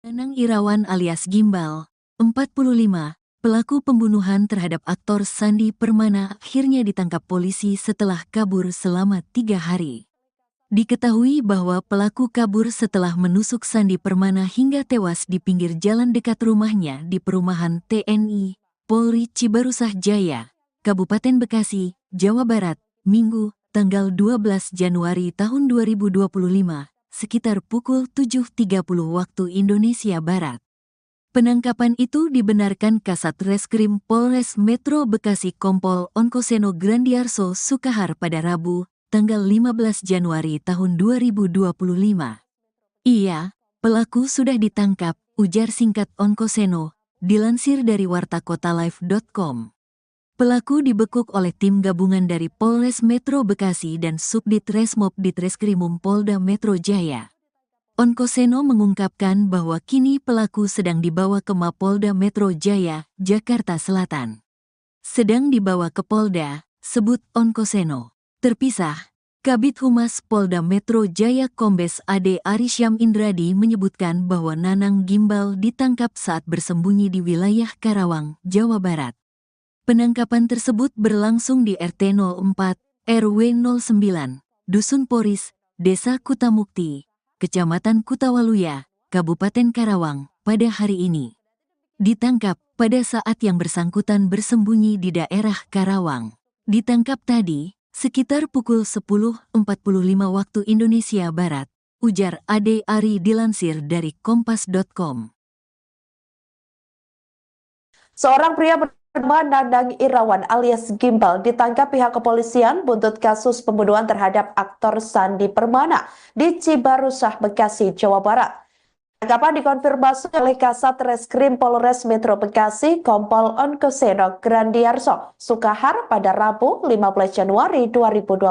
Nanang Irawan alias Gimbal, 45, pelaku pembunuhan terhadap aktor Sandi Permana akhirnya ditangkap polisi setelah kabur selama 3 hari. Diketahui bahwa pelaku kabur setelah menusuk Sandi Permana hingga tewas di pinggir jalan dekat rumahnya di perumahan TNI, Polri Cibarusah Jaya, Kabupaten Bekasi, Jawa Barat, Minggu, tanggal 12 Januari tahun 2025. Sekitar pukul 7.30 waktu Indonesia Barat. Penangkapan itu dibenarkan Kasat Reskrim Polres Metro Bekasi Kompol Onkoseno Grandiarso Sukahar pada Rabu, tanggal 15 Januari tahun 2025. Iya, pelaku sudah ditangkap, ujar singkat Onkoseno, dilansir dari wartakotalive.com. Pelaku dibekuk oleh tim gabungan dari Polres Metro Bekasi dan Subdit Resmob Ditreskrimum Polda Metro Jaya. Onkoseno mengungkapkan bahwa kini pelaku sedang dibawa ke Mapolda Metro Jaya, Jakarta Selatan. Sedang dibawa ke Polda, sebut Onkoseno. Terpisah, Kabid Humas Polda Metro Jaya Kombes Ade Arisyam Indradi menyebutkan bahwa Nanang Gimbal ditangkap saat bersembunyi di wilayah Karawang, Jawa Barat. Penangkapan tersebut berlangsung di RT 04, RW 09, Dusun Poris, Desa Kutamukti, Kecamatan Kutawaluya, Kabupaten Karawang, pada hari ini. Ditangkap pada saat yang bersangkutan bersembunyi di daerah Karawang. Ditangkap tadi, sekitar pukul 10.45 waktu Indonesia Barat, ujar Ade Ari dilansir dari kompas.com. Seorang pria bernama Nanang Irawan alias Gimbal ditangkap pihak kepolisian buntut kasus pembunuhan terhadap aktor Sandi Permana di Cibarusah, Bekasi, Jawa Barat. Penangkapan dikonfirmasi oleh Kasat Reskrim Polres Metro Bekasi Kompol Onkoseno Grandiarso Sukahar pada Rabu 15 Januari 2025.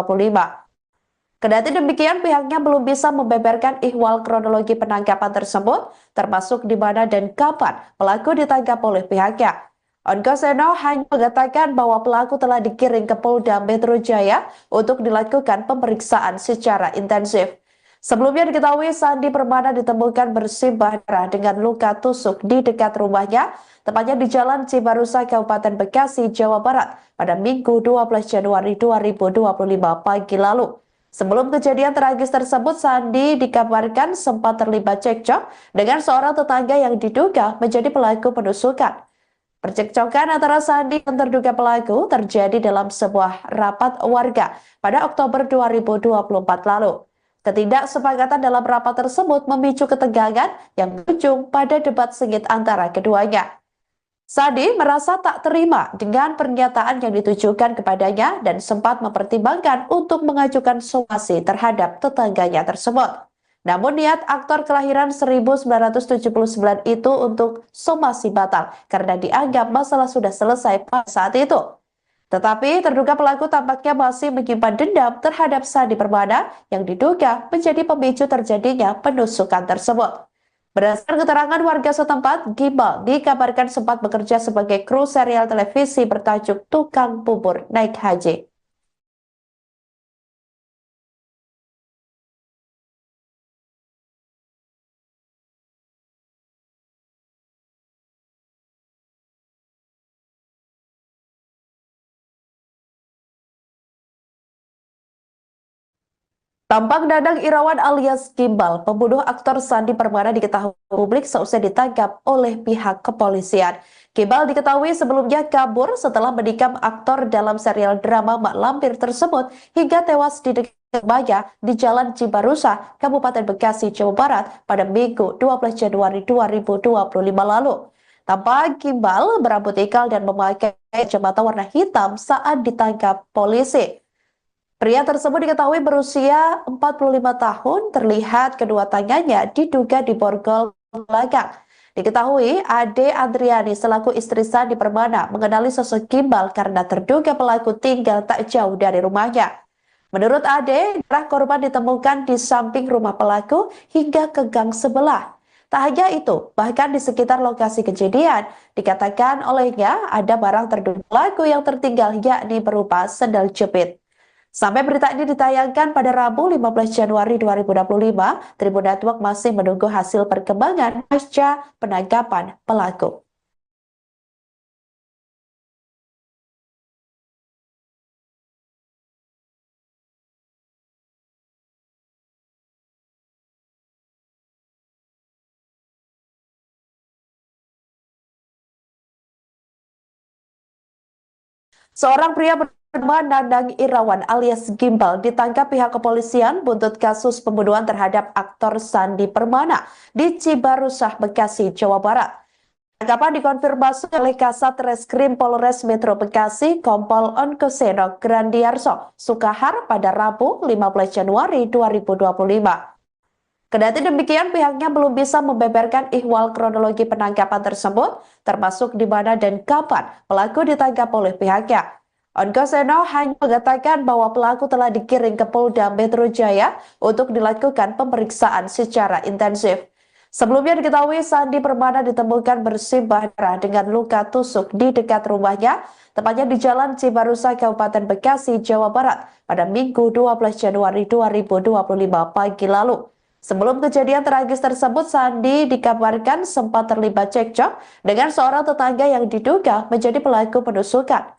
Kendati demikian, pihaknya belum bisa membeberkan ihwal kronologi penangkapan tersebut, termasuk di mana dan kapan pelaku ditangkap oleh pihaknya. Onkoseno hanya mengatakan bahwa pelaku telah dikirim ke Polda Metro Jaya untuk dilakukan pemeriksaan secara intensif. Sebelumnya diketahui Sandi Permana ditemukan bersimbah darah dengan luka tusuk di dekat rumahnya, tepatnya di Jalan Cibarusah, Kabupaten Bekasi, Jawa Barat, pada Minggu 12 Januari 2025 pagi lalu. Sebelum kejadian tragis tersebut, Sandi dikabarkan sempat terlibat cekcok dengan seorang tetangga yang diduga menjadi pelaku penusukan. Percekcokan antara Sandi dan terduga pelaku terjadi dalam sebuah rapat warga pada Oktober 2024 lalu. Ketidaksepakatan dalam rapat tersebut memicu ketegangan yang berujung pada debat sengit antara keduanya. Sandi merasa tak terima dengan pernyataan yang ditujukan kepadanya dan sempat mempertimbangkan untuk mengajukan somasi terhadap tetangganya tersebut. Namun niat aktor kelahiran 1979 itu untuk somasi batal karena dianggap masalah sudah selesai pada saat itu. Tetapi terduga pelaku tampaknya masih menyimpan dendam terhadap Sandi Permana yang diduga menjadi pemicu terjadinya penusukan tersebut. Berdasarkan keterangan warga setempat, Gimbal dikabarkan sempat bekerja sebagai kru serial televisi bertajuk Tukang Bubur Naik Haji. Tampak Nanang Irawan alias Gimbal, pembunuh aktor Sandi Permana diketahui publik seusai ditangkap oleh pihak kepolisian. Gimbal diketahui sebelumnya kabur setelah menikam aktor dalam serial drama Mak Lampir tersebut hingga tewas di dekat rumahnya di Jalan Cibarusah, Kabupaten Bekasi, Jawa Barat pada Minggu 12 Januari 2025 lalu. Tampak Gimbal berambut ikal dan memakai kacamata warna hitam saat ditangkap polisi. Pria tersebut diketahui berusia 45 tahun, terlihat kedua tangannya diduga diborgol belakang. Diketahui Ade Adriani selaku istri Sandi Permana mengenali sosok Gimbal karena terduga pelaku tinggal tak jauh dari rumahnya. Menurut Ade, darah korban ditemukan di samping rumah pelaku hingga ke gang sebelah. Tak hanya itu, bahkan di sekitar lokasi kejadian, dikatakan olehnya ada barang terduga pelaku yang tertinggal yakni berupa sendal jepit. Sampai berita ini ditayangkan pada Rabu 15 Januari 2025, Tribun Network masih menunggu hasil perkembangan pasca penangkapan pelaku. Seorang pria bernama Nandang Irawan alias Gimbal ditangkap pihak kepolisian buntut kasus pembunuhan terhadap aktor Sandi Permana di Cibarusah, Bekasi, Jawa Barat. Tangkapan dikonfirmasi oleh Kasat Reskrim Polres Metro Bekasi, Kompol Onkoseno Grandiarso Sukahar pada Rabu 15 Januari 2025. Kendati demikian, pihaknya belum bisa membeberkan ihwal kronologi penangkapan tersebut, termasuk di mana dan kapan pelaku ditangkap oleh pihaknya. Onkoseno hanya mengatakan bahwa pelaku telah dikirim ke Polda Metro Jaya untuk dilakukan pemeriksaan secara intensif. Sebelumnya diketahui Sandi Permana ditemukan bersimbah darah dengan luka tusuk di dekat rumahnya, tepatnya di Jalan Cibarusah, Kabupaten Bekasi, Jawa Barat, pada Minggu 12 Januari 2025 pagi lalu. Sebelum kejadian tragis tersebut, Sandi dikabarkan sempat terlibat cekcok dengan seorang tetangga yang diduga menjadi pelaku penusukan.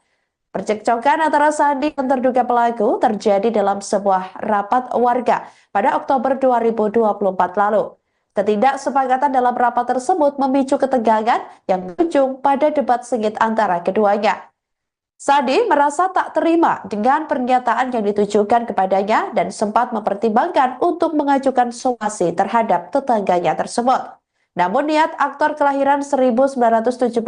Percekcokan antara Sandi dan terduga pelaku terjadi dalam sebuah rapat warga pada Oktober 2024 lalu. Ketidaksepakatan dalam rapat tersebut memicu ketegangan yang berujung pada debat sengit antara keduanya. Sandi merasa tak terima dengan pernyataan yang ditujukan kepadanya dan sempat mempertimbangkan untuk mengajukan somasi terhadap tetangganya tersebut. Namun niat aktor kelahiran 1979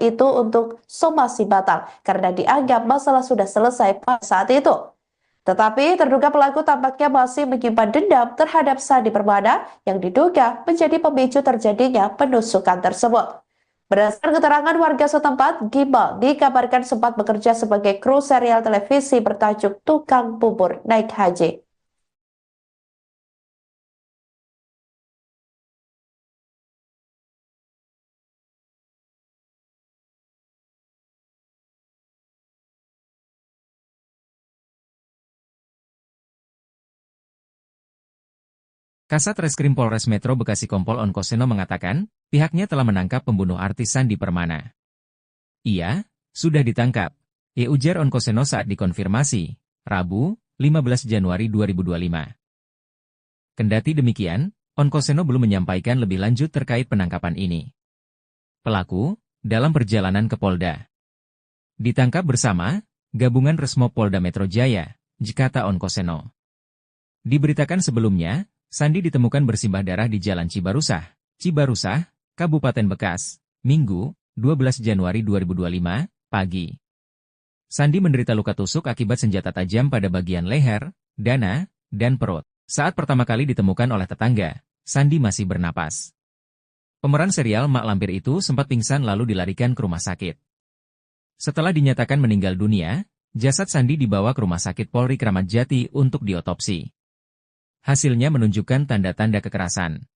itu untuk somasi batal karena dianggap masalah sudah selesai pada saat itu. Tetapi terduga pelaku tampaknya masih menyimpan dendam terhadap Sandi Permana yang diduga menjadi pemicu terjadinya penusukan tersebut. Berdasarkan keterangan warga setempat, Gimbal dikabarkan sempat bekerja sebagai kru serial televisi bertajuk Tukang Bubur Naik Haji. Kasat Reskrim Polres Metro Bekasi Kompol Onkoseno mengatakan, pihaknya telah menangkap pembunuh artis Sandi Permana. Ia sudah ditangkap, ujar Onkoseno saat dikonfirmasi, Rabu, 15 Januari 2025. Kendati demikian, Onkoseno belum menyampaikan lebih lanjut terkait penangkapan ini. Pelaku, dalam perjalanan ke Polda, ditangkap bersama Gabungan Resmo Polda Metro Jaya, kata Onkoseno. Diberitakan sebelumnya, Sandi ditemukan bersimbah darah di Jalan Cibarusah, Kabupaten Bekas, Minggu, 12 Januari 2025, pagi. Sandi menderita luka tusuk akibat senjata tajam pada bagian leher, dada, dan perut. Saat pertama kali ditemukan oleh tetangga, Sandi masih bernapas. Pemeran serial Mak Lampir itu sempat pingsan lalu dilarikan ke rumah sakit. Setelah dinyatakan meninggal dunia, jasad Sandi dibawa ke Rumah Sakit Polri Kramat Jati untuk diotopsi. Hasilnya menunjukkan tanda-tanda kekerasan.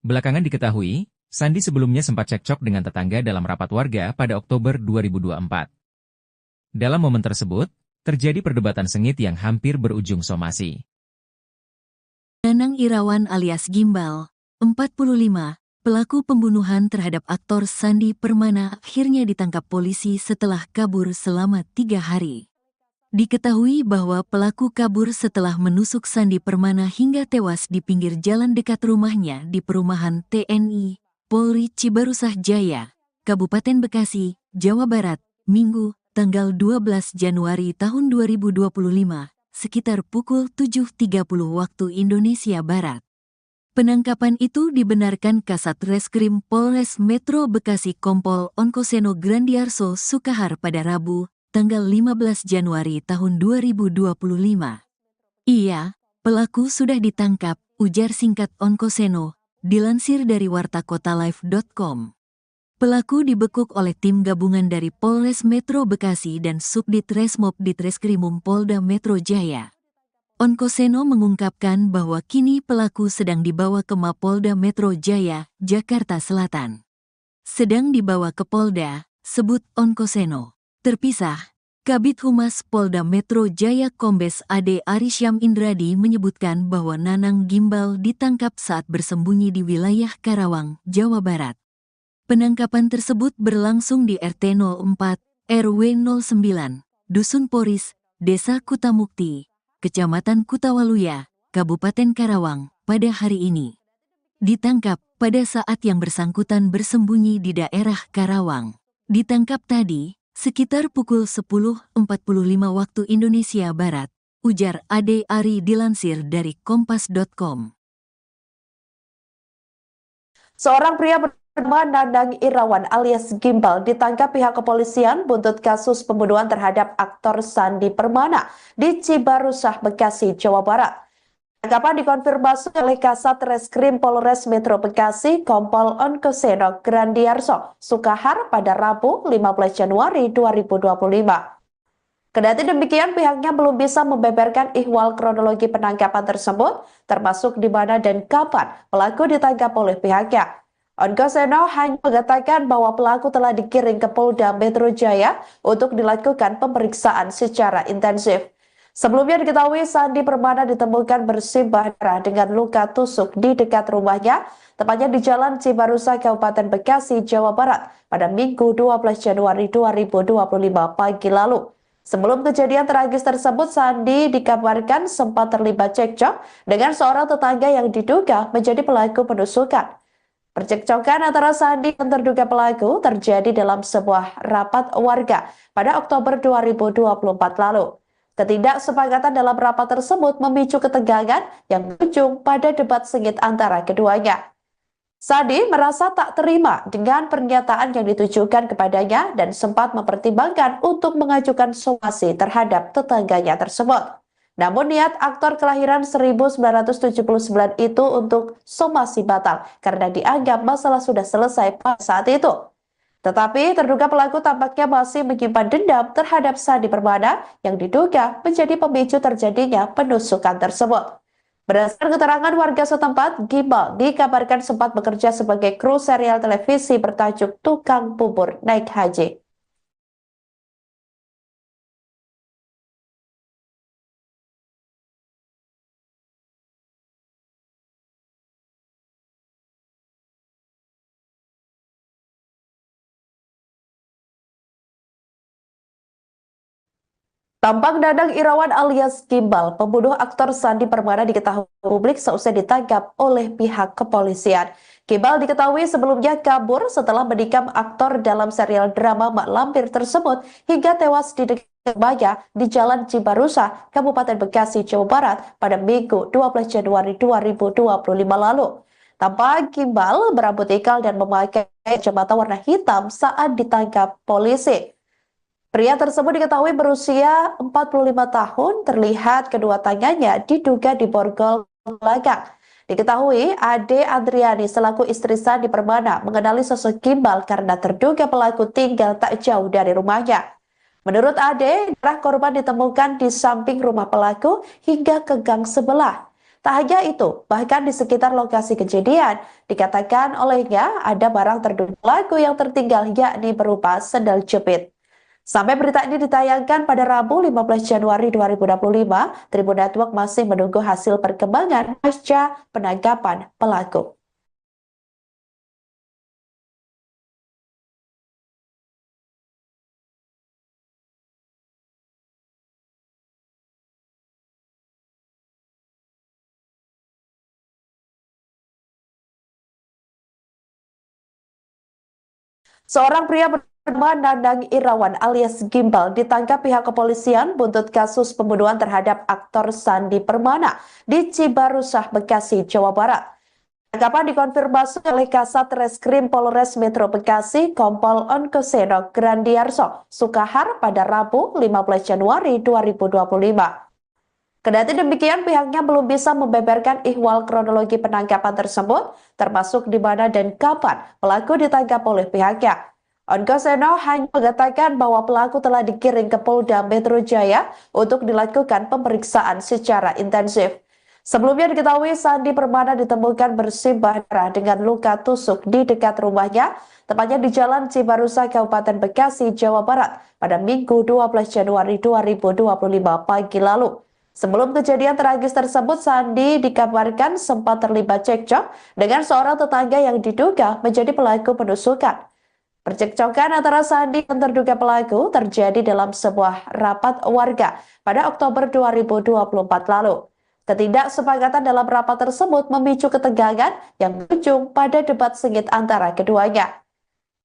Belakangan diketahui, Sandi sebelumnya sempat cekcok dengan tetangga dalam rapat warga pada Oktober 2024. Dalam momen tersebut, terjadi perdebatan sengit yang hampir berujung somasi. Nandang Irawan alias Gimbal, 45, pelaku pembunuhan terhadap aktor Sandi Permana akhirnya ditangkap polisi setelah kabur selama 3 hari. Diketahui bahwa pelaku kabur setelah menusuk Sandi Permana hingga tewas di pinggir jalan dekat rumahnya di perumahan TNI, Polri Cibarusah Jaya, Kabupaten Bekasi, Jawa Barat, Minggu, tanggal 12 Januari tahun 2025, sekitar pukul 7.30 waktu Indonesia Barat. Penangkapan itu dibenarkan Kasat Reskrim Polres Metro Bekasi Kompol Onkoseno Grandiarso Sukahar pada Rabu, tanggal 15 Januari tahun 2025. Iya, pelaku sudah ditangkap, ujar singkat Onkoseno, dilansir dari wartakotalive.com. Pelaku dibekuk oleh tim gabungan dari Polres Metro Bekasi dan Subdit Resmob Ditreskrimum Polda Metro Jaya. Onkoseno mengungkapkan bahwa kini pelaku sedang dibawa ke Mapolda Metro Jaya, Jakarta Selatan. Sedang dibawa ke Polda, sebut Onkoseno. Terpisah, Kabid Humas Polda Metro Jaya Kombes AD Arisyam Indradi menyebutkan bahwa Nanang Gimbal ditangkap saat bersembunyi di wilayah Karawang, Jawa Barat. Penangkapan tersebut berlangsung di RT 04, RW 09, Dusun Poris, Desa Kutamukti, Kecamatan Kutawaluya, Kabupaten Karawang, pada hari ini. Ditangkap pada saat yang bersangkutan bersembunyi di daerah Karawang. Ditangkap tadi, sekitar pukul 10.45 waktu Indonesia Barat, ujar Ade Ari dilansir dari kompas.com. Seorang pria bernama Nanang Irawan alias Gimbal ditangkap pihak kepolisian buntut kasus pembunuhan terhadap aktor Sandi Permana di Cibarusah, Bekasi, Jawa Barat. Tangkapan dikonfirmasi oleh Kasat Reskrim Polres Metro Bekasi Kompol Onkoseno Grandiarso Sukahar pada Rabu 15 Januari 2025. Kendati demikian, pihaknya belum bisa membeberkan ihwal kronologi penangkapan tersebut, termasuk di mana dan kapan pelaku ditangkap oleh pihaknya. Onkoseno hanya mengatakan bahwa pelaku telah dikirim ke Polda Metro Jaya untuk dilakukan pemeriksaan secara intensif. Sebelumnya diketahui Sandi Permana ditemukan bersimbah darah dengan luka tusuk di dekat rumahnya, tepatnya di Jalan Cibarusah, Kabupaten Bekasi, Jawa Barat, pada Minggu 12 Januari 2025 pagi lalu. Sebelum kejadian tragis tersebut, Sandi dikabarkan sempat terlibat cekcok dengan seorang tetangga yang diduga menjadi pelaku penusukan. Percekcokan antara Sandi dan terduga pelaku terjadi dalam sebuah rapat warga pada Oktober 2024 lalu. Ketidaksepakatan dalam rapat tersebut memicu ketegangan yang berujung pada debat sengit antara keduanya. Sandi merasa tak terima dengan pernyataan yang ditujukan kepadanya dan sempat mempertimbangkan untuk mengajukan somasi terhadap tetangganya tersebut. Namun niat aktor kelahiran 1979 itu untuk somasi batal karena dianggap masalah sudah selesai pada saat itu. Tetapi terduga pelaku tampaknya masih menyimpan dendam terhadap Sandi Permana yang diduga menjadi pemicu terjadinya penusukan tersebut. Berdasarkan keterangan warga setempat, Gimbal dikabarkan sempat bekerja sebagai kru serial televisi bertajuk Tukang Bubur Naik Haji. Tampang Nanang Irawan alias Gimbal, pembunuh aktor Sandi Permana diketahui publik seusai ditangkap oleh pihak kepolisian. Gimbal diketahui sebelumnya kabur setelah menikam aktor dalam serial drama Mak Lampir tersebut hingga tewas di dekat rumahnya di Jalan Cibarusah, Kabupaten Bekasi, Jawa Barat pada Minggu 12 Januari 2025 lalu. Tampak Gimbal berambut ikal dan memakai kacamata warna hitam saat ditangkap polisi. Pria tersebut diketahui berusia 45 tahun, terlihat kedua tangannya diduga diborgol belakang. Diketahui Ade Adriani selaku istri Sandi Permana mengenali sosok Gimbal karena terduga pelaku tinggal tak jauh dari rumahnya. Menurut Ade, darah korban ditemukan di samping rumah pelaku hingga ke gang sebelah. Tak hanya itu, bahkan di sekitar lokasi kejadian, dikatakan olehnya ada barang terduga pelaku yang tertinggal yakni berupa sendal jepit. Sampai berita ini ditayangkan pada Rabu 15 Januari 2025, Tribun Network masih menunggu hasil perkembangan pasca penangkapan pelaku. Seorang pria bernama Nanang Irawan alias Gimbal ditangkap pihak kepolisian buntut kasus pembunuhan terhadap aktor Sandi Permana di Cibarusah, Bekasi, Jawa Barat. Tangkapan dikonfirmasi oleh Kasat Reskrim Polres Metro Bekasi Kompol Onkoseno Grandiarso Sukahar pada Rabu 15 Januari 2025. Kendati demikian, pihaknya belum bisa membeberkan ihwal kronologi penangkapan tersebut, termasuk di mana dan kapan pelaku ditangkap oleh pihaknya. Onkoseno hanya mengatakan bahwa pelaku telah dikirim ke Polda Metro Jaya untuk dilakukan pemeriksaan secara intensif. Sebelumnya diketahui Sandi Permana ditemukan bersimbah darah dengan luka tusuk di dekat rumahnya, tepatnya di Jalan Cibarusah, Kabupaten Bekasi, Jawa Barat, pada Minggu 12 Januari 2025 pagi lalu. Sebelum kejadian tragis tersebut, Sandi dikabarkan sempat terlibat cekcok dengan seorang tetangga yang diduga menjadi pelaku penusukan. Percekcokan antara Sandi dan terduga pelaku terjadi dalam sebuah rapat warga pada Oktober 2024 lalu. Ketidaksepakatan dalam rapat tersebut memicu ketegangan yang berujung pada debat sengit antara keduanya.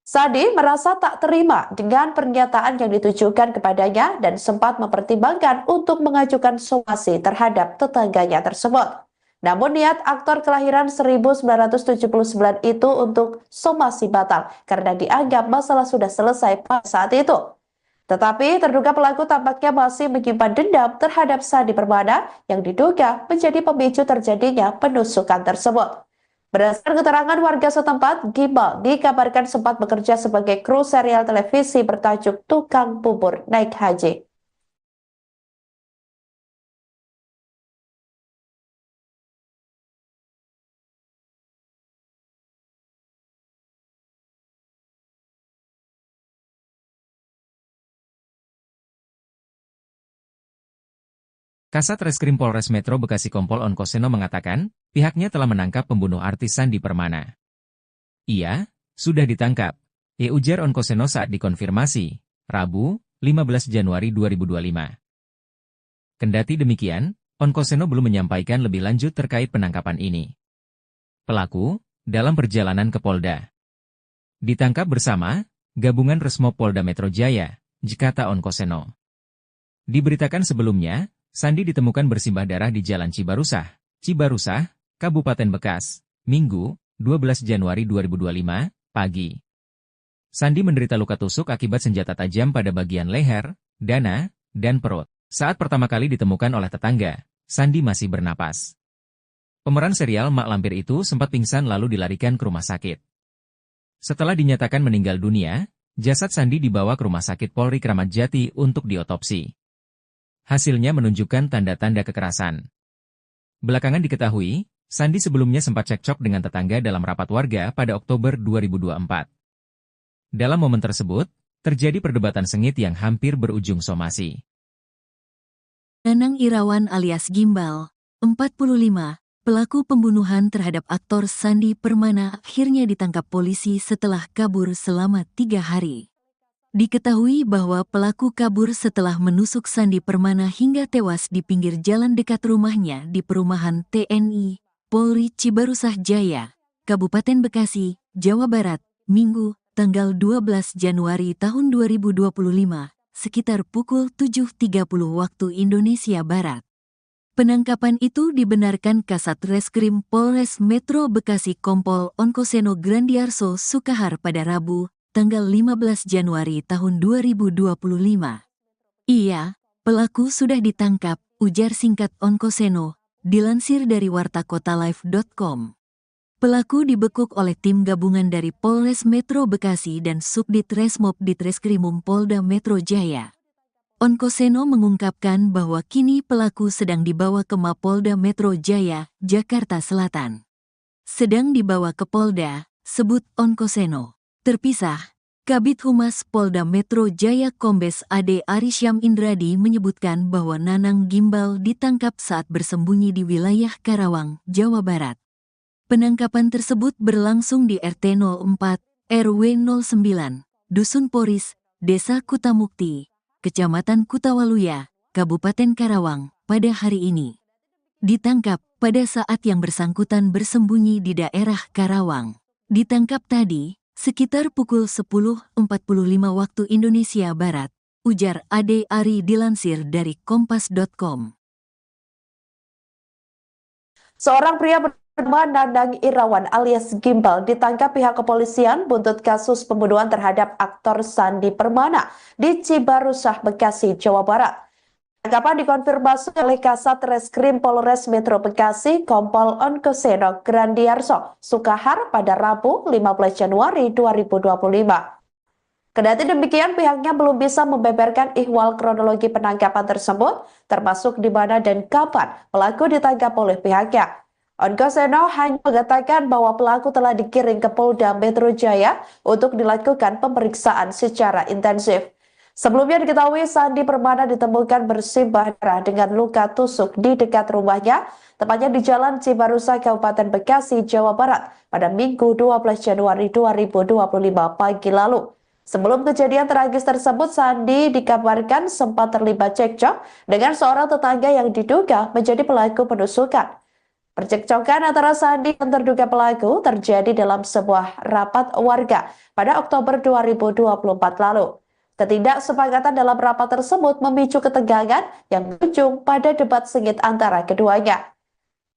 Sandi merasa tak terima dengan pernyataan yang ditujukan kepadanya dan sempat mempertimbangkan untuk mengajukan somasi terhadap tetangganya tersebut. Namun niat aktor kelahiran 1979 itu untuk somasi batal karena dianggap masalah sudah selesai pada saat itu. Tetapi terduga pelaku tampaknya masih menyimpan dendam terhadap Sandi Permana yang diduga menjadi pemicu terjadinya penusukan tersebut. Berdasarkan keterangan warga setempat, Gimbal dikabarkan sempat bekerja sebagai kru serial televisi bertajuk Tukang Bubur Naik Haji. Kasat Reskrim Polres Metro Bekasi Kompol Onkoseno mengatakan, pihaknya telah menangkap pembunuh artis Sandi Permana. Ia sudah ditangkap, ujar Onkoseno saat dikonfirmasi, Rabu, 15 Januari 2025. Kendati demikian, Onkoseno belum menyampaikan lebih lanjut terkait penangkapan ini. Pelaku, dalam perjalanan ke Polda, ditangkap bersama Gabungan Resmob Polda Metro Jaya, kata Onkoseno. Diberitakan sebelumnya, Sandi ditemukan bersimbah darah di Jalan Cibarusah, Kabupaten Bekas, Minggu, 12 Januari 2025, pagi. Sandi menderita luka tusuk akibat senjata tajam pada bagian leher, dada, dan perut. Saat pertama kali ditemukan oleh tetangga, Sandi masih bernapas. Pemeran serial Mak Lampir itu sempat pingsan lalu dilarikan ke rumah sakit. Setelah dinyatakan meninggal dunia, jasad Sandi dibawa ke Rumah Sakit Polri Kramat Jati untuk diotopsi. Hasilnya menunjukkan tanda-tanda kekerasan. Belakangan diketahui, Sandi sebelumnya sempat cekcok dengan tetangga dalam rapat warga pada Oktober 2024. Dalam momen tersebut, terjadi perdebatan sengit yang hampir berujung somasi. Nanang Irawan alias Gimbal, 45, pelaku pembunuhan terhadap aktor Sandi Permana akhirnya ditangkap polisi setelah kabur selama 3 hari. Diketahui bahwa pelaku kabur setelah menusuk Sandi Permana hingga tewas di pinggir jalan dekat rumahnya di perumahan TNI, Polri Cibarusah Jaya, Kabupaten Bekasi, Jawa Barat, Minggu, tanggal 12 Januari tahun 2025, sekitar pukul 7.30 waktu Indonesia Barat. Penangkapan itu dibenarkan Kasat Reskrim Polres Metro Bekasi Kompol Onkoseno Grandiarso Sukahar pada Rabu, tanggal 15 Januari tahun 2025. Iya, pelaku sudah ditangkap, ujar singkat Onkoseno, dilansir dari wartakotalive.com. Pelaku dibekuk oleh tim gabungan dari Polres Metro Bekasi dan Subdit Resmob Ditreskrimum Polda Metro Jaya. Onkoseno mengungkapkan bahwa kini pelaku sedang dibawa ke Mapolda Metro Jaya, Jakarta Selatan. Sedang dibawa ke Polda, sebut Onkoseno. Terpisah, Kabid Humas Polda Metro Jaya Kombes Ade Arisyam Indradi menyebutkan bahwa Nanang Gimbal ditangkap saat bersembunyi di wilayah Karawang, Jawa Barat. Penangkapan tersebut berlangsung di RT 04, RW 09, Dusun Poris, Desa Kutamukti, Kecamatan Kutawaluya, Kabupaten Karawang, pada hari ini. Ditangkap pada saat yang bersangkutan bersembunyi di daerah Karawang. Ditangkap tadi, sekitar pukul 10.45 waktu Indonesia Barat, ujar Ade Ari dilansir dari kompas.com. Seorang pria bernama Nanang Irawan alias Gimbal ditangkap pihak kepolisian buntut kasus pembunuhan terhadap aktor Sandi Permana di Cibarusah, Bekasi, Jawa Barat. Tangkapan dikonfirmasi oleh Kasat Reskrim Polres Metro Bekasi Kompol Onkoseno Grandiarso Sukahar pada Rabu 15 Januari 2025. Kendati demikian, pihaknya belum bisa membeberkan ihwal kronologi penangkapan tersebut, termasuk di mana dan kapan pelaku ditangkap oleh pihaknya. Onkoseno hanya mengatakan bahwa pelaku telah dikirim ke Polda Metro Jaya untuk dilakukan pemeriksaan secara intensif. Sebelumnya diketahui Sandi Permana ditemukan bersimbah darah dengan luka tusuk di dekat rumahnya, tepatnya di Jalan Cibarusa, Kabupaten Bekasi, Jawa Barat, pada Minggu 12 Januari 2025 pagi lalu. Sebelum kejadian tragis tersebut, Sandi dikabarkan sempat terlibat cekcok dengan seorang tetangga yang diduga menjadi pelaku penusukan. Percekcokan antara Sandi dan terduga pelaku terjadi dalam sebuah rapat warga pada Oktober 2024 lalu. Ketidaksepakatan dalam rapat tersebut memicu ketegangan yang berujung pada debat sengit antara keduanya.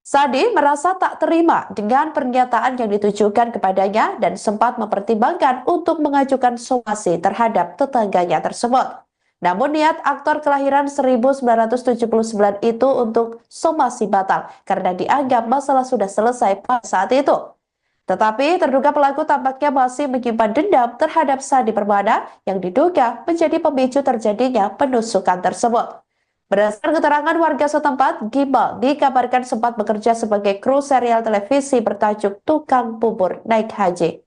Sandi merasa tak terima dengan pernyataan yang ditujukan kepadanya dan sempat mempertimbangkan untuk mengajukan somasi terhadap tetangganya tersebut. Namun niat aktor kelahiran 1979 itu untuk somasi batal karena dianggap masalah sudah selesai pada saat itu. Tetapi terduga pelaku tampaknya masih menyimpan dendam terhadap Sandi Permana yang diduga menjadi pemicu terjadinya penusukan tersebut. Berdasarkan keterangan warga setempat, Gimbal dikabarkan sempat bekerja sebagai kru serial televisi bertajuk Tukang Bubur Naik Haji.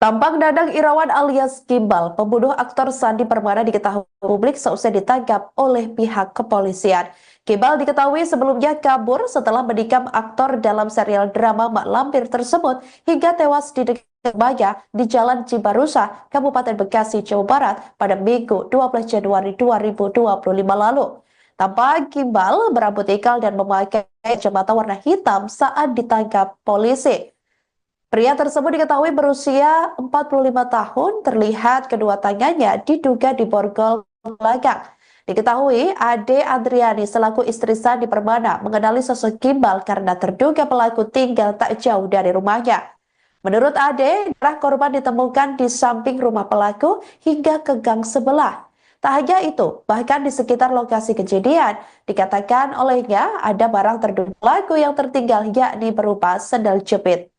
Tampak Dadang Irawan alias Gimbal, pembunuh aktor Sandi Permana diketahui publik seusai ditangkap oleh pihak kepolisian. Gimbal diketahui sebelumnya kabur setelah menikam aktor dalam serial drama Mak Lampir tersebut hingga tewas di dekat rumahnya di Jalan Cibarusa, Kabupaten Bekasi, Jawa Barat pada Minggu 12 Januari 2025 lalu. Tampak Gimbal berambut ikal dan memakai kacamata warna hitam saat ditangkap polisi. Pria tersebut diketahui berusia 45 tahun, terlihat kedua tangannya diduga diborgol belakang. Diketahui Ade Adriani selaku istri Sandi Permana mengenali sosok Gimbal karena terduga pelaku tinggal tak jauh dari rumahnya. Menurut Ade, darah korban ditemukan di samping rumah pelaku hingga ke gang sebelah. Tak hanya itu, bahkan di sekitar lokasi kejadian, dikatakan olehnya ada barang terduga pelaku yang tertinggal yakni berupa sendal jepit.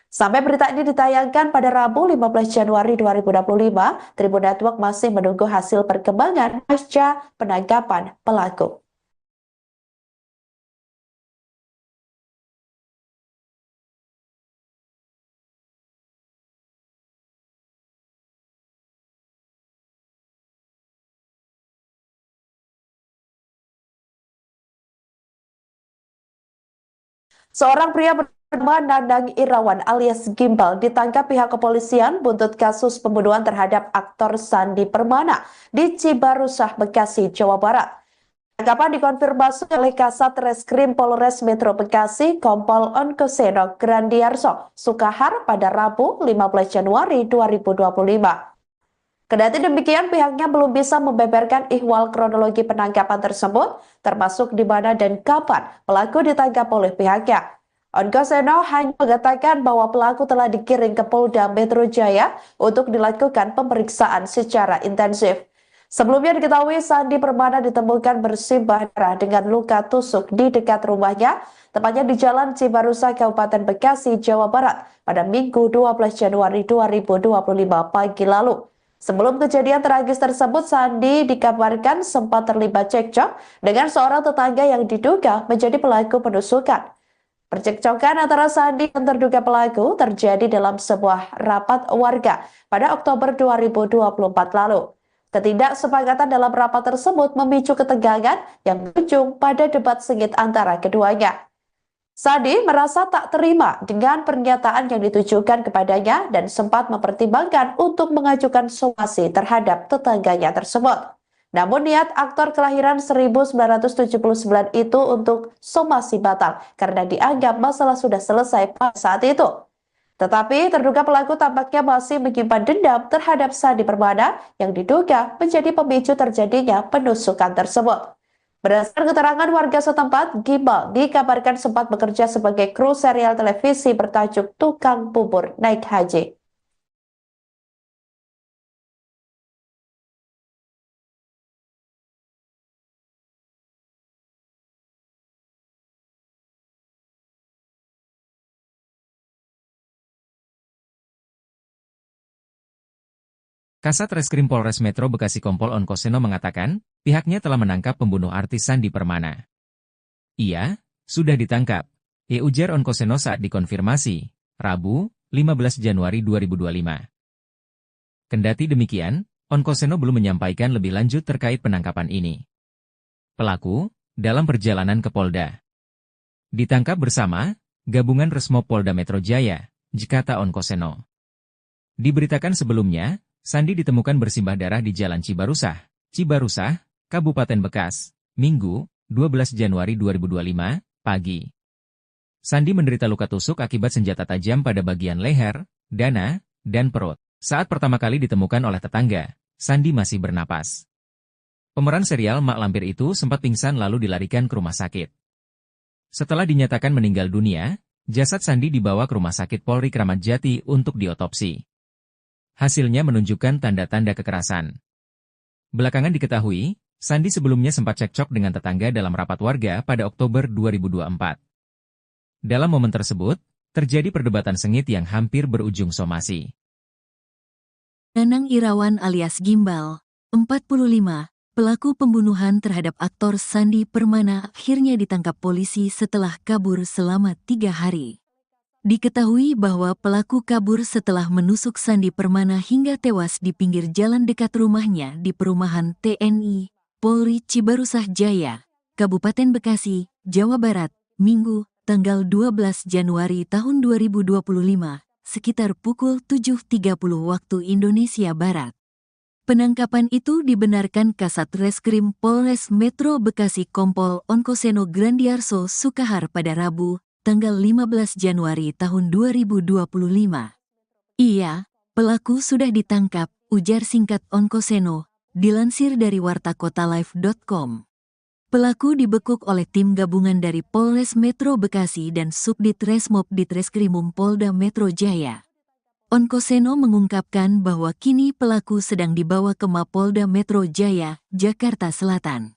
Sampai berita ini ditayangkan pada Rabu 15 Januari 2025, Tribun Network masih menunggu hasil perkembangan pasca penangkapan pelaku. Seorang pria bernama Dadang Irawan alias Gimbal ditangkap pihak kepolisian buntut kasus pembunuhan terhadap aktor Sandi Permana di Cibarusah, Bekasi, Jawa Barat. Tangkapan dikonfirmasi oleh Kasat Reskrim Polres Metro Bekasi, Kompol Onkoseno Grandiarso Sukahar pada Rabu 15 Januari 2025. Kendati demikian, pihaknya belum bisa membeberkan ihwal kronologi penangkapan tersebut, termasuk di mana dan kapan pelaku ditangkap oleh pihaknya. Onkoseno hanya mengatakan bahwa pelaku telah dikirim ke Polda Metro Jaya untuk dilakukan pemeriksaan secara intensif. Sebelumnya diketahui Sandi Permana ditemukan bersimbah darah dengan luka tusuk di dekat rumahnya, tepatnya di Jalan Cibarusa, Kabupaten Bekasi, Jawa Barat, pada Minggu 12 Januari 2025 pagi lalu. Sebelum kejadian tragis tersebut, Sandi dikabarkan sempat terlibat cekcok dengan seorang tetangga yang diduga menjadi pelaku penusukan. Percekcokan antara Sandi dan terduga pelaku terjadi dalam sebuah rapat warga pada Oktober 2024 lalu. Ketidaksepakatan dalam rapat tersebut memicu ketegangan yang berujung pada debat sengit antara keduanya. Sandi merasa tak terima dengan pernyataan yang ditujukan kepadanya dan sempat mempertimbangkan untuk mengajukan somasi terhadap tetangganya tersebut. Namun niat aktor kelahiran 1979 itu untuk somasi batal karena dianggap masalah sudah selesai pada saat itu. Tetapi terduga pelaku tampaknya masih menyimpan dendam terhadap Sandi Permana yang diduga menjadi pemicu terjadinya penusukan tersebut. Berdasarkan keterangan warga setempat, Gimbal dikabarkan sempat bekerja sebagai kru serial televisi bertajuk Tukang Bubur Naik Haji. Kasat Reskrim Polres Metro Bekasi Kompol Onkoseno mengatakan, pihaknya telah menangkap pembunuh artis Sandi Permana. Ia sudah ditangkap, ujar Onkoseno saat dikonfirmasi, Rabu, 15 Januari 2025. Kendati demikian, Onkoseno belum menyampaikan lebih lanjut terkait penangkapan ini. Pelaku, dalam perjalanan ke Polda, ditangkap bersama Gabungan Resmo Polda Metro Jaya, kata Onkoseno. Diberitakan sebelumnya, Sandi ditemukan bersimbah darah di Jalan Cibarusah, Kabupaten Bekas, Minggu, 12 Januari 2025, pagi. Sandi menderita luka tusuk akibat senjata tajam pada bagian leher, dada, dan perut. Saat pertama kali ditemukan oleh tetangga, Sandi masih bernapas. Pemeran serial Mak Lampir itu sempat pingsan lalu dilarikan ke rumah sakit. Setelah dinyatakan meninggal dunia, jasad Sandi dibawa ke Rumah Sakit Polri Kramat Jati untuk diotopsi. Hasilnya menunjukkan tanda-tanda kekerasan. Belakangan diketahui, Sandi sebelumnya sempat cekcok dengan tetangga dalam rapat warga pada Oktober 2024. Dalam momen tersebut, terjadi perdebatan sengit yang hampir berujung somasi. Nanang Irawan alias Gimbal, 45, pelaku pembunuhan terhadap aktor Sandi Permana akhirnya ditangkap polisi setelah kabur selama 3 hari. Diketahui bahwa pelaku kabur setelah menusuk Sandi Permana hingga tewas di pinggir jalan dekat rumahnya di perumahan TNI, Polri Cibarusah Jaya, Kabupaten Bekasi, Jawa Barat, Minggu, tanggal 12 Januari tahun 2025, sekitar pukul 7.30 waktu Indonesia Barat. Penangkapan itu dibenarkan Kasat Reskrim Polres Metro Bekasi Kompol Onkoseno Grandiarso Sukahar pada Rabu, tanggal 15 Januari tahun 2025. Iya, pelaku sudah ditangkap, ujar singkat Onkoseno, dilansir dari wartakotalive.com. Pelaku dibekuk oleh tim gabungan dari Polres Metro Bekasi dan Subdit Resmob Ditreskrimum Polda Metro Jaya. Onkoseno mengungkapkan bahwa kini pelaku sedang dibawa ke Mapolda Metro Jaya, Jakarta Selatan.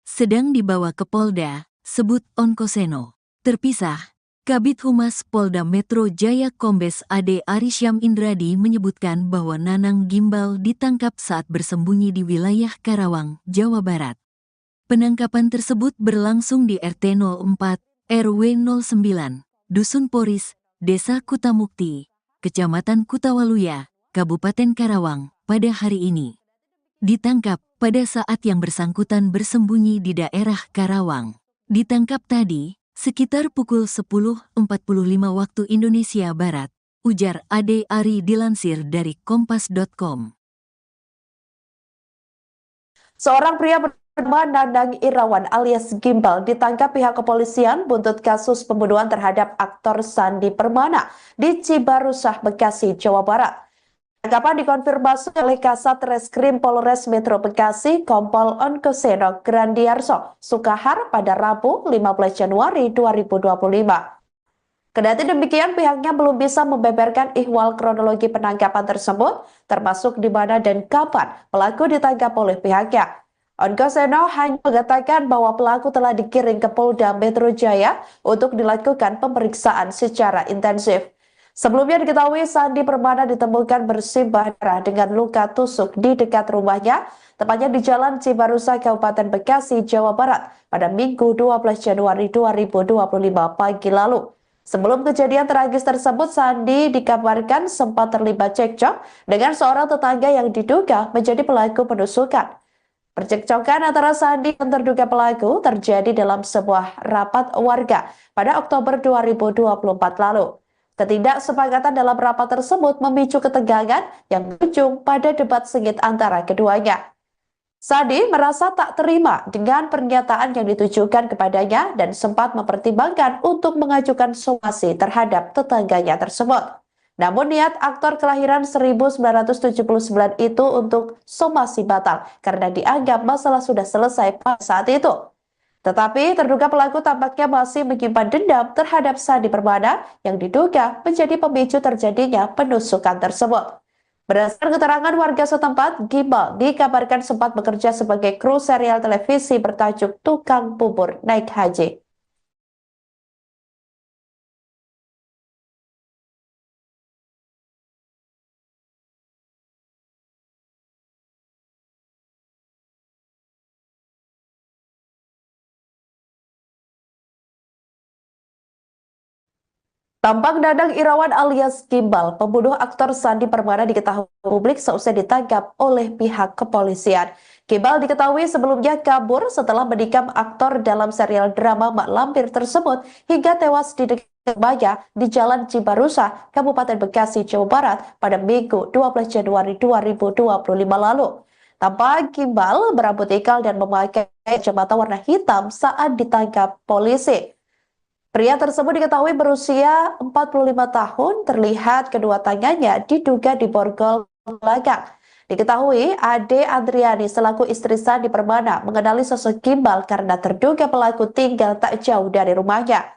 Sedang dibawa ke Polda, sebut Onkoseno. Terpisah, Kabid Humas Polda Metro Jaya Kombes Ade Arisyam Indradi menyebutkan bahwa Nanang Gimbal ditangkap saat bersembunyi di wilayah Karawang, Jawa Barat. Penangkapan tersebut berlangsung di RT 04, RW 09, Dusun Poris, Desa Kutamukti, Kecamatan Kutawaluya, Kabupaten Karawang, pada hari ini. Ditangkap pada saat yang bersangkutan bersembunyi di daerah Karawang. Ditangkap tadi, sekitar pukul 10.45 waktu Indonesia Barat, ujar Ade Ari dilansir dari kompas.com. Seorang pria bernama Nanang Irawan alias Gimbal ditangkap pihak kepolisian buntut kasus pembunuhan terhadap aktor Sandi Permana di Cibarusah, Bekasi, Jawa Barat. Penangkapan dikonfirmasi oleh Kasat Reskrim Polres Metro Bekasi Kompol Onkoseno Grandiarso Sukahar pada Rabu 15 Januari 2025. Kendati demikian, pihaknya belum bisa membeberkan ihwal kronologi penangkapan tersebut, termasuk di mana dan kapan pelaku ditangkap oleh pihaknya. Onkoseno hanya mengatakan bahwa pelaku telah dikirim ke Polda Metro Jaya untuk dilakukan pemeriksaan secara intensif. Sebelumnya diketahui Sandi Permana ditemukan bersimbah darah dengan luka tusuk di dekat rumahnya, tepatnya di Jalan Cibarusah, Kabupaten Bekasi, Jawa Barat, pada Minggu 12 Januari 2025 pagi lalu. Sebelum kejadian tragis tersebut, Sandi dikabarkan sempat terlibat cekcok dengan seorang tetangga yang diduga menjadi pelaku penusukan. Percekcokan antara Sandi dan terduga pelaku terjadi dalam sebuah rapat warga pada Oktober 2024 lalu. Ketidaksepakatan dalam rapat tersebut memicu ketegangan yang berujung pada debat sengit antara keduanya. Sandi merasa tak terima dengan pernyataan yang ditujukan kepadanya dan sempat mempertimbangkan untuk mengajukan somasi terhadap tetangganya tersebut. Namun niat aktor kelahiran 1979 itu untuk somasi batal karena dianggap masalah sudah selesai pada saat itu. Tetapi terduga pelaku tampaknya masih menyimpan dendam terhadap Sandi Permana yang diduga menjadi pemicu terjadinya penusukan tersebut. Berdasarkan keterangan warga setempat, Gimbal dikabarkan sempat bekerja sebagai kru serial televisi bertajuk Tukang Bubur Naik Haji. Tampak Dadang Irawan alias Gimbal, pembunuh aktor Sandi Permana diketahui publik seusai ditangkap oleh pihak kepolisian. Gimbal diketahui sebelumnya kabur setelah menikam aktor dalam serial drama Mak Lampir tersebut hingga tewas di dekat rumahnya di Jalan Cibarusah, Kabupaten Bekasi, Jawa Barat pada Minggu 12 Januari 2025 lalu. Tampak Gimbal berambut ikal dan memakai kacamata warna hitam saat ditangkap polisi. Pria tersebut diketahui berusia 45 tahun, terlihat kedua tangannya diduga diborgol belakang. Diketahui Ade Adriani selaku istri Sandi Permana mengenali sosok Gimbal karena terduga pelaku tinggal tak jauh dari rumahnya.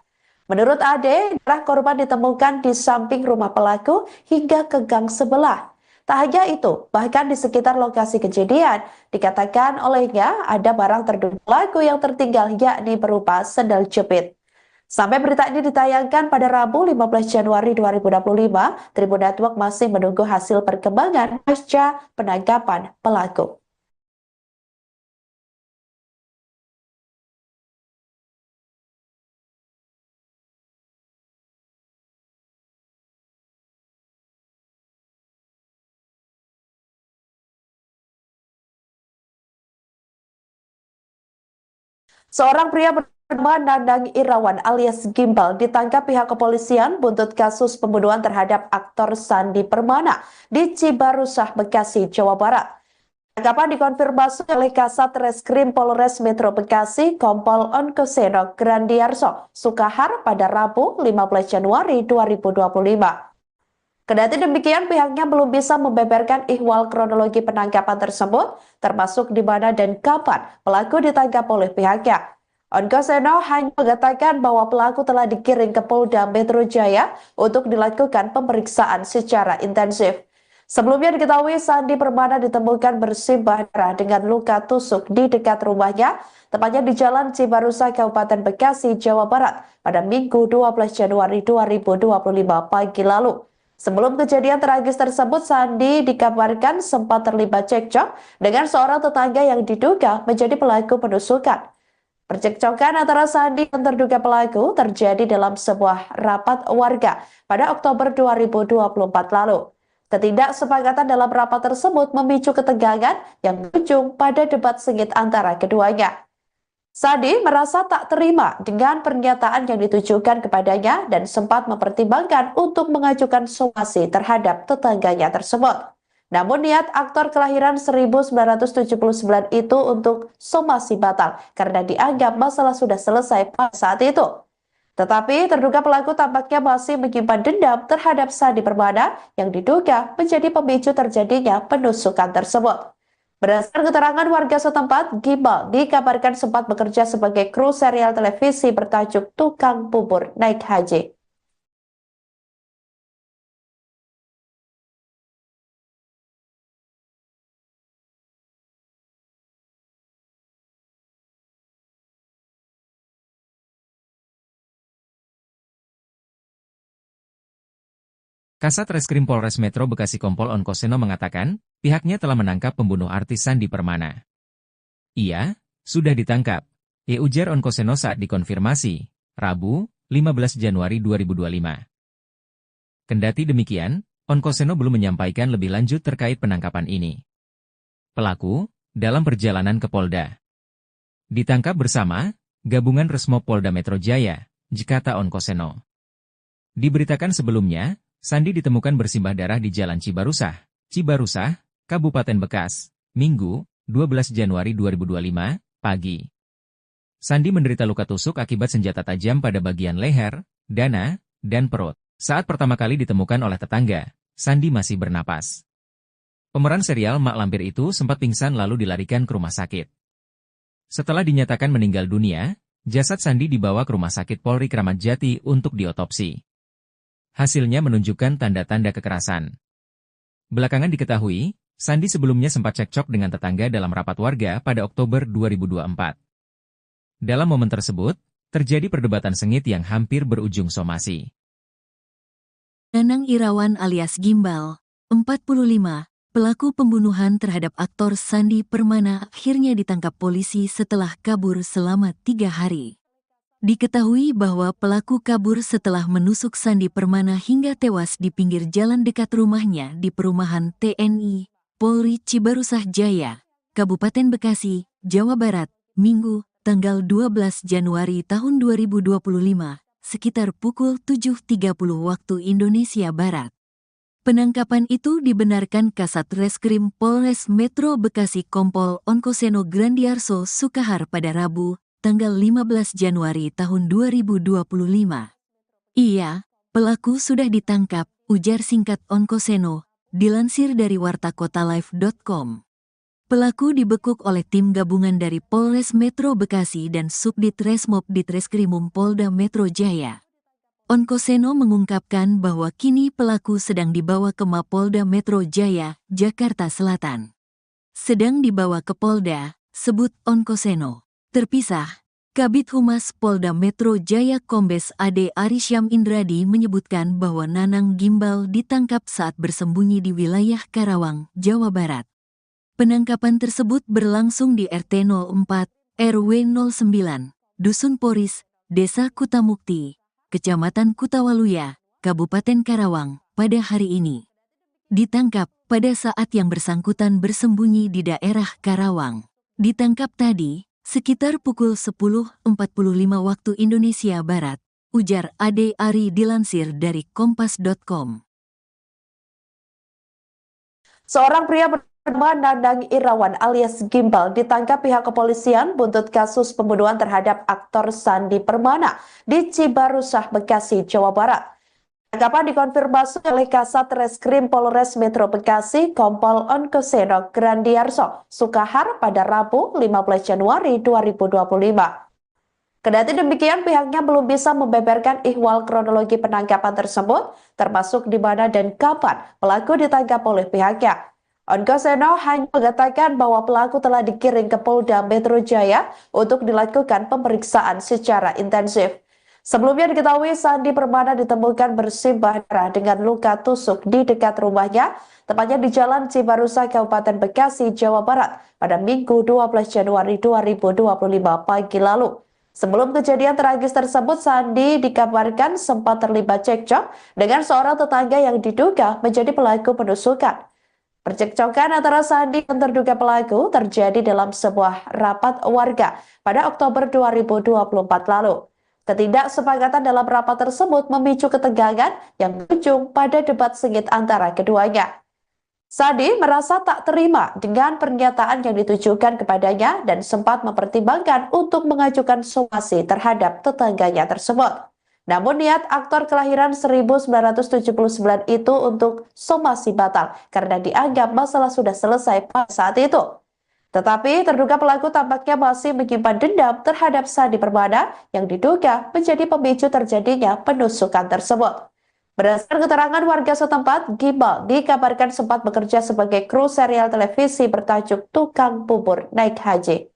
Menurut Ade, darah korban ditemukan di samping rumah pelaku hingga ke gang sebelah. Tak hanya itu, bahkan di sekitar lokasi kejadian, dikatakan olehnya ada barang terduga pelaku yang tertinggal yakni berupa sendal jepit. Sampai berita ini ditayangkan pada Rabu 15 Januari 2025, Tribun Network masih menunggu hasil perkembangan pasca penangkapan pelaku. Seorang pria bernama Dadang Irawan alias Gimbal ditangkap pihak kepolisian buntut kasus pembunuhan terhadap aktor Sandi Permana di Cibarusah, Bekasi, Jawa Barat. Tangkapan dikonfirmasi oleh Kasat Reskrim Polres Metro Bekasi, Kompol Onkoseno Grandiarso Sukahar pada Rabu 15 Januari 2025. Kendati demikian, pihaknya belum bisa membeberkan ihwal kronologi penangkapan tersebut, termasuk di mana dan kapan pelaku ditangkap oleh pihaknya. Onkoseno hanya mengatakan bahwa pelaku telah dikirim ke Polda Metro Jaya untuk dilakukan pemeriksaan secara intensif. Sebelumnya diketahui Sandi Permana ditemukan bersimbah darah dengan luka tusuk di dekat rumahnya, tepatnya di Jalan Cibarusah, Kabupaten Bekasi, Jawa Barat, pada Minggu 12 Januari 2025 pagi lalu. Sebelum kejadian tragis tersebut, Sandi dikabarkan sempat terlibat cekcok dengan seorang tetangga yang diduga menjadi pelaku penusukan. Percekcokan antara Sandi dan terduga pelaku terjadi dalam sebuah rapat warga pada Oktober 2024 lalu. Ketidaksepakatan dalam rapat tersebut memicu ketegangan yang berujung pada debat sengit antara keduanya. Sandi merasa tak terima dengan pernyataan yang ditujukan kepadanya dan sempat mempertimbangkan untuk mengajukan somasi terhadap tetangganya tersebut. Namun niat aktor kelahiran 1979 itu untuk somasi batal karena dianggap masalah sudah selesai pada saat itu. Tetapi terduga pelaku tampaknya masih menyimpan dendam terhadap Sandi Permana yang diduga menjadi pemicu terjadinya penusukan tersebut. Berdasarkan keterangan warga setempat, Gimbal dikabarkan sempat bekerja sebagai kru serial televisi bertajuk Tukang Bubur Naik Haji. Kasat Reskrim Polres Metro Bekasi Kompol Onkoseno mengatakan, pihaknya telah menangkap pembunuh artis Sandi Permana. Ia sudah ditangkap, ujar Onkoseno saat dikonfirmasi, Rabu, 15 Januari 2025. Kendati demikian, Onkoseno belum menyampaikan lebih lanjut terkait penangkapan ini. Pelaku, dalam perjalanan ke Polda, ditangkap bersama Gabungan Resmob Polda Metro Jaya, kata Onkoseno. Diberitakan sebelumnya, Sandi ditemukan bersimbah darah di Jalan Cibarusah, Kabupaten Bekas, Minggu, 12 Januari 2025, pagi. Sandi menderita luka tusuk akibat senjata tajam pada bagian leher, dada, dan perut. Saat pertama kali ditemukan oleh tetangga, Sandi masih bernapas. Pemeran serial Mak Lampir itu sempat pingsan lalu dilarikan ke rumah sakit. Setelah dinyatakan meninggal dunia, jasad Sandi dibawa ke Rumah Sakit Polri Kramat Jati untuk diotopsi. Hasilnya menunjukkan tanda-tanda kekerasan. Belakangan diketahui, Sandi sebelumnya sempat cekcok dengan tetangga dalam rapat warga pada Oktober 2024. Dalam momen tersebut, terjadi perdebatan sengit yang hampir berujung somasi. Dadang Irawan alias Gimbal, 45, pelaku pembunuhan terhadap aktor Sandi Permana akhirnya ditangkap polisi setelah kabur selama 3 hari. Diketahui bahwa pelaku kabur setelah menusuk Sandi Permana hingga tewas di pinggir jalan dekat rumahnya di perumahan TNI, Polri Cibarusah Jaya, Kabupaten Bekasi, Jawa Barat, Minggu, tanggal 12 Januari tahun 2025, sekitar pukul 7.30 waktu Indonesia Barat. Penangkapan itu dibenarkan Kasat Reskrim Polres Metro Bekasi Kompol Onkoseno Grandiarso Sukahar pada Rabu, tanggal 15 Januari tahun 2025. Iya, pelaku sudah ditangkap, ujar singkat Onkoseno, dilansir dari wartakotalive.com. Pelaku dibekuk oleh tim gabungan dari Polres Metro Bekasi dan Subdit Resmob Ditreskrimum Polda Metro Jaya. Onkoseno mengungkapkan bahwa kini pelaku sedang dibawa ke Mapolda Metro Jaya, Jakarta Selatan. Sedang dibawa ke Polda, sebut Onkoseno. Terpisah, Kabid Humas Polda Metro Jaya Kombes Ade Arisyam Indradi menyebutkan bahwa Nanang Gimbal ditangkap saat bersembunyi di wilayah Karawang, Jawa Barat. Penangkapan tersebut berlangsung di RT 04, RW 09, Dusun Poris, Desa Kutamukti, Kecamatan Kutawaluya, Kabupaten Karawang, pada hari ini. Ditangkap pada saat yang bersangkutan bersembunyi di daerah Karawang. Ditangkap tadi, sekitar pukul 10.45 waktu Indonesia Barat, ujar Ade Ari dilansir dari kompas.com. Seorang pria bernama Nanang Irawan alias Gimbal ditangkap pihak kepolisian buntut kasus pembunuhan terhadap aktor Sandi Permana di Cibarusah, Bekasi, Jawa Barat. Penangkapan dikonfirmasi oleh Kasat Reskrim Polres Metro Bekasi Kompol Onkoseno Grandiarso Sukahar pada Rabu 15 Januari 2025. Kendati demikian, pihaknya belum bisa membeberkan ihwal kronologi penangkapan tersebut, termasuk di mana dan kapan pelaku ditangkap oleh pihaknya. Onkoseno hanya mengatakan bahwa pelaku telah dikirim ke Polda Metro Jaya untuk dilakukan pemeriksaan secara intensif. Sebelumnya diketahui Sandi Permana ditemukan bersimbah darah dengan luka tusuk di dekat rumahnya, tepatnya di Jalan Cibarusah, Kabupaten Bekasi, Jawa Barat, pada Minggu 12 Januari 2025 pagi lalu. Sebelum kejadian tragis tersebut, Sandi dikabarkan sempat terlibat cekcok dengan seorang tetangga yang diduga menjadi pelaku penusukan. Percekcokan antara Sandi dan terduga pelaku terjadi dalam sebuah rapat warga pada Oktober 2024 lalu. Ketidaksepakatan dalam rapat tersebut memicu ketegangan yang berujung pada debat sengit antara keduanya. Sandi merasa tak terima dengan pernyataan yang ditujukan kepadanya dan sempat mempertimbangkan untuk mengajukan somasi terhadap tetangganya tersebut. Namun niat aktor kelahiran 1979 itu untuk somasi batal karena dianggap masalah sudah selesai pada saat itu. Tetapi terduga pelaku tampaknya masih menyimpan dendam terhadap Sandi Permana yang diduga menjadi pemicu terjadinya penusukan tersebut. Berdasarkan keterangan warga setempat, Gimbal dikabarkan sempat bekerja sebagai kru serial televisi bertajuk Tukang Bubur Naik Haji.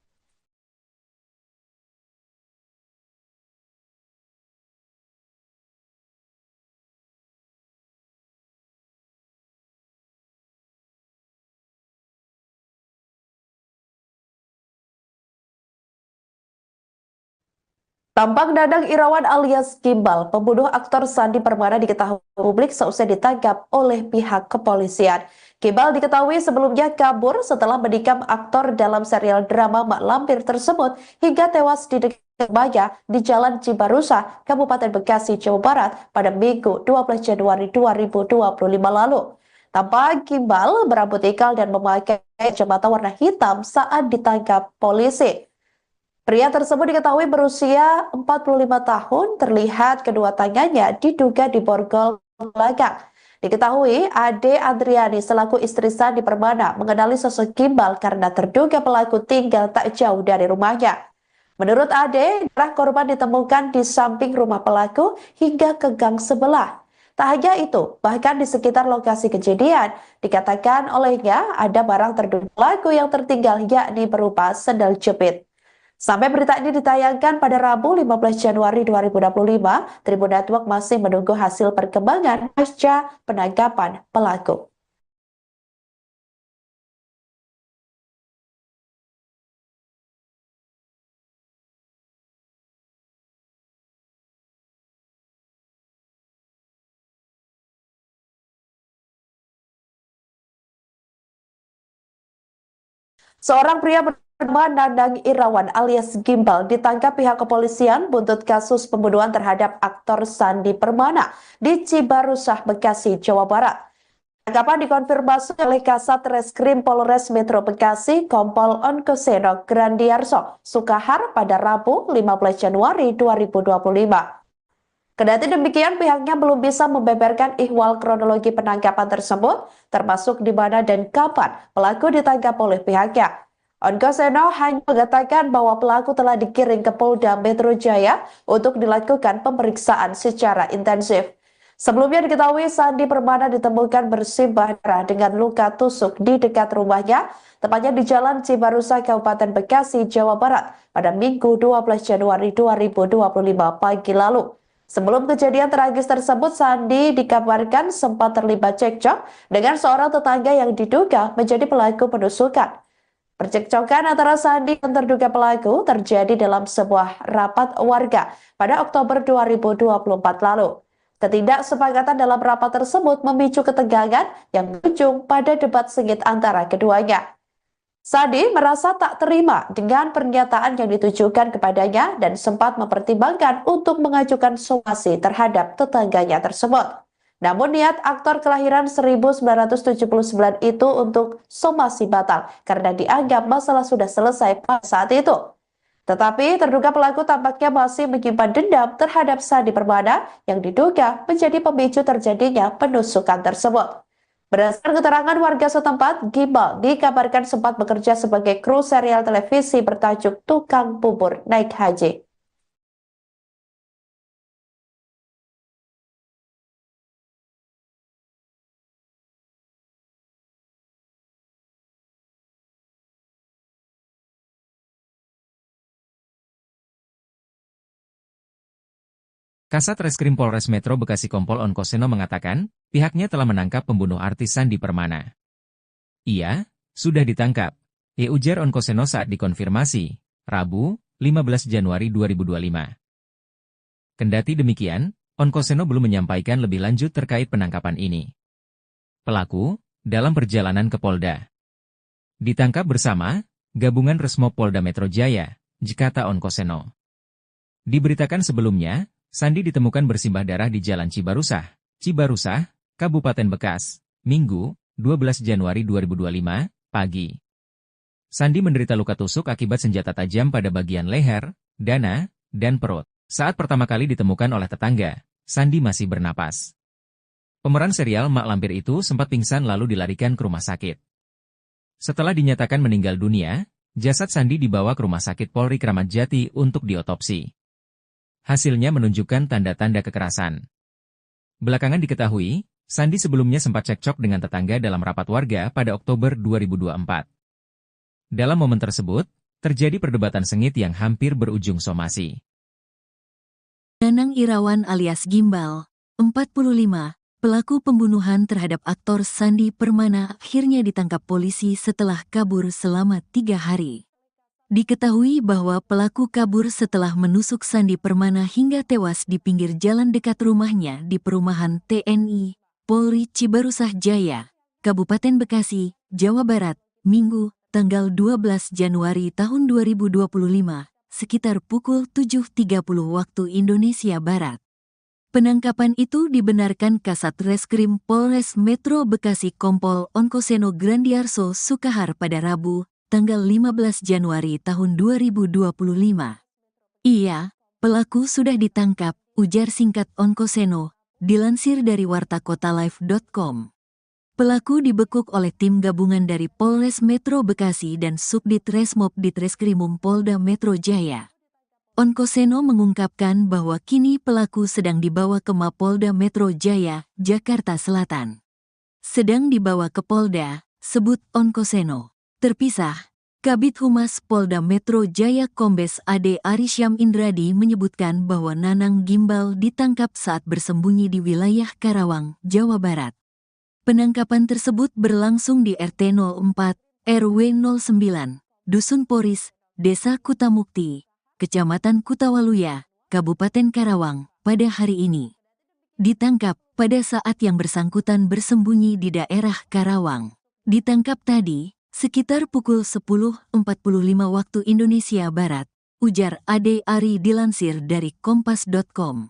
Tampak Nanang Irawan alias Gimbal, pembunuh aktor Sandi Permana diketahui publik seusai ditangkap oleh pihak kepolisian. Gimbal diketahui sebelumnya kabur setelah menikam aktor dalam serial drama Mak Lampir tersebut hingga tewas di dekat rumahnya di Jalan Cibarusah, Kabupaten Bekasi, Jawa Barat pada Minggu 12 Januari 2025 lalu. Tampak Gimbal berambut ikal dan memakai kacamata warna hitam saat ditangkap polisi. Pria tersebut diketahui berusia 45 tahun, terlihat kedua tangannya diduga diborgol belakang. Diketahui Ade Adriani selaku istri Sandi Permana mengenali sosok Gimbal karena terduga pelaku tinggal tak jauh dari rumahnya. Menurut Ade, darah korban ditemukan di samping rumah pelaku hingga ke gang sebelah. Tak hanya itu, bahkan di sekitar lokasi kejadian, dikatakan olehnya ada barang terduga pelaku yang tertinggal yakni berupa sendal jepit. Sampai berita ini ditayangkan pada Rabu 15 Januari 2025, Tribun Network masih menunggu hasil perkembangan pasca penangkapan pelaku. Seorang pria bernama Nanang Irawan alias Gimbal ditangkap pihak kepolisian buntut kasus pembunuhan terhadap aktor Sandi Permana di Cibarusah, Bekasi, Jawa Barat. Tangkapan dikonfirmasi oleh Kasat Reskrim Polres Metro Bekasi Kompol Onkoseno Grandiarso Sukahar pada Rabu 15 Januari 2025. Kendati demikian, pihaknya belum bisa membeberkan ihwal kronologi penangkapan tersebut, termasuk di mana dan kapan pelaku ditangkap oleh pihaknya. Onkoseno hanya mengatakan bahwa pelaku telah dikirim ke Polda Metro Jaya untuk dilakukan pemeriksaan secara intensif. Sebelumnya diketahui Sandi Permana ditemukan bersimbah darah dengan luka tusuk di dekat rumahnya, tepatnya di Jalan Cibarusah, Kabupaten Bekasi, Jawa Barat, pada Minggu 12 Januari 2025 pagi lalu. Sebelum kejadian tragis tersebut, Sandi dikabarkan sempat terlibat cekcok dengan seorang tetangga yang diduga menjadi pelaku penusukan. Percekcokan antara Sandi dan terduga pelaku terjadi dalam sebuah rapat warga pada Oktober 2024 lalu. Ketidaksepakatan dalam rapat tersebut memicu ketegangan yang berujung pada debat sengit antara keduanya. Sandi merasa tak terima dengan pernyataan yang ditujukan kepadanya dan sempat mempertimbangkan untuk mengajukan somasi terhadap tetangganya tersebut. Namun niat aktor kelahiran 1979 itu untuk somasi batal karena dianggap masalah sudah selesai pada saat itu. Tetapi terduga pelaku tampaknya masih menyimpan dendam terhadap Sandi Permana yang diduga menjadi pemicu terjadinya penusukan tersebut. Berdasarkan keterangan warga setempat, Gimbal dikabarkan sempat bekerja sebagai kru serial televisi bertajuk Tukang Bubur Naik Haji. Kasat Reskrim Polres Metro Bekasi Kompol Onkoseno mengatakan, pihaknya telah menangkap pembunuh artis Sandi Permana. Ia sudah ditangkap, ujar Onkoseno saat dikonfirmasi, Rabu, 15 Januari 2025. Kendati demikian, Onkoseno belum menyampaikan lebih lanjut terkait penangkapan ini. Pelaku, dalam perjalanan ke Polda, ditangkap bersama Gabungan Resmob Polda Metro Jaya, kata Onkoseno. Diberitakan sebelumnya, Sandi ditemukan bersimbah darah di Jalan Cibarusah, Kabupaten Bekas, Minggu, 12 Januari 2025, pagi. Sandi menderita luka tusuk akibat senjata tajam pada bagian leher, dada, dan perut. Saat pertama kali ditemukan oleh tetangga, Sandi masih bernapas. Pemeran serial Mak Lampir itu sempat pingsan lalu dilarikan ke rumah sakit. Setelah dinyatakan meninggal dunia, jasad Sandi dibawa ke Rumah Sakit Polri Kramat Jati untuk diotopsi. Hasilnya menunjukkan tanda-tanda kekerasan. Belakangan diketahui, Sandi sebelumnya sempat cekcok dengan tetangga dalam rapat warga pada Oktober 2024. Dalam momen tersebut, terjadi perdebatan sengit yang hampir berujung somasi. Nanang Irawan alias Gimbal, 45, pelaku pembunuhan terhadap aktor Sandi Permana akhirnya ditangkap polisi setelah kabur selama 3 hari. Diketahui bahwa pelaku kabur setelah menusuk Sandi Permana hingga tewas di pinggir jalan dekat rumahnya di perumahan TNI, Polri Cibarusah Jaya, Kabupaten Bekasi, Jawa Barat, Minggu, tanggal 12 Januari tahun 2025, sekitar pukul 7.30 waktu Indonesia Barat. Penangkapan itu dibenarkan Kasat Reskrim Polres Metro Bekasi Kompol Onkoseno Grandiarso Sukahar pada Rabu, tanggal 15 Januari tahun 2025. Iya, pelaku sudah ditangkap, ujar singkat Onkoseno, dilansir dari wartakotalive.com. Pelaku dibekuk oleh tim gabungan dari Polres Metro Bekasi dan Subdit Resmob Ditreskrimum Polda Metro Jaya. Onkoseno mengungkapkan bahwa kini pelaku sedang dibawa ke Mapolda Metro Jaya, Jakarta Selatan. Sedang dibawa ke Polda, sebut Onkoseno. Terpisah, Kabid Humas Polda Metro Jaya Kombes Ade Arisyam Indradi menyebutkan bahwa Nanang Gimbal ditangkap saat bersembunyi di wilayah Karawang, Jawa Barat. Penangkapan tersebut berlangsung di RT 04, RW 09, Dusun Poris, Desa Kutamukti, Kecamatan Kutawaluya, Kabupaten Karawang, pada hari ini. Ditangkap pada saat yang bersangkutan bersembunyi di daerah Karawang. Ditangkap tadi, Sekitar pukul 10.45 waktu Indonesia Barat, ujar Ade Ari dilansir dari kompas.com.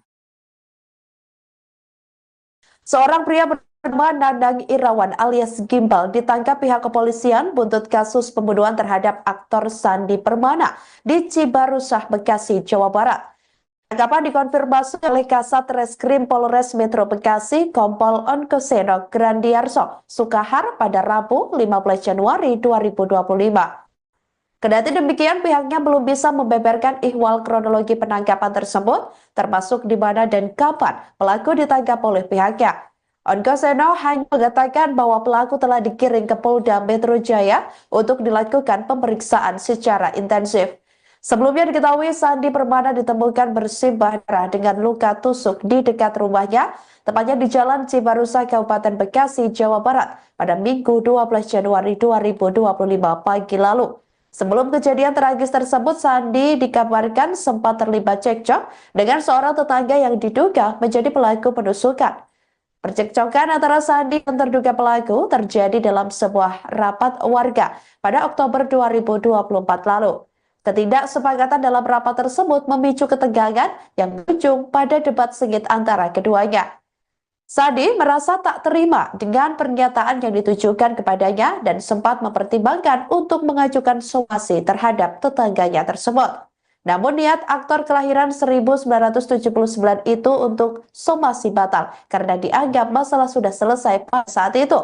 Seorang pria bernama Nandang Irawan alias Gimbal ditangkap pihak kepolisian buntut kasus pembunuhan terhadap aktor Sandi Permana di Cibarusah, Bekasi, Jawa Barat. Tangkapan dikonfirmasi oleh Kasat Reskrim Polres Metro Bekasi Kompol Onkoseno Grandiarso Sukahar pada Rabu 15 Januari 2025. Kendati demikian, pihaknya belum bisa membeberkan ihwal kronologi penangkapan tersebut, termasuk di mana dan kapan pelaku ditangkap oleh pihaknya. Onkoseno hanya mengatakan bahwa pelaku telah dikirim ke Polda Metro Jaya untuk dilakukan pemeriksaan secara intensif. Sebelumnya diketahui Sandi Permana ditemukan bersimbah darah dengan luka tusuk di dekat rumahnya, tepatnya di Jalan Cibarusah, Kabupaten Bekasi, Jawa Barat, pada Minggu 12 Januari 2025 pagi lalu. Sebelum kejadian tragis tersebut, Sandi dikabarkan sempat terlibat cekcok dengan seorang tetangga yang diduga menjadi pelaku penusukan. Percekcokan antara Sandi dan terduga pelaku terjadi dalam sebuah rapat warga pada Oktober 2024 lalu. Ketidaksepakatan dalam rapat tersebut memicu ketegangan yang berujung pada debat sengit antara keduanya. Sandi merasa tak terima dengan pernyataan yang ditujukan kepadanya dan sempat mempertimbangkan untuk mengajukan somasi terhadap tetangganya tersebut. Namun niat aktor kelahiran 1979 itu untuk somasi batal karena dianggap masalah sudah selesai pada saat itu.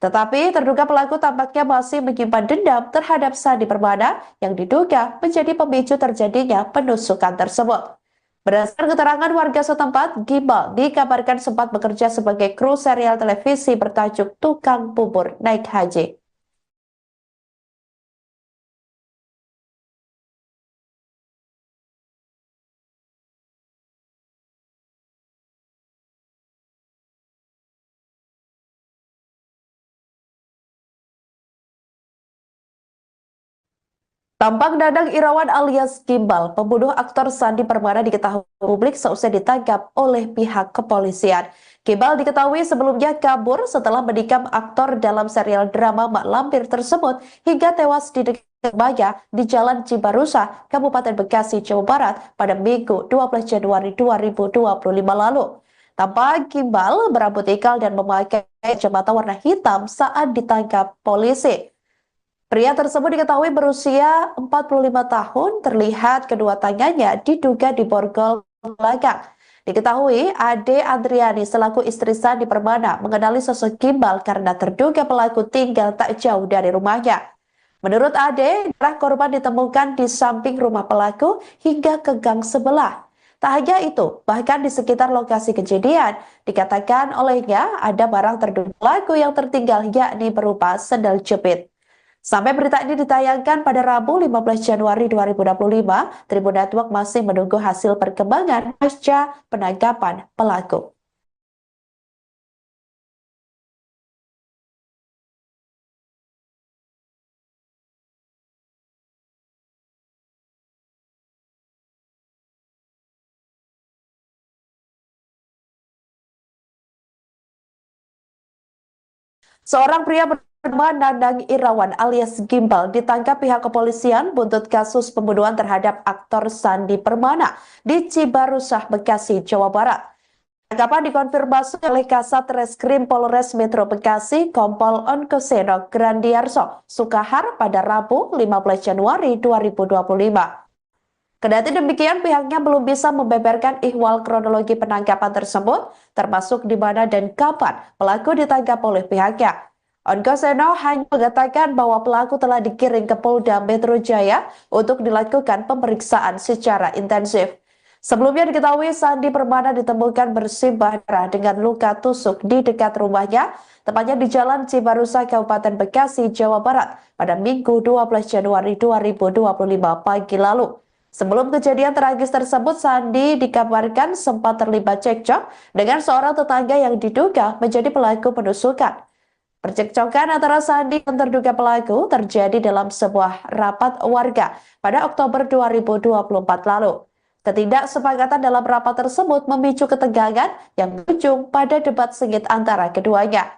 Tetapi terduga pelaku tampaknya masih menyimpan dendam terhadap Sandi Permana yang diduga menjadi pemicu terjadinya penusukan tersebut. Berdasarkan keterangan warga setempat, Gimbal dikabarkan sempat bekerja sebagai kru serial televisi bertajuk Tukang Bubur Naik Haji. Tampak Nandang Irawan alias Gimbal, pembunuh aktor Sandi Permana diketahui publik seusai ditangkap oleh pihak kepolisian. Gimbal diketahui sebelumnya kabur setelah menikam aktor dalam serial drama Mak Lampir tersebut hingga tewas di dekat rumahnya di Jalan Cibarusah, Kabupaten Bekasi, Jawa Barat pada Minggu 12 Januari 2025 lalu. Tampak Gimbal berambut ikal dan memakai kacamata warna hitam saat ditangkap polisi. Pria tersebut diketahui berusia 45 tahun, terlihat kedua tangannya diduga diborgol belakang. Diketahui Ade Adriani selaku istri Sandi Permana mengenali sosok Gimbal karena terduga pelaku tinggal tak jauh dari rumahnya. Menurut Ade, darah korban ditemukan di samping rumah pelaku hingga ke gang sebelah. Tak hanya itu, bahkan di sekitar lokasi kejadian, dikatakan olehnya ada barang terduga pelaku yang tertinggal yakni berupa sendal jepit. Sampai berita ini ditayangkan pada Rabu 15 Januari 2025, Tribun Network masih menunggu hasil perkembangan pasca penangkapan pelaku. Seorang pria bernama Nandang Irawan alias Gimbal ditangkap pihak kepolisian buntut kasus pembunuhan terhadap aktor Sandi Permana di Cibarusah, Bekasi, Jawa Barat. Tangkapan dikonfirmasi oleh Kasat Reskrim Polres Metro Bekasi Kompol Onkoseno Grandiarso Sukahar pada Rabu 15 Januari 2025. Kendati demikian, pihaknya belum bisa membeberkan ihwal kronologi penangkapan tersebut, termasuk di mana dan kapan pelaku ditangkap oleh pihaknya. Onkoseno hanya mengatakan bahwa pelaku telah dikirim ke Polda Metro Jaya untuk dilakukan pemeriksaan secara intensif. Sebelumnya diketahui Sandi Permana ditemukan bersimbah darah dengan luka tusuk di dekat rumahnya, tepatnya di Jalan Cibarusah, Kabupaten Bekasi, Jawa Barat, pada Minggu 12 Januari 2025 pagi lalu. Sebelum kejadian tragis tersebut, Sandi dikabarkan sempat terlibat cekcok dengan seorang tetangga yang diduga menjadi pelaku penusukan. Percekcokan antara Sandi dan terduga pelaku terjadi dalam sebuah rapat warga pada Oktober 2024 lalu. Ketidaksepakatan dalam rapat tersebut memicu ketegangan yang berujung pada debat sengit antara keduanya.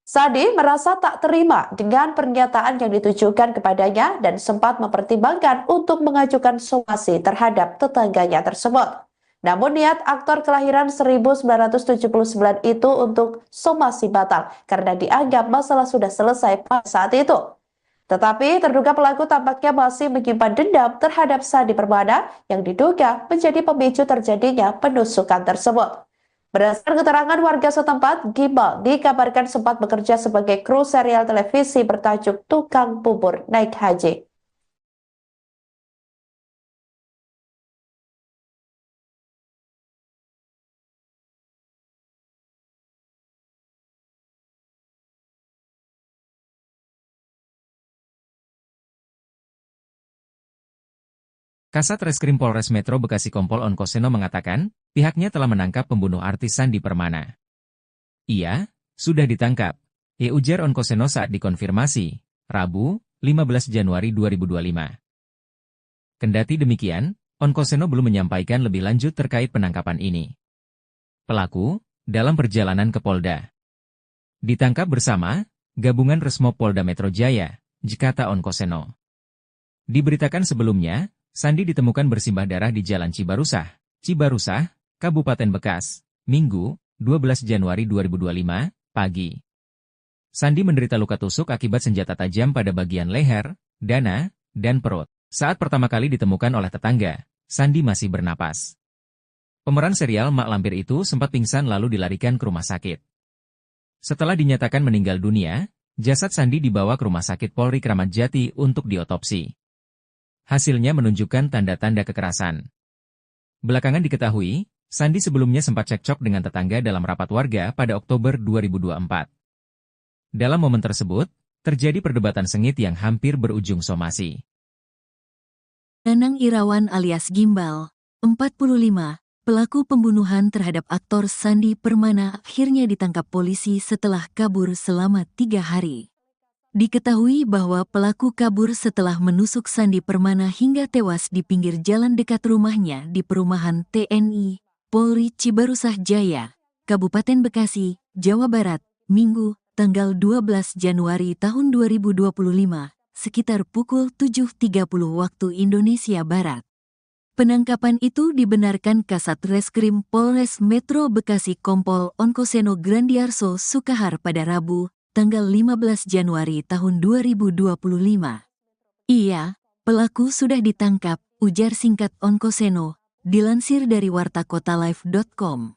Sandi merasa tak terima dengan pernyataan yang ditujukan kepadanya dan sempat mempertimbangkan untuk mengajukan somasi terhadap tetangganya tersebut. Namun niat aktor kelahiran 1979 itu untuk somasi batal karena dianggap masalah sudah selesai pada saat itu. Tetapi terduga pelaku tampaknya masih menyimpan dendam terhadap Sandi Permana yang diduga menjadi pemicu terjadinya penusukan tersebut. Berdasarkan keterangan warga setempat, Gimbal dikabarkan sempat bekerja sebagai kru serial televisi bertajuk Tukang Bubur Naik Haji. Kasat Reskrim Polres Metro Bekasi Kompol Onkoseno mengatakan, pihaknya telah menangkap pembunuh artis Sandi Permana. Ia sudah ditangkap, ujar Onkoseno saat dikonfirmasi, Rabu, 15 Januari 2025. Kendati demikian, Onkoseno belum menyampaikan lebih lanjut terkait penangkapan ini. Pelaku, dalam perjalanan ke Polda, ditangkap bersama Gabungan Resmob Polda Metro Jaya, kata Onkoseno. Diberitakan sebelumnya, Sandi ditemukan bersimbah darah di Jalan Cibarusah, Kabupaten Bekas, Minggu, 12 Januari 2025, pagi. Sandi menderita luka tusuk akibat senjata tajam pada bagian leher, dada, dan perut. Saat pertama kali ditemukan oleh tetangga, Sandi masih bernapas. Pemeran serial Mak Lampir itu sempat pingsan lalu dilarikan ke rumah sakit. Setelah dinyatakan meninggal dunia, jasad Sandi dibawa ke Rumah Sakit Polri Kramat Jati untuk diotopsi. Hasilnya menunjukkan tanda-tanda kekerasan. Belakangan diketahui, Sandi sebelumnya sempat cekcok dengan tetangga dalam rapat warga pada Oktober 2024. Dalam momen tersebut, terjadi perdebatan sengit yang hampir berujung somasi. Nanang Irawan alias Gimbal, 45, pelaku pembunuhan terhadap aktor Sandi Permana akhirnya ditangkap polisi setelah kabur selama 3 hari. Diketahui bahwa pelaku kabur setelah menusuk Sandi Permana hingga tewas di pinggir jalan dekat rumahnya di perumahan TNI, Polri Cibarusah Jaya, Kabupaten Bekasi, Jawa Barat, Minggu, tanggal 12 Januari tahun 2025, sekitar pukul 7.30 waktu Indonesia Barat. Penangkapan itu dibenarkan Kasat Reskrim Polres Metro Bekasi Kompol Onkoseno Grandiarso Sukahar pada Rabu, tanggal 15 Januari tahun 2025. Iya, pelaku sudah ditangkap, ujar singkat Onkoseno, dilansir dari wartakotalive.com.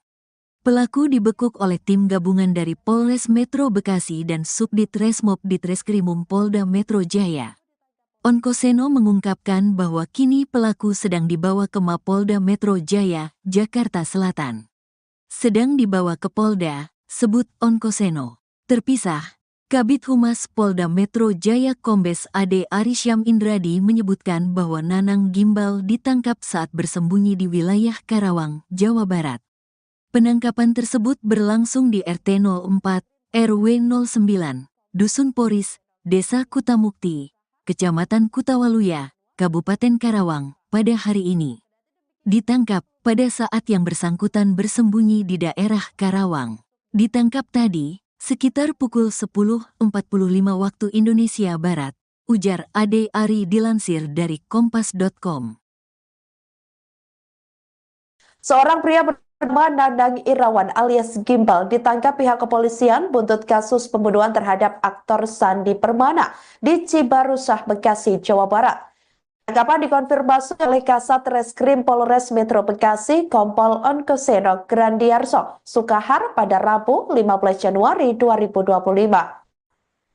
Pelaku dibekuk oleh tim gabungan dari Polres Metro Bekasi dan Subdit Resmob Ditreskrimum Polda Metro Jaya. Onkoseno mengungkapkan bahwa kini pelaku sedang dibawa ke Mapolda Metro Jaya, Jakarta Selatan. Sedang dibawa ke Polda, sebut Onkoseno. Terpisah, Kabid Humas Polda Metro Jaya Kombes Ade Arisyam Indradi menyebutkan bahwa Nanang Gimbal ditangkap saat bersembunyi di wilayah Karawang, Jawa Barat. Penangkapan tersebut berlangsung di RT 04, RW 09, Dusun Poris, Desa Kutamukti, Kecamatan Kutawaluya, Kabupaten Karawang, pada hari ini. Ditangkap pada saat yang bersangkutan bersembunyi di daerah Karawang. Ditangkap tadi, sekitar pukul 10.45 waktu Indonesia Barat, ujar Ade Ari dilansir dari kompas.com. Seorang pria bernama Nanang Irawan alias Gimbal ditangkap pihak kepolisian buntut kasus pembunuhan terhadap aktor Sandi Permana di Cibarusah, Bekasi, Jawa Barat. Tangkapan dikonfirmasi oleh Kasat Reskrim Polres Metro Bekasi Kompol Onkoseno Grandiarso Sukahar pada Rabu 15 Januari 2025.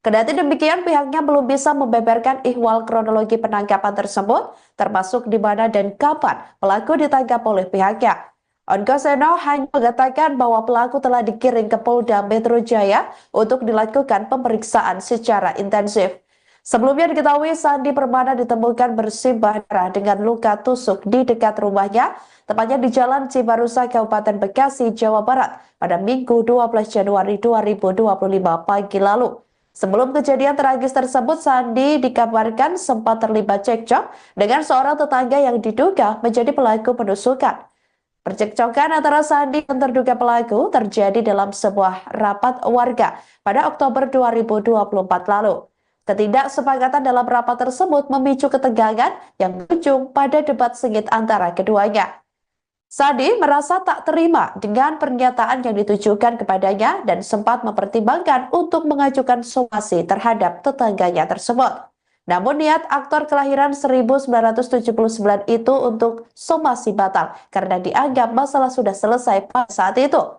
Kendati demikian, pihaknya belum bisa membeberkan ihwal kronologi penangkapan tersebut, termasuk di mana dan kapan pelaku ditangkap oleh pihaknya. Onkoseno hanya mengatakan bahwa pelaku telah dikirim ke Polda Metro Jaya untuk dilakukan pemeriksaan secara intensif. Sebelumnya diketahui Sandi Permana ditemukan bersimbah darah dengan luka tusuk di dekat rumahnya, tepatnya di Jalan Cibarusah, Kabupaten Bekasi, Jawa Barat, pada Minggu 12 Januari 2025 pagi lalu. Sebelum kejadian tragis tersebut, Sandi dikabarkan sempat terlibat cekcok dengan seorang tetangga yang diduga menjadi pelaku penusukan. Percekcokan antara Sandi dan terduga pelaku terjadi dalam sebuah rapat warga pada Oktober 2024 lalu. Ketidaksepakatan dalam rapat tersebut memicu ketegangan yang berujung pada debat sengit antara keduanya. Sandi merasa tak terima dengan pernyataan yang ditujukan kepadanya dan sempat mempertimbangkan untuk mengajukan somasi terhadap tetangganya tersebut. Namun niat aktor kelahiran 1979 itu untuk somasi batal karena dianggap masalah sudah selesai pada saat itu.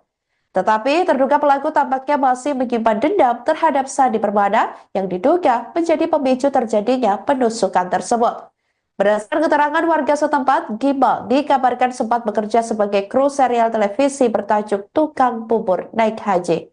Tetapi terduga pelaku tampaknya masih menyimpan dendam terhadap Sandi Permana yang diduga menjadi pemicu terjadinya penusukan tersebut. Berdasarkan keterangan warga setempat, Gimbal dikabarkan sempat bekerja sebagai kru serial televisi bertajuk Tukang Bubur Naik Haji.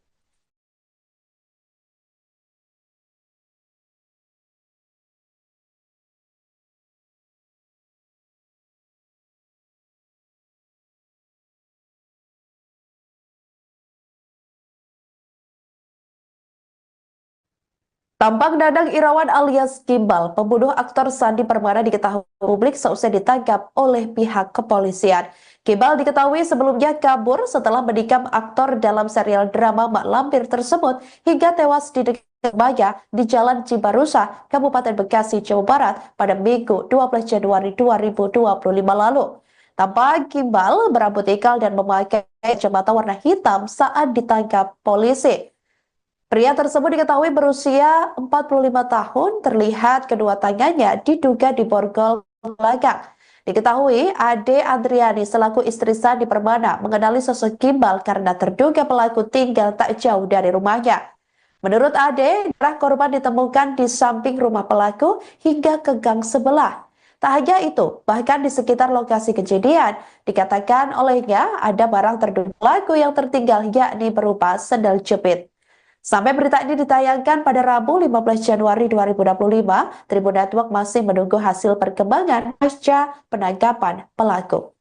Tampak Dadang Irawan alias Gimbal, pembunuh aktor Sandi Permana diketahui publik seusai ditangkap oleh pihak kepolisian. Gimbal diketahui sebelumnya kabur setelah menikam aktor dalam serial drama Mak Lampir tersebut hingga tewas di dekat rumahnya di Jalan Cibarusa, Kabupaten Bekasi, Jawa Barat pada Minggu 12 Januari 2025 lalu. Tampak Gimbal berambut ikal dan memakai kacamata warna hitam saat ditangkap polisi. Pria tersebut diketahui berusia 45 tahun, terlihat kedua tangannya diduga diborgol belakang. Diketahui Ade Adriani selaku istri Sandi Permana mengenali sosok Gimbal karena terduga pelaku tinggal tak jauh dari rumahnya. Menurut Ade, darah korban ditemukan di samping rumah pelaku hingga ke gang sebelah. Tak hanya itu, bahkan di sekitar lokasi kejadian, dikatakan olehnya ada barang terduga pelaku yang tertinggal yakni berupa sendal jepit. Sampai berita ini ditayangkan pada Rabu 15 Januari 2025, Tribun Network masih menunggu hasil perkembangan pasca penangkapan pelaku.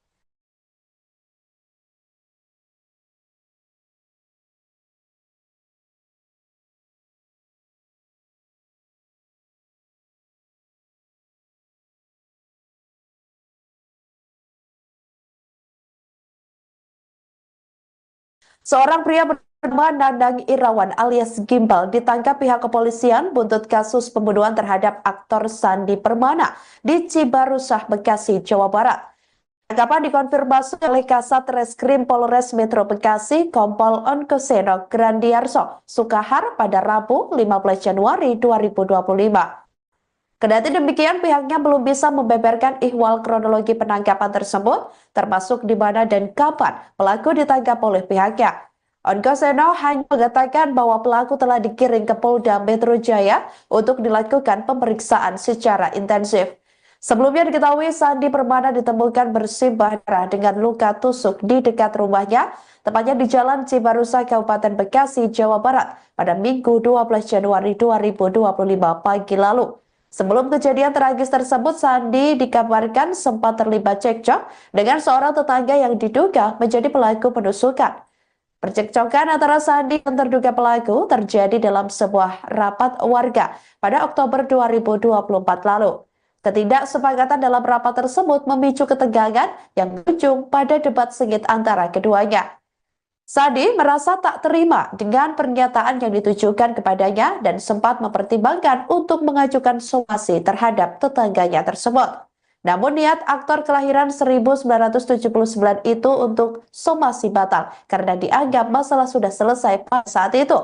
Seorang pria bernama Dadang Irawan alias Gimbal ditangkap pihak kepolisian buntut kasus pembunuhan terhadap aktor Sandi Permana di Cibarusah, Bekasi, Jawa Barat. Tangkapan dikonfirmasi oleh Kasat Reskrim Polres Metro Bekasi, Kompol Onkoseno Grandiarso Sukahar pada Rabu 15 Januari 2025. Kendati demikian, pihaknya belum bisa membeberkan ihwal kronologi penangkapan tersebut, termasuk di mana dan kapan pelaku ditangkap oleh pihaknya. Onkoseno hanya mengatakan bahwa pelaku telah dikirim ke Polda Metro Jaya untuk dilakukan pemeriksaan secara intensif. Sebelumnya diketahui Sandi Permana ditemukan bersimbah darah dengan luka tusuk di dekat rumahnya, tepatnya di Jalan Cibarusa, Kabupaten Bekasi, Jawa Barat, pada Minggu 12 Januari 2025 pagi lalu. Sebelum kejadian tragis tersebut, Sandi dikabarkan sempat terlibat cekcok dengan seorang tetangga yang diduga menjadi pelaku penusukan. Percekcokan antara Sandi dan terduga pelaku terjadi dalam sebuah rapat warga pada Oktober 2024 lalu. Ketidaksepakatan dalam rapat tersebut memicu ketegangan yang berujung pada debat sengit antara keduanya. Sandi merasa tak terima dengan pernyataan yang ditujukan kepadanya dan sempat mempertimbangkan untuk mengajukan somasi terhadap tetangganya tersebut. Namun niat aktor kelahiran 1979 itu untuk somasi batal karena dianggap masalah sudah selesai pada saat itu.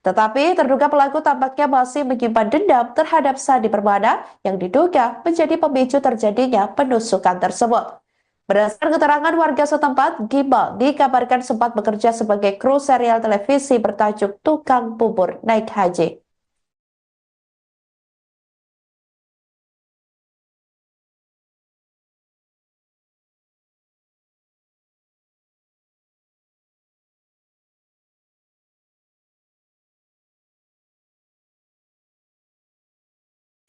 Tetapi terduga pelaku tampaknya masih menyimpan dendam terhadap Sandi Permana yang diduga menjadi pemicu terjadinya penusukan tersebut. Berdasarkan keterangan warga setempat, Gimbal dikabarkan sempat bekerja sebagai kru serial televisi bertajuk Tukang Bubur Naik Haji.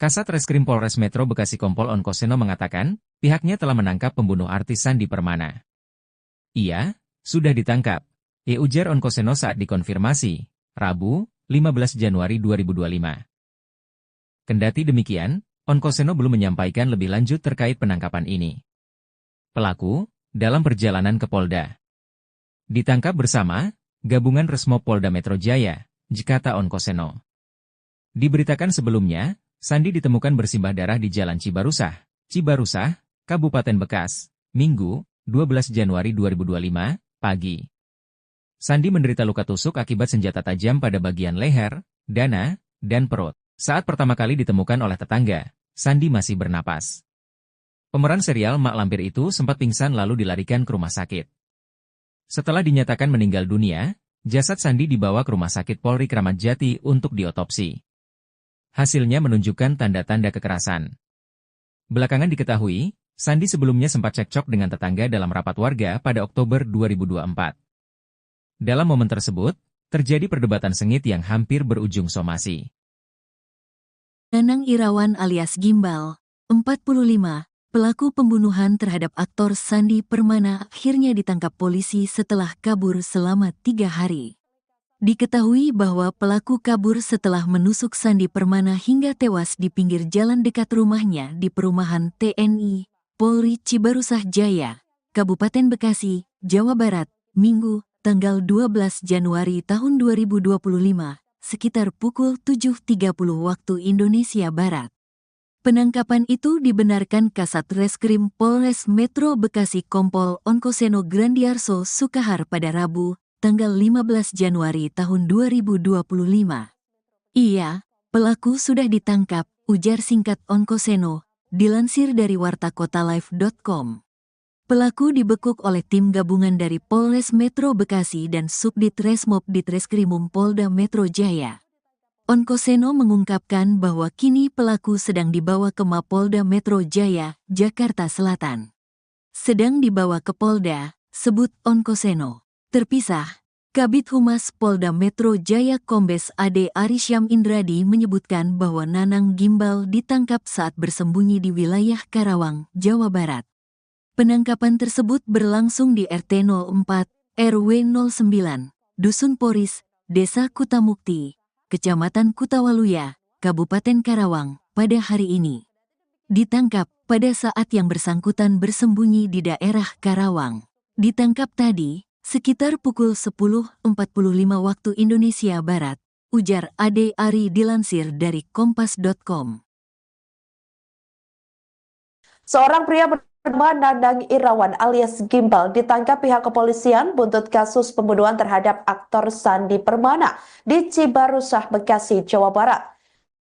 Kasat Reskrim Polres Metro Bekasi Kompol Onkoseno mengatakan, pihaknya telah menangkap pembunuh artis Sandi Permana. Ia sudah ditangkap, ujar Onkoseno saat dikonfirmasi, Rabu, 15 Januari 2025. Kendati demikian, Onkoseno belum menyampaikan lebih lanjut terkait penangkapan ini. Pelaku dalam perjalanan ke Polda. Ditangkap bersama Gabungan Resmob Polda Metro Jaya, Jakarta Onkoseno. Diberitakan sebelumnya, Sandi ditemukan bersimbah darah di Jalan Cibarusah, Kabupaten Bekas, Minggu, 12 Januari 2025, pagi. Sandi menderita luka tusuk akibat senjata tajam pada bagian leher, dada, dan perut. Saat pertama kali ditemukan oleh tetangga, Sandi masih bernapas. Pemeran serial Mak Lampir itu sempat pingsan lalu dilarikan ke rumah sakit. Setelah dinyatakan meninggal dunia, jasad Sandi dibawa ke Rumah Sakit Polri Kramat Jati untuk diotopsi. Hasilnya menunjukkan tanda-tanda kekerasan. Belakangan diketahui, Sandi sebelumnya sempat cekcok dengan tetangga dalam rapat warga pada Oktober 2024. Dalam momen tersebut, terjadi perdebatan sengit yang hampir berujung somasi. Nanang Irawan alias Gimbal, 45, pelaku pembunuhan terhadap aktor Sandi Permana akhirnya ditangkap polisi setelah kabur selama 3 hari. Diketahui bahwa pelaku kabur setelah menusuk Sandi Permana hingga tewas di pinggir jalan dekat rumahnya di perumahan TNI, Polri Cibarusah Jaya, Kabupaten Bekasi, Jawa Barat, Minggu, tanggal 12 Januari tahun 2025, sekitar pukul 7.30 waktu Indonesia Barat. Penangkapan itu dibenarkan Kasat Reskrim Polres Metro Bekasi Kompol Onkoseno Grandiarso Sukahar pada Rabu, tanggal 15 Januari tahun 2025. Iya, pelaku sudah ditangkap, ujar singkat Onkoseno, dilansir dari wartakotalive.com. Pelaku dibekuk oleh tim gabungan dari Polres Metro Bekasi dan Subdit Resmob Ditreskrimum Polda Metro Jaya. Onkoseno mengungkapkan bahwa kini pelaku sedang dibawa ke Mapolda Metro Jaya, Jakarta Selatan. Sedang dibawa ke Polda, sebut Onkoseno. Terpisah, Kabid Humas Polda Metro Jaya Kombes AD Arisyam Indradi menyebutkan bahwa Nanang Gimbal ditangkap saat bersembunyi di wilayah Karawang, Jawa Barat. Penangkapan tersebut berlangsung di RT 04, RW 09, Dusun Poris, Desa Kutamukti, Kecamatan Kutawaluya, Kabupaten Karawang, pada hari ini. Ditangkap pada saat yang bersangkutan bersembunyi di daerah Karawang. Ditangkap tadi, sekitar pukul 10.45 waktu Indonesia Barat, ujar Ade Ari dilansir dari kompas.com. Seorang pria bernama Nanang Irawan alias Gimbal ditangkap pihak kepolisian buntut kasus pembunuhan terhadap aktor Sandi Permana di Cibarusah, Bekasi, Jawa Barat.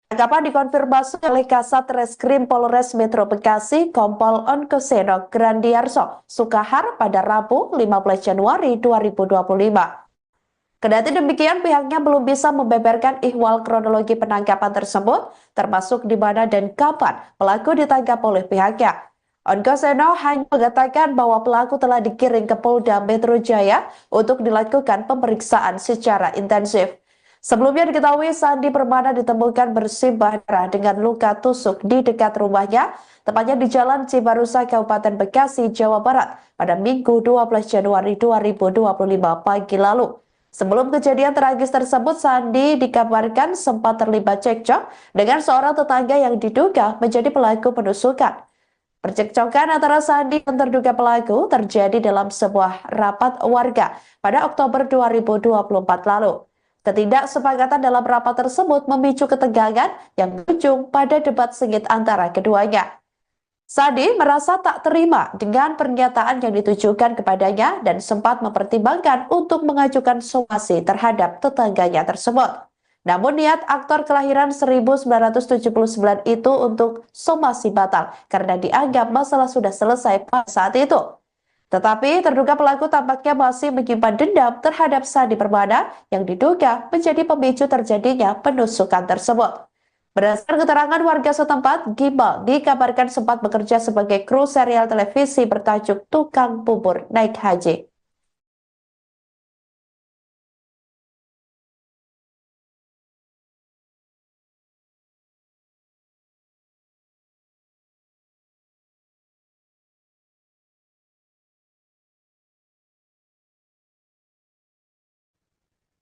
Tangkapan dikonfirmasi oleh Kasat Reskrim Polres Metro Bekasi Kompol Onkoseno Grandiarso Sukahar pada Rabu 15 Januari 2025. Kendati demikian, pihaknya belum bisa membeberkan ihwal kronologi penangkapan tersebut, termasuk di mana dan kapan pelaku ditangkap oleh pihaknya. Onkoseno hanya mengatakan bahwa pelaku telah dikirim ke Polda Metro Jaya untuk dilakukan pemeriksaan secara intensif. Sebelumnya diketahui Sandi Permana ditemukan bersimbah darah dengan luka tusuk di dekat rumahnya, tepatnya di Jalan Cibarusah, Kabupaten Bekasi, Jawa Barat, pada Minggu 12 Januari 2025 pagi lalu. Sebelum kejadian tragis tersebut, Sandi dikabarkan sempat terlibat cekcok dengan seorang tetangga yang diduga menjadi pelaku penusukan. Percekcokan antara Sandi dan terduga pelaku terjadi dalam sebuah rapat warga pada Oktober 2024 lalu. Ketidaksepakatan dalam rapat tersebut memicu ketegangan yang berujung pada debat sengit antara keduanya. Sandi merasa tak terima dengan pernyataan yang ditujukan kepadanya dan sempat mempertimbangkan untuk mengajukan somasi terhadap tetangganya tersebut. Namun niat aktor kelahiran 1979 itu untuk somasi batal karena dianggap masalah sudah selesai pada saat itu. Tetapi terduga pelaku tampaknya masih menyimpan dendam terhadap Sandi Permana yang diduga menjadi pemicu terjadinya penusukan tersebut. Berdasarkan keterangan warga setempat, Gimbal dikabarkan sempat bekerja sebagai kru serial televisi bertajuk Tukang Bubur Naik Haji.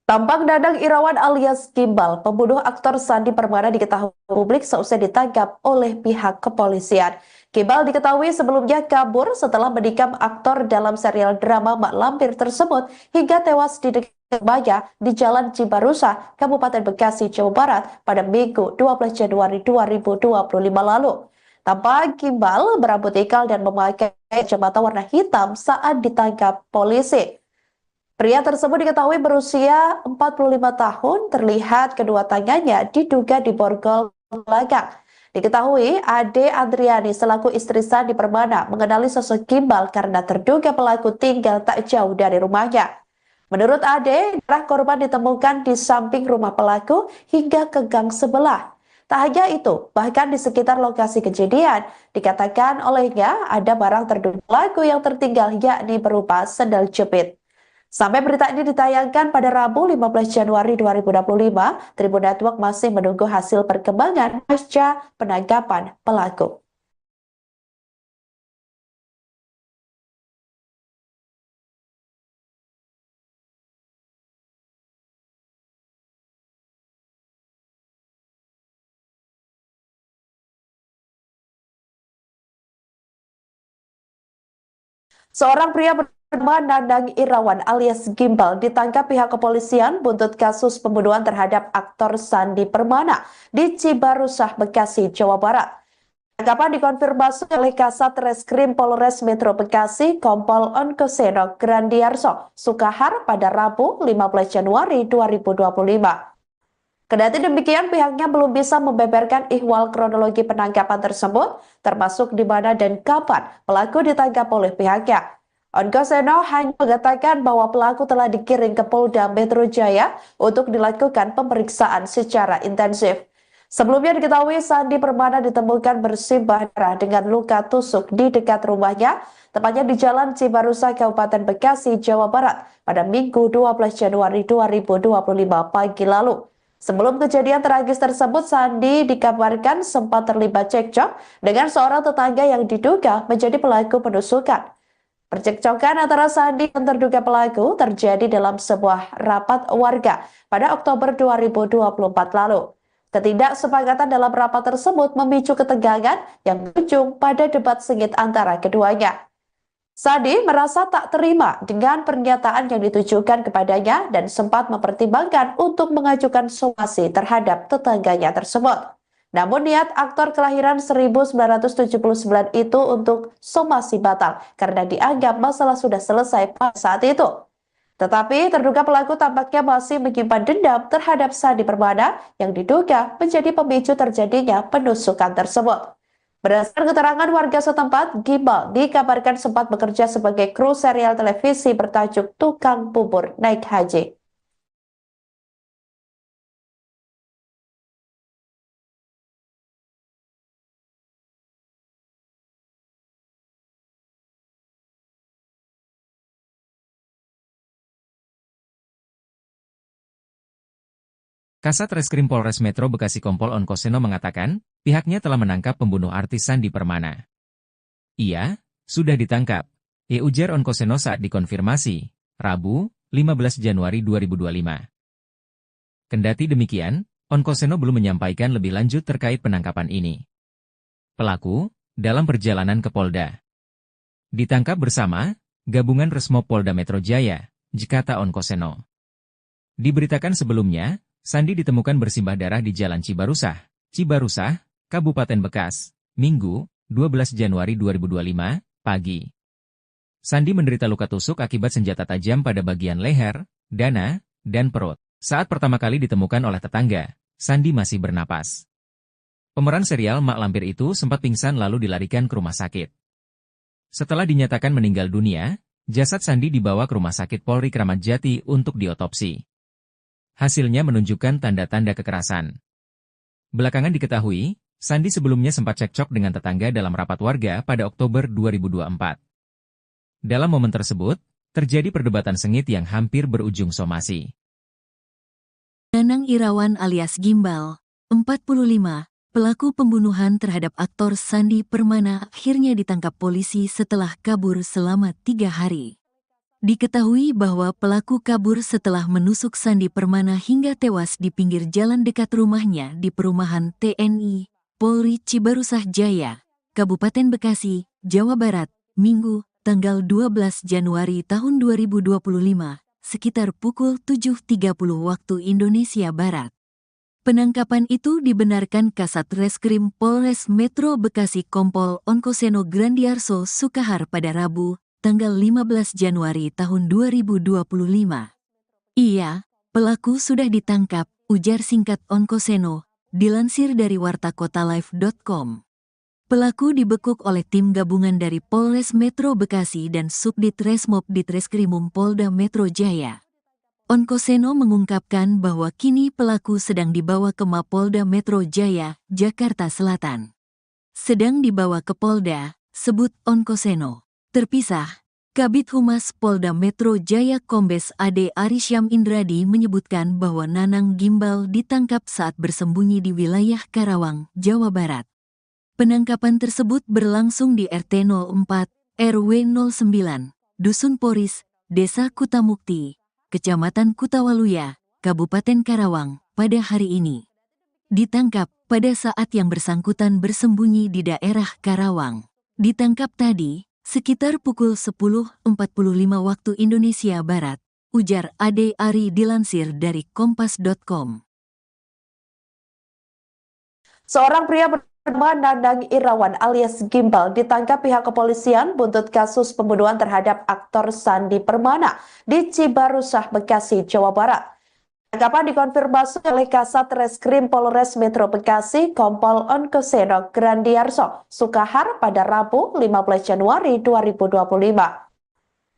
Tampak Dadang Irawan alias Gimbal, pembunuh aktor Sandi Permana diketahui publik seusai ditangkap oleh pihak kepolisian. Gimbal diketahui sebelumnya kabur setelah menikam aktor dalam serial drama Mak Lampir tersebut hingga tewas di dekat rumahnya di Jalan Cibarusah, Kabupaten Bekasi, Jawa Barat pada Minggu 12 Januari 2025 lalu. Tampak Gimbal berambut ikal dan memakai kacamata warna hitam saat ditangkap polisi. Pria tersebut diketahui berusia 45 tahun, terlihat kedua tangannya diduga diborgol belakang. Diketahui Ade Adriani selaku istri Sandi Permana mengenali sosok Gimbal karena terduga pelaku tinggal tak jauh dari rumahnya. Menurut Ade, darah korban ditemukan di samping rumah pelaku hingga ke gang sebelah. Tak hanya itu, bahkan di sekitar lokasi kejadian, dikatakan olehnya ada barang terduga pelaku yang tertinggal yakni berupa sendal jepit. Sampai berita ini ditayangkan pada Rabu 15 Januari 2025, Tribun Network masih menunggu hasil perkembangan pasca penangkapan pelaku. Seorang pria bernama Dadang Irawan alias Gimbal ditangkap pihak kepolisian buntut kasus pembunuhan terhadap aktor Sandi Permana di Cibarusah, Bekasi, Jawa Barat. Tangkapan dikonfirmasi oleh Kasat Reskrim Polres Metro Bekasi, Kompol Onkoseno Grandiarso Sukahar pada Rabu 15 Januari 2025. Kendati demikian, pihaknya belum bisa membeberkan ihwal kronologi penangkapan tersebut, termasuk di mana dan kapan pelaku ditangkap oleh pihaknya. Onkoseno hanya mengatakan bahwa pelaku telah dikirim ke Polda Metro Jaya untuk dilakukan pemeriksaan secara intensif. Sebelumnya diketahui Sandi Permana ditemukan bersimbah darah dengan luka tusuk di dekat rumahnya, tepatnya di Jalan Cibarusah, Kabupaten Bekasi, Jawa Barat, pada Minggu 12 Januari 2025 pagi lalu. Sebelum kejadian tragis tersebut, Sandi dikabarkan sempat terlibat cekcok dengan seorang tetangga yang diduga menjadi pelaku penusukan. Percekcokan antara Sandi dan terduga pelaku terjadi dalam sebuah rapat warga pada Oktober 2024 lalu. Ketidaksepakatan dalam rapat tersebut memicu ketegangan yang berujung pada debat sengit antara keduanya. Sandi merasa tak terima dengan pernyataan yang ditujukan kepadanya dan sempat mempertimbangkan untuk mengajukan somasi terhadap tetangganya tersebut. Namun niat aktor kelahiran 1979 itu untuk somasi batal karena dianggap masalah sudah selesai pada saat itu. Tetapi terduga pelaku tampaknya masih menyimpan dendam terhadap Sandi Permana yang diduga menjadi pemicu terjadinya penusukan tersebut. Berdasarkan keterangan warga setempat, Gimbal dikabarkan sempat bekerja sebagai kru serial televisi bertajuk Tukang Bubur Naik Haji. Kasat Reskrim Polres Metro Bekasi Kompol Onkoseno mengatakan, pihaknya telah menangkap pembunuh artis Sandi Permana. Ia sudah ditangkap, ujar Onkoseno saat dikonfirmasi, Rabu, 15 Januari 2025. Kendati demikian, Onkoseno belum menyampaikan lebih lanjut terkait penangkapan ini. Pelaku, dalam perjalanan ke Polda, ditangkap bersama Gabungan Resmo Polda Metro Jaya, kata Onkoseno. Diberitakan sebelumnya, Sandi ditemukan bersimbah darah di Jalan Cibarusah, Kabupaten Bekasi, Minggu, 12 Januari 2025, pagi. Sandi menderita luka tusuk akibat senjata tajam pada bagian leher, dada, dan perut. Saat pertama kali ditemukan oleh tetangga, Sandi masih bernapas. Pemeran serial Mak Lampir itu sempat pingsan lalu dilarikan ke rumah sakit. Setelah dinyatakan meninggal dunia, jasad Sandi dibawa ke Rumah Sakit Polri Kramat Jati untuk diotopsi. Hasilnya menunjukkan tanda-tanda kekerasan. Belakangan diketahui, Sandi sebelumnya sempat cekcok dengan tetangga dalam rapat warga pada Oktober 2024. Dalam momen tersebut, terjadi perdebatan sengit yang hampir berujung somasi. Dadang Irawan alias Gimbal, 45, pelaku pembunuhan terhadap aktor Sandi Permana akhirnya ditangkap polisi setelah kabur selama 3 hari. Diketahui bahwa pelaku kabur setelah menusuk Sandi Permana hingga tewas di pinggir jalan dekat rumahnya di perumahan TNI, Polri Cibarusah Jaya, Kabupaten Bekasi, Jawa Barat, Minggu, tanggal 12 Januari tahun 2025, sekitar pukul 7.30 waktu Indonesia Barat. Penangkapan itu dibenarkan Kasat Reskrim Polres Metro Bekasi Kompol Onkoseno Grandiarso Sukahar pada Rabu, tanggal 15 Januari tahun 2025. Iya, pelaku sudah ditangkap, ujar singkat Onkoseno, dilansir dari wartakotalive.com. Pelaku dibekuk oleh tim gabungan dari Polres Metro Bekasi dan Subdit Resmob Ditreskrimum Polda Metro Jaya. Onkoseno mengungkapkan bahwa kini pelaku sedang dibawa ke Mapolda Metro Jaya, Jakarta Selatan. Sedang dibawa ke Polda, sebut Onkoseno. Terpisah, Kabid Humas Polda Metro Jaya Kombes Ade Arisyam Indradi menyebutkan bahwa Nanang Gimbal ditangkap saat bersembunyi di wilayah Karawang, Jawa Barat. Penangkapan tersebut berlangsung di RT 04, RW 09, Dusun Poris, Desa Kutamukti, Kecamatan Kutawaluya, Kabupaten Karawang, pada hari ini. Ditangkap pada saat yang bersangkutan bersembunyi di daerah Karawang. Ditangkap tadi, sekitar pukul 10.45 waktu Indonesia Barat, ujar Ade Ari dilansir dari kompas.com. Seorang pria bernama Nanang Irawan alias Gimbal ditangkap pihak kepolisian buntut kasus pembunuhan terhadap aktor Sandi Permana di Cibarusah, Bekasi, Jawa Barat. Penangkapan dikonfirmasi oleh Kasat Reskrim Polres Metro Bekasi Kompol Onkoseno Grandiarso Sukahar pada Rabu 15 Januari 2025.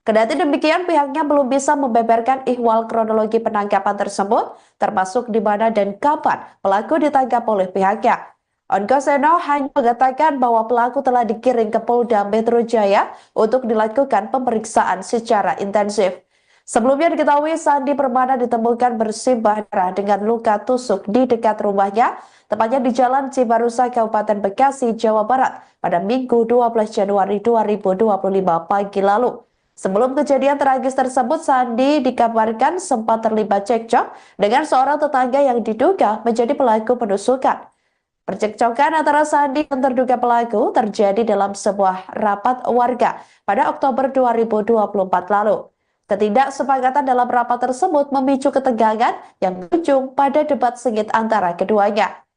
Kendati demikian, pihaknya belum bisa membeberkan ihwal kronologi penangkapan tersebut, termasuk di mana dan kapan pelaku ditangkap oleh pihaknya. Onkoseno hanya mengatakan bahwa pelaku telah dikirim ke Polda Metro Jaya untuk dilakukan pemeriksaan secara intensif. Sebelumnya diketahui Sandi Permana ditemukan bersimbah darah dengan luka tusuk di dekat rumahnya, tepatnya di Jalan Cibarusah, Kabupaten Bekasi, Jawa Barat, pada Minggu 12 Januari 2025 pagi lalu. Sebelum kejadian tragis tersebut, Sandi dikabarkan sempat terlibat cekcok dengan seorang tetangga yang diduga menjadi pelaku penusukan. Percekcokan antara Sandi dan terduga pelaku terjadi dalam sebuah rapat warga pada Oktober 2024 lalu. Ketidaksepakatan dalam rapat tersebut memicu ketegangan yang berujung pada debat sengit antara keduanya.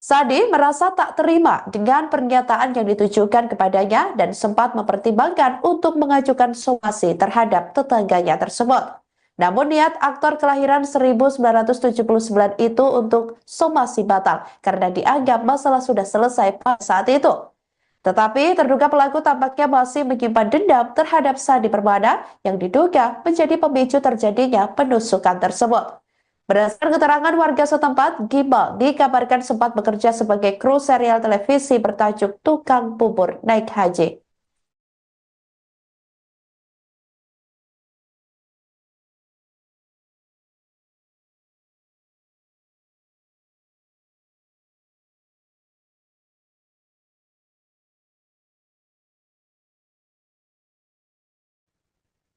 Sandi merasa tak terima dengan pernyataan yang ditujukan kepadanya dan sempat mempertimbangkan untuk mengajukan somasi terhadap tetangganya tersebut. Namun niat aktor kelahiran 1979 itu untuk somasi batal karena dianggap masalah sudah selesai pada saat itu. Tetapi terduga pelaku tampaknya masih menyimpan dendam terhadap Sandi Permana yang diduga menjadi pemicu terjadinya penusukan tersebut. Berdasarkan keterangan warga setempat, Gimbal dikabarkan sempat bekerja sebagai kru serial televisi bertajuk Tukang Bubur Naik Haji.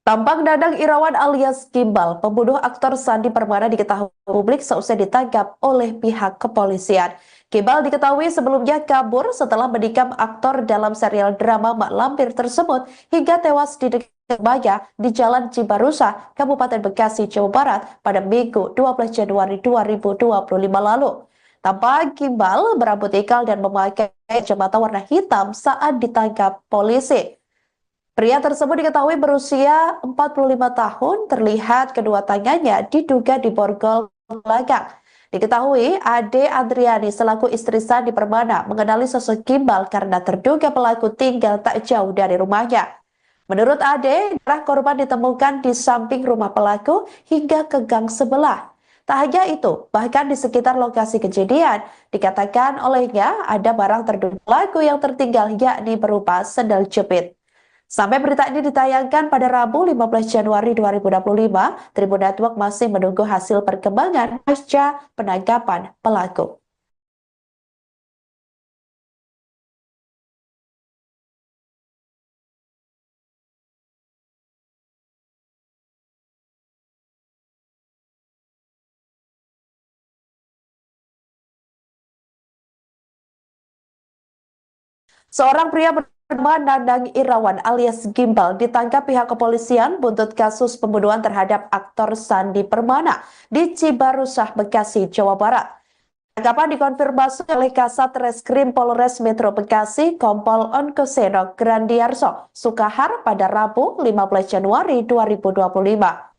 Tampak Nanang Irawan alias Gimbal, pembunuh aktor Sandi Permana diketahui publik seusai ditangkap oleh pihak kepolisian. Gimbal diketahui sebelumnya kabur setelah menikam aktor dalam serial drama Mak Lampir tersebut hingga tewas di dekat rumahnya di Jalan Cibarusah, Kabupaten Bekasi, Jawa Barat pada Minggu 12 Januari 2025 lalu. Tampak Gimbal berambut ikal dan memakai kacamata warna hitam saat ditangkap polisi. Pria tersebut diketahui berusia 45 tahun, terlihat kedua tangannya diduga diborgol belakang. Diketahui Ade Adriani selaku istri Sandi Permana mengenali sosok Gimbal karena terduga pelaku tinggal tak jauh dari rumahnya. Menurut Ade, darah korban ditemukan di samping rumah pelaku hingga ke gang sebelah. Tak hanya itu, bahkan di sekitar lokasi kejadian, dikatakan olehnya ada barang terduga pelaku yang tertinggal yakni berupa sendal jepit. Sampai berita ini ditayangkan pada Rabu 15 Januari 2025, Tribun Network masih menunggu hasil perkembangan pasca penangkapan pelaku. Seorang pria bernama Nanang Irawan alias Gimbal ditangkap pihak kepolisian buntut kasus pembunuhan terhadap aktor Sandi Permana di Cibarusah, Bekasi, Jawa Barat. Tangkapan dikonfirmasi oleh Kasat Reskrim Polres Metro Bekasi Kompol Onkoseno Grandiarso Sukahar pada Rabu 15 Januari 2025.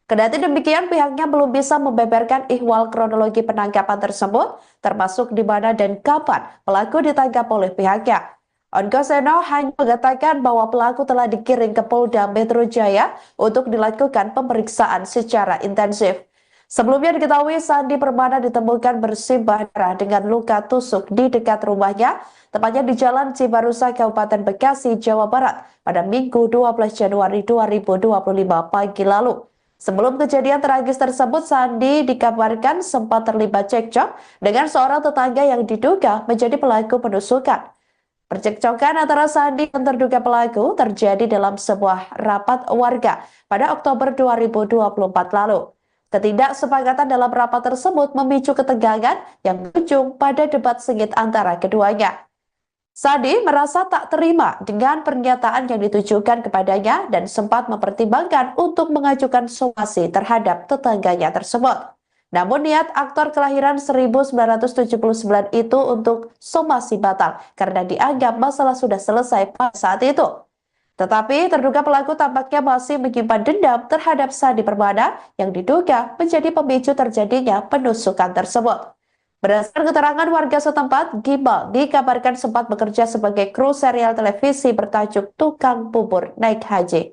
Kendati demikian, pihaknya belum bisa membeberkan ihwal kronologi penangkapan tersebut, termasuk di mana dan kapan pelaku ditangkap oleh pihaknya. Onkoseno hanya mengatakan bahwa pelaku telah dikirim ke Polda Metro Jaya untuk dilakukan pemeriksaan secara intensif. Sebelumnya diketahui Sandi Permana ditemukan bersimbah darah dengan luka tusuk di dekat rumahnya, tepatnya di Jalan Cibarusah, Kabupaten Bekasi, Jawa Barat, pada Minggu 12 Januari 2025 pagi lalu. Sebelum kejadian tragis tersebut, Sandi dikabarkan sempat terlibat cekcok dengan seorang tetangga yang diduga menjadi pelaku penusukan. Percekcokan antara Sandi dan terduga pelaku terjadi dalam sebuah rapat warga pada Oktober 2024 lalu. Ketidaksepakatan dalam rapat tersebut memicu ketegangan yang berujung pada debat sengit antara keduanya. Sandi merasa tak terima dengan pernyataan yang ditujukan kepadanya dan sempat mempertimbangkan untuk mengajukan somasi terhadap tetangganya tersebut. Namun niat aktor kelahiran 1979 itu untuk somasi batal karena dianggap masalah sudah selesai pada saat itu. Tetapi terduga pelaku tampaknya masih menyimpan dendam terhadap Sandi Permana yang diduga menjadi pemicu terjadinya penusukan tersebut. Berdasarkan keterangan warga setempat, Gimbal dikabarkan sempat bekerja sebagai kru serial televisi bertajuk Tukang Bubur Naik Haji.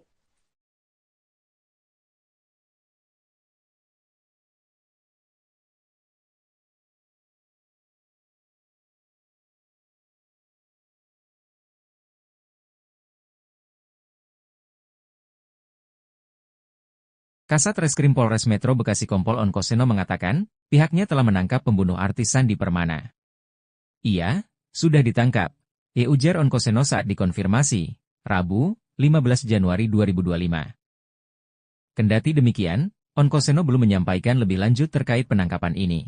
Kasat Reskrim Polres Metro Bekasi Kompol Onkoseno mengatakan, pihaknya telah menangkap pembunuh artis Sandi Permana. Ia sudah ditangkap, ujar Onkoseno saat dikonfirmasi, Rabu, 15 Januari 2025. Kendati demikian, Onkoseno belum menyampaikan lebih lanjut terkait penangkapan ini.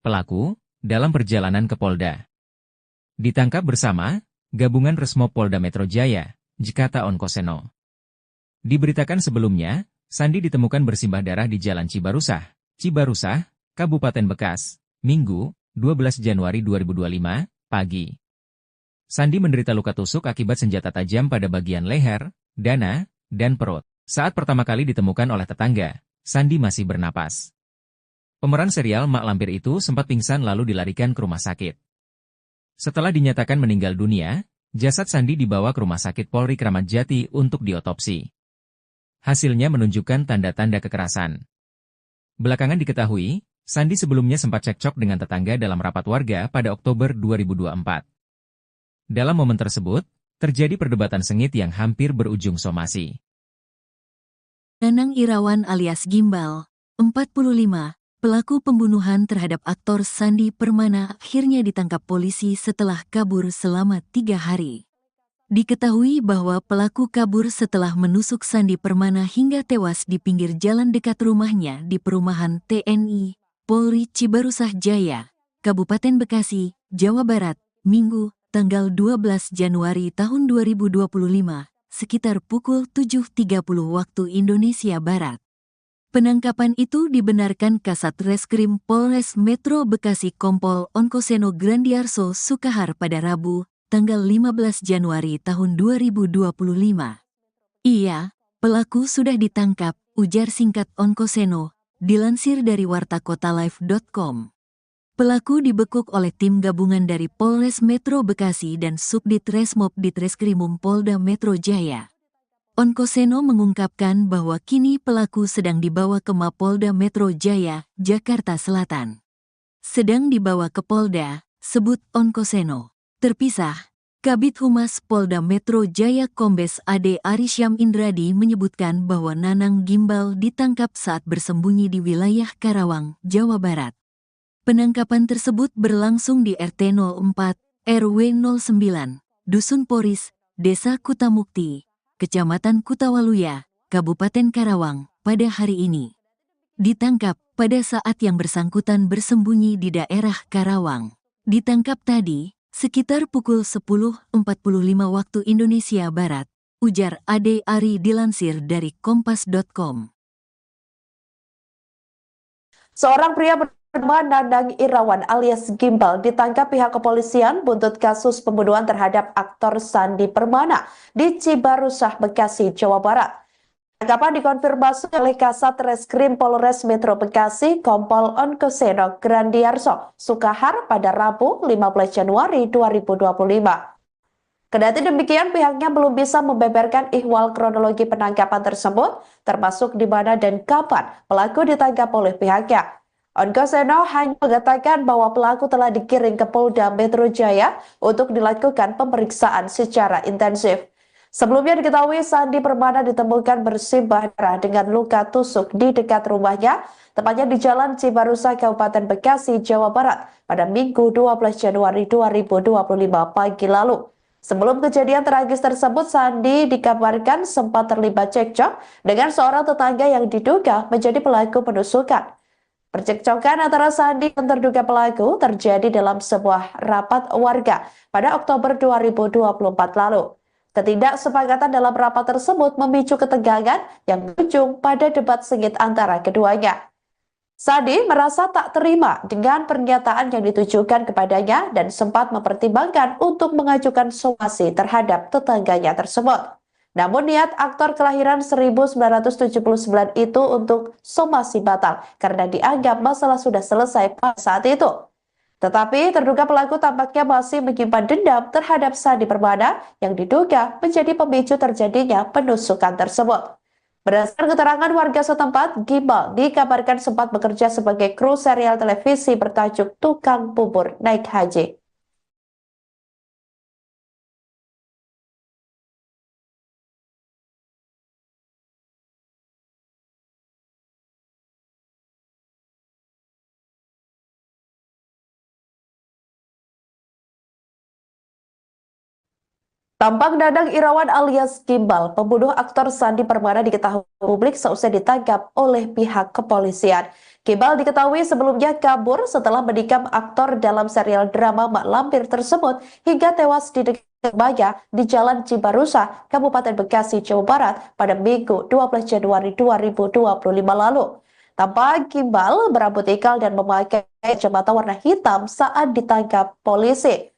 Pelaku, dalam perjalanan ke Polda, ditangkap bersama Gabungan Resmob Polda Metro Jaya, kata Onkoseno. Diberitakan sebelumnya, Sandi ditemukan bersimbah darah di Jalan Cibarusah, Kabupaten Bekas, Minggu, 12 Januari 2025, pagi. Sandi menderita luka tusuk akibat senjata tajam pada bagian leher, dada, dan perut. Saat pertama kali ditemukan oleh tetangga, Sandi masih bernapas. Pemeran serial Mak Lampir itu sempat pingsan lalu dilarikan ke rumah sakit. Setelah dinyatakan meninggal dunia, jasad Sandi dibawa ke Rumah Sakit Polri Kramat Jati untuk diotopsi. Hasilnya menunjukkan tanda-tanda kekerasan. Belakangan diketahui, Sandi sebelumnya sempat cekcok dengan tetangga dalam rapat warga pada Oktober 2024. Dalam momen tersebut, terjadi perdebatan sengit yang hampir berujung somasi. Nanang Irawan alias Gimbal, 45, pelaku pembunuhan terhadap aktor Sandi Permana akhirnya ditangkap polisi setelah kabur selama 3 hari. Diketahui bahwa pelaku kabur setelah menusuk Sandi Permana hingga tewas di pinggir jalan dekat rumahnya di perumahan TNI, Polri Cibarusah Jaya, Kabupaten Bekasi, Jawa Barat, Minggu, tanggal 12 Januari tahun 2025, sekitar pukul 7.30 waktu Indonesia Barat. Penangkapan itu dibenarkan Kasat Reskrim Polres Metro Bekasi Kompol Onkoseno Grandiarso Sukahar pada Rabu, tanggal 15 Januari tahun 2025. Iya, pelaku sudah ditangkap, ujar singkat Onkoseno, dilansir dari wartakotalive.com. Pelaku dibekuk oleh tim gabungan dari Polres Metro Bekasi dan Subdit Resmob Ditreskrimum Polda Metro Jaya. Onkoseno mengungkapkan bahwa kini pelaku sedang dibawa ke Mapolda Metro Jaya, Jakarta Selatan. Sedang dibawa ke Polda, sebut Onkoseno. Terpisah, Kabid Humas Polda Metro Jaya Kombes AD Arisyam Indradi menyebutkan bahwa Nanang Gimbal ditangkap saat bersembunyi di wilayah Karawang, Jawa Barat. Penangkapan tersebut berlangsung di RT 04, RW 09, Dusun Poris, Desa Kutamukti, Kecamatan Kutawaluya, Kabupaten Karawang, pada hari ini. Ditangkap pada saat yang bersangkutan bersembunyi di daerah Karawang. Ditangkap tadi, Sekitar pukul 10.45 waktu Indonesia Barat, ujar Ade Ari dilansir dari kompas.com. Seorang pria bernama Nandang Irawan alias Gimbal ditangkap pihak kepolisian buntut kasus pembunuhan terhadap aktor Sandi Permana di Cibarusah, Bekasi, Jawa Barat. Tangkapan dikonfirmasi oleh Kasat Reskrim Polres Metro Bekasi Kompol Onkoseno Grandiarso Sukahar pada Rabu 15 Januari 2025. Kendati demikian, pihaknya belum bisa membeberkan ihwal kronologi penangkapan tersebut, termasuk di mana dan kapan pelaku ditangkap oleh pihaknya. Onkoseno hanya mengatakan bahwa pelaku telah dikirim ke Polda Metro Jaya untuk dilakukan pemeriksaan secara intensif. Sebelumnya diketahui Sandi Permana ditemukan bersimbah darah dengan luka tusuk di dekat rumahnya, tepatnya di Jalan Cibarusah, Kabupaten Bekasi, Jawa Barat, pada Minggu 12 Januari 2025 pagi lalu. Sebelum kejadian tragis tersebut, Sandi dikabarkan sempat terlibat cekcok dengan seorang tetangga yang diduga menjadi pelaku penusukan. Percekcokan antara Sandi dan terduga pelaku terjadi dalam sebuah rapat warga pada Oktober 2024 lalu. Ketidaksepakatan dalam rapat tersebut memicu ketegangan yang berujung pada debat sengit antara keduanya. Sandi merasa tak terima dengan pernyataan yang ditujukan kepadanya dan sempat mempertimbangkan untuk mengajukan somasi terhadap tetangganya tersebut. Namun niat aktor kelahiran 1979 itu untuk somasi batal karena dianggap masalah sudah selesai pada saat itu. Tetapi terduga pelaku tampaknya masih menyimpan dendam terhadap Sandi Permana yang diduga menjadi pemicu terjadinya penusukan tersebut. Berdasarkan keterangan warga setempat, Gimbal dikabarkan sempat bekerja sebagai kru serial televisi bertajuk Tukang Bubur Naik Haji. Tampak Nandang Irawan alias Gimbal, pembunuh aktor Sandi Permana diketahui publik seusai ditangkap oleh pihak kepolisian. Gimbal diketahui sebelumnya kabur setelah menikam aktor dalam serial drama Mak Lampir tersebut hingga tewas di dekat rumahnya di Jalan Cibarusah, Kabupaten Bekasi, Jawa Barat pada Minggu 12 Januari 2025 lalu. Tampak Gimbal berambut ikal dan memakai kacamata warna hitam saat ditangkap polisi.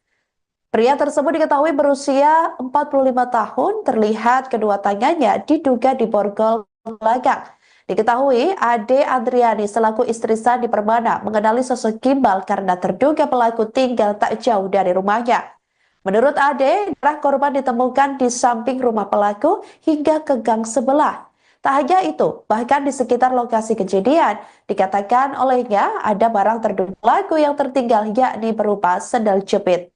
Pria tersebut diketahui berusia 45 tahun, terlihat kedua tangannya diduga diborgol belakang. Diketahui Ade Adriani selaku istri Sandi Permana mengenali sosok Gimbal karena terduga pelaku tinggal tak jauh dari rumahnya. Menurut Ade, darah korban ditemukan di samping rumah pelaku hingga ke gang sebelah. Tak hanya itu, bahkan di sekitar lokasi kejadian, dikatakan olehnya ada barang terduga pelaku yang tertinggal yakni berupa sendal jepit.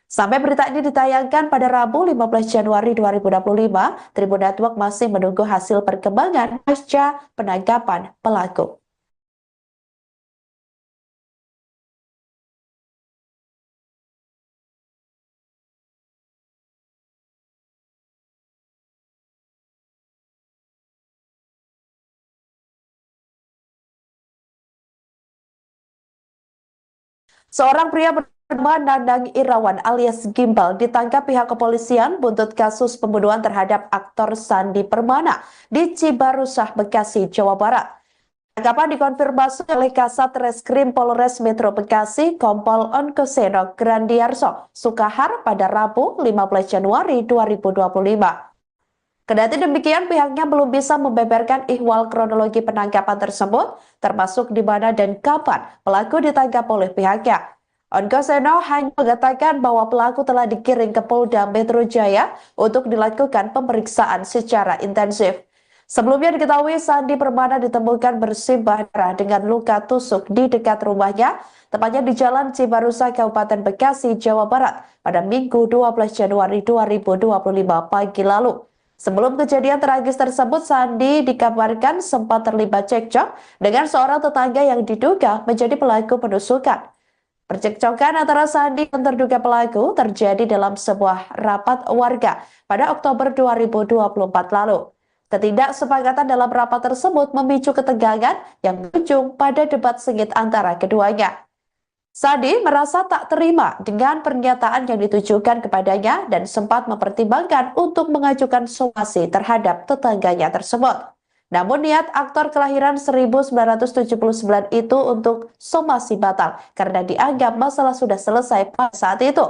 Sampai berita ini ditayangkan pada Rabu 15 Januari 2025, Tribun Network masih menunggu hasil perkembangan pasca penangkapan pelaku. Seorang pria bernama Nandang Irawan alias Gimbal ditangkap pihak kepolisian buntut kasus pembunuhan terhadap aktor Sandi Permana di Cibarusah, Bekasi, Jawa Barat. Tangkapan dikonfirmasi oleh Kasat Reskrim Polres Metro Bekasi Kompol Onkoseno Grandiarso Sukahar pada Rabu 15 Januari 2025. Kendati demikian, pihaknya belum bisa membeberkan ihwal kronologi penangkapan tersebut, termasuk di mana dan kapan pelaku ditangkap oleh pihaknya. Onkoseno hanya mengatakan bahwa pelaku telah dikirim ke Polda Metro Jaya untuk dilakukan pemeriksaan secara intensif. Sebelumnya diketahui Sandi Permana ditemukan bersimbah darah dengan luka tusuk di dekat rumahnya, tepatnya di Jalan Cibarusah, Kabupaten Bekasi, Jawa Barat, pada Minggu 12 Januari 2025 pagi lalu. Sebelum kejadian tragis tersebut, Sandi dikabarkan sempat terlibat cekcok dengan seorang tetangga yang diduga menjadi pelaku penusukan. Percekcokan antara Sandi dan terduga pelaku terjadi dalam sebuah rapat warga pada Oktober 2024 lalu. Ketidaksepakatan dalam rapat tersebut memicu ketegangan yang berujung pada debat sengit antara keduanya. Sandi merasa tak terima dengan pernyataan yang ditujukan kepadanya dan sempat mempertimbangkan untuk mengajukan somasi terhadap tetangganya tersebut. Namun niat aktor kelahiran 1979 itu untuk somasi batal karena dianggap masalah sudah selesai pada saat itu.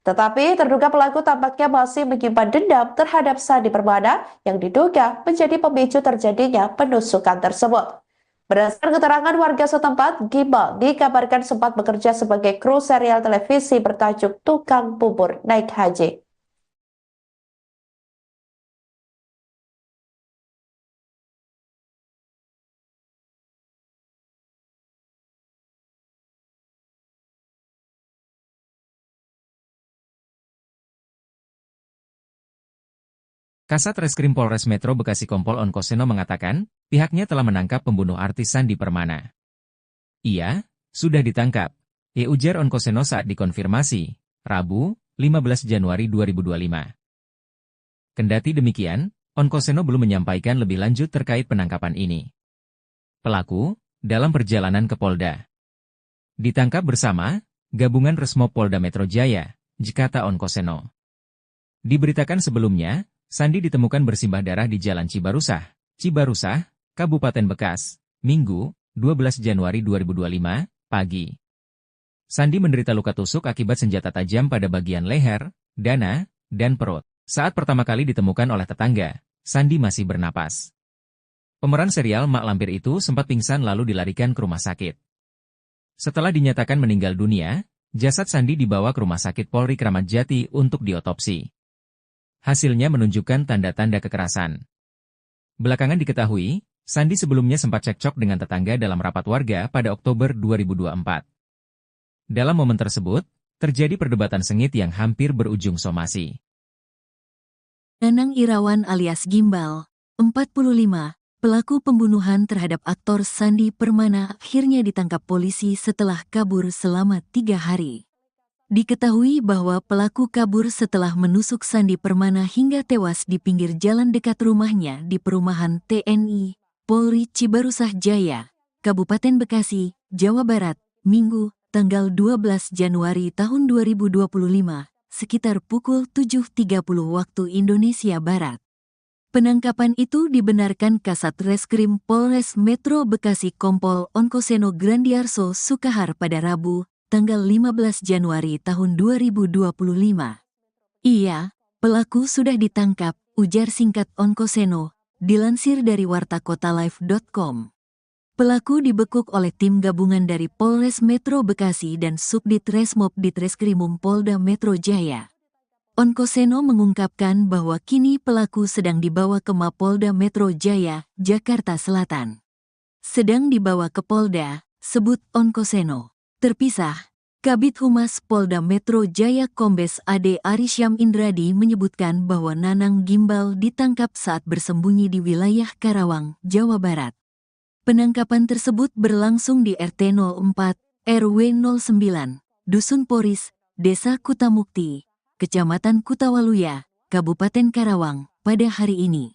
Tetapi terduga pelaku tampaknya masih menyimpan dendam terhadap Sandi Permana yang diduga menjadi pemicu terjadinya penusukan tersebut. Berdasarkan keterangan warga setempat, Gimbal dikabarkan sempat bekerja sebagai kru serial televisi bertajuk Tukang Bubur Naik Haji. Kasat Reskrim Polres Metro Bekasi Kompol Onkoseno mengatakan, pihaknya telah menangkap pembunuh artis Sandi Permana. Ia sudah ditangkap, ujar Onkoseno saat dikonfirmasi, Rabu, 15 Januari 2025. Kendati demikian, Onkoseno belum menyampaikan lebih lanjut terkait penangkapan ini. Pelaku, dalam perjalanan ke Polda, ditangkap bersama Gabungan Resmob Polda Metro Jaya, kata Onkoseno. Diberitakan sebelumnya, Sandi ditemukan bersimbah darah di Jalan Cibarusah, Kabupaten Bekas, Minggu, 12 Januari 2025, pagi. Sandi menderita luka tusuk akibat senjata tajam pada bagian leher, dada, dan perut. Saat pertama kali ditemukan oleh tetangga, Sandi masih bernapas. Pemeran serial Mak Lampir itu sempat pingsan lalu dilarikan ke rumah sakit. Setelah dinyatakan meninggal dunia, jasad Sandi dibawa ke Rumah Sakit Polri Kramat Jati untuk diotopsi. Hasilnya menunjukkan tanda-tanda kekerasan. Belakangan diketahui, Sandi sebelumnya sempat cekcok dengan tetangga dalam rapat warga pada Oktober 2024. Dalam momen tersebut, terjadi perdebatan sengit yang hampir berujung somasi. Nanang Irawan alias Gimbal, 45, pelaku pembunuhan terhadap aktor Sandi Permana akhirnya ditangkap polisi setelah kabur selama 3 hari. Diketahui bahwa pelaku kabur setelah menusuk Sandi Permana hingga tewas di pinggir jalan dekat rumahnya di perumahan TNI, Polri Cibarusah Jaya, Kabupaten Bekasi, Jawa Barat, Minggu, tanggal 12 Januari tahun 2025, sekitar pukul 7.30 waktu Indonesia Barat. Penangkapan itu dibenarkan Kasat Reskrim Polres Metro Bekasi Kompol Onkoseno Grandiarso Sukahar pada Rabu, tanggal 15 Januari tahun 2025. Iya, pelaku sudah ditangkap, ujar singkat Onkoseno, dilansir dari wartakotalive.com. Pelaku dibekuk oleh tim gabungan dari Polres Metro Bekasi dan Subdit Resmob Ditreskrimum Polda Metro Jaya. Onkoseno mengungkapkan bahwa kini pelaku sedang dibawa ke Mapolda Metro Jaya, Jakarta Selatan. Sedang dibawa ke Polda, sebut Onkoseno. Terpisah, Kabid Humas Polda Metro Jaya Kombes Ade Arisyam Indradi menyebutkan bahwa Nanang Gimbal ditangkap saat bersembunyi di wilayah Karawang, Jawa Barat. Penangkapan tersebut berlangsung di RT 04, RW 09, Dusun Poris, Desa Kutamukti, Kecamatan Kutawaluya, Kabupaten Karawang, pada hari ini.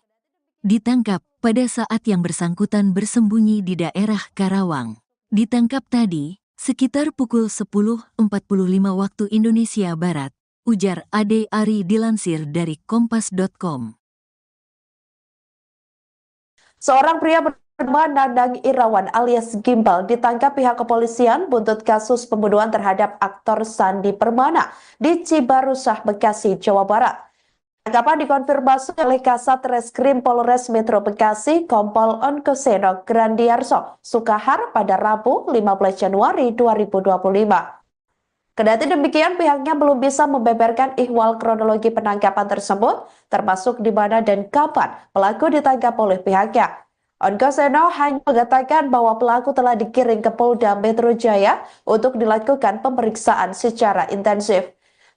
Ditangkap pada saat yang bersangkutan bersembunyi di daerah Karawang. Ditangkap tadi, sekitar pukul 10.45 waktu Indonesia Barat, ujar Ade Ari dilansir dari kompas.com. Seorang pria bernama Nanang Irawan alias Gimbal ditangkap pihak kepolisian buntut kasus pembunuhan terhadap aktor Sandi Permana di Cibarusah, Bekasi, Jawa Barat. Tangkapan dikonfirmasi oleh Kasat Reskrim Polres Metro Bekasi Kompol Onkoseno Grandiarso Sukahar pada Rabu 15 Januari 2025. Kendati demikian, pihaknya belum bisa membeberkan ihwal kronologi penangkapan tersebut, termasuk di mana dan kapan pelaku ditangkap oleh pihaknya. Onkoseno hanya mengatakan bahwa pelaku telah dikirim ke Polda Metro Jaya untuk dilakukan pemeriksaan secara intensif.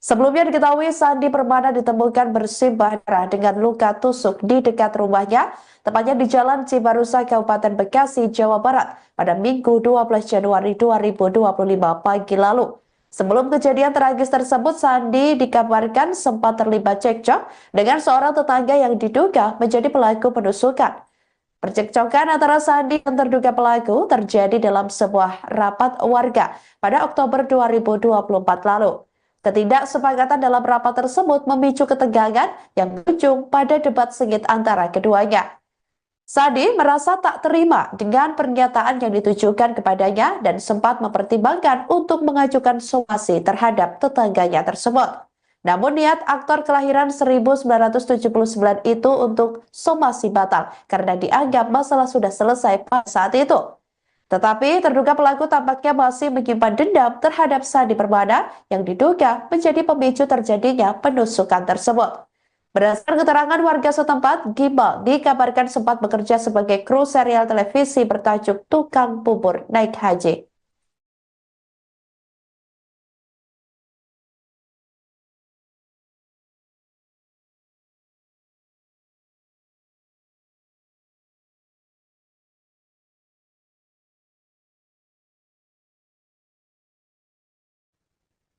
Sebelumnya diketahui Sandi Permana ditemukan bersimbah darah dengan luka tusuk di dekat rumahnya, tepatnya di Jalan Cibarusah, Kabupaten Bekasi, Jawa Barat, pada Minggu 12 Januari 2025 pagi lalu. Sebelum kejadian tragis tersebut, Sandi dikabarkan sempat terlibat cekcok dengan seorang tetangga yang diduga menjadi pelaku penusukan. Percekcokan antara Sandi dan terduga pelaku terjadi dalam sebuah rapat warga pada Oktober 2024 lalu. Ketidaksepakatan dalam rapat tersebut memicu ketegangan yang berujung pada debat sengit antara keduanya. Sandi merasa tak terima dengan pernyataan yang ditujukan kepadanya dan sempat mempertimbangkan untuk mengajukan somasi terhadap tetangganya tersebut. Namun niat aktor kelahiran 1979 itu untuk somasi batal karena dianggap masalah sudah selesai pada saat itu. Tetapi terduga pelaku tampaknya masih menyimpan dendam terhadap Sandi Permana yang diduga menjadi pemicu terjadinya penusukan tersebut. Berdasarkan keterangan warga setempat, Gimbal dikabarkan sempat bekerja sebagai kru serial televisi bertajuk Tukang Bubur Naik Haji.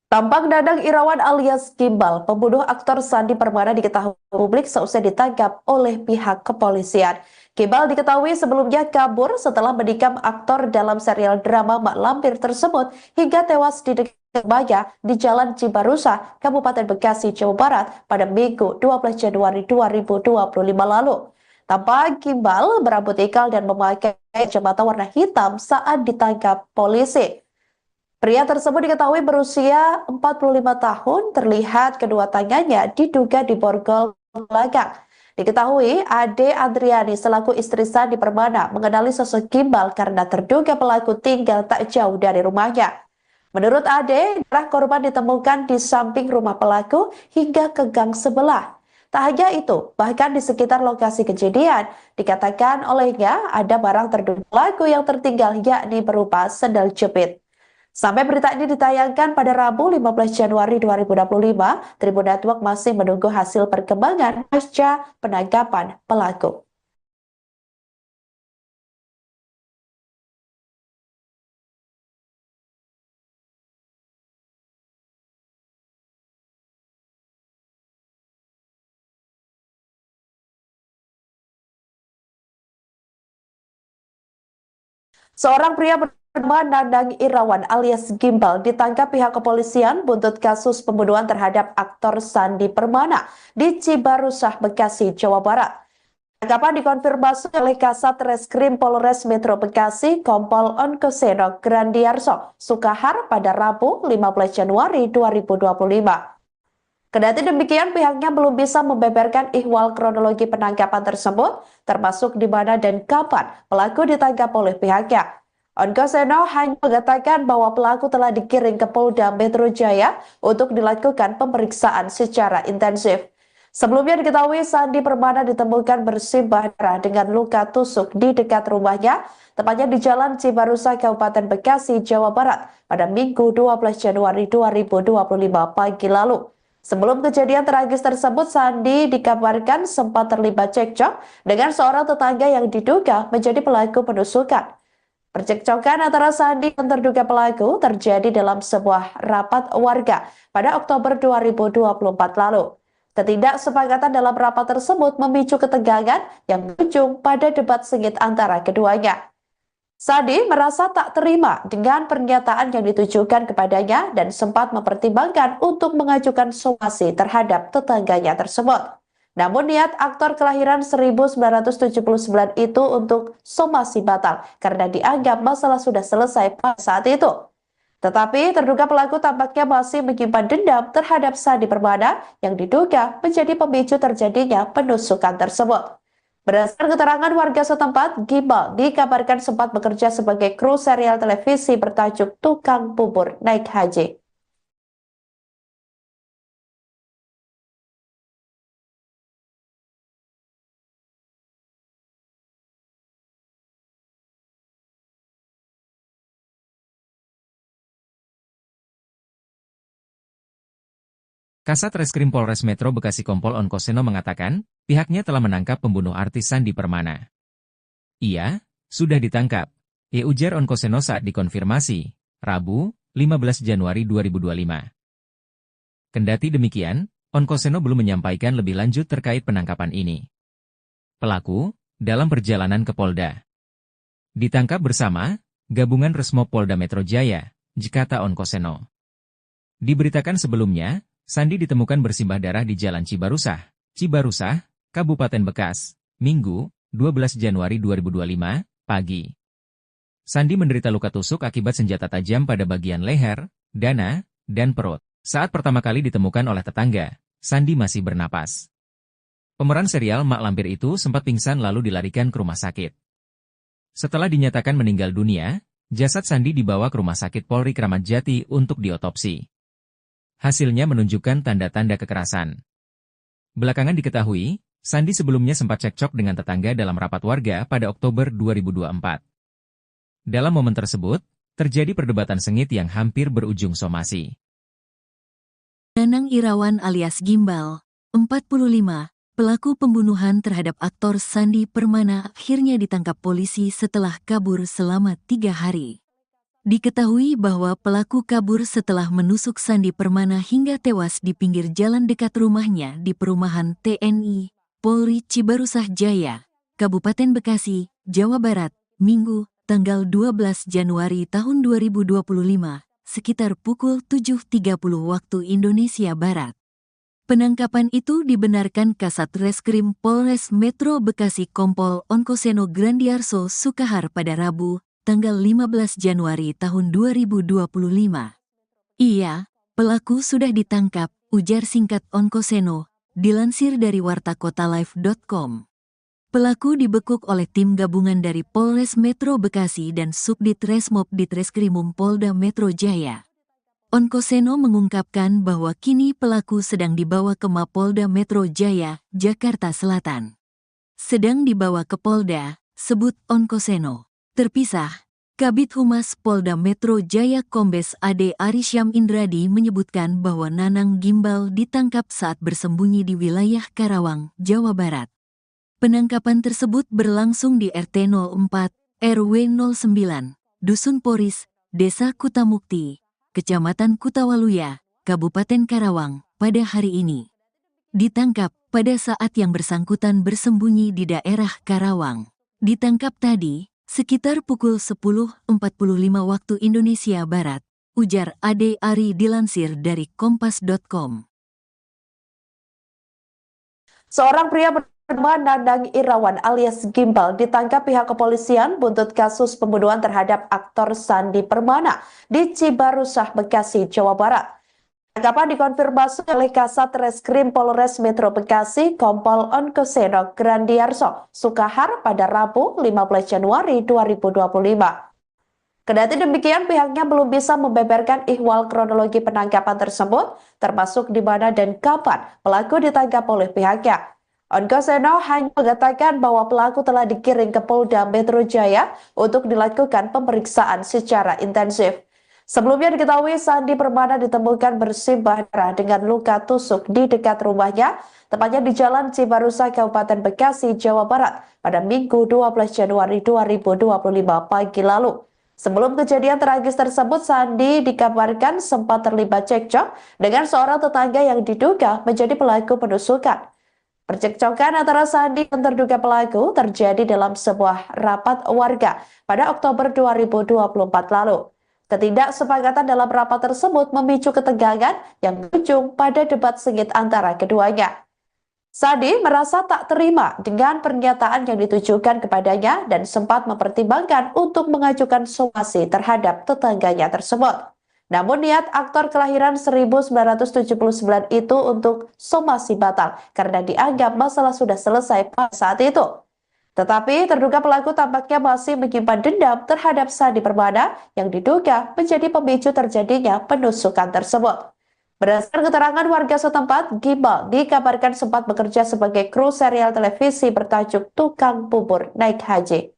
Tampak Dadang Irawan alias Gimbal, pembunuh aktor Sandi Permana diketahui publik seusai ditangkap oleh pihak kepolisian. Gimbal diketahui sebelumnya kabur setelah menikam aktor dalam serial drama Mak Lampir tersebut hingga tewas di dekat rumahnya di Jalan Cibarusah, Kabupaten Bekasi, Jawa Barat pada Minggu 12 Januari 2025 lalu. Tampak Gimbal berambut ikal dan memakai kacamata warna hitam saat ditangkap polisi. Pria tersebut diketahui berusia 45 tahun, terlihat kedua tangannya diduga diborgol belakang. Diketahui Ade Adriani selaku istri Sandi Permana mengenali sosok Gimbal karena terduga pelaku tinggal tak jauh dari rumahnya. Menurut Ade, darah korban ditemukan di samping rumah pelaku hingga ke gang sebelah. Tak hanya itu, bahkan di sekitar lokasi kejadian, dikatakan olehnya ada barang terduga pelaku yang tertinggal yakni berupa sendal jepit. Sampai berita ini ditayangkan pada Rabu 15 Januari 2025, Tribun Network masih menunggu hasil perkembangan pasca penangkapan pelaku. Seorang pria bernama Dadang Irawan alias Gimbal ditangkap pihak kepolisian buntut kasus pembunuhan terhadap aktor Sandi Permana di Cibarusah, Bekasi, Jawa Barat. Tangkapan dikonfirmasi oleh Kasat Reskrim Polres Metro Bekasi, Kompol Onkoseno Grandiarso Sukahar pada Rabu 15 Januari 2025. Kendati demikian, pihaknya belum bisa membeberkan ihwal kronologi penangkapan tersebut, termasuk di mana dan kapan pelaku ditangkap oleh pihaknya. Onkoseno hanya mengatakan bahwa pelaku telah dikirim ke Polda Metro Jaya untuk dilakukan pemeriksaan secara intensif. Sebelumnya diketahui Sandi Permana ditemukan bersimbah darah dengan luka tusuk di dekat rumahnya, tepatnya di Jalan Cibarusah, Kabupaten Bekasi, Jawa Barat, pada Minggu 12 Januari 2025 pagi lalu. Sebelum kejadian tragis tersebut, Sandi dikabarkan sempat terlibat cekcok dengan seorang tetangga yang diduga menjadi pelaku penusukan. Percekcokan antara Sandi dan terduga pelaku terjadi dalam sebuah rapat warga pada Oktober 2024 lalu. Ketidaksepakatan dalam rapat tersebut memicu ketegangan yang berujung pada debat sengit antara keduanya. Sandi merasa tak terima dengan pernyataan yang ditujukan kepadanya dan sempat mempertimbangkan untuk mengajukan somasi terhadap tetangganya tersebut. Namun niat aktor kelahiran 1979 itu untuk somasi batal karena dianggap masalah sudah selesai pada saat itu. Tetapi terduga pelaku tampaknya masih menyimpan dendam terhadap Sandi Permana yang diduga menjadi pemicu terjadinya penusukan tersebut. Berdasarkan keterangan warga setempat, Gimbal dikabarkan sempat bekerja sebagai kru serial televisi bertajuk Tukang Bubur Naik Haji. Kasat Reskrim Polres Metro Bekasi Kompol Onkoseno mengatakan, pihaknya telah menangkap pembunuh artis Sandi Permana. Ia sudah ditangkap, ujar Onkoseno saat dikonfirmasi, Rabu, 15 Januari 2025. Kendati demikian, Onkoseno belum menyampaikan lebih lanjut terkait penangkapan ini. Pelaku dalam perjalanan ke Polda. Ditangkap bersama Gabungan Resmob Polda Metro Jaya, Jekata Onkoseno. Diberitakan sebelumnya, Sandi ditemukan bersimbah darah di Jalan Cibarusah, Kabupaten Bekas, Minggu, 12 Januari 2025, pagi. Sandi menderita luka tusuk akibat senjata tajam pada bagian leher, dada, dan perut. Saat pertama kali ditemukan oleh tetangga, Sandi masih bernapas. Pemeran serial Mak Lampir itu sempat pingsan lalu dilarikan ke rumah sakit. Setelah dinyatakan meninggal dunia, jasad Sandi dibawa ke Rumah Sakit Polri Kramat Jati untuk diotopsi. Hasilnya menunjukkan tanda-tanda kekerasan. Belakangan diketahui, Sandi sebelumnya sempat cekcok dengan tetangga dalam rapat warga pada Oktober 2024. Dalam momen tersebut, terjadi perdebatan sengit yang hampir berujung somasi. Nanang Irawan alias Gimbal, 45, pelaku pembunuhan terhadap aktor Sandi Permana akhirnya ditangkap polisi setelah kabur selama 3 hari. Diketahui bahwa pelaku kabur setelah menusuk Sandi Permana hingga tewas di pinggir jalan dekat rumahnya di perumahan TNI, Polri Cibarusah Jaya, Kabupaten Bekasi, Jawa Barat, Minggu, tanggal 12 Januari tahun 2025, sekitar pukul 7.30 waktu Indonesia Barat. Penangkapan itu dibenarkan Kasat Reskrim Polres Metro Bekasi Kompol Onkoseno Grandiarso Sukahar pada Rabu, tanggal 15 Januari tahun 2025. Iya, pelaku sudah ditangkap, ujar singkat Onkoseno, dilansir dari wartakotalive.com. Pelaku dibekuk oleh tim gabungan dari Polres Metro Bekasi dan Subdit Resmob Ditreskrimum Polda Metro Jaya. Onkoseno mengungkapkan bahwa kini pelaku sedang dibawa ke Mapolda Metro Jaya, Jakarta Selatan. Sedang dibawa ke Polda, sebut Onkoseno. Terpisah, Kabid Humas Polda Metro Jaya Kombes AD Arisyam Indradi menyebutkan bahwa Nanang Gimbal ditangkap saat bersembunyi di wilayah Karawang, Jawa Barat. Penangkapan tersebut berlangsung di RT 04, RW 09, Dusun Poris, Desa Kutamukti, Kecamatan Kutawaluya, Kabupaten Karawang, pada hari ini. Ditangkap pada saat yang bersangkutan bersembunyi di daerah Karawang. Ditangkap tadi, sekitar pukul 10.45 waktu Indonesia Barat, ujar Ade Ari dilansir dari kompas.com. Seorang pria bernama Nanang Irawan alias Gimbal ditangkap pihak kepolisian buntut kasus pembunuhan terhadap aktor Sandi Permana di Cibarusah, Bekasi, Jawa Barat. Tangkapan dikonfirmasi oleh Kasat Reskrim Polres Metro Bekasi Kompol Onkoseno Grandiarso Sukahar pada Rabu 15 Januari 2025. Kendati demikian, pihaknya belum bisa membeberkan ihwal kronologi penangkapan tersebut, termasuk di mana dan kapan pelaku ditangkap oleh pihaknya. Onkoseno hanya mengatakan bahwa pelaku telah dikirim ke Polda Metro Jaya untuk dilakukan pemeriksaan secara intensif. Sebelumnya diketahui Sandi Permana ditemukan bersimbah darah dengan luka tusuk di dekat rumahnya, tepatnya di Jalan Cibarusah, Kabupaten Bekasi, Jawa Barat, pada Minggu 12 Januari 2025 pagi lalu. Sebelum kejadian tragis tersebut, Sandi dikabarkan sempat terlibat cekcok dengan seorang tetangga yang diduga menjadi pelaku penusukan. Percekcokan antara Sandi dan terduga pelaku terjadi dalam sebuah rapat warga pada Oktober 2024 lalu. Ketidaksepakatan dalam rapat tersebut memicu ketegangan yang berujung pada debat sengit antara keduanya. Sandi merasa tak terima dengan pernyataan yang ditujukan kepadanya dan sempat mempertimbangkan untuk mengajukan somasi terhadap tetangganya tersebut. Namun niat aktor kelahiran 1979 itu untuk somasi batal karena dianggap masalah sudah selesai pada saat itu. Tetapi terduga pelaku tampaknya masih menyimpan dendam terhadap Sandi Permana yang diduga menjadi pemicu terjadinya penusukan tersebut. Berdasarkan keterangan warga setempat, Gimbal dikabarkan sempat bekerja sebagai kru serial televisi bertajuk Tukang Bubur Naik Haji.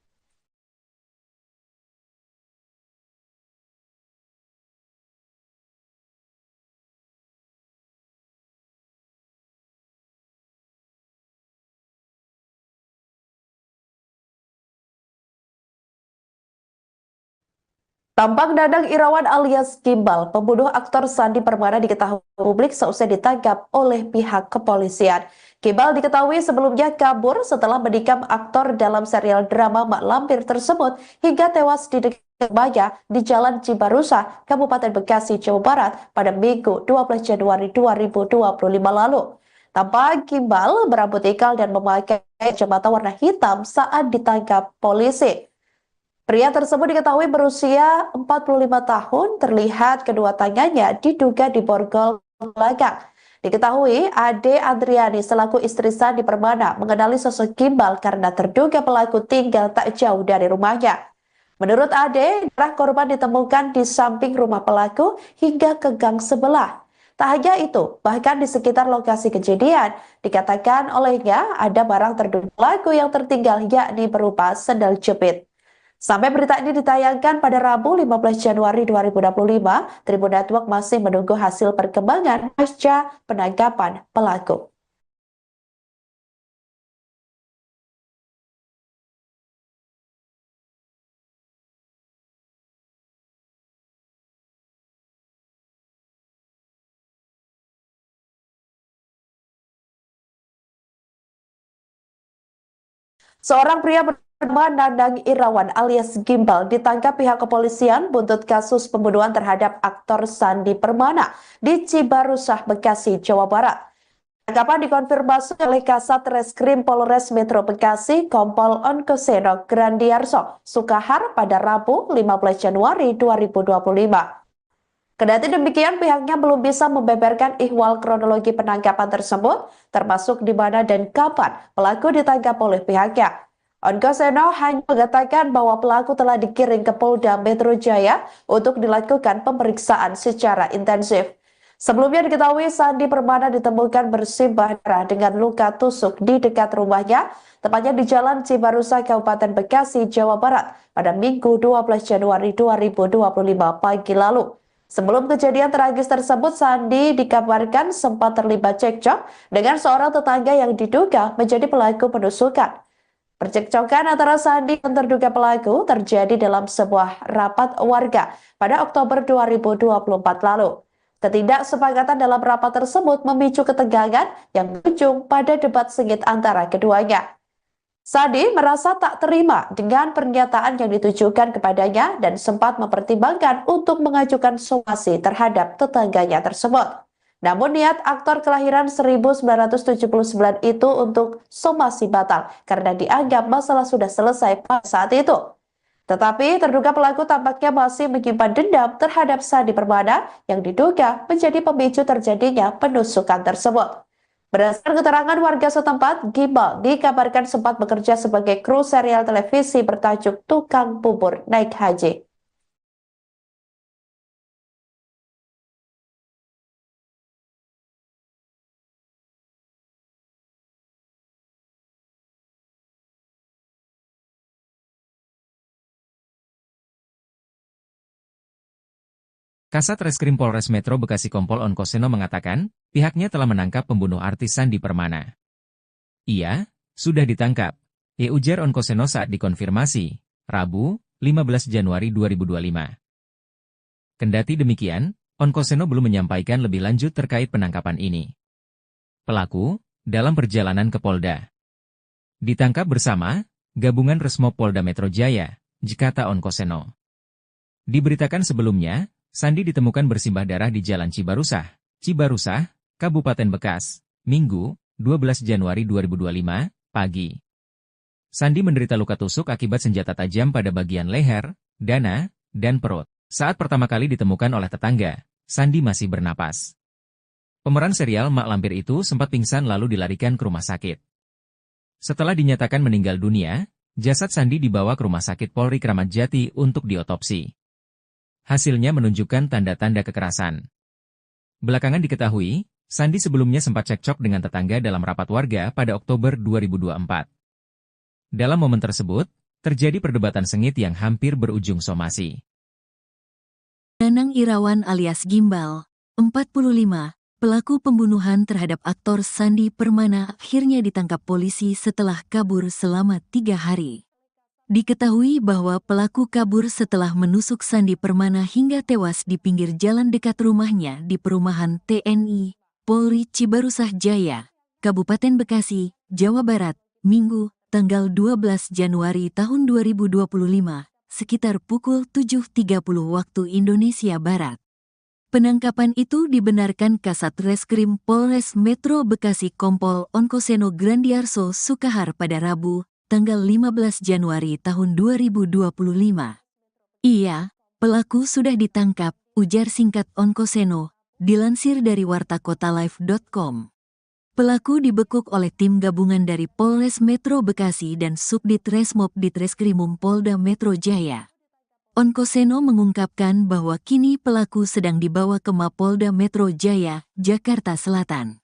Tampak Dadang Irawan alias Gimbal, pembunuh aktor Sandi Permana diketahui publik seusai ditangkap oleh pihak kepolisian. Gimbal diketahui sebelumnya kabur setelah menikam aktor dalam serial drama Mak Lampir tersebut hingga tewas di dekat rumahnya di Jalan Cibarusah, Kabupaten Bekasi, Jawa Barat pada Minggu 12 Januari 2025 lalu. Tampak Gimbal berambut ikal dan memakai kacamata warna hitam saat ditangkap polisi. Pria tersebut diketahui berusia 45 tahun, terlihat kedua tangannya diduga diborgol belakang. Diketahui Ade Adriani selaku istri Sandi Permana mengenali sosok Gimbal karena terduga pelaku tinggal tak jauh dari rumahnya. Menurut Ade, darah korban ditemukan di samping rumah pelaku hingga ke gang sebelah. Tak hanya itu, bahkan di sekitar lokasi kejadian, dikatakan olehnya ada barang terduga pelaku yang tertinggal yakni berupa sendal jepit. Sampai berita ini ditayangkan pada Rabu 15 Januari 2025, Tribun Network masih menunggu hasil perkembangan pasca penangkapan pelaku. Seorang pria bernama Dadang Irawan alias Gimbal ditangkap pihak kepolisian buntut kasus pembunuhan terhadap aktor Sandi Permana di Cibarusah, Bekasi, Jawa Barat. Tangkapan dikonfirmasi oleh Kasat Reskrim Polres Metro Bekasi Kompol Onkoseno Grandiarso Sukahar pada Rabu 15 Januari 2025. Kendati demikian, pihaknya belum bisa membeberkan ihwal kronologi penangkapan tersebut, termasuk di mana dan kapan pelaku ditangkap oleh pihaknya. Onkoseno hanya mengatakan bahwa pelaku telah dikirim ke Polda Metro Jaya untuk dilakukan pemeriksaan secara intensif. Sebelumnya diketahui Sandi Permana ditemukan bersimbah darah dengan luka tusuk di dekat rumahnya, tepatnya di Jalan Cibarusah, Kabupaten Bekasi, Jawa Barat, pada Minggu 12 Januari 2025 pagi lalu. Sebelum kejadian tragis tersebut, Sandi dikabarkan sempat terlibat cekcok dengan seorang tetangga yang diduga menjadi pelaku penusukan. Percekcokan antara Sandi dan terduga pelaku terjadi dalam sebuah rapat warga pada Oktober 2024 lalu. Ketidaksepakatan dalam rapat tersebut memicu ketegangan yang berujung pada debat sengit antara keduanya. Sandi merasa tak terima dengan pernyataan yang ditujukan kepadanya dan sempat mempertimbangkan untuk mengajukan somasi terhadap tetangganya tersebut. Namun niat aktor kelahiran 1979 itu untuk somasi batal karena dianggap masalah sudah selesai pada saat itu. Tetapi terduga pelaku tampaknya masih menyimpan dendam terhadap Sandi Permana yang diduga menjadi pemicu terjadinya penusukan tersebut. Berdasarkan keterangan warga setempat, Gimbal dikabarkan sempat bekerja sebagai kru serial televisi bertajuk Tukang Bubur Naik Haji. Kasat Reskrim Polres Metro Bekasi Kompol Onkoseno mengatakan, pihaknya telah menangkap pembunuh artis Sandi Permana. Ia sudah ditangkap, ujar Onkoseno saat dikonfirmasi, Rabu, 15 Januari 2025. Kendati demikian, Onkoseno belum menyampaikan lebih lanjut terkait penangkapan ini. Pelaku, dalam perjalanan ke Polda, ditangkap bersama Gabungan Resmo Polda Metro Jaya, kata Onkoseno. Diberitakan sebelumnya, Sandi ditemukan bersimbah darah di Jalan Cibarusah, Kabupaten Bekas, Minggu, 12 Januari 2025, pagi. Sandi menderita luka tusuk akibat senjata tajam pada bagian leher, dada, dan perut. Saat pertama kali ditemukan oleh tetangga, Sandi masih bernapas. Pemeran serial Mak Lampir itu sempat pingsan lalu dilarikan ke rumah sakit. Setelah dinyatakan meninggal dunia, jasad Sandi dibawa ke Rumah Sakit Polri Kramat Jati untuk diotopsi. Hasilnya menunjukkan tanda-tanda kekerasan. Belakangan diketahui, Sandi sebelumnya sempat cekcok dengan tetangga dalam rapat warga pada Oktober 2024. Dalam momen tersebut, terjadi perdebatan sengit yang hampir berujung somasi. Dadang Irawan alias Gimbal, 45, pelaku pembunuhan terhadap aktor Sandi Permana akhirnya ditangkap polisi setelah kabur selama 3 hari. Diketahui bahwa pelaku kabur setelah menusuk Sandi Permana hingga tewas di pinggir jalan dekat rumahnya di perumahan TNI, Polri Cibarusah Jaya, Kabupaten Bekasi, Jawa Barat, Minggu, tanggal 12 Januari tahun 2025, sekitar pukul 7.30 waktu Indonesia Barat. Penangkapan itu dibenarkan Kasat Reskrim Polres Metro Bekasi Kompol Onkoseno Grandiarso Sukahar pada Rabu, tanggal 15 Januari tahun 2025. Iya, pelaku sudah ditangkap, ujar singkat Onkoseno, dilansir dari wartakotalive.com. Pelaku dibekuk oleh tim gabungan dari Polres Metro Bekasi dan Subdit Resmob Ditreskrimum Polda Metro Jaya. Onkoseno mengungkapkan bahwa kini pelaku sedang dibawa ke Mapolda Metro Jaya, Jakarta Selatan.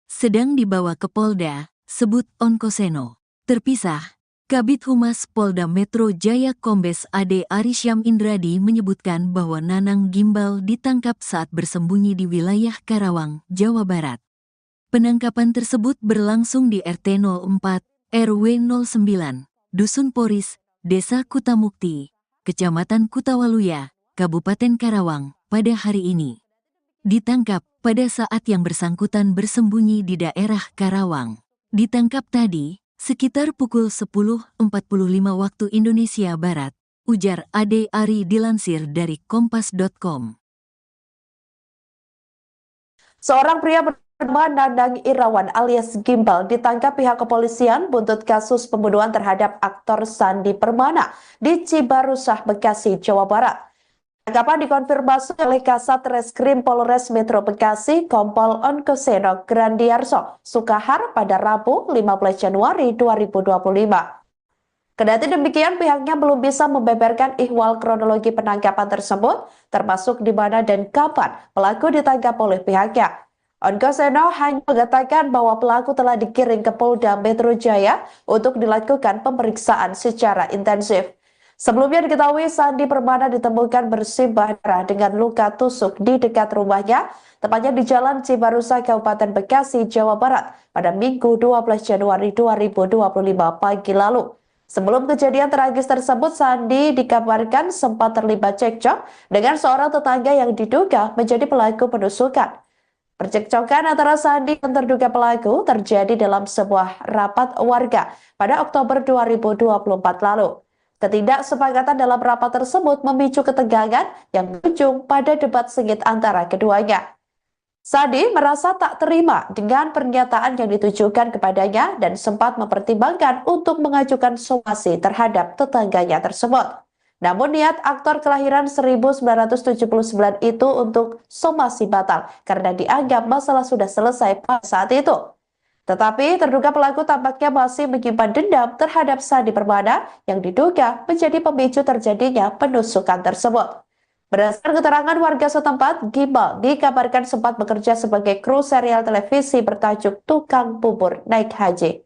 Sedang dibawa ke Polda, sebut Onkoseno. Terpisah, Kabid Humas Polda Metro Jaya Kombes Ade Arisyam Indradi menyebutkan bahwa Nanang Gimbal ditangkap saat bersembunyi di wilayah Karawang, Jawa Barat. Penangkapan tersebut berlangsung di RT 04, RW 09, Dusun Poris, Desa Kutamukti, Kecamatan Kutawaluya, Kabupaten Karawang, pada hari ini. Ditangkap pada saat yang bersangkutan bersembunyi di daerah Karawang. Ditangkap tadi, sekitar pukul 10.45 waktu Indonesia Barat, ujar Ade Ari dilansir dari kompas.com. Seorang pria bernama Nanang Irawan alias Gimbal ditangkap pihak kepolisian buntut kasus pembunuhan terhadap aktor Sandi Permana di Cibarusah, Bekasi, Jawa Barat. Tangkapan dikonfirmasi oleh Kasat Reskrim Polres Metro Bekasi Kompol Onkoseno Grandiarso Sukahar pada Rabu 15 Januari 2025. Kendati demikian, pihaknya belum bisa membeberkan ihwal kronologi penangkapan tersebut, termasuk di mana dan kapan pelaku ditangkap oleh pihaknya. Onkoseno hanya mengatakan bahwa pelaku telah dikirim ke Polda Metro Jaya untuk dilakukan pemeriksaan secara intensif. Sebelumnya diketahui Sandi Permana ditemukan bersimbah darah dengan luka tusuk di dekat rumahnya, tepatnya di Jalan Cibarusah, Kabupaten Bekasi, Jawa Barat, pada Minggu 12 Januari 2025 pagi lalu. Sebelum kejadian tragis tersebut, Sandi dikabarkan sempat terlibat cekcok dengan seorang tetangga yang diduga menjadi pelaku penusukan. Percekcokan antara Sandi dan terduga pelaku terjadi dalam sebuah rapat warga pada Oktober 2024 lalu. Ketidaksepakatan dalam rapat tersebut memicu ketegangan yang berujung pada debat sengit antara keduanya. Sandi merasa tak terima dengan pernyataan yang ditujukan kepadanya dan sempat mempertimbangkan untuk mengajukan somasi terhadap tetangganya tersebut. Namun niat aktor kelahiran 1979 itu untuk somasi batal karena dianggap masalah sudah selesai pada saat itu. Tetapi terduga pelaku tampaknya masih menyimpan dendam terhadap Sandi Permana yang diduga menjadi pemicu terjadinya penusukan tersebut. Berdasarkan keterangan warga setempat, Gimbal dikabarkan sempat bekerja sebagai kru serial televisi bertajuk Tukang Bubur Naik Haji.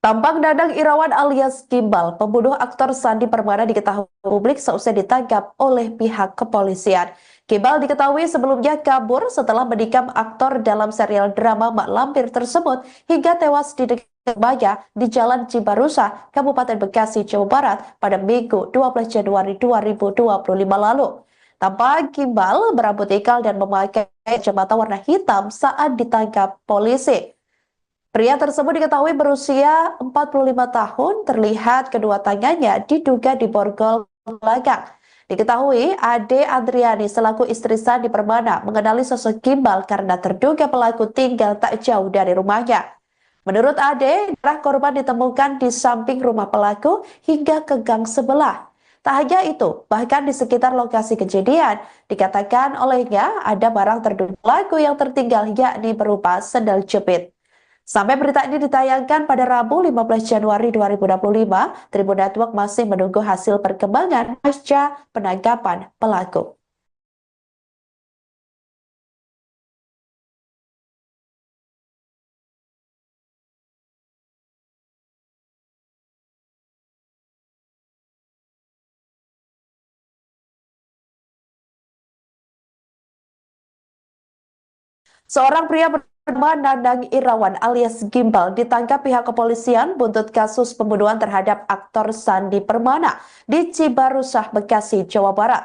Tampak Nanang Irawan alias Gimbal, pembunuh aktor Sandi Permana diketahui publik seusai ditangkap oleh pihak kepolisian. Gimbal diketahui sebelumnya kabur setelah menikam aktor dalam serial drama Mak Lampir tersebut hingga tewas di dekat rumahnya di Jalan Cibarusah, Kabupaten Bekasi, Jawa Barat pada Minggu 12 Januari 2025 lalu. Tampak Gimbal berambut ikal dan memakai kacamata warna hitam saat ditangkap polisi. Pria tersebut diketahui berusia 45 tahun, terlihat kedua tangannya diduga diborgol belakang. Diketahui Ade Adriani selaku istri Sandi Permana mengenali sosok Gimbal karena terduga pelaku tinggal tak jauh dari rumahnya. Menurut Ade, darah korban ditemukan di samping rumah pelaku hingga ke gang sebelah. Tak hanya itu, bahkan di sekitar lokasi kejadian, dikatakan olehnya ada barang terduga pelaku yang tertinggal yakni berupa sendal jepit. Sampai berita ini ditayangkan pada Rabu 15 Januari 2025, Tribun Network masih menunggu hasil perkembangan pasca penangkapan pelaku. Seorang pria bernama Nanang Irawan alias Gimbal ditangkap pihak kepolisian buntut kasus pembunuhan terhadap aktor Sandi Permana di Cibarusah, Bekasi, Jawa Barat.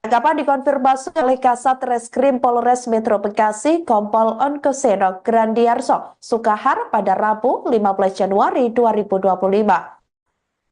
Tangkapan dikonfirmasi oleh Kasat Reskrim Polres Metro Bekasi Kompol Onkoseno Grandiarso Sukahar pada Rabu 15 Januari 2025.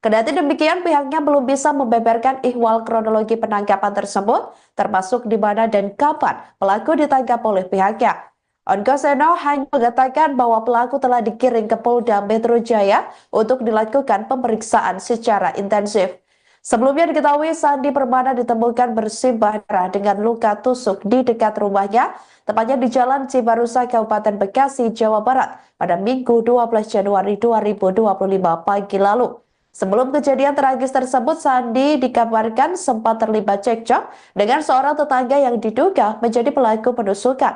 Kendati demikian, pihaknya belum bisa membeberkan ihwal kronologi penangkapan tersebut, termasuk di mana dan kapan pelaku ditangkap oleh pihaknya. Onkoseno hanya mengatakan bahwa pelaku telah dikirim ke Polda Metro Jaya untuk dilakukan pemeriksaan secara intensif. Sebelumnya diketahui Sandi Permana ditemukan bersimbah darah dengan luka tusuk di dekat rumahnya, tepatnya di Jalan Cibarusah, Kabupaten Bekasi, Jawa Barat, pada Minggu 12 Januari 2025 pagi lalu. Sebelum kejadian tragis tersebut, Sandi dikabarkan sempat terlibat cekcok dengan seorang tetangga yang diduga menjadi pelaku penusukan.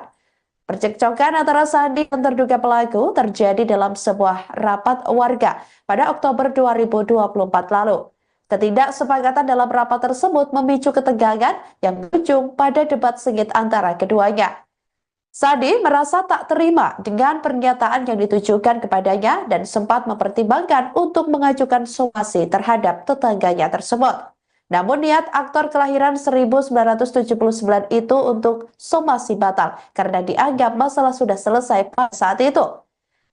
Percekcokan antara Sandi dan terduga pelaku terjadi dalam sebuah rapat warga pada Oktober 2024 lalu. Ketidaksepakatan dalam rapat tersebut memicu ketegangan yang berujung pada debat sengit antara keduanya. Sandi merasa tak terima dengan pernyataan yang ditujukan kepadanya dan sempat mempertimbangkan untuk mengajukan somasi terhadap tetangganya tersebut. Namun niat aktor kelahiran 1979 itu untuk somasi batal karena dianggap masalah sudah selesai pada saat itu.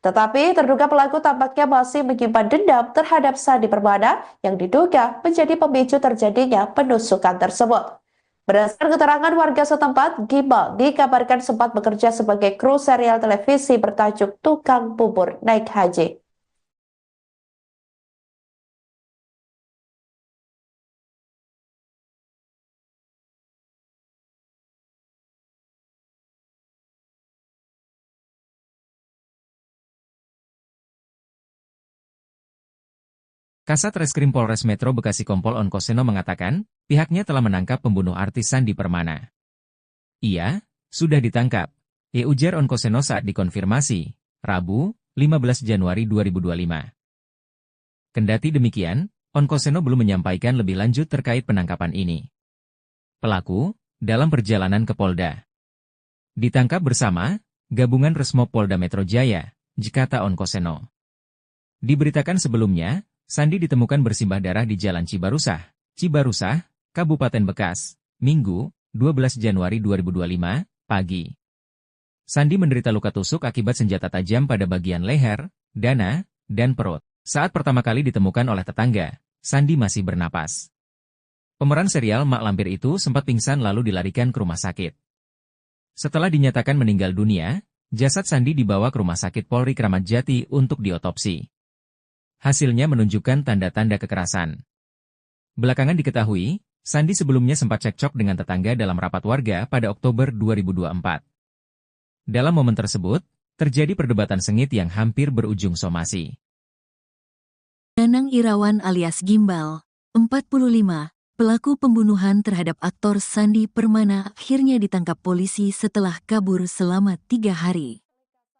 Tetapi terduga pelaku tampaknya masih menyimpan dendam terhadap Sandi Permana yang diduga menjadi pemicu terjadinya penusukan tersebut. Berdasarkan keterangan warga setempat, Gimbal dikabarkan sempat bekerja sebagai kru serial televisi bertajuk Tukang Bubur Naik Haji. Kasat Reskrim Polres Metro Bekasi Kompol Onkoseno mengatakan, pihaknya telah menangkap pembunuh artis Sandi Permana. Ia sudah ditangkap, ujar Onkoseno saat dikonfirmasi, Rabu, 15 Januari 2025. Kendati demikian, Onkoseno belum menyampaikan lebih lanjut terkait penangkapan ini. Pelaku, dalam perjalanan ke Polda, ditangkap bersama Gabungan Resmob Polda Metro Jaya, kata Onkoseno. Diberitakan sebelumnya, Sandi ditemukan bersimbah darah di Jalan Cibarusah, Kabupaten Bekas, Minggu, 12 Januari 2025, pagi. Sandi menderita luka tusuk akibat senjata tajam pada bagian leher, dada, dan perut. Saat pertama kali ditemukan oleh tetangga, Sandi masih bernapas. Pemeran serial Mak Lampir itu sempat pingsan lalu dilarikan ke rumah sakit. Setelah dinyatakan meninggal dunia, jasad Sandi dibawa ke Rumah Sakit Polri Kramat Jati untuk diotopsi. Hasilnya menunjukkan tanda-tanda kekerasan. Belakangan diketahui, Sandi sebelumnya sempat cekcok dengan tetangga dalam rapat warga pada Oktober 2024. Dalam momen tersebut, terjadi perdebatan sengit yang hampir berujung somasi. Nanang Irawan alias Gimbal, 45, pelaku pembunuhan terhadap aktor Sandi Permana akhirnya ditangkap polisi setelah kabur selama 3 hari.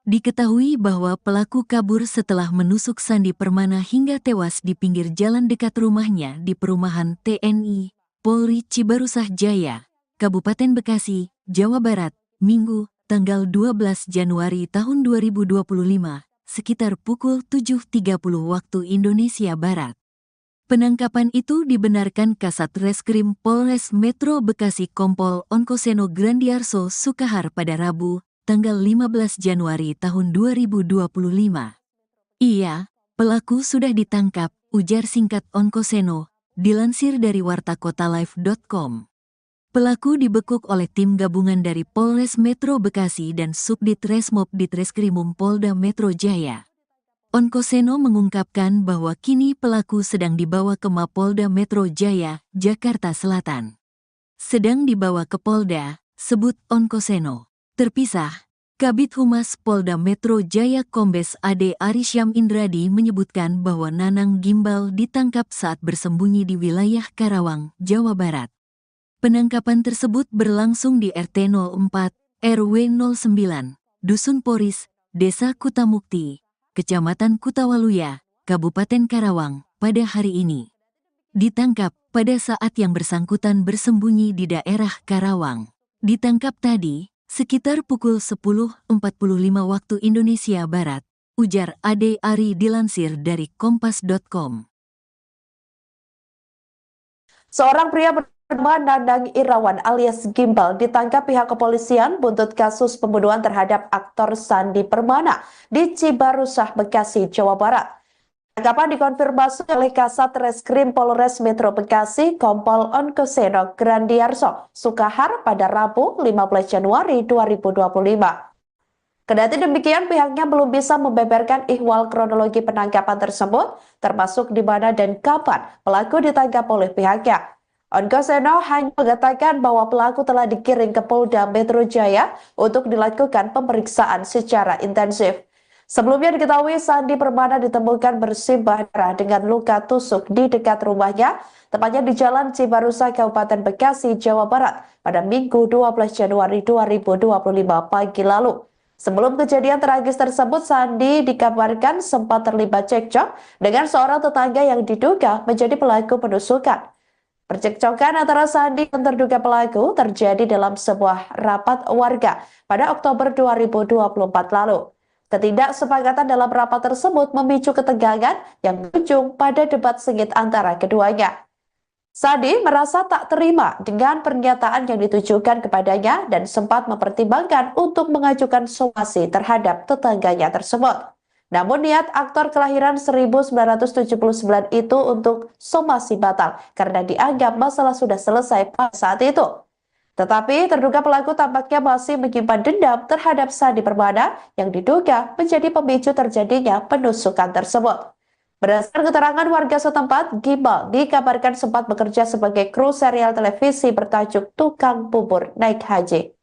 Diketahui bahwa pelaku kabur setelah menusuk Sandi Permana hingga tewas di pinggir jalan dekat rumahnya di perumahan TNI, Polri Cibarusah Jaya, Kabupaten Bekasi, Jawa Barat, Minggu, tanggal 12 Januari tahun 2025, sekitar pukul 7.30 waktu Indonesia Barat. Penangkapan itu dibenarkan Kasat Reskrim Polres Metro Bekasi Kompol Onkoseno Grandiarso Sukahar pada Rabu, tanggal 15 Januari tahun 2025. Iya, pelaku sudah ditangkap, ujar singkat Onkoseno, dilansir dari wartakotalive.com. Pelaku dibekuk oleh tim gabungan dari Polres Metro Bekasi dan Subdit Resmob Ditreskrimum Polda Metro Jaya. Onkoseno mengungkapkan bahwa kini pelaku sedang dibawa ke Mapolda Metro Jaya, Jakarta Selatan. Sedang dibawa ke Polda, sebut Onkoseno. Terpisah, Kabid Humas Polda Metro Jaya Kombes Ade Arisyam Indradi menyebutkan bahwa Nanang Gimbal ditangkap saat bersembunyi di wilayah Karawang, Jawa Barat. Penangkapan tersebut berlangsung di RT 04, RW 09, Dusun Poris, Desa Kutamukti, Kecamatan Kutawaluya, Kabupaten Karawang, pada hari ini. Ditangkap pada saat yang bersangkutan bersembunyi di daerah Karawang. Ditangkap tadi, Sekitar pukul 10.45 waktu Indonesia Barat, ujar Ade Ari dilansir dari kompas.com. Seorang pria bernama Nandang Irawan alias Gimbal ditangkap pihak kepolisian buntut kasus pembunuhan terhadap aktor Sandi Permana di Cibarusah, Bekasi, Jawa Barat. Tangkapan dikonfirmasi oleh Kasat Reskrim Polres Metro Bekasi Kompol Onkoseno Grandiarso Sukahar pada Rabu 15 Januari 2025. Kendati demikian, pihaknya belum bisa membeberkan ihwal kronologi penangkapan tersebut, termasuk di mana dan kapan pelaku ditangkap oleh pihaknya. Onkoseno hanya mengatakan bahwa pelaku telah dikirim ke Polda Metro Jaya untuk dilakukan pemeriksaan secara intensif. Sebelumnya diketahui Sandi Permana ditemukan bersimbah darah dengan luka tusuk di dekat rumahnya, tepatnya di Jalan Cibarusah, Kabupaten Bekasi, Jawa Barat, pada Minggu 12 Januari 2025 pagi lalu. Sebelum kejadian tragis tersebut, Sandi dikabarkan sempat terlibat cekcok dengan seorang tetangga yang diduga menjadi pelaku penusukan. Percekcokan antara Sandi dan terduga pelaku terjadi dalam sebuah rapat warga pada Oktober 2024 lalu. Ketidaksepakatan dalam rapat tersebut memicu ketegangan yang berujung pada debat sengit antara keduanya. Sandi merasa tak terima dengan pernyataan yang ditujukan kepadanya dan sempat mempertimbangkan untuk mengajukan somasi terhadap tetangganya tersebut. Namun niat aktor kelahiran 1979 itu untuk somasi batal karena dianggap masalah sudah selesai pada saat itu. Tetapi terduga pelaku tampaknya masih menyimpan dendam terhadap Sandi Permana yang diduga menjadi pemicu terjadinya penusukan tersebut. Berdasarkan keterangan warga setempat, Gimbal dikabarkan sempat bekerja sebagai kru serial televisi bertajuk Tukang Bubur Naik Haji.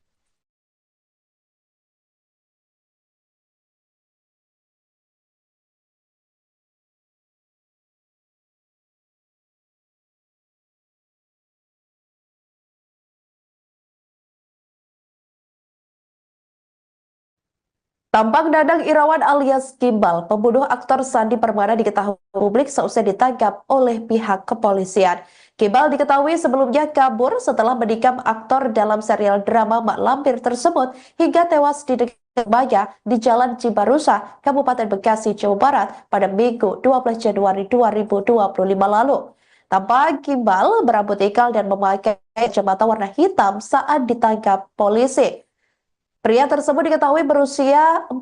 Tampang Nandang Irawan alias Gimbal, pembunuh aktor Sandi Permana diketahui publik seusai ditangkap oleh pihak kepolisian. Gimbal diketahui sebelumnya kabur setelah menikam aktor dalam serial drama Mak Lampir tersebut hingga tewas di dekat rumahnya di Jalan Cibarusah, Kabupaten Bekasi, Jawa Barat pada Minggu 12 Januari 2025 lalu. Tampak Gimbal berambut ikal dan memakai kacamata warna hitam saat ditangkap polisi. Pria tersebut diketahui berusia 45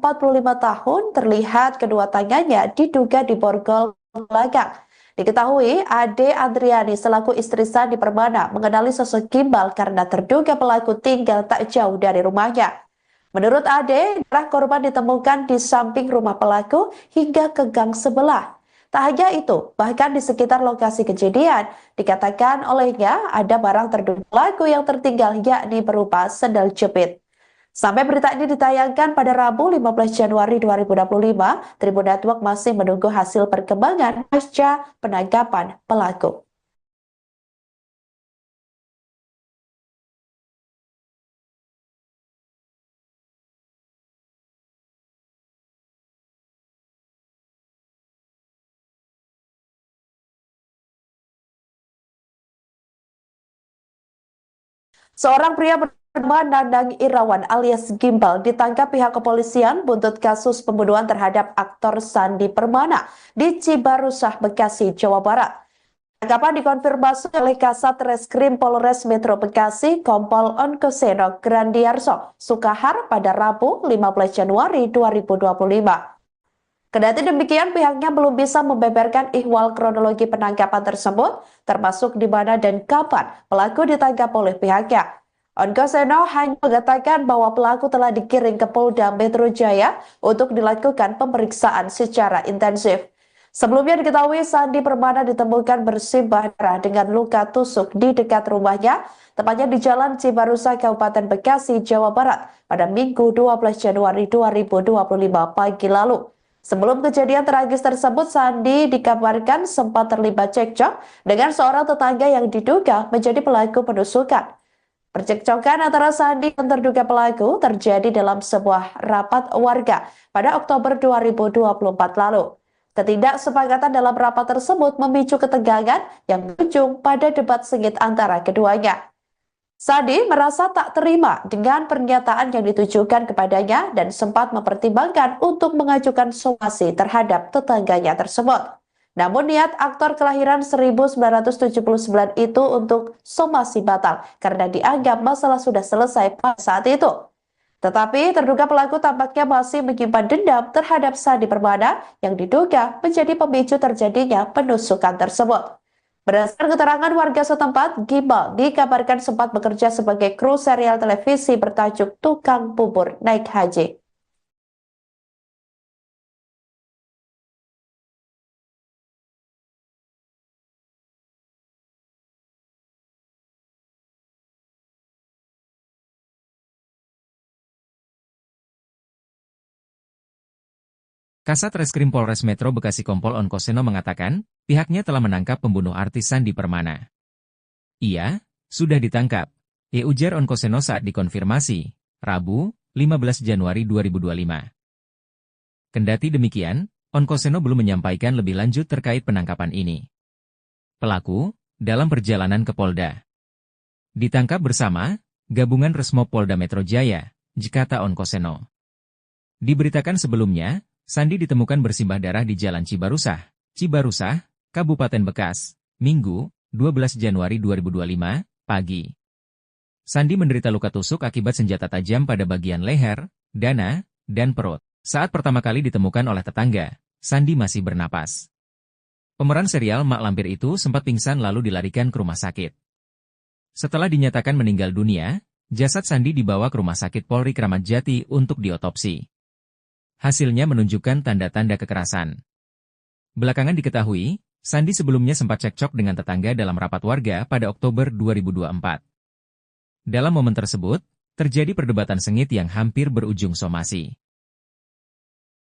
tahun, terlihat kedua tangannya diduga diborgol belakang. Diketahui Ade Adriani selaku istri Sandi Permana mengenali sosok Gimbal karena terduga pelaku tinggal tak jauh dari rumahnya. Menurut Ade, darah korban ditemukan di samping rumah pelaku hingga ke gang sebelah. Tak hanya itu, bahkan di sekitar lokasi kejadian, dikatakan olehnya ada barang terduga pelaku yang tertinggal yakni berupa sendal jepit. Sampai berita ini ditayangkan pada Rabu 15 Januari 2025, Tribun Network masih menunggu hasil perkembangan pasca penangkapan pelaku. Seorang pria bernama Nandang Irawan alias Gimbal ditangkap pihak kepolisian buntut kasus pembunuhan terhadap aktor Sandi Permana di Cibarusah, Bekasi, Jawa Barat. Tangkapan dikonfirmasi oleh Kasat Reskrim Polres Metro Bekasi Kompol Onkoseno Grandiarso Sukahar pada Rabu 15 Januari 2025. Kendati demikian, pihaknya belum bisa membeberkan ihwal kronologi penangkapan tersebut, termasuk di mana dan kapan pelaku ditangkap oleh pihaknya. Onkoseno hanya mengatakan bahwa pelaku telah dikirim ke Polda Metro Jaya untuk dilakukan pemeriksaan secara intensif. Sebelumnya diketahui Sandi Permana ditemukan bersimbah darah dengan luka tusuk di dekat rumahnya, tepatnya di Jalan Cibarusah, Kabupaten Bekasi, Jawa Barat, pada Minggu 12 Januari 2025 pagi lalu. Sebelum kejadian tragis tersebut, Sandi dikabarkan sempat terlibat cekcok dengan seorang tetangga yang diduga menjadi pelaku penusukan. Percekcokan antara Sandi dan terduga pelaku terjadi dalam sebuah rapat warga pada Oktober 2024 lalu. Ketidaksepakatan dalam rapat tersebut memicu ketegangan yang berujung pada debat sengit antara keduanya. Sandi merasa tak terima dengan pernyataan yang ditujukan kepadanya dan sempat mempertimbangkan untuk mengajukan somasi terhadap tetangganya tersebut. Namun niat aktor kelahiran 1979 itu untuk somasi batal karena dianggap masalah sudah selesai pada saat itu. Tetapi terduga pelaku tampaknya masih menyimpan dendam terhadap Sandi Permana yang diduga menjadi pemicu terjadinya penusukan tersebut. Berdasarkan keterangan warga setempat, Gimbal dikabarkan sempat bekerja sebagai kru serial televisi bertajuk Tukang Bubur Naik Haji. Kasat Reskrim Polres Metro Bekasi Kompol Onkoseno mengatakan, pihaknya telah menangkap pembunuh artis Sandi Permana. Ia sudah ditangkap, ujar Onkoseno saat dikonfirmasi, Rabu, 15 Januari 2025. Kendati demikian, Onkoseno belum menyampaikan lebih lanjut terkait penangkapan ini. Pelaku, dalam perjalanan ke Polda, ditangkap bersama Gabungan Resmob Polda Metro Jaya, kata Onkoseno. Diberitakan sebelumnya, Sandi ditemukan bersimbah darah di Jalan Cibarusah, Kabupaten Bekas, Minggu, 12 Januari 2025, pagi. Sandi menderita luka tusuk akibat senjata tajam pada bagian leher, dada, dan perut. Saat pertama kali ditemukan oleh tetangga, Sandi masih bernapas. Pemeran serial Mak Lampir itu sempat pingsan lalu dilarikan ke rumah sakit. Setelah dinyatakan meninggal dunia, jasad Sandi dibawa ke Rumah Sakit Polri Kramat Jati untuk diotopsi. Hasilnya menunjukkan tanda-tanda kekerasan. Belakangan diketahui, Sandi sebelumnya sempat cekcok dengan tetangga dalam rapat warga pada Oktober 2024. Dalam momen tersebut, terjadi perdebatan sengit yang hampir berujung somasi.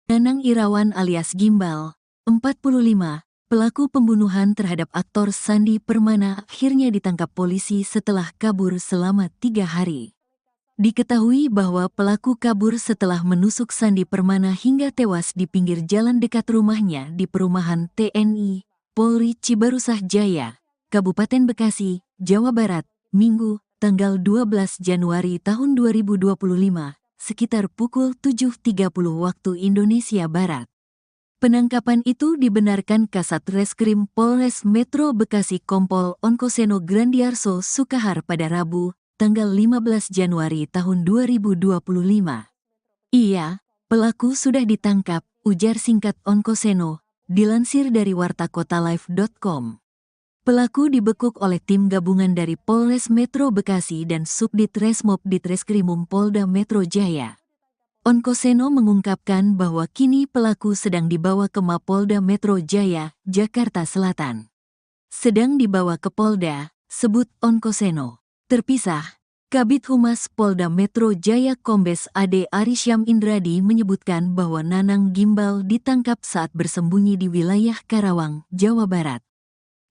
Nanang Irawan alias Gimbal, 45, pelaku pembunuhan terhadap aktor Sandi Permana akhirnya ditangkap polisi setelah kabur selama 3 hari. Diketahui bahwa pelaku kabur setelah menusuk Sandi Permana hingga tewas di pinggir jalan dekat rumahnya di perumahan TNI, Polri Cibarusah Jaya, Kabupaten Bekasi, Jawa Barat, Minggu, tanggal 12 Januari tahun 2025, sekitar pukul 7.30 waktu Indonesia Barat. Penangkapan itu dibenarkan Kasat Reskrim Polres Metro Bekasi Kompol Onkoseno Grandiarso Sukahar pada Rabu, tanggal 15 Januari tahun 2025. Iya, pelaku sudah ditangkap, ujar singkat Onkoseno, dilansir dari wartakotalive.com. Pelaku dibekuk oleh tim gabungan dari Polres Metro Bekasi dan Subdit Resmob Ditreskrimum Polda Metro Jaya. Onkoseno mengungkapkan bahwa kini pelaku sedang dibawa ke Mapolda Metro Jaya, Jakarta Selatan. Sedang dibawa ke Polda, sebut Onkoseno. Terpisah, Kabid Humas Polda Metro Jaya Kombes Ade Arisyam Indradi menyebutkan bahwa Nanang Gimbal ditangkap saat bersembunyi di wilayah Karawang, Jawa Barat.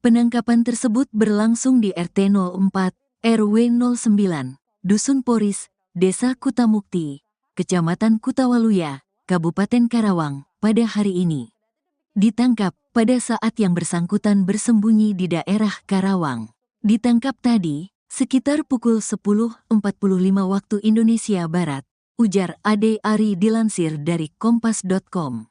Penangkapan tersebut berlangsung di RT 04, RW 09, Dusun Poris, Desa Kutamukti, Kecamatan Kutawaluya, Kabupaten Karawang, pada hari ini. Ditangkap pada saat yang bersangkutan bersembunyi di daerah Karawang. Ditangkap tadi, sekitar pukul 10.45 waktu Indonesia Barat, ujar Ade Ari dilansir dari kompas.com.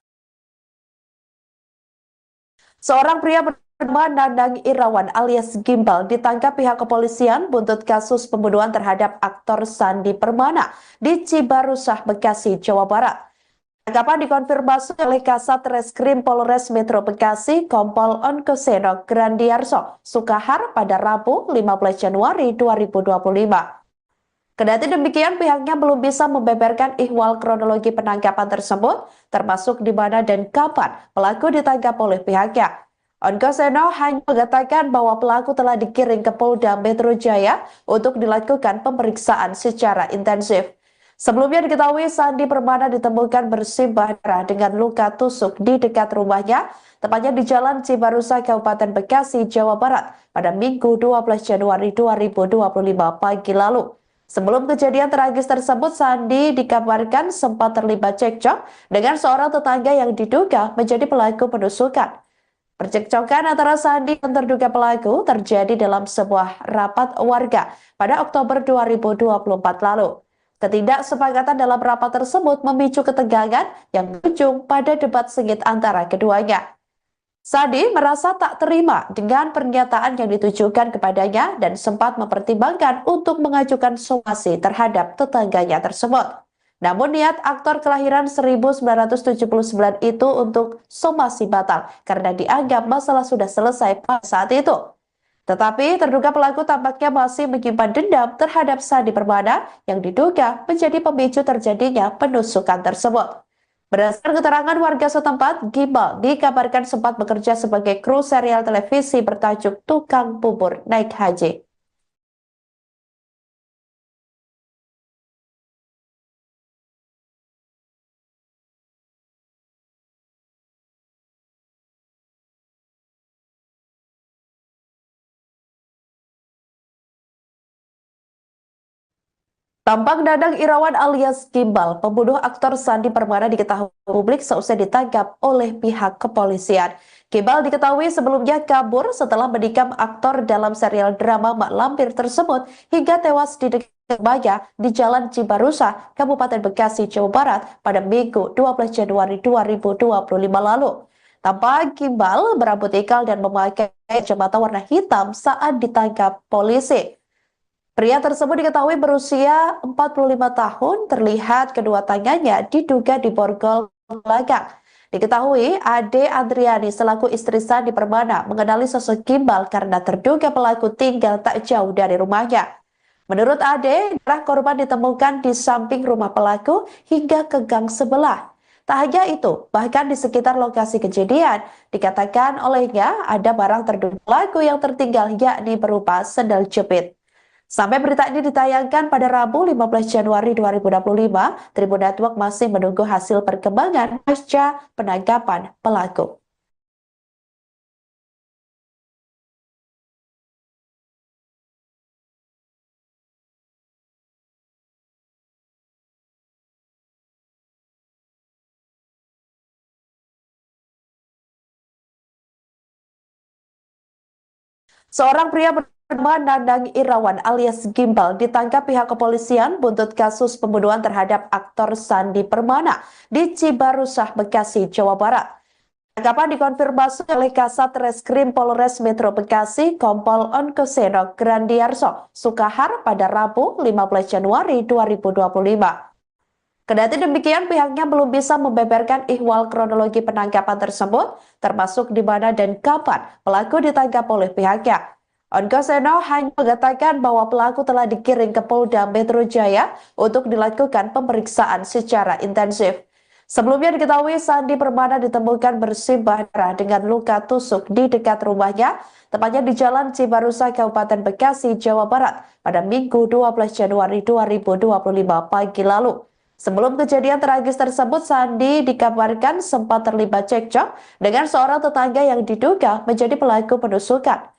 Seorang pria bernama Nanang Irawan alias Gimbal ditangkap pihak kepolisian buntut kasus pembunuhan terhadap aktor Sandi Permana di Cibarusah, Bekasi, Jawa Barat. Tangkapan dikonfirmasi oleh Kasat Reskrim Polres Metro Bekasi Kompol Onkoseno Grandiarso Sukahar pada Rabu 15 Januari 2025. Kendati demikian, pihaknya belum bisa membeberkan ihwal kronologi penangkapan tersebut, termasuk di mana dan kapan pelaku ditangkap oleh pihaknya. Onkoseno hanya mengatakan bahwa pelaku telah dikirim ke Polda Metro Jaya untuk dilakukan pemeriksaan secara intensif. Sebelumnya diketahui Sandi Permana ditemukan bersimbah darah dengan luka tusuk di dekat rumahnya, tepatnya di Jalan Cibarusah, Kabupaten Bekasi, Jawa Barat, pada Minggu 12 Januari 2025 pagi lalu. Sebelum kejadian tragis tersebut, Sandi dikabarkan sempat terlibat cekcok dengan seorang tetangga yang diduga menjadi pelaku penusukan. Percekcokan antara Sandi dan terduga pelaku terjadi dalam sebuah rapat warga pada Oktober 2024 lalu. Ketidaksepakatan dalam rapat tersebut memicu ketegangan yang berujung pada debat sengit antara keduanya. Sandi merasa tak terima dengan pernyataan yang ditujukan kepadanya dan sempat mempertimbangkan untuk mengajukan somasi terhadap tetangganya tersebut. Namun niat aktor kelahiran 1979 itu untuk somasi batal karena dianggap masalah sudah selesai pada saat itu. Tetapi terduga pelaku tampaknya masih menyimpan dendam terhadap Sandi Permana yang diduga menjadi pemicu terjadinya penusukan tersebut. Berdasarkan keterangan warga setempat, Gimbal dikabarkan sempat bekerja sebagai kru serial televisi bertajuk Tukang Bubur Naik Haji. Tampak Dadang Irawan alias Gimbal, pembunuh aktor Sandi Permana diketahui publik seusai ditangkap oleh pihak kepolisian. Gimbal diketahui sebelumnya kabur setelah menikam aktor dalam serial drama Mak Lampir tersebut hingga tewas di dekat Maya di Jalan Cibarusah, Kabupaten Bekasi, Jawa Barat pada Minggu 12 Januari 2025 lalu. Tampak Gimbal berambut ikal dan memakai kacamata warna hitam saat ditangkap polisi. Pria tersebut diketahui berusia 45 tahun, terlihat kedua tangannya diduga diborgol belakang. Diketahui Ade Adriani selaku istri Sandi Permana mengenali sosok Gimbal karena terduga pelaku tinggal tak jauh dari rumahnya. Menurut Ade, darah korban ditemukan di samping rumah pelaku hingga ke gang sebelah. Tak hanya itu, bahkan di sekitar lokasi kejadian, dikatakan olehnya ada barang terduga pelaku yang tertinggal yakni berupa sendal jepit. Sampai berita ini ditayangkan pada Rabu 15 Januari 2025, Tribun Network masih menunggu hasil perkembangan pasca penangkapan pelaku. Seorang pria bernama Dadang Irawan alias Gimbal ditangkap pihak kepolisian buntut kasus pembunuhan terhadap aktor Sandi Permana di Cibarusah, Bekasi, Jawa Barat. Tangkapan dikonfirmasi oleh Kasat Reskrim Polres Metro Bekasi, Kompol Onkoseno Grandiarso Sukahar pada Rabu 15 Januari 2025. Kendati demikian, pihaknya belum bisa membeberkan ihwal kronologi penangkapan tersebut, termasuk di mana dan kapan pelaku ditangkap oleh pihaknya. Onkoseno hanya mengatakan bahwa pelaku telah dikirim ke Polda Metro Jaya untuk dilakukan pemeriksaan secara intensif. Sebelumnya diketahui Sandi Permana ditemukan bersimbah darah dengan luka tusuk di dekat rumahnya, tepatnya di Jalan Cibarusah, Kabupaten Bekasi, Jawa Barat, pada Minggu 12 Januari 2025 pagi lalu. Sebelum kejadian tragis tersebut, Sandi dikabarkan sempat terlibat cekcok dengan seorang tetangga yang diduga menjadi pelaku penusukan.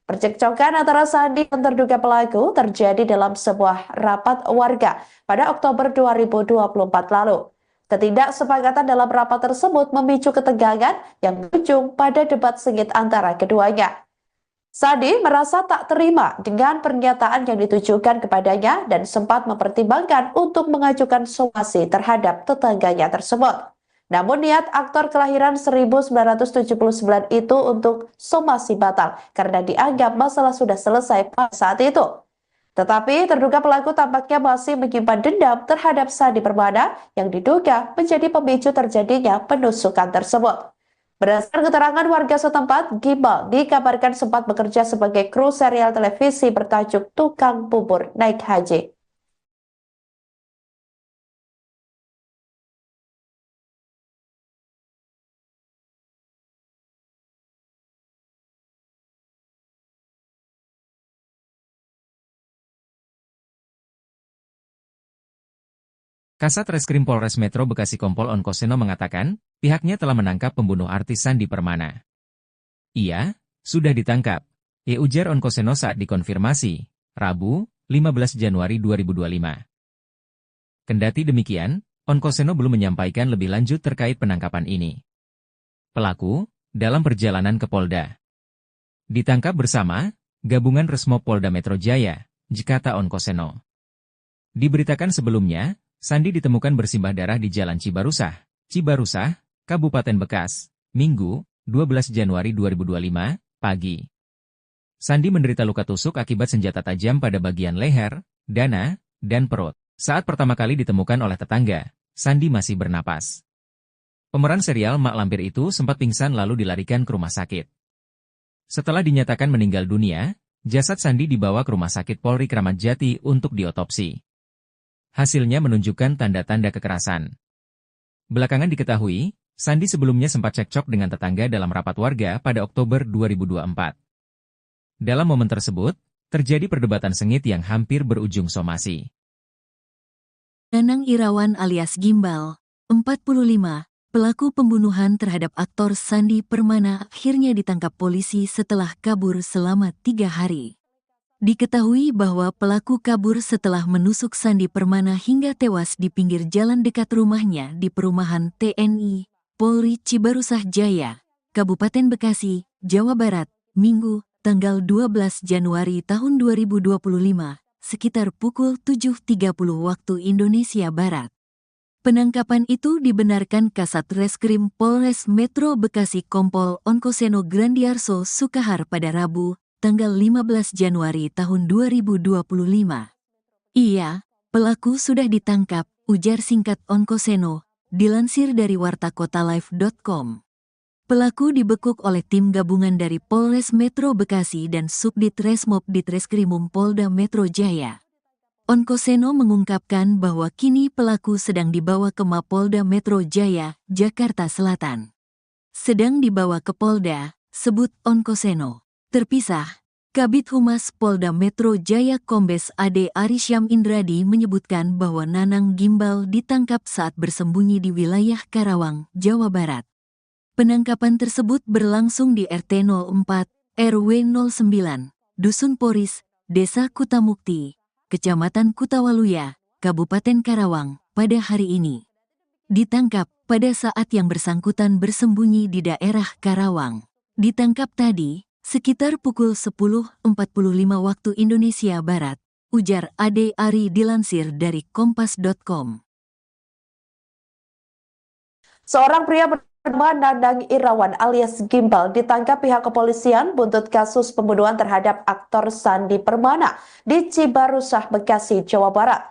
Percekcokan antara Sandi dan terduga pelaku terjadi dalam sebuah rapat warga pada Oktober 2024 lalu. Ketidaksepakatan dalam rapat tersebut memicu ketegangan yang berujung pada debat sengit antara keduanya. Sandi merasa tak terima dengan pernyataan yang ditujukan kepadanya dan sempat mempertimbangkan untuk mengajukan somasi terhadap tetangganya tersebut. Namun niat aktor kelahiran 1979 itu untuk somasi batal karena dianggap masalah sudah selesai pada saat itu. Tetapi terduga pelaku tampaknya masih menyimpan dendam terhadap Sandi Permana yang diduga menjadi pemicu terjadinya penusukan tersebut. Berdasarkan keterangan warga setempat, Gimbal dikabarkan sempat bekerja sebagai kru serial televisi bertajuk Tukang Bubur Naik Haji. Kasat Reskrim Polres Metro Bekasi Kompol Onkoseno mengatakan, pihaknya telah menangkap pembunuh artis Sandi Permana. Ia sudah ditangkap, ujar Onkoseno saat dikonfirmasi, Rabu, 15 Januari 2025. Kendati demikian, Onkoseno belum menyampaikan lebih lanjut terkait penangkapan ini. Pelaku dalam perjalanan ke Polda. Ditangkap bersama Gabungan Resmob Polda Metro Jaya, Jekata Onkoseno. Diberitakan sebelumnya, Sandi ditemukan bersimbah darah di Jalan Cibarusah, Kabupaten Bekas, Minggu, 12 Januari 2025, pagi. Sandi menderita luka tusuk akibat senjata tajam pada bagian leher, dada, dan perut. Saat pertama kali ditemukan oleh tetangga, Sandi masih bernapas. Pemeran serial Mak Lampir itu sempat pingsan lalu dilarikan ke rumah sakit. Setelah dinyatakan meninggal dunia, jasad Sandi dibawa ke Rumah Sakit Polri Kramat Jati untuk diotopsi. Hasilnya menunjukkan tanda-tanda kekerasan. Belakangan diketahui, Sandi sebelumnya sempat cekcok dengan tetangga dalam rapat warga pada Oktober 2024. Dalam momen tersebut, terjadi perdebatan sengit yang hampir berujung somasi. Nanang Irawan alias Gimbal, 45, pelaku pembunuhan terhadap aktor Sandi Permana akhirnya ditangkap polisi setelah kabur selama 3 hari. Diketahui bahwa pelaku kabur setelah menusuk Sandi Permana hingga tewas di pinggir jalan dekat rumahnya di perumahan TNI, Polri Cibarusah Jaya, Kabupaten Bekasi, Jawa Barat, Minggu, tanggal 12 Januari tahun 2025, sekitar pukul 7.30 waktu Indonesia Barat. Penangkapan itu dibenarkan Kasat Reskrim Polres Metro Bekasi Kompol Onkoseno Grandiarso Sukahar pada Rabu, tanggal 15 Januari tahun 2025. Iya, pelaku sudah ditangkap, ujar singkat Onkoseno, dilansir dari wartakotalive.com. Pelaku dibekuk oleh tim gabungan dari Polres Metro Bekasi dan Subdit Resmob Ditreskrimum Polda Metro Jaya. Onkoseno mengungkapkan bahwa kini pelaku sedang dibawa ke Mapolda Metro Jaya, Jakarta Selatan. Sedang dibawa ke Polda, sebut Onkoseno. Terpisah, Kabid Humas Polda Metro Jaya Kombes Ade Arisyam Indradi menyebutkan bahwa Nanang Gimbal ditangkap saat bersembunyi di wilayah Karawang, Jawa Barat. Penangkapan tersebut berlangsung di RT 04, RW 09, Dusun Poris, Desa Kutamukti, Kecamatan Kutawaluya, Kabupaten Karawang, pada hari ini. Ditangkap pada saat yang bersangkutan bersembunyi di daerah Karawang. Ditangkap tadi, sekitar pukul 10.45 waktu Indonesia Barat, ujar Ade Ari dilansir dari kompas.com. Seorang pria bernama Nanang Irawan alias Gimbal ditangkap pihak kepolisian buntut kasus pembunuhan terhadap aktor Sandi Permana di Cibarusah, Bekasi, Jawa Barat.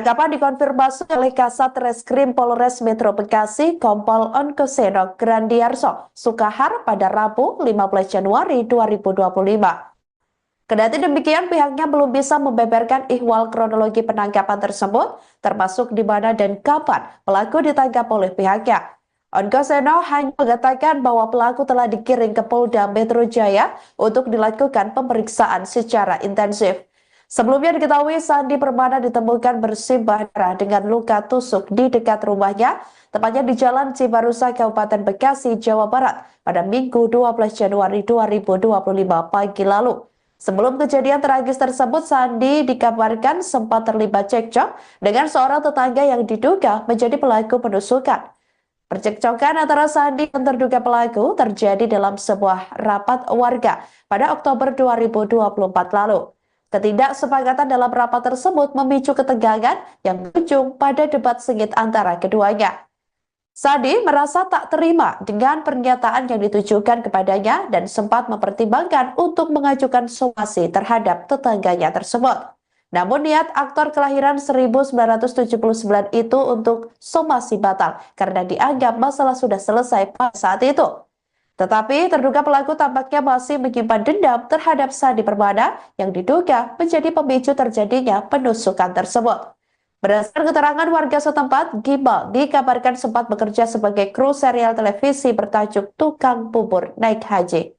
Tangkapan dikonfirmasi oleh Kasat Reskrim Polres Metro Bekasi Kompol Onkoseno Grandiarso Sukahar pada Rabu 15 Januari 2025. Kendati demikian, pihaknya belum bisa membeberkan ihwal kronologi penangkapan tersebut, termasuk di mana dan kapan pelaku ditangkap oleh pihaknya. Onkoseno hanya mengatakan bahwa pelaku telah dikirim ke Polda Metro Jaya untuk dilakukan pemeriksaan secara intensif. Sebelumnya diketahui Sandi Permana ditemukan bersimbah darah dengan luka tusuk di dekat rumahnya, tepatnya di Jalan Cibarusah, Kabupaten Bekasi, Jawa Barat, pada Minggu 12 Januari 2025 pagi lalu. Sebelum kejadian tragis tersebut, Sandi dikabarkan sempat terlibat cekcok dengan seorang tetangga yang diduga menjadi pelaku penusukan. Percekcokan antara Sandi dan terduga pelaku terjadi dalam sebuah rapat warga pada Oktober 2024 lalu. Ketidaksepakatan dalam rapat tersebut memicu ketegangan yang berujung pada debat sengit antara keduanya. Sandi merasa tak terima dengan pernyataan yang ditujukan kepadanya dan sempat mempertimbangkan untuk mengajukan somasi terhadap tetangganya tersebut. Namun niat aktor kelahiran 1979 itu untuk somasi batal karena dianggap masalah sudah selesai pada saat itu. Tetapi terduga pelaku tampaknya masih menyimpan dendam terhadap Sandi Permana yang diduga menjadi pemicu terjadinya penusukan tersebut. Berdasarkan keterangan warga setempat, Gimbal dikabarkan sempat bekerja sebagai kru serial televisi bertajuk Tukang Bubur Naik Haji.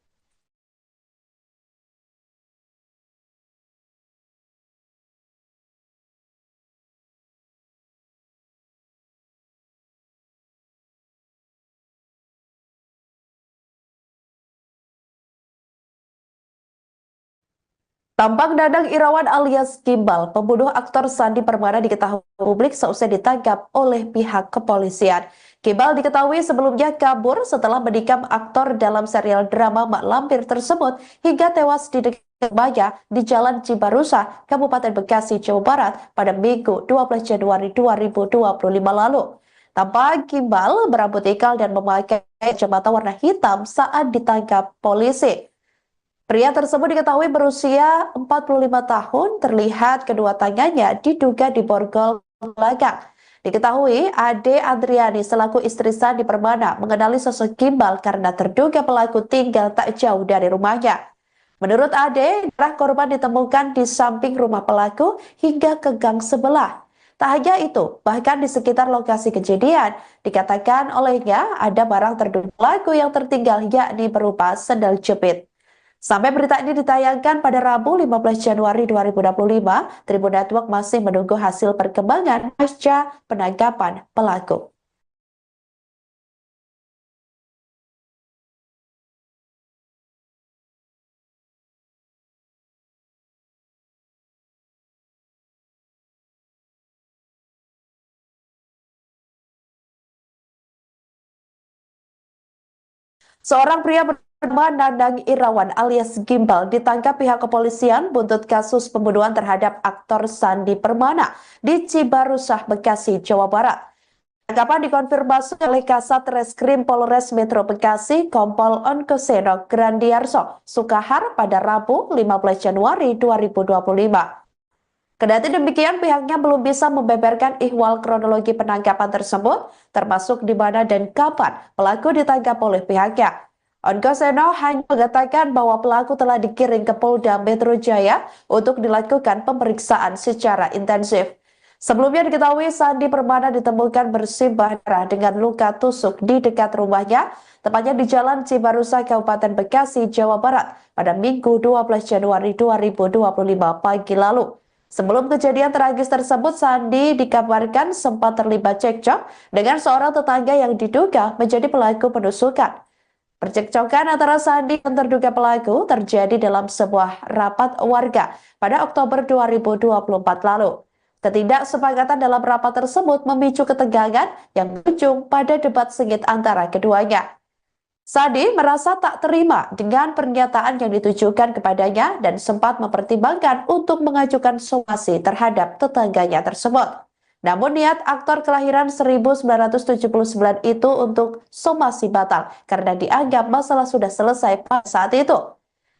Tampak Dadang Irawan alias Gimbal, pembunuh aktor Sandi Permana diketahui publik seusai ditangkap oleh pihak kepolisian. Gimbal diketahui sebelumnya kabur setelah menikam aktor dalam serial drama Mak Lampir tersebut hingga tewas di dekat rumahnya di Jalan Cibarusah, Kabupaten Bekasi, Jawa Barat pada Minggu 12 Januari 2025 lalu. Tampak Gimbal berambut ikal dan memakai kacamata warna hitam saat ditangkap polisi. Pria tersebut diketahui berusia 45 tahun, terlihat kedua tangannya diduga diborgol belakang. Diketahui Ade Adriani selaku istri Sandi Permana mengenali sosok Gimbal karena terduga pelaku tinggal tak jauh dari rumahnya. Menurut Ade, darah korban ditemukan di samping rumah pelaku hingga ke gang sebelah. Tak hanya itu, bahkan di sekitar lokasi kejadian, dikatakan olehnya ada barang terduga pelaku yang tertinggal yakni berupa sendal jepit. Sampai berita ini ditayangkan pada Rabu 15 Januari 2025, Tribun Network masih menunggu hasil perkembangan pasca penangkapan pelaku. Seorang pria bernama Dadang Irawan alias Gimbal ditangkap pihak kepolisian buntut kasus pembunuhan terhadap aktor Sandi Permana di Cibarusah, Bekasi, Jawa Barat. Tangkapan dikonfirmasi oleh Kasat Reskrim Polres Metro Bekasi, Kompol Onkoseno Grandiarso Sukahar pada Rabu 15 Januari 2025. Kendati demikian, pihaknya belum bisa membeberkan ihwal kronologi penangkapan tersebut, termasuk di mana dan kapan pelaku ditangkap oleh pihaknya. Onkoseno hanya mengatakan bahwa pelaku telah dikirim ke Polda Metro Jaya untuk dilakukan pemeriksaan secara intensif. Sebelumnya diketahui Sandi Permana ditemukan bersimbah darah dengan luka tusuk di dekat rumahnya, tepatnya di Jalan Cibarusah, Kabupaten Bekasi, Jawa Barat, pada Minggu 12 Januari 2025 pagi lalu. Sebelum kejadian tragis tersebut, Sandi dikabarkan sempat terlibat cekcok dengan seorang tetangga yang diduga menjadi pelaku penusukan. Percekcokan antara Sandi dan terduga pelaku terjadi dalam sebuah rapat warga pada Oktober 2024 lalu. Ketidaksepakatan dalam rapat tersebut memicu ketegangan yang berujung pada debat sengit antara keduanya. Sandi merasa tak terima dengan pernyataan yang ditujukan kepadanya dan sempat mempertimbangkan untuk mengajukan somasi terhadap tetangganya tersebut. Namun niat aktor kelahiran 1979 itu untuk somasi batal karena dianggap masalah sudah selesai pada saat itu.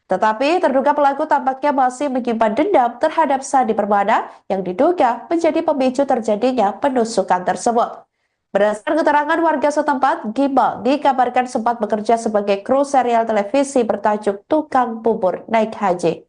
Tetapi terduga pelaku tampaknya masih menyimpan dendam terhadap Sandi Permana yang diduga menjadi pemicu terjadinya penusukan tersebut. Berdasarkan keterangan warga setempat, Gimbal dikabarkan sempat bekerja sebagai kru serial televisi bertajuk Tukang Bubur Naik Haji.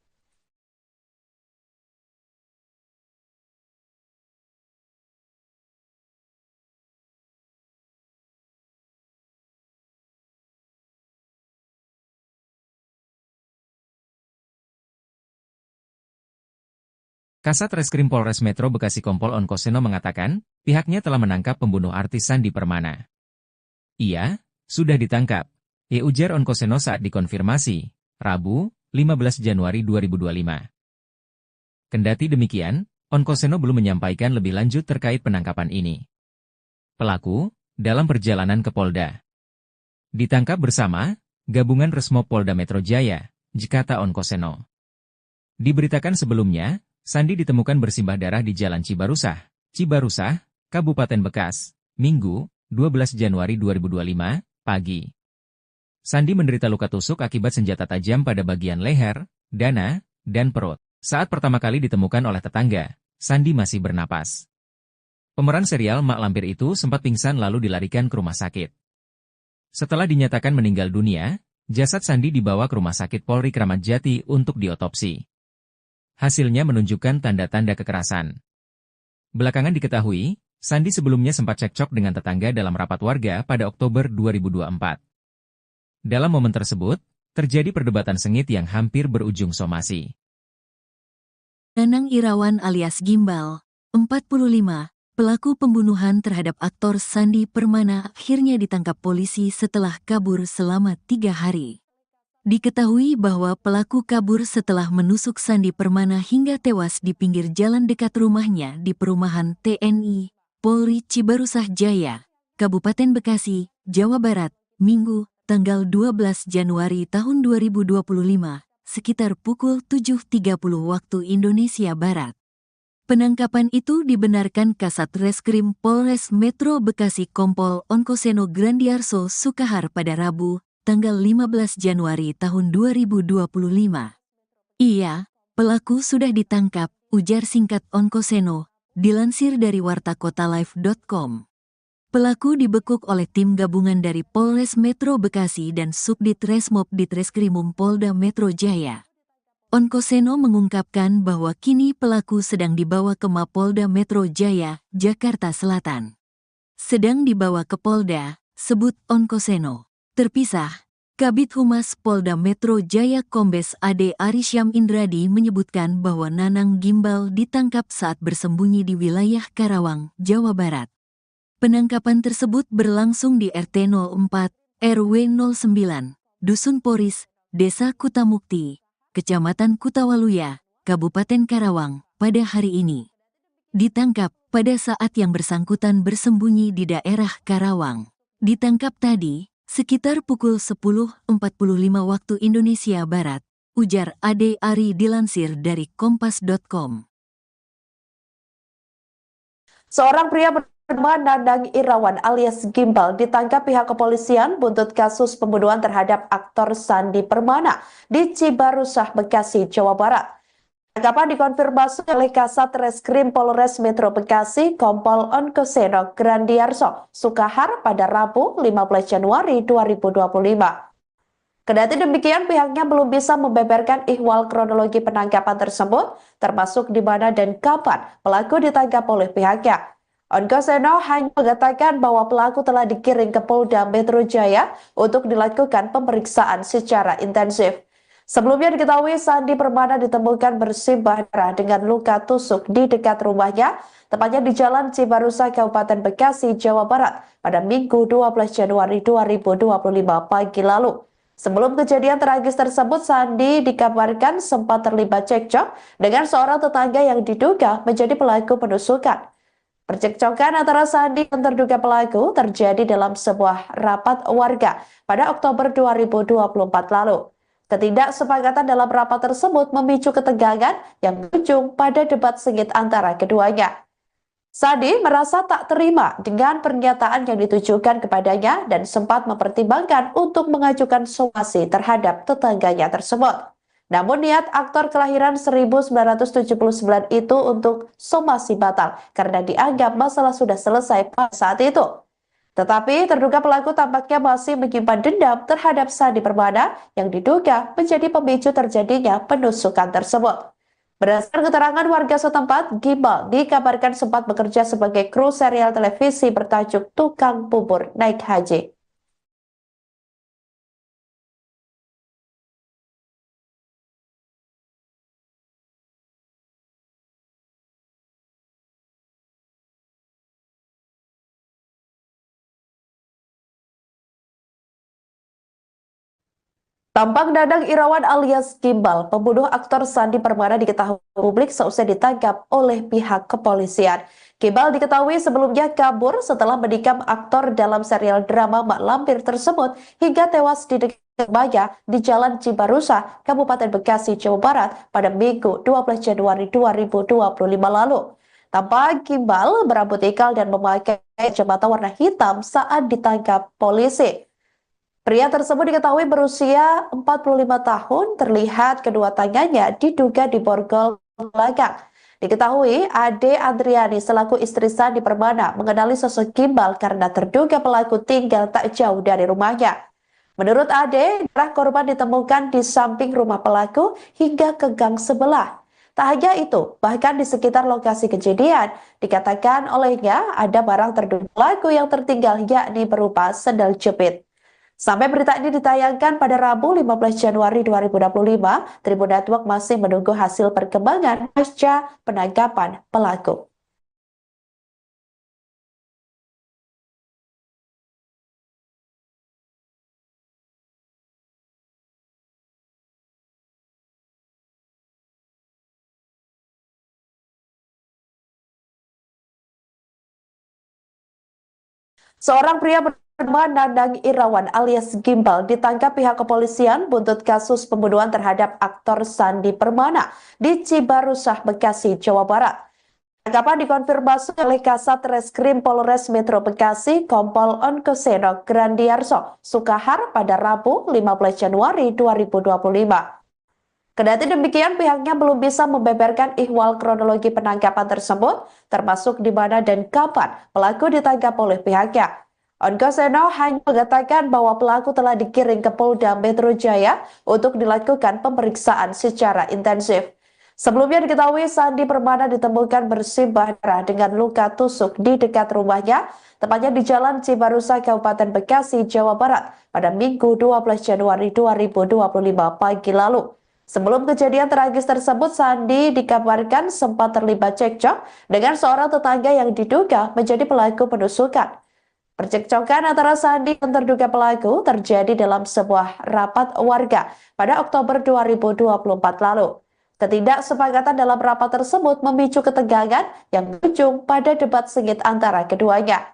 Kasat Reskrim Polres Metro Bekasi Kompol Onkoseno mengatakan, pihaknya telah menangkap pembunuh artis Sandi Permana. Ia sudah ditangkap, ujar Onkoseno saat dikonfirmasi, Rabu, 15 Januari 2025. Kendati demikian, Onkoseno belum menyampaikan lebih lanjut terkait penangkapan ini. Pelaku, dalam perjalanan ke Polda, ditangkap bersama Gabungan Resmo Polda Metro Jaya, kata Onkoseno. Diberitakan sebelumnya, Sandi ditemukan bersimbah darah di Jalan Cibarusah, Kabupaten Bekas, Minggu, 12 Januari 2025, pagi. Sandi menderita luka tusuk akibat senjata tajam pada bagian leher, dada, dan perut. Saat pertama kali ditemukan oleh tetangga, Sandi masih bernapas. Pemeran serial Mak Lampir itu sempat pingsan lalu dilarikan ke rumah sakit. Setelah dinyatakan meninggal dunia, jasad Sandi dibawa ke Rumah Sakit Polri Kramat Jati untuk diotopsi. Hasilnya menunjukkan tanda-tanda kekerasan. Belakangan diketahui, Sandi sebelumnya sempat cekcok dengan tetangga dalam rapat warga pada Oktober 2024. Dalam momen tersebut, terjadi perdebatan sengit yang hampir berujung somasi. Dadang Irawan alias Gimbal, 45, pelaku pembunuhan terhadap aktor Sandi Permana akhirnya ditangkap polisi setelah kabur selama 3 hari. Diketahui bahwa pelaku kabur setelah menusuk Sandi Permana hingga tewas di pinggir jalan dekat rumahnya di perumahan TNI, Polri Cibarusah Jaya, Kabupaten Bekasi, Jawa Barat, Minggu, tanggal 12 Januari tahun 2025, sekitar pukul 7.30 waktu Indonesia Barat. Penangkapan itu dibenarkan Kasat Reskrim Polres Metro Bekasi Kompol Onkoseno Grandiarso Sukahar pada Rabu, tanggal 15 Januari tahun 2025. Iya, pelaku sudah ditangkap, ujar singkat Onkoseno, dilansir dari wartakotalive.com. Pelaku dibekuk oleh tim gabungan dari Polres Metro Bekasi dan Subdit Resmob Ditreskrimum Polda Metro Jaya. Onkoseno mengungkapkan bahwa kini pelaku sedang dibawa ke Mapolda Metro Jaya, Jakarta Selatan. Sedang dibawa ke Polda, sebut Onkoseno. Terpisah, Kabid Humas Polda Metro Jaya Kombes Ade Arisyam Indradi menyebutkan bahwa Nanang Gimbal ditangkap saat bersembunyi di wilayah Karawang, Jawa Barat. Penangkapan tersebut berlangsung di RT 04, RW 09, Dusun Poris, Desa Kutamukti, Kecamatan Kutawaluya, Kabupaten Karawang, pada hari ini. Ditangkap pada saat yang bersangkutan bersembunyi di daerah Karawang. Ditangkap tadi, sekitar pukul 10.45 waktu Indonesia Barat, ujar Ade Ari dilansir dari kompas.com. Seorang pria bernama Nanang Irawan alias Gimbal ditangkap pihak kepolisian buntut kasus pembunuhan terhadap aktor Sandi Permana di Cibarusah, Bekasi, Jawa Barat. Penangkapan dikonfirmasi oleh Kasat Reskrim Polres Metro Bekasi Kompol Onkoseno Grandiarso Sukahar pada Rabu 15 Januari 2025. Kendati demikian, pihaknya belum bisa membeberkan ihwal kronologi penangkapan tersebut, termasuk di mana dan kapan pelaku ditangkap oleh pihaknya. Onkoseno hanya mengatakan bahwa pelaku telah dikirim ke Polda Metro Jaya untuk dilakukan pemeriksaan secara intensif. Sebelumnya diketahui Sandi Permana ditemukan bersimbah darah dengan luka tusuk di dekat rumahnya, tepatnya di Jalan Cibarusah, Kabupaten Bekasi, Jawa Barat, pada Minggu 12 Januari 2025 pagi lalu. Sebelum kejadian tragis tersebut, Sandi dikabarkan sempat terlibat cekcok dengan seorang tetangga yang diduga menjadi pelaku penusukan. Percekcokan antara Sandi dan terduga pelaku terjadi dalam sebuah rapat warga pada Oktober 2024 lalu. Ketidaksepakatan dalam rapat tersebut memicu ketegangan yang berujung pada debat sengit antara keduanya. Sandi merasa tak terima dengan pernyataan yang ditujukan kepadanya dan sempat mempertimbangkan untuk mengajukan somasi terhadap tetangganya tersebut. Namun niat aktor kelahiran 1979 itu untuk somasi batal karena dianggap masalah sudah selesai pada saat itu. Tetapi terduga pelaku tampaknya masih menyimpan dendam terhadap Sandi Permana yang diduga menjadi pemicu terjadinya penusukan tersebut. Berdasarkan keterangan warga setempat, Gimbal dikabarkan sempat bekerja sebagai kru serial televisi bertajuk Tukang Bubur Naik Haji. Tampak Nanang Irawan alias Gimbal, pembunuh aktor Sandi Permana diketahui publik seusai ditangkap oleh pihak kepolisian. Gimbal diketahui sebelumnya kabur setelah menikam aktor dalam serial drama Mak Lampir tersebut hingga tewas di dekat rumahnya di Jalan Cibarusah, Kabupaten Bekasi, Jawa Barat pada Minggu 12 Januari 2025 lalu. Tampak Gimbal berambut ikal dan memakai kacamata warna hitam saat ditangkap polisi. Pria tersebut diketahui berusia 45 tahun, terlihat kedua tangannya diduga diborgol belakang. Diketahui Ade Adriani selaku istri Sandi Permana mengenali sosok Gimbal karena terduga pelaku tinggal tak jauh dari rumahnya. Menurut Ade, darah korban ditemukan di samping rumah pelaku hingga ke gang sebelah. Tak hanya itu, bahkan di sekitar lokasi kejadian, dikatakan olehnya ada barang terduga pelaku yang tertinggal yakni berupa sendal jepit. Sampai berita ini ditayangkan pada Rabu 15 Januari 2025, Tribun Network masih menunggu hasil perkembangan pasca penangkapan pelaku. Seorang pria bernama Nanang Irawan alias Gimbal ditangkap pihak kepolisian buntut kasus pembunuhan terhadap aktor Sandi Permana di Cibarusah, Bekasi, Jawa Barat. Tangkapan dikonfirmasi oleh Kasat Reskrim Polres Metro Bekasi Kompol Onkoseno Grandiarso Sukahar pada Rabu 15 Januari 2025. Kendati demikian, pihaknya belum bisa membeberkan ihwal kronologi penangkapan tersebut, termasuk di mana dan kapan pelaku ditangkap oleh pihaknya. Onkoseno hanya mengatakan bahwa pelaku telah dikirim ke Polda Metro Jaya untuk dilakukan pemeriksaan secara intensif. Sebelumnya diketahui Sandi Permana ditemukan bersimbah darah dengan luka tusuk di dekat rumahnya, tepatnya di Jalan Cibarusah, Kabupaten Bekasi, Jawa Barat, pada Minggu 12 Januari 2025 pagi lalu. Sebelum kejadian tragis tersebut, Sandi dikabarkan sempat terlibat cekcok dengan seorang tetangga yang diduga menjadi pelaku penusukan. Percekcokan antara Sandi dan terduga pelaku terjadi dalam sebuah rapat warga pada Oktober 2024 lalu. Ketidaksepakatan dalam rapat tersebut memicu ketegangan yang berujung pada debat sengit antara keduanya.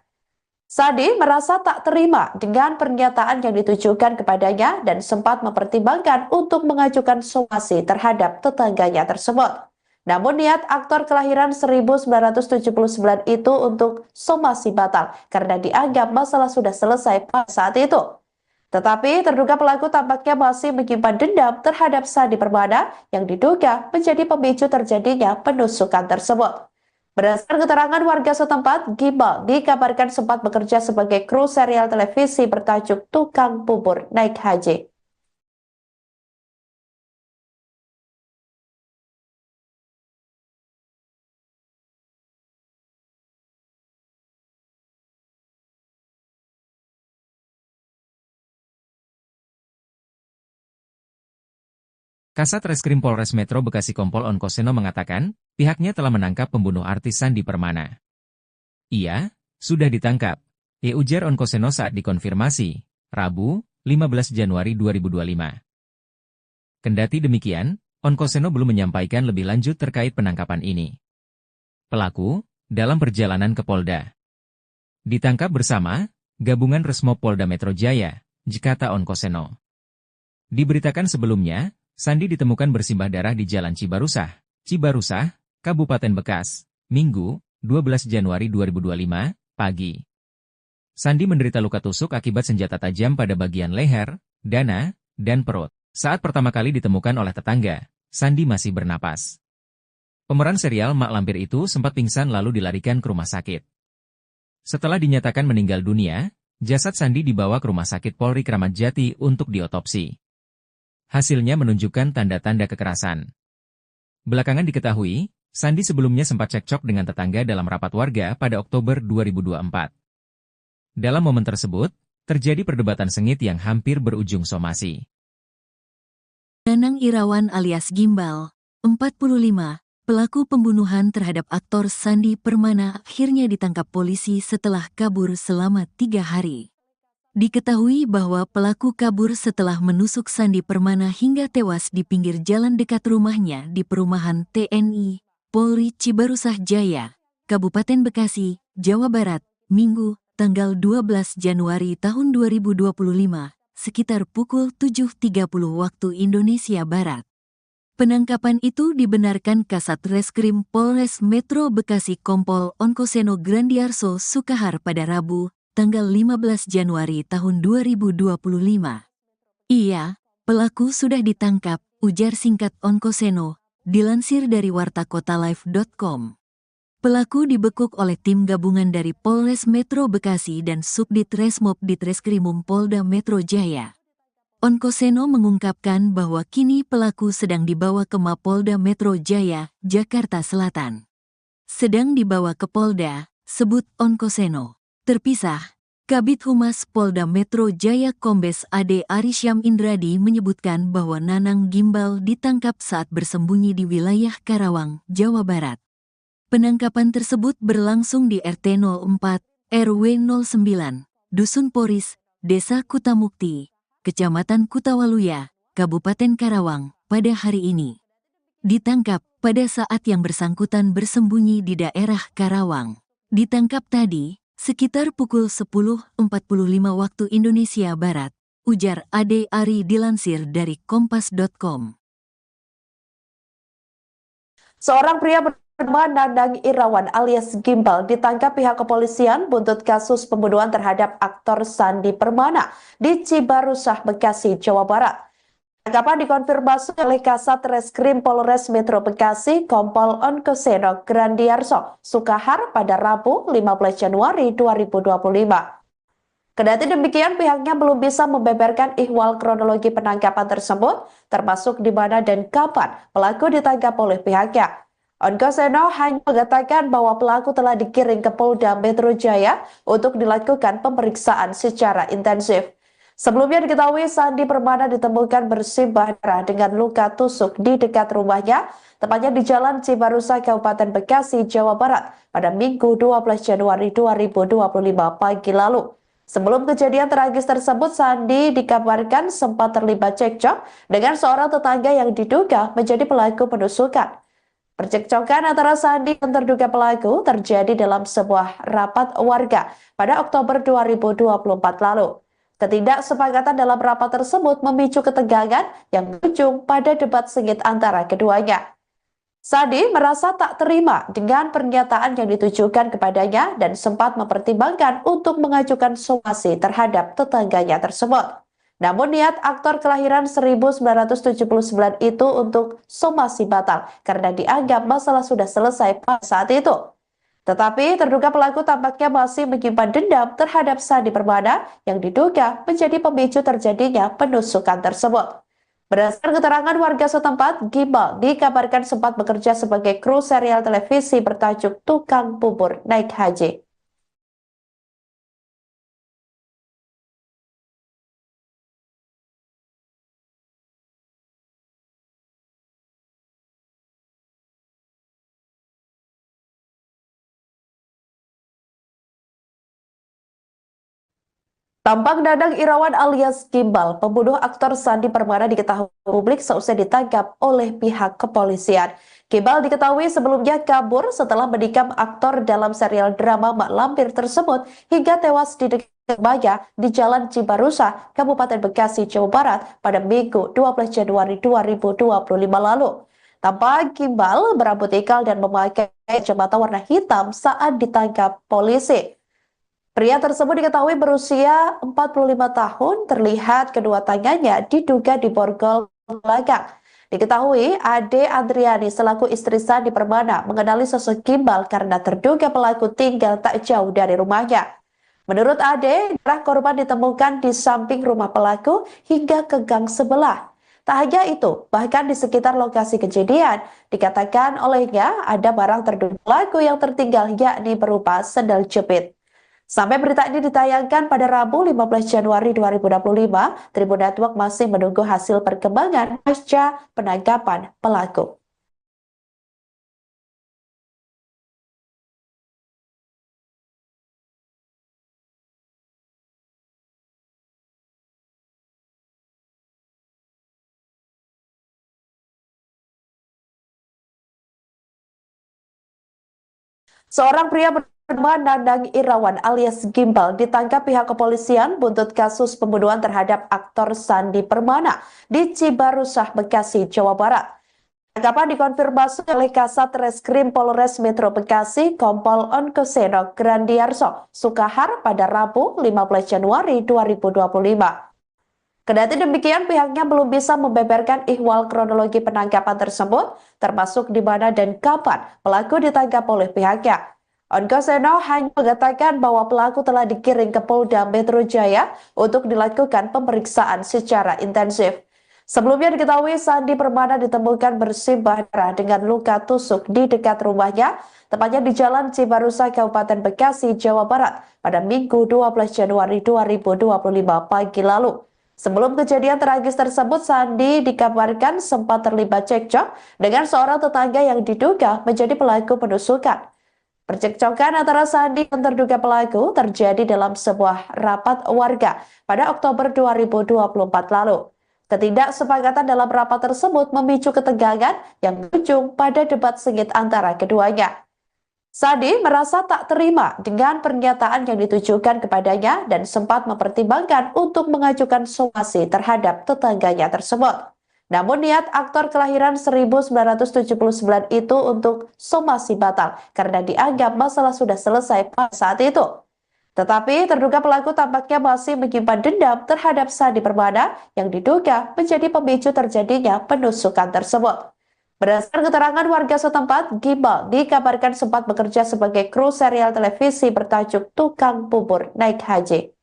Sandi merasa tak terima dengan pernyataan yang ditujukan kepadanya dan sempat mempertimbangkan untuk mengajukan somasi terhadap tetangganya tersebut. Namun niat aktor kelahiran 1979 itu untuk somasi batal karena dianggap masalah sudah selesai pada saat itu. Tetapi terduga pelaku tampaknya masih menyimpan dendam terhadap Sandi Permana yang diduga menjadi pemicu terjadinya penusukan tersebut. Berdasarkan keterangan warga setempat, Gimbal dikabarkan sempat bekerja sebagai kru serial televisi bertajuk Tukang Bubur Naik Haji. Kasat Reskrim Polres Metro Bekasi Kompol Onkoseno mengatakan, pihaknya telah menangkap pembunuh artis Sandi Permana. Ia sudah ditangkap, ujar Onkoseno saat dikonfirmasi, Rabu, 15 Januari 2025. Kendati demikian, Onkoseno belum menyampaikan lebih lanjut terkait penangkapan ini. Pelaku, dalam perjalanan ke Polda, ditangkap bersama Gabungan Resmo Polda Metro Jaya, kata Onkoseno. Diberitakan sebelumnya, Sandi ditemukan bersimbah darah di Jalan Cibarusah, Kabupaten Bekas, Minggu, 12 Januari 2025, pagi. Sandi menderita luka tusuk akibat senjata tajam pada bagian leher, dada, dan perut. Saat pertama kali ditemukan oleh tetangga, Sandi masih bernapas. Pemeran serial Mak Lampir itu sempat pingsan lalu dilarikan ke rumah sakit. Setelah dinyatakan meninggal dunia, jasad Sandi dibawa ke Rumah Sakit Polri Kramat Jati untuk diotopsi. Hasilnya menunjukkan tanda-tanda kekerasan. Belakangan diketahui, Sandi sebelumnya sempat cekcok dengan tetangga dalam rapat warga pada Oktober 2024. Dalam momen tersebut, terjadi perdebatan sengit yang hampir berujung somasi. Nanang Irawan alias Gimbal, 45, pelaku pembunuhan terhadap aktor Sandi Permana akhirnya ditangkap polisi setelah kabur selama 3 hari. Diketahui bahwa pelaku kabur setelah menusuk Sandi Permana hingga tewas di pinggir jalan dekat rumahnya di perumahan TNI, Polri Cibarusah Jaya, Kabupaten Bekasi, Jawa Barat, Minggu, tanggal 12 Januari tahun 2025, sekitar pukul 7.30 waktu Indonesia Barat. Penangkapan itu dibenarkan Kasat Reskrim Polres Metro Bekasi Kompol Onkoseno Grandiarso Sukahar pada Rabu, tanggal 15 Januari tahun 2025. Iya, pelaku sudah ditangkap, ujar singkat Onkoseno, dilansir dari wartakotalive.com. Pelaku dibekuk oleh tim gabungan dari Polres Metro Bekasi dan Subdit Resmob Ditreskrimum Polda Metro Jaya. Onkoseno mengungkapkan bahwa kini pelaku sedang dibawa ke Mapolda Metro Jaya, Jakarta Selatan. Sedang dibawa ke Polda, sebut Onkoseno. Terpisah, Kabid Humas Polda Metro Jaya Kombes Ade Arisyam Indradi menyebutkan bahwa Nanang Gimbal ditangkap saat bersembunyi di wilayah Karawang, Jawa Barat. Penangkapan tersebut berlangsung di RT 04, RW 09, Dusun Poris, Desa Kutamukti, Kecamatan Kutawaluya, Kabupaten Karawang, pada hari ini. Ditangkap pada saat yang bersangkutan bersembunyi di daerah Karawang. Ditangkap tadi, Sekitar pukul 10.45 waktu Indonesia Barat, ujar Ade Ari dilansir dari kompas.com. Seorang pria bernama Nandang Irawan alias Gimbal ditangkap pihak kepolisian buntut kasus pembunuhan terhadap aktor Sandi Permana di Cibarusah, Bekasi, Jawa Barat. Tangkapan dikonfirmasi oleh Kasat Reskrim Polres Metro Bekasi Kompol Onkoseno Grandiarso Sukahar pada Rabu 15 Januari 2025. Kendati demikian, pihaknya belum bisa membeberkan ihwal kronologi penangkapan tersebut, termasuk di mana dan kapan pelaku ditangkap oleh pihaknya. Onkoseno hanya mengatakan bahwa pelaku telah dikirim ke Polda Metro Jaya untuk dilakukan pemeriksaan secara intensif. Sebelumnya diketahui Sandi Permana ditemukan bersimbah darah dengan luka tusuk di dekat rumahnya, tepatnya di Jalan Cibarusah, Kabupaten Bekasi, Jawa Barat, pada Minggu 12 Januari 2025 pagi lalu. Sebelum kejadian tragis tersebut, Sandi dikabarkan sempat terlibat cekcok dengan seorang tetangga yang diduga menjadi pelaku penusukan. Percekcokan antara Sandi dan terduga pelaku terjadi dalam sebuah rapat warga pada Oktober 2024 lalu. Ketidaksepakatan dalam rapat tersebut memicu ketegangan yang berujung pada debat sengit antara keduanya. Sandi merasa tak terima dengan pernyataan yang ditujukan kepadanya dan sempat mempertimbangkan untuk mengajukan somasi terhadap tetangganya tersebut. Namun niat aktor kelahiran 1979 itu untuk somasi batal karena dianggap masalah sudah selesai pada saat itu. Tetapi terduga pelaku tampaknya masih menyimpan dendam terhadap Sandi Permana yang diduga menjadi pemicu terjadinya penusukan tersebut. Berdasarkan keterangan warga setempat, Gimbal dikabarkan sempat bekerja sebagai kru serial televisi bertajuk Tukang Bubur Naik Haji. Tampak Nandang Irawan alias Gimbal, pembunuh aktor Sandi Permana diketahui publik seusai ditangkap oleh pihak kepolisian. Gimbal diketahui sebelumnya kabur setelah menikam aktor dalam serial drama Mak Lampir tersebut hingga tewas di dekat rumahnya di Jalan Cibarusah, Kabupaten Bekasi, Jawa Barat pada Minggu 12 Januari 2025 lalu. Tampak Gimbal berambut ikal dan memakai kacamata warna hitam saat ditangkap polisi. Pria tersebut diketahui berusia 45 tahun, terlihat kedua tangannya diduga diborgol belakang. Diketahui Ade Adriani selaku istri Sandi Permana mengenali sosok Gimbal karena terduga pelaku tinggal tak jauh dari rumahnya. Menurut Ade, darah korban ditemukan di samping rumah pelaku hingga ke gang sebelah. Tak hanya itu, bahkan di sekitar lokasi kejadian, dikatakan olehnya ada barang terduga pelaku yang tertinggal yakni berupa sendal jepit. Sampai berita ini ditayangkan pada Rabu 15 Januari 2025, Tribun Network masih menunggu hasil perkembangan pasca penangkapan pelaku. Seorang pria bernama Nandang Irawan alias Gimbal ditangkap pihak kepolisian buntut kasus pembunuhan terhadap aktor Sandi Permana di Cibarusah, Bekasi, Jawa Barat. Tangkapan dikonfirmasi oleh Kasat Reskrim Polres Metro Bekasi Kompol Onkoseno Grandiarso Sukahar pada Rabu 15 Januari 2025. Kendati demikian, pihaknya belum bisa membeberkan ihwal kronologi penangkapan tersebut, termasuk di mana dan kapan pelaku ditangkap oleh pihaknya. Onkoseno hanya mengatakan bahwa pelaku telah dikirim ke Polda Metro Jaya untuk dilakukan pemeriksaan secara intensif. Sebelumnya diketahui Sandi Permana ditemukan bersimbah darah dengan luka tusuk di dekat rumahnya, tepatnya di Jalan Cibarusah, Kabupaten Bekasi, Jawa Barat, pada Minggu 12 Januari 2025 pagi lalu. Sebelum kejadian tragis tersebut, Sandi dikabarkan sempat terlibat cekcok dengan seorang tetangga yang diduga menjadi pelaku penusukan. Percekcokan antara Sandi dan terduga pelaku terjadi dalam sebuah rapat warga pada Oktober 2024 lalu. Ketidaksepakatan dalam rapat tersebut memicu ketegangan yang berujung pada debat sengit antara keduanya. Sandi merasa tak terima dengan pernyataan yang ditujukan kepadanya dan sempat mempertimbangkan untuk mengajukan somasi terhadap tetangganya tersebut. Namun niat aktor kelahiran 1979 itu untuk somasi batal karena dianggap masalah sudah selesai pada saat itu. Tetapi terduga pelaku tampaknya masih menyimpan dendam terhadap Sandi Permana yang diduga menjadi pemicu terjadinya penusukan tersebut. Berdasarkan keterangan warga setempat, Gimbal dikabarkan sempat bekerja sebagai kru serial televisi bertajuk Tukang Bubur Naik Haji.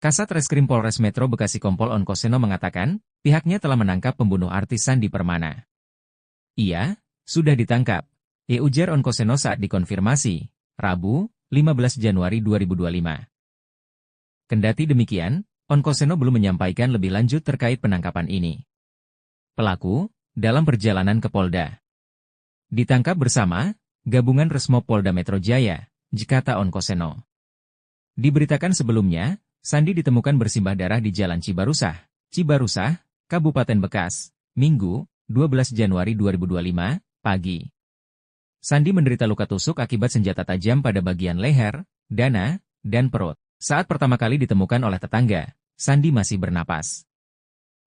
Kasat Reskrim Polres Metro Bekasi Kompol Onkoseno mengatakan, pihaknya telah menangkap pembunuh artis Sandi Permana. Ia sudah ditangkap, ujar Onkoseno saat dikonfirmasi, Rabu, 15 Januari 2025. Kendati demikian, Onkoseno belum menyampaikan lebih lanjut terkait penangkapan ini. Pelaku, dalam perjalanan ke Polda, ditangkap bersama Gabungan Resmob Polda Metro Jaya, kata Onkoseno. Diberitakan sebelumnya, Sandi ditemukan bersimbah darah di Jalan Cibarusah, Kabupaten Bekas, Minggu, 12 Januari 2025, pagi. Sandi menderita luka tusuk akibat senjata tajam pada bagian leher, dada, dan perut. Saat pertama kali ditemukan oleh tetangga, Sandi masih bernapas.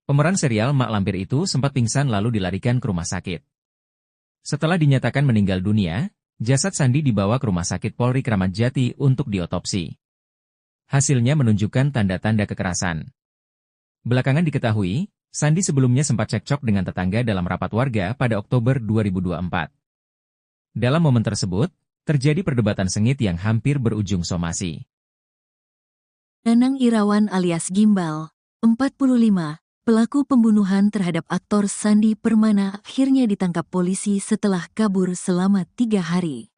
Pemeran serial Mak Lampir itu sempat pingsan lalu dilarikan ke rumah sakit. Setelah dinyatakan meninggal dunia, jasad Sandi dibawa ke Rumah Sakit Polri Kramat Jati untuk diotopsi. Hasilnya menunjukkan tanda-tanda kekerasan. Belakangan diketahui, Sandi sebelumnya sempat cekcok dengan tetangga dalam rapat warga pada Oktober 2024. Dalam momen tersebut, terjadi perdebatan sengit yang hampir berujung somasi. Nanang Irawan alias Gimbal, 45, pelaku pembunuhan terhadap aktor Sandi Permana akhirnya ditangkap polisi setelah kabur selama 3 hari.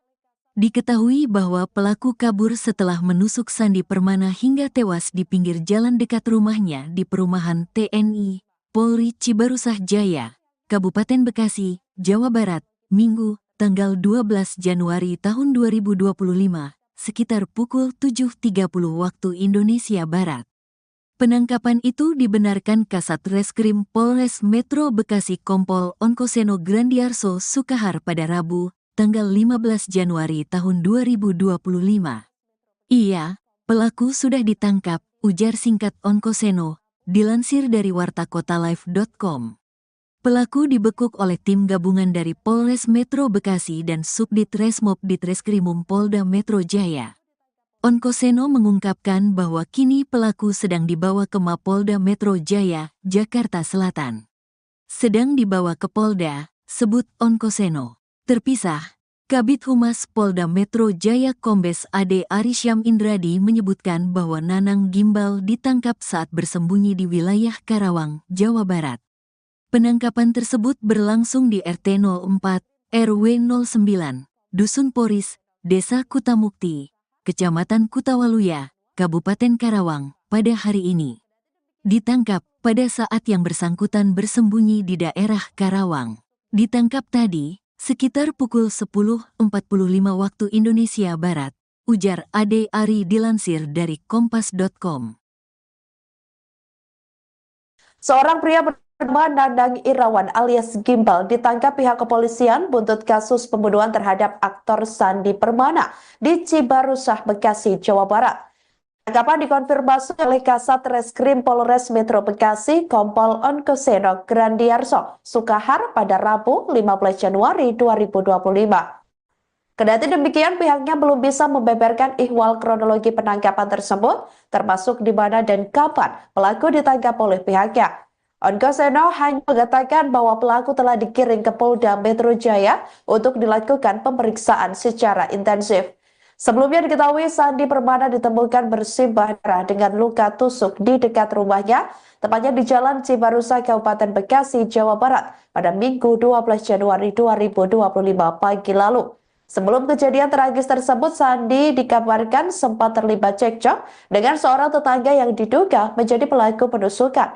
Diketahui bahwa pelaku kabur setelah menusuk Sandi Permana hingga tewas di pinggir jalan dekat rumahnya di perumahan TNI, Polri Cibarusah Jaya, Kabupaten Bekasi, Jawa Barat, Minggu, tanggal 12 Januari tahun 2025, sekitar pukul 7.30 waktu Indonesia Barat. Penangkapan itu dibenarkan Kasat Reskrim Polres Metro Bekasi Kompol Onkoseno Grandiarso Sukahar pada Rabu, tanggal 15 Januari tahun 2025. Iya, pelaku sudah ditangkap, ujar singkat Onkoseno, dilansir dari wartakotalive.com. Pelaku dibekuk oleh tim gabungan dari Polres Metro Bekasi dan Subdit Resmob Ditreskrimum Polda Metro Jaya. Onkoseno mengungkapkan bahwa kini pelaku sedang dibawa ke Mapolda Metro Jaya, Jakarta Selatan. Sedang dibawa ke Polda, sebut Onkoseno. Terpisah, Kabid Humas Polda Metro Jaya Kombes Ade Arisyam Indradi menyebutkan bahwa Nanang Gimbal ditangkap saat bersembunyi di wilayah Karawang, Jawa Barat. Penangkapan tersebut berlangsung di RT 04, RW 09, Dusun Poris, Desa Kutamukti, Kecamatan Kutawaluya, Kabupaten Karawang, pada hari ini. Ditangkap pada saat yang bersangkutan bersembunyi di daerah Karawang. Ditangkap tadi, sekitar pukul 10.45 waktu Indonesia Barat, ujar Ade Ari dilansir dari kompas.com. Seorang pria bernama Nanang Irawan alias Gimbal ditangkap pihak kepolisian buntut kasus pembunuhan terhadap aktor Sandi Permana di Cibarusah, Bekasi, Jawa Barat. Penangkapan dikonfirmasi oleh Kasat Reskrim Polres Metro Bekasi Kompol Onkoseno Grandiarso Sukahar pada Rabu 15 Januari 2025. Kendati demikian, pihaknya belum bisa membeberkan ihwal kronologi penangkapan tersebut, termasuk di mana dan kapan pelaku ditangkap oleh pihaknya. Onkoseno hanya mengatakan bahwa pelaku telah dikirim ke Polda Metro Jaya untuk dilakukan pemeriksaan secara intensif. Sebelumnya diketahui Sandi Permana ditemukan bersimbah darah dengan luka tusuk di dekat rumahnya, tepatnya di Jalan Cibarusah, Kabupaten Bekasi, Jawa Barat, pada Minggu 12 Januari 2025 pagi lalu. Sebelum kejadian tragis tersebut, Sandi dikabarkan sempat terlibat cekcok dengan seorang tetangga yang diduga menjadi pelaku penusukan.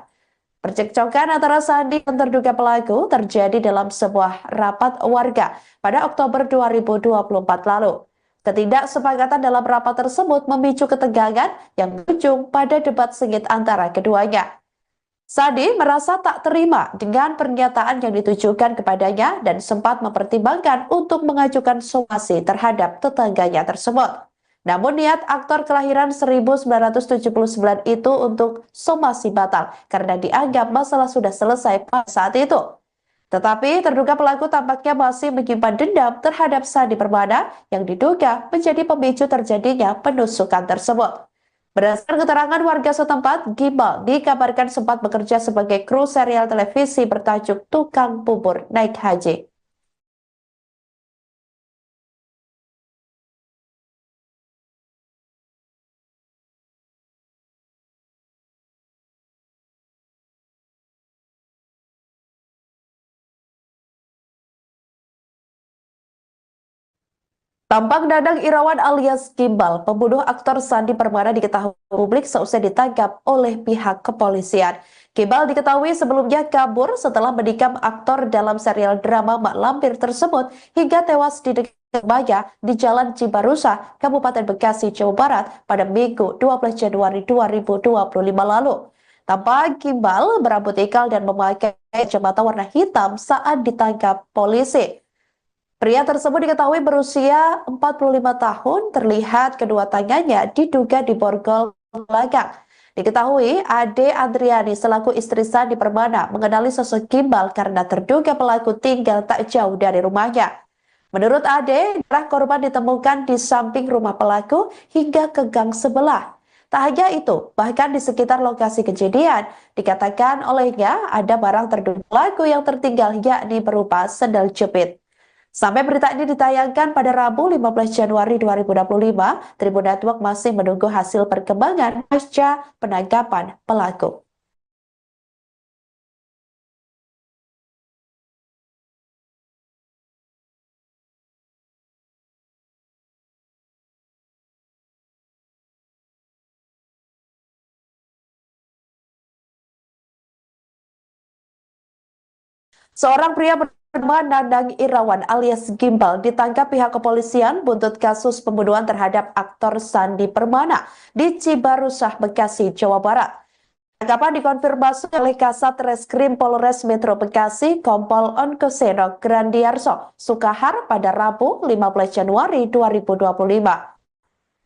Percekcokan antara Sandi dan terduga pelaku terjadi dalam sebuah rapat warga pada Oktober 2024 lalu. Ketidaksepakatan dalam rapat tersebut memicu ketegangan yang berujung pada debat sengit antara keduanya. Sandi merasa tak terima dengan pernyataan yang ditujukan kepadanya dan sempat mempertimbangkan untuk mengajukan somasi terhadap tetangganya tersebut. Namun niat aktor kelahiran 1979 itu untuk somasi batal karena dianggap masalah sudah selesai pada saat itu. Tetapi terduga pelaku tampaknya masih menyimpan dendam terhadap Sandi Permana yang diduga menjadi pemicu terjadinya penusukan tersebut. Berdasarkan keterangan warga setempat, Gimbal dikabarkan sempat bekerja sebagai kru serial televisi bertajuk Tukang Bubur Naik Haji. Tampak Dadang Irawan alias Gimbal, pembunuh aktor Sandi Permana diketahui publik seusai ditangkap oleh pihak kepolisian. Gimbal diketahui sebelumnya kabur setelah menikam aktor dalam serial drama Mak Lampir tersebut hingga tewas di dekat Maya di Jalan Cibarusah, Kabupaten Bekasi, Jawa Barat pada Minggu 12 Januari 2025 lalu. Tampak Gimbal berambut ikal dan memakai kacamata warna hitam saat ditangkap polisi. Pria tersebut diketahui berusia 45 tahun, terlihat kedua tangannya diduga diborgol belakang. Diketahui Ade Adriani selaku istri Sandi Permana mengenali sosok Gimbal karena terduga pelaku tinggal tak jauh dari rumahnya. Menurut Ade, darah korban ditemukan di samping rumah pelaku hingga ke gang sebelah. Tak hanya itu, bahkan di sekitar lokasi kejadian, dikatakan olehnya ada barang terduga pelaku yang tertinggal yakni berupa sendal jepit. Sampai berita ini ditayangkan pada Rabu 15 Januari 2025, Tribun Network masih menunggu hasil perkembangan pasca penangkapan pelaku. Seorang pria bernama Dadang Irawan alias Gimbal ditangkap pihak kepolisian buntut kasus pembunuhan terhadap aktor Sandi Permana di Cibarusah, Bekasi, Jawa Barat. Tangkapan dikonfirmasi oleh Kasat Reskrim Polres Metro Bekasi, Kompol Onkoseno Grandiarso Sukahar pada Rabu 15 Januari 2025.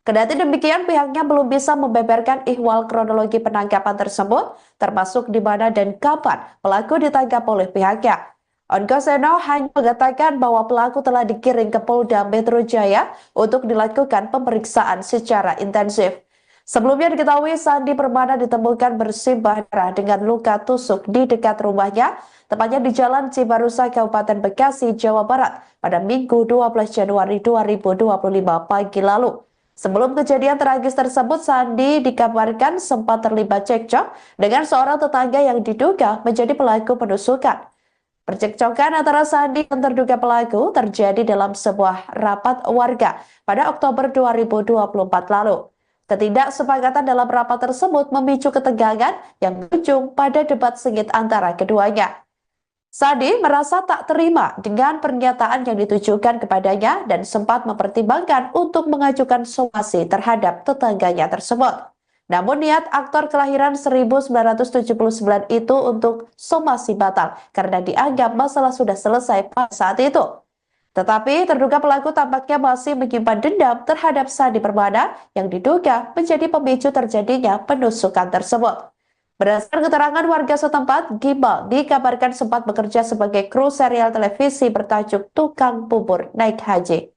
Kendati demikian, pihaknya belum bisa membeberkan ihwal kronologi penangkapan tersebut, termasuk di mana dan kapan pelaku ditangkap oleh pihaknya. Onkoseno hanya mengatakan bahwa pelaku telah dikirim ke Polda Metro Jaya untuk dilakukan pemeriksaan secara intensif. Sebelumnya diketahui Sandi Permana ditemukan bersimbah darah dengan luka tusuk di dekat rumahnya, tepatnya di Jalan Cibarusah, Kabupaten Bekasi, Jawa Barat, pada Minggu 12 Januari 2025 pagi lalu. Sebelum kejadian tragis tersebut, Sandi dikabarkan sempat terlibat cekcok dengan seorang tetangga yang diduga menjadi pelaku penusukan. Percekcokan antara Sandi dan terduga pelaku terjadi dalam sebuah rapat warga pada Oktober 2024 lalu. Ketidaksepakatan dalam rapat tersebut memicu ketegangan yang berujung pada debat sengit antara keduanya. Sandi merasa tak terima dengan pernyataan yang ditujukan kepadanya dan sempat mempertimbangkan untuk mengajukan somasi terhadap tetangganya tersebut. Namun niat aktor kelahiran 1979 itu untuk somasi batal karena dianggap masalah sudah selesai pada saat itu. Tetapi terduga pelaku tampaknya masih menyimpan dendam terhadap Sandi Permana yang diduga menjadi pemicu terjadinya penusukan tersebut. Berdasarkan keterangan warga setempat, Gimbal dikabarkan sempat bekerja sebagai kru serial televisi bertajuk Tukang Bubur Naik Haji.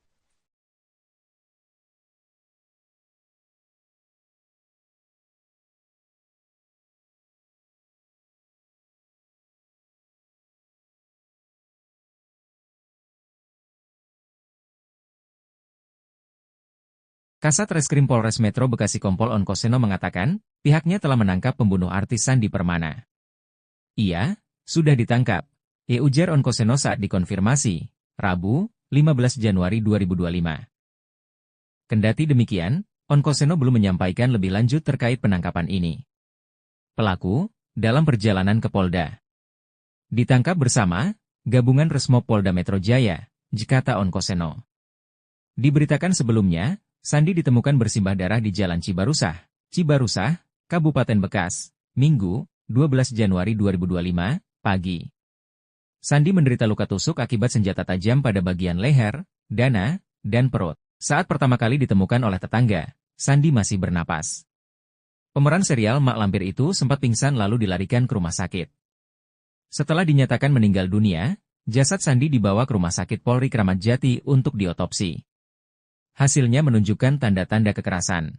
Kasat Reskrim Polres Metro Bekasi Kompol Onkoseno mengatakan, pihaknya telah menangkap pembunuh artis Sandi Permana. Ia sudah ditangkap, ujar Onkoseno saat dikonfirmasi, Rabu, 15 Januari 2025. Kendati demikian, Onkoseno belum menyampaikan lebih lanjut terkait penangkapan ini. Pelaku dalam perjalanan ke Polda. Ditangkap bersama Gabungan Resmob Polda Metro Jaya, Jekata Onkoseno. Diberitakan sebelumnya, Sandi ditemukan bersimbah darah di Jalan Cibarusah, Kabupaten Bekas, Minggu, 12 Januari 2025, pagi. Sandi menderita luka tusuk akibat senjata tajam pada bagian leher, dada, dan perut. Saat pertama kali ditemukan oleh tetangga, Sandi masih bernapas. Pemeran serial Mak Lampir itu sempat pingsan lalu dilarikan ke rumah sakit. Setelah dinyatakan meninggal dunia, jasad Sandi dibawa ke Rumah Sakit Polri Kramat Jati untuk diotopsi. Hasilnya menunjukkan tanda-tanda kekerasan.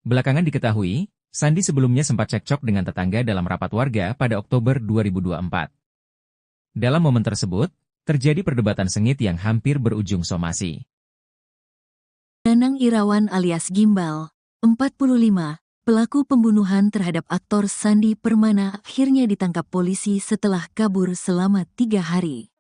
Belakangan diketahui, Sandi sebelumnya sempat cekcok dengan tetangga dalam rapat warga pada Oktober 2024. Dalam momen tersebut, terjadi perdebatan sengit yang hampir berujung somasi. Nanang Irawan alias Gimbal, 45, pelaku pembunuhan terhadap aktor Sandi Permana akhirnya ditangkap polisi setelah kabur selama 3 hari.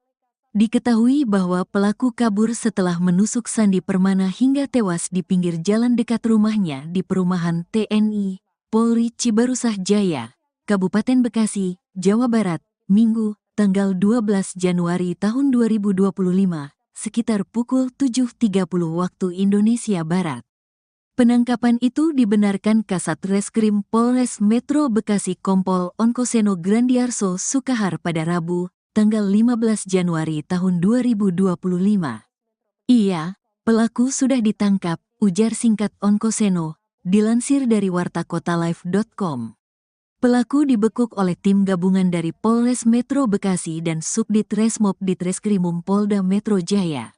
Diketahui bahwa pelaku kabur setelah menusuk Sandi Permana hingga tewas di pinggir jalan dekat rumahnya di perumahan TNI, Polri Cibarusah Jaya, Kabupaten Bekasi, Jawa Barat, Minggu, tanggal 12 Januari tahun 2025, sekitar pukul 7.30 waktu Indonesia Barat. Penangkapan itu dibenarkan Kasat Reskrim Polres Metro Bekasi Kompol Onkoseno Grandiarso Sukahar pada Rabu, tanggal 15 Januari tahun 2025. Iya, pelaku sudah ditangkap, ujar singkat Onkoseno, dilansir dari wartakotalive.com. Pelaku dibekuk oleh tim gabungan dari Polres Metro Bekasi dan Subdit Resmob Ditreskrimum Polda Metro Jaya.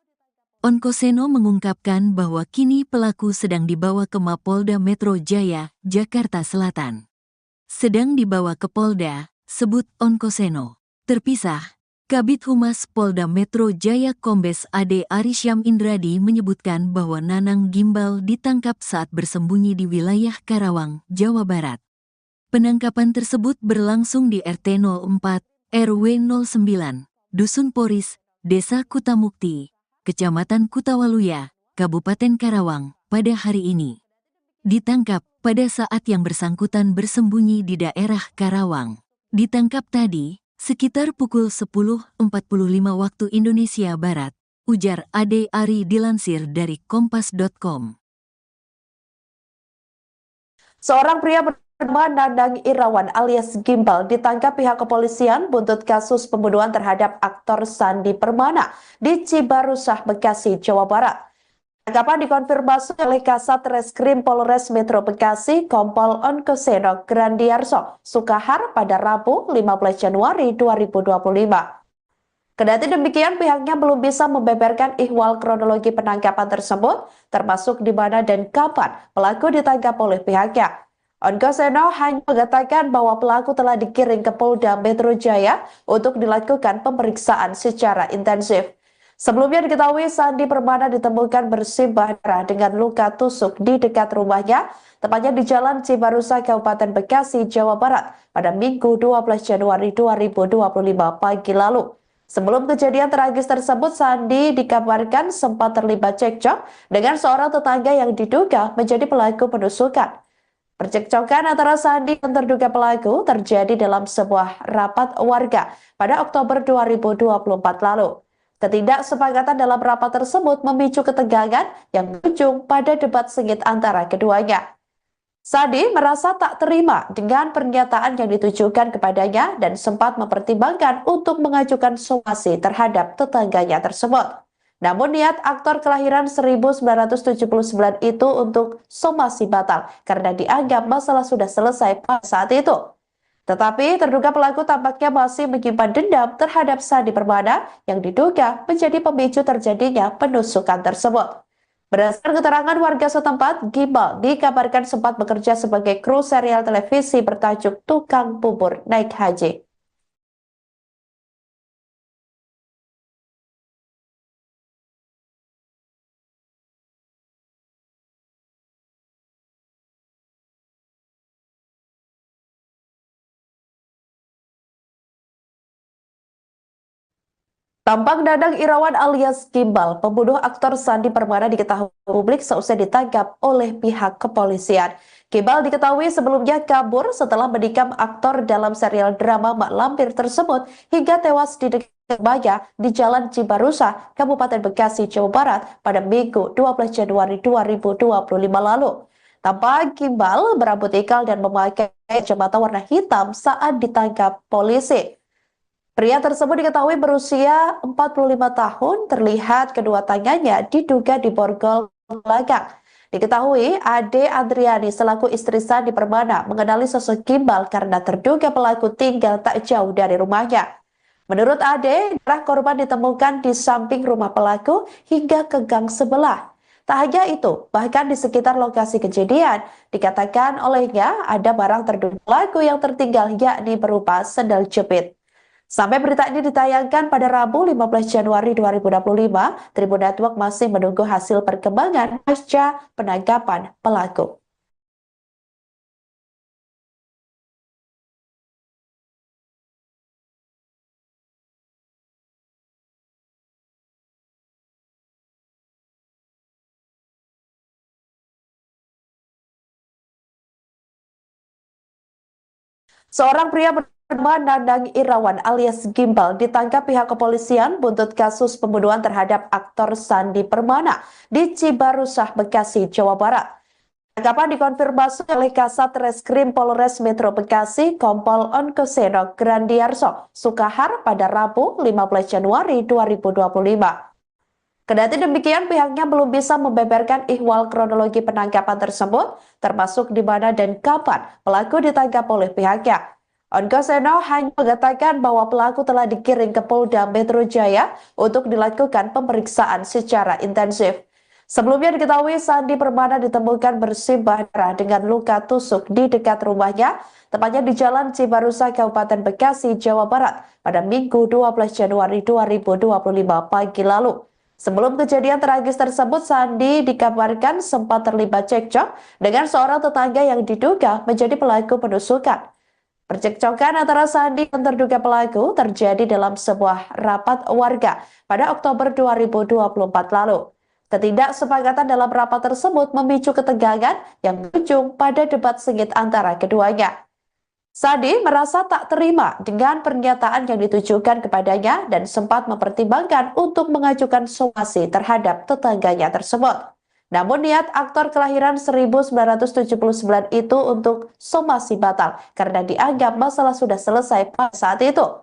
Onkoseno mengungkapkan bahwa kini pelaku sedang dibawa ke Mapolda Metro Jaya, Jakarta Selatan. Sedang dibawa ke Polda, sebut Onkoseno. Terpisah, Kabid Humas Polda Metro Jaya Kombes Ade Arisyam Indradi menyebutkan bahwa Nanang Gimbal ditangkap saat bersembunyi di wilayah Karawang, Jawa Barat. Penangkapan tersebut berlangsung di RT 04, RW 09, Dusun Poris, Desa Kutamukti, Kecamatan Kutawaluya, Kabupaten Karawang, pada hari ini. Ditangkap pada saat yang bersangkutan bersembunyi di daerah Karawang. Ditangkap tadi, sekitar pukul 10.45 waktu Indonesia Barat, ujar Ade Ari dilansir dari kompas.com. Seorang pria bernama Nanang Irawan alias Gimbal ditangkap pihak kepolisian buntut kasus pembunuhan terhadap aktor Sandi Permana di Cibarusah, Bekasi, Jawa Barat. Tangkapan dikonfirmasi oleh Kasat Reskrim Polres Metro Bekasi Kompol Onkoseno Grandiarso Sukahar pada Rabu 15 Januari 2025. Kendati demikian, pihaknya belum bisa membeberkan ihwal kronologi penangkapan tersebut, termasuk di mana dan kapan pelaku ditangkap oleh pihaknya. Onkoseno hanya mengatakan bahwa pelaku telah dikirim ke Polda Metro Jaya untuk dilakukan pemeriksaan secara intensif. Sebelumnya diketahui Sandi Permana ditemukan bersimbah darah dengan luka tusuk di dekat rumahnya, tepatnya di Jalan Cibarusah, Kabupaten Bekasi, Jawa Barat, pada Minggu 12 Januari 2025 pagi lalu. Sebelum kejadian tragis tersebut, Sandi dikabarkan sempat terlibat cekcok dengan seorang tetangga yang diduga menjadi pelaku penusukan. Percekcokan antara Sandi dan terduga pelaku terjadi dalam sebuah rapat warga pada Oktober 2024 lalu. Ketidaksepakatan dalam rapat tersebut memicu ketegangan yang berujung pada debat sengit antara keduanya. Sandi merasa tak terima dengan pernyataan yang ditujukan kepadanya dan sempat mempertimbangkan untuk mengajukan somasi terhadap tetangganya tersebut. Namun niat aktor kelahiran 1979 itu untuk somasi batal karena dianggap masalah sudah selesai pada saat itu. Tetapi terduga pelaku tampaknya masih menyimpan dendam terhadap Sandi Permana yang diduga menjadi pemicu terjadinya penusukan tersebut. Berdasarkan keterangan warga setempat, Gimbal dikabarkan sempat bekerja sebagai kru serial televisi bertajuk Tukang Bubur Naik Haji. Tampak Dadang Irawan alias Gimbal, pembunuh aktor Sandi Permana diketahui publik seusai ditangkap oleh pihak kepolisian. Gimbal diketahui sebelumnya kabur setelah menikam aktor dalam serial drama Mak Lampir tersebut hingga tewas di dekat rumahnya di Jalan Cibarusa, Kabupaten Bekasi, Jawa Barat pada Minggu 12 Januari 2025 lalu. Tampak Gimbal berambut ikal dan memakai kacamata warna hitam saat ditangkap polisi. Pria tersebut diketahui berusia 45 tahun, terlihat kedua tangannya diduga diborgol belakang. Diketahui Ade Adriani selaku istri Sandi Permana mengenali sosok Gimbal karena terduga pelaku tinggal tak jauh dari rumahnya. Menurut Ade, darah korban ditemukan di samping rumah pelaku hingga ke gang sebelah. Tak hanya itu, bahkan di sekitar lokasi kejadian, dikatakan olehnya ada barang terduga pelaku yang tertinggal yakni berupa sendal jepit. Sampai berita ini ditayangkan pada Rabu 15 Januari 2025, Tribun Network masih menunggu hasil perkembangan pasca penangkapan pelaku. Seorang pria bernama Dadang Irawan alias Gimbal ditangkap pihak kepolisian buntut kasus pembunuhan terhadap aktor Sandi Permana di Cibarusah, Bekasi, Jawa Barat. Tangkapan dikonfirmasi oleh Kasat Reskrim Polres Metro Bekasi, Kompol Onkoseno Grandiarso Sukahar pada Rabu 15 Januari 2025. Kendati demikian, pihaknya belum bisa membeberkan ihwal kronologi penangkapan tersebut, termasuk di mana dan kapan pelaku ditangkap oleh pihaknya. Onkoseno hanya mengatakan bahwa pelaku telah dikirim ke Polda Metro Jaya untuk dilakukan pemeriksaan secara intensif. Sebelumnya diketahui Sandi Permana ditemukan bersimbah darah dengan luka tusuk di dekat rumahnya, tepatnya di Jalan Cibarusa, Kabupaten Bekasi, Jawa Barat, pada Minggu 12 Januari 2025 pagi lalu. Sebelum kejadian tragis tersebut, Sandi dikabarkan sempat terlibat cekcok dengan seorang tetangga yang diduga menjadi pelaku penusukan. Percekcokan antara Sandi dan terduga pelaku terjadi dalam sebuah rapat warga pada Oktober 2024 lalu. Ketidaksepakatan dalam rapat tersebut memicu ketegangan yang berujung pada debat sengit antara keduanya. Sandi merasa tak terima dengan pernyataan yang ditujukan kepadanya dan sempat mempertimbangkan untuk mengajukan somasi terhadap tetangganya tersebut. Namun niat aktor kelahiran 1979 itu untuk somasi batal karena dianggap masalah sudah selesai pada saat itu.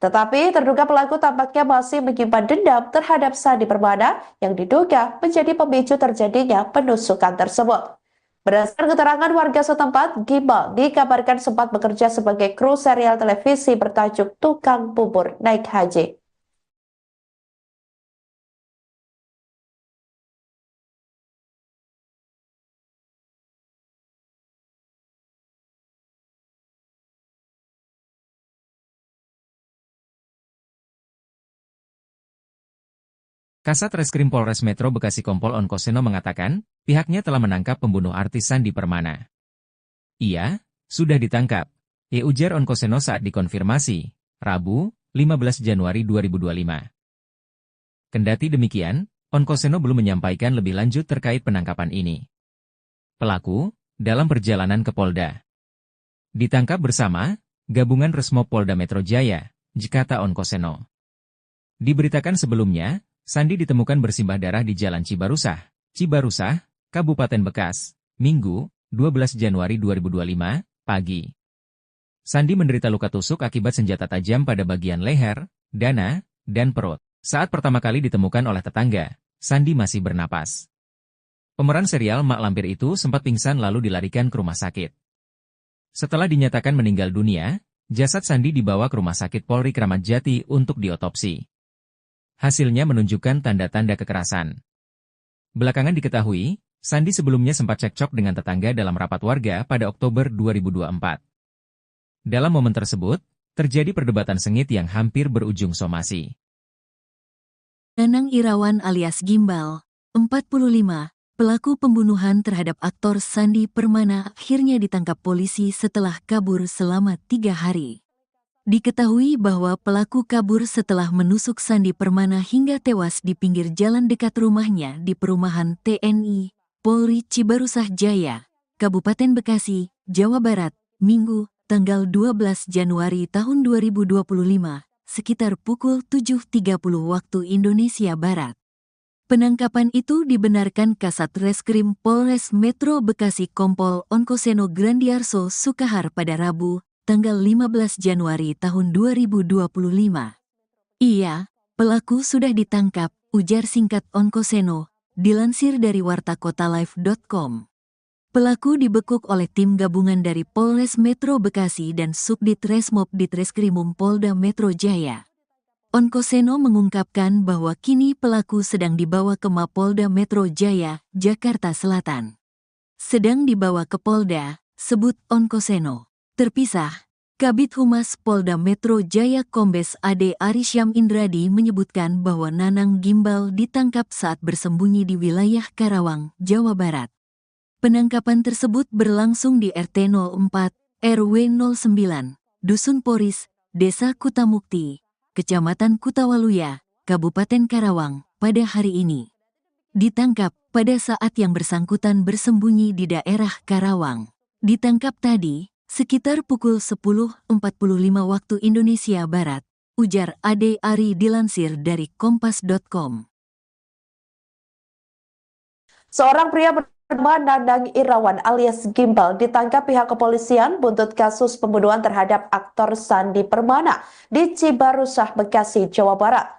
Tetapi terduga pelaku tampaknya masih menyimpan dendam terhadap Sandi Permana yang diduga menjadi pemicu terjadinya penusukan tersebut. Berdasarkan keterangan warga setempat, Gimbal dikabarkan sempat bekerja sebagai kru serial televisi bertajuk Tukang Bubur Naik Haji. Kasat Reskrim Polres Metro Bekasi Kompol Onkoseno mengatakan, pihaknya telah menangkap pembunuh artis Sandi Permana. Ia sudah ditangkap, ujar Onkoseno saat dikonfirmasi, Rabu, 15 Januari 2025. Kendati demikian, Onkoseno belum menyampaikan lebih lanjut terkait penangkapan ini. Pelaku, dalam perjalanan ke Polda, ditangkap bersama Gabungan Resmo Polda Metro Jaya, kata Onkoseno. Diberitakan sebelumnya, Sandi ditemukan bersimbah darah di Jalan Cibarusah, Kabupaten Bekas, Minggu, 12 Januari 2025, pagi. Sandi menderita luka tusuk akibat senjata tajam pada bagian leher, dada, dan perut. Saat pertama kali ditemukan oleh tetangga, Sandi masih bernapas. Pemeran serial Mak Lampir itu sempat pingsan lalu dilarikan ke rumah sakit. Setelah dinyatakan meninggal dunia, jasad Sandi dibawa ke Rumah Sakit Polri Kramat Jati untuk diotopsi. Hasilnya menunjukkan tanda-tanda kekerasan. Belakangan diketahui, Sandi sebelumnya sempat cekcok dengan tetangga dalam rapat warga pada Oktober 2024. Dalam momen tersebut, terjadi perdebatan sengit yang hampir berujung somasi. Dadang Irawan alias Gimbal, 45, pelaku pembunuhan terhadap aktor Sandi Permana akhirnya ditangkap polisi setelah kabur selama 3 hari. Diketahui bahwa pelaku kabur setelah menusuk Sandi Permana hingga tewas di pinggir jalan dekat rumahnya di perumahan TNI, Polri Cibarusah Jaya, Kabupaten Bekasi, Jawa Barat, Minggu, tanggal 12 Januari tahun 2025, sekitar pukul 7.30 waktu Indonesia Barat. Penangkapan itu dibenarkan Kasat Reskrim Polres Metro Bekasi Kompol Onkoseno Grandiarso Sukahar pada Rabu, tanggal 15 Januari tahun 2025. Iya, pelaku sudah ditangkap, ujar singkat Onkoseno, dilansir dari wartakotalive.com. Pelaku dibekuk oleh tim gabungan dari Polres Metro Bekasi dan Subdit Resmob Ditreskrimum Polda Metro Jaya. Onkoseno mengungkapkan bahwa kini pelaku sedang dibawa ke Mapolda Metro Jaya, Jakarta Selatan. Sedang dibawa ke Polda, sebut Onkoseno. Terpisah, Kabid Humas Polda Metro Jaya Kombes AD Arisyam Indradi menyebutkan bahwa Nanang Gimbal ditangkap saat bersembunyi di wilayah Karawang, Jawa Barat. Penangkapan tersebut berlangsung di RT 04, RW 09, Dusun Poris, Desa Kutamukti, Kecamatan Kutawaluya, Kabupaten Karawang, pada hari ini. Ditangkap pada saat yang bersangkutan bersembunyi di daerah Karawang. Ditangkap tadi, sekitar pukul 10.45 waktu Indonesia Barat, ujar Ade Ari dilansir dari kompas.com. Seorang pria bernama Nanang Irawan alias Gimbal ditangkap pihak kepolisian buntut kasus pembunuhan terhadap aktor Sandi Permana di Cibarusah, Bekasi, Jawa Barat.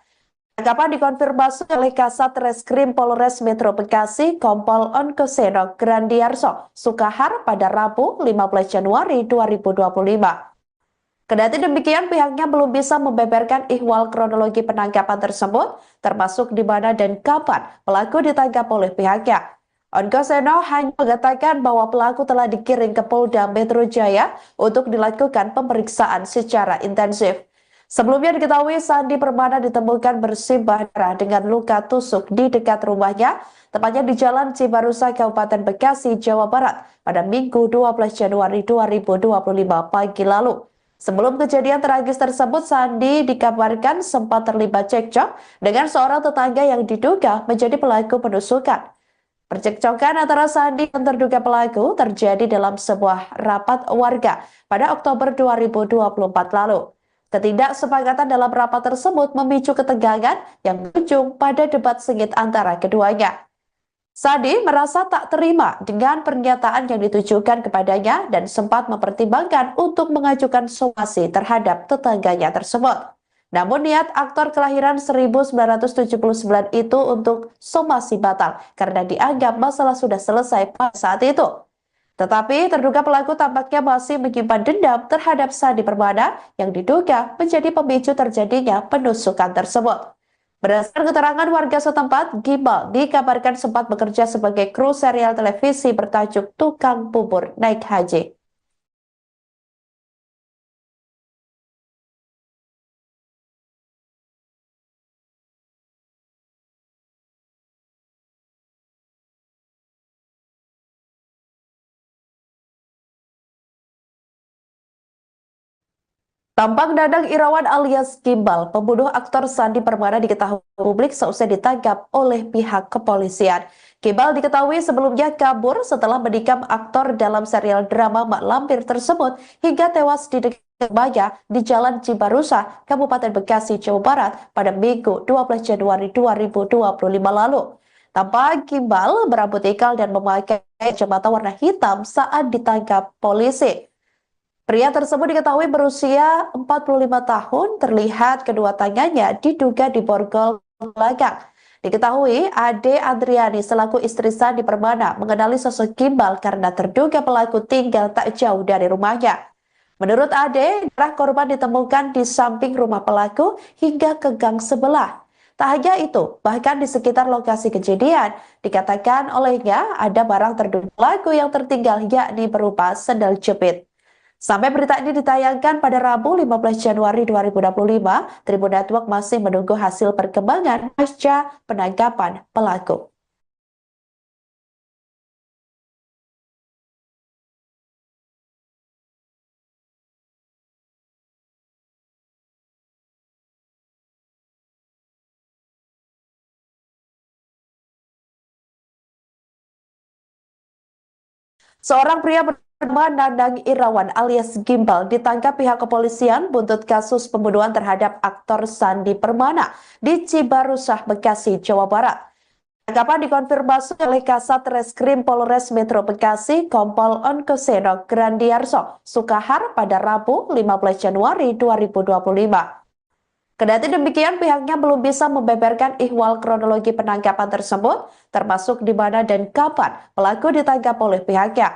Tangkapan dikonfirmasi oleh Kasat Reskrim Polres Metro Bekasi Kompol Onkoseno Grandiarso Sukahar pada Rabu 15 Januari 2025. Kendati demikian, pihaknya belum bisa membeberkan ihwal kronologi penangkapan tersebut, termasuk di mana dan kapan pelaku ditangkap oleh pihaknya. Onkoseno hanya mengatakan bahwa pelaku telah dikirim ke Polda Metro Jaya untuk dilakukan pemeriksaan secara intensif. Sebelumnya diketahui Sandi Permana ditemukan bersimbah darah dengan luka tusuk di dekat rumahnya, tepatnya di Jalan Cibarusah, Kabupaten Bekasi, Jawa Barat, pada Minggu 12 Januari 2025 pagi lalu. Sebelum kejadian tragis tersebut, Sandi dikabarkan sempat terlibat cekcok dengan seorang tetangga yang diduga menjadi pelaku penusukan. Percekcokan antara Sandi dan terduga pelaku terjadi dalam sebuah rapat warga pada Oktober 2024 lalu. Ketidaksepakatan dalam rapat tersebut memicu ketegangan yang berujung pada debat sengit antara keduanya. Sandi merasa tak terima dengan pernyataan yang ditujukan kepadanya dan sempat mempertimbangkan untuk mengajukan somasi terhadap tetangganya tersebut. Namun niat aktor kelahiran 1979 itu untuk somasi batal karena dianggap masalah sudah selesai pada saat itu. Tetapi terduga pelaku tampaknya masih menyimpan dendam terhadap Sandi Permana yang diduga menjadi pemicu terjadinya penusukan tersebut. Berdasarkan keterangan warga setempat, Gimbal dikabarkan sempat bekerja sebagai kru serial televisi bertajuk Tukang Bubur Naik Haji. Tampak Nanang Irawan alias Gimbal, pembunuh aktor Sandi Permana diketahui publik seusai ditangkap oleh pihak kepolisian. Gimbal diketahui sebelumnya kabur setelah menikam aktor dalam serial drama Mak Lampir tersebut hingga tewas di dekat rumahnya di Jalan Cibarusah, Kabupaten Bekasi, Jawa Barat pada Minggu 12 Januari 2025 lalu. Tampak Gimbal berambut ikal dan memakai kacamata warna hitam saat ditangkap polisi. Pria tersebut diketahui berusia 45 tahun, terlihat kedua tangannya diduga diborgol belakang. Diketahui Ade Adriani selaku istri Sandi Permana mengenali sosok Gimbal karena terduga pelaku tinggal tak jauh dari rumahnya. Menurut Ade, darah korban ditemukan di samping rumah pelaku hingga ke gang sebelah. Tak hanya itu, bahkan di sekitar lokasi kejadian, dikatakan olehnya ada barang terduga pelaku yang tertinggal yakni berupa sendal jepit. Sampai berita ini ditayangkan pada Rabu 15 Januari 2025, Tribun Network masih menunggu hasil perkembangan pasca penangkapan pelaku. Seorang pria bernama Nanang Irawan alias Gimbal ditangkap pihak kepolisian buntut kasus pembunuhan terhadap aktor Sandi Permana di Cibarusah, Bekasi, Jawa Barat. Tangkapan dikonfirmasi oleh Kasat Reskrim Polres Metro Bekasi Kompol Onkoseno Grandiarso Sukahar pada Rabu 15 Januari 2025. Kendati demikian, pihaknya belum bisa membeberkan ihwal kronologi penangkapan tersebut, termasuk di mana dan kapan pelaku ditangkap oleh pihaknya.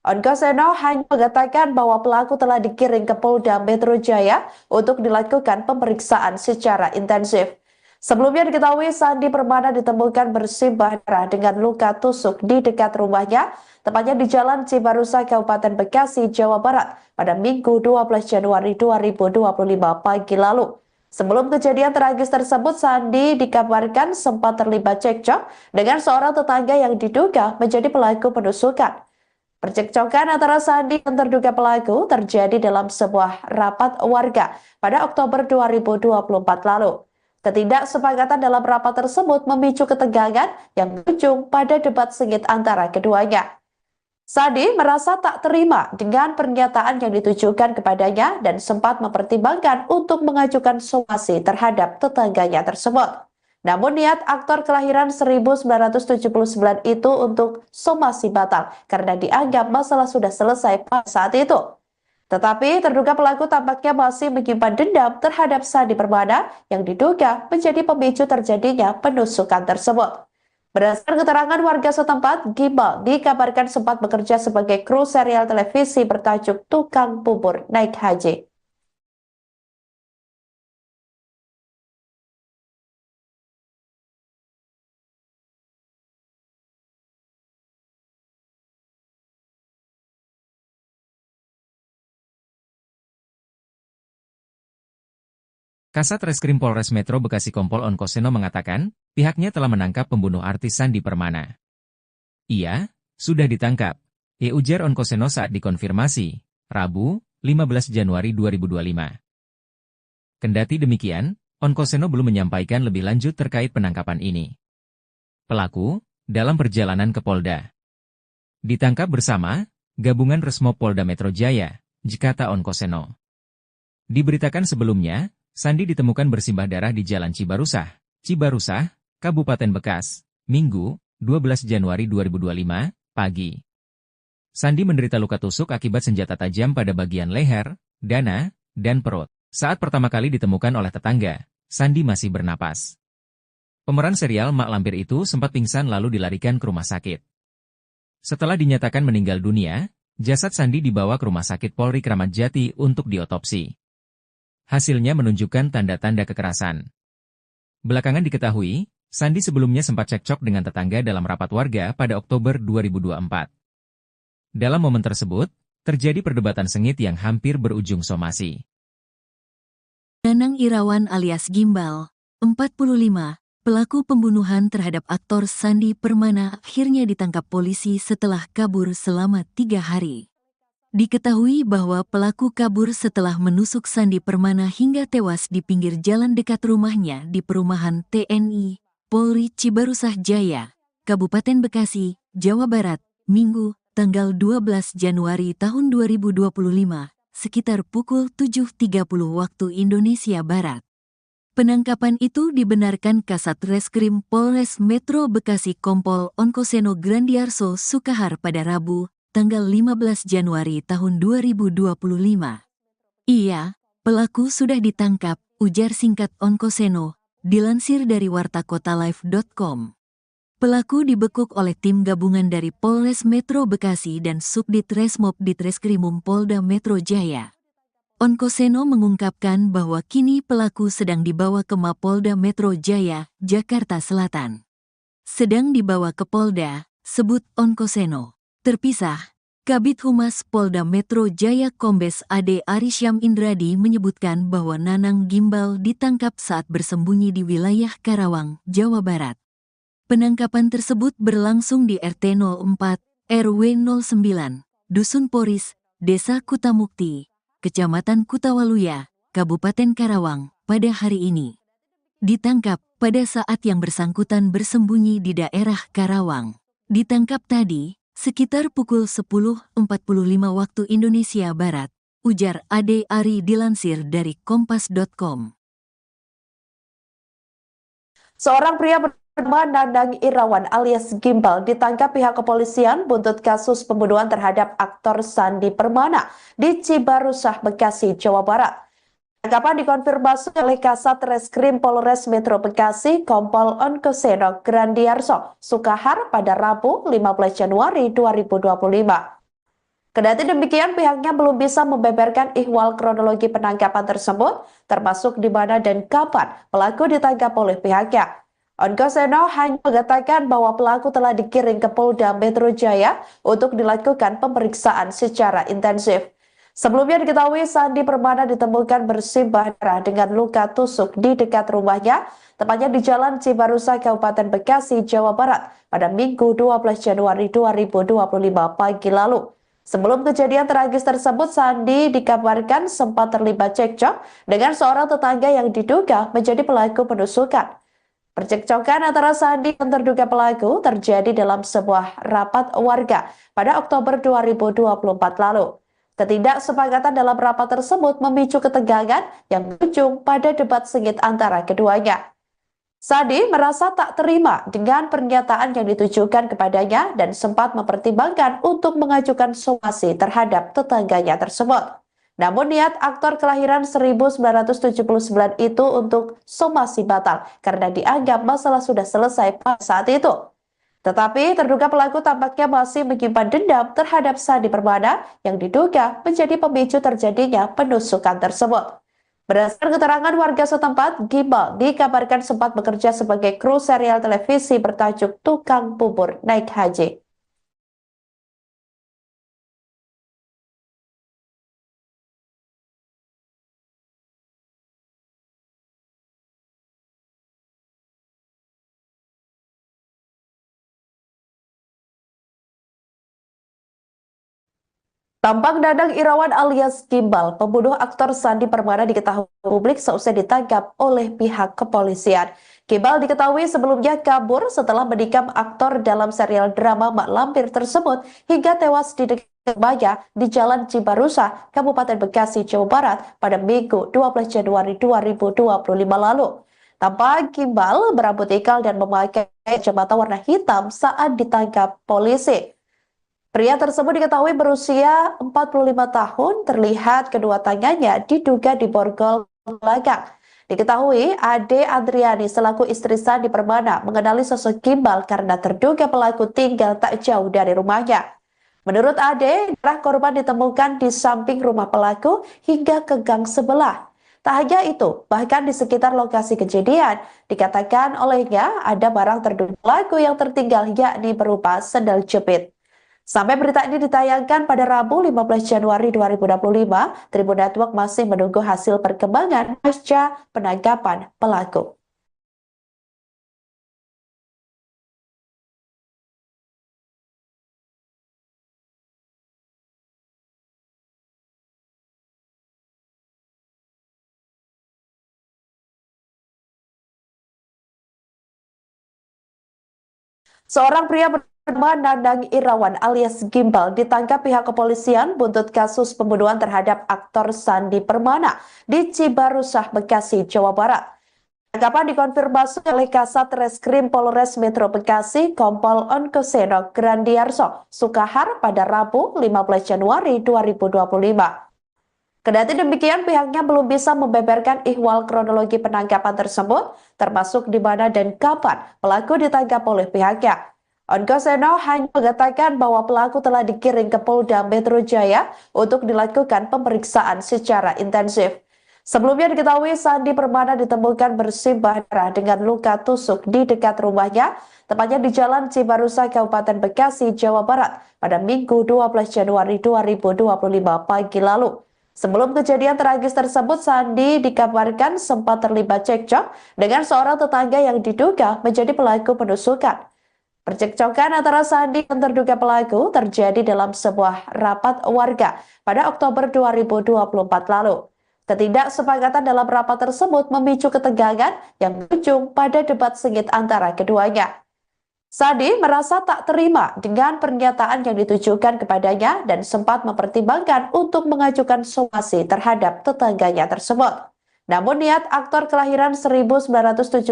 Onkoseno hanya mengatakan bahwa pelaku telah dikirim ke Polda Metro Jaya untuk dilakukan pemeriksaan secara intensif. Sebelumnya diketahui Sandi Permana ditemukan bersimbah darah dengan luka tusuk di dekat rumahnya, tepatnya di Jalan Cibarusah, Kabupaten Bekasi, Jawa Barat, pada Minggu 12 Januari 2025 pagi lalu. Sebelum kejadian tragis tersebut, Sandi dikabarkan sempat terlibat cekcok dengan seorang tetangga yang diduga menjadi pelaku penusukan. Percekcokan antara Sandi dan terduga pelaku terjadi dalam sebuah rapat warga pada Oktober 2024 lalu. Ketidaksepakatan dalam rapat tersebut memicu ketegangan yang berujung pada debat sengit antara keduanya. Sandi merasa tak terima dengan pernyataan yang ditujukan kepadanya dan sempat mempertimbangkan untuk mengajukan somasi terhadap tetangganya tersebut. Namun niat aktor kelahiran 1979 itu untuk somasi batal karena dianggap masalah sudah selesai pada saat itu. Tetapi terduga pelaku tampaknya masih menyimpan dendam terhadap Sandi Permana yang diduga menjadi pemicu terjadinya penusukan tersebut. Berdasarkan keterangan warga setempat, Gimbal dikabarkan sempat bekerja sebagai kru serial televisi bertajuk Tukang Bubur Naik Haji. Kasat Reskrim Polres Metro Bekasi Kompol Onkoseno mengatakan, pihaknya telah menangkap pembunuh artis Sandi Permana. Ia sudah ditangkap, ujar Onkoseno saat dikonfirmasi, Rabu, 15 Januari 2025. Kendati demikian, Onkoseno belum menyampaikan lebih lanjut terkait penangkapan ini. Pelaku, dalam perjalanan ke Polda, ditangkap bersama Gabungan Resmo Polda Metro Jaya, kata Onkoseno. Diberitakan sebelumnya, Sandi ditemukan bersimbah darah di Jalan Cibarusah, Kabupaten Bekas, Minggu, 12 Januari 2025, pagi. Sandi menderita luka tusuk akibat senjata tajam pada bagian leher, dada, dan perut. Saat pertama kali ditemukan oleh tetangga, Sandi masih bernapas. Pemeran serial Mak Lampir itu sempat pingsan lalu dilarikan ke rumah sakit. Setelah dinyatakan meninggal dunia, jasad Sandi dibawa ke Rumah Sakit Polri Kramat Jati untuk diotopsi. Hasilnya menunjukkan tanda-tanda kekerasan. Belakangan diketahui, Sandi sebelumnya sempat cekcok dengan tetangga dalam rapat warga pada Oktober 2024. Dalam momen tersebut, terjadi perdebatan sengit yang hampir berujung somasi. Nanang Irawan alias Gimbal, 45, pelaku pembunuhan terhadap aktor Sandi Permana akhirnya ditangkap polisi setelah kabur selama 3 hari. Diketahui bahwa pelaku kabur setelah menusuk Sandi Permana hingga tewas di pinggir jalan dekat rumahnya di perumahan TNI, Polri Cibarusah Jaya, Kabupaten Bekasi, Jawa Barat, Minggu, tanggal 12 Januari tahun 2025, sekitar pukul 7.30 waktu Indonesia Barat. Penangkapan itu dibenarkan Kasat Reskrim Polres Metro Bekasi Kompol Onkoseno Grandiarso Sukahar pada Rabu, tanggal 15 Januari tahun 2025. Iya, pelaku sudah ditangkap, ujar singkat Onkoseno, dilansir dari wartakotalive.com. Pelaku dibekuk oleh tim gabungan dari Polres Metro Bekasi dan Subdit Resmob Ditreskrimum Polda Metro Jaya. Onkoseno mengungkapkan bahwa kini pelaku sedang dibawa ke Mapolda Metro Jaya, Jakarta Selatan. Sedang dibawa ke Polda, sebut Onkoseno. Terpisah, Kabid Humas Polda Metro Jaya Kombes Ade Arisyam Indradi menyebutkan bahwa Nanang Gimbal ditangkap saat bersembunyi di wilayah Karawang, Jawa Barat. Penangkapan tersebut berlangsung di RT 04, RW 09, Dusun Poris, Desa Kutamukti, Kecamatan Kutawaluya, Kabupaten Karawang, pada hari ini. Ditangkap pada saat yang bersangkutan bersembunyi di daerah Karawang. Ditangkap tadi, Sekitar pukul 10.45 waktu Indonesia Barat, ujar Ade Ari dilansir dari kompas.com. Seorang pria bernama Nandang Irawan alias Gimbal ditangkap pihak kepolisian buntut kasus pembunuhan terhadap aktor Sandi Permana di Cibarusah, Bekasi, Jawa Barat. Tangkapan dikonfirmasi oleh Kasat Reskrim Polres Metro Bekasi Kompol Onkoseno Grandiarso Sukahar pada Rabu 15 Januari 2025. Kendati demikian, pihaknya belum bisa membeberkan ihwal kronologi penangkapan tersebut, termasuk di mana dan kapan pelaku ditangkap oleh pihaknya. Onkoseno hanya mengatakan bahwa pelaku telah dikirim ke Polda Metro Jaya untuk dilakukan pemeriksaan secara intensif. Sebelumnya diketahui Sandi Permana ditemukan bersimbah darah dengan luka tusuk di dekat rumahnya, tepatnya di Jalan Cibarusah, Kabupaten Bekasi, Jawa Barat, pada Minggu 12 Januari 2025 pagi lalu. Sebelum kejadian tragis tersebut, Sandi dikabarkan sempat terlibat cekcok dengan seorang tetangga yang diduga menjadi pelaku penusukan. Percekcokan antara Sandi dan terduga pelaku terjadi dalam sebuah rapat warga pada Oktober 2024 lalu. Ketidaksepakatan dalam rapat tersebut memicu ketegangan yang berujung pada debat sengit antara keduanya. Sandi merasa tak terima dengan pernyataan yang ditujukan kepadanya dan sempat mempertimbangkan untuk mengajukan somasi terhadap tetangganya tersebut. Namun niat aktor kelahiran 1979 itu untuk somasi batal karena dianggap masalah sudah selesai pada saat itu. Tetapi terduga pelaku tampaknya masih menyimpan dendam terhadap Sandi Permana yang diduga menjadi pemicu terjadinya penusukan tersebut. Berdasarkan keterangan warga setempat, Gimbal dikabarkan sempat bekerja sebagai kru serial televisi bertajuk Tukang Bubur Naik Haji. Tampak Nandang Irawan alias Gimbal, pembunuh aktor Sandi Permana diketahui publik seusai ditangkap oleh pihak kepolisian. Gimbal diketahui sebelumnya kabur setelah menikam aktor dalam serial drama Mak Lampir tersebut hingga tewas di dekat rumahnya di Jalan Cibarusah, Kabupaten Bekasi, Jawa Barat pada Minggu 12 Januari 2025 lalu. Tampak Gimbal berambut ikal dan memakai kacamata warna hitam saat ditangkap polisi. Pria tersebut diketahui berusia 45 tahun, terlihat kedua tangannya diduga diborgol belakang. Diketahui Ade Adriani selaku istri Sandi Permana mengenali sosok Gimbal karena terduga pelaku tinggal tak jauh dari rumahnya. Menurut Ade, darah korban ditemukan di samping rumah pelaku hingga ke gang sebelah. Tak hanya itu, bahkan di sekitar lokasi kejadian, dikatakan olehnya ada barang terduga pelaku yang tertinggal yakni berupa sendal jepit. Sampai berita ini ditayangkan pada Rabu 15 Januari 2025, Tribun Network masih menunggu hasil perkembangan pasca penangkapan pelaku. Seorang pria bernama Nandang Irawan alias Gimbal ditangkap pihak kepolisian buntut kasus pembunuhan terhadap aktor Sandi Permana di Cibarusah, Bekasi, Jawa Barat. Tangkapan dikonfirmasi oleh Kasat Reskrim Polres Metro Bekasi Kompol Onkoseno Grandiarso Sukahar pada Rabu 15 Januari 2025. Kendati demikian, pihaknya belum bisa membeberkan ihwal kronologi penangkapan tersebut, termasuk di mana dan kapan pelaku ditangkap oleh pihaknya. Onkoseno hanya mengatakan bahwa pelaku telah dikirim ke Polda Metro Jaya untuk dilakukan pemeriksaan secara intensif. Sebelumnya diketahui Sandi Permana ditemukan bersimbah darah dengan luka tusuk di dekat rumahnya, tepatnya di Jalan Cibarusah, Kabupaten Bekasi, Jawa Barat, pada Minggu 12 Januari 2025 pagi lalu. Sebelum kejadian tragis tersebut, Sandi dikabarkan sempat terlibat cekcok dengan seorang tetangga yang diduga menjadi pelaku penusukan. Percekcokan antara Sandi dan terduga pelaku terjadi dalam sebuah rapat warga pada Oktober 2024 lalu. Ketidaksepakatan dalam rapat tersebut memicu ketegangan yang berujung pada debat sengit antara keduanya. Sandi merasa tak terima dengan pernyataan yang ditujukan kepadanya dan sempat mempertimbangkan untuk mengajukan somasi terhadap tetangganya tersebut. Namun niat aktor kelahiran 1979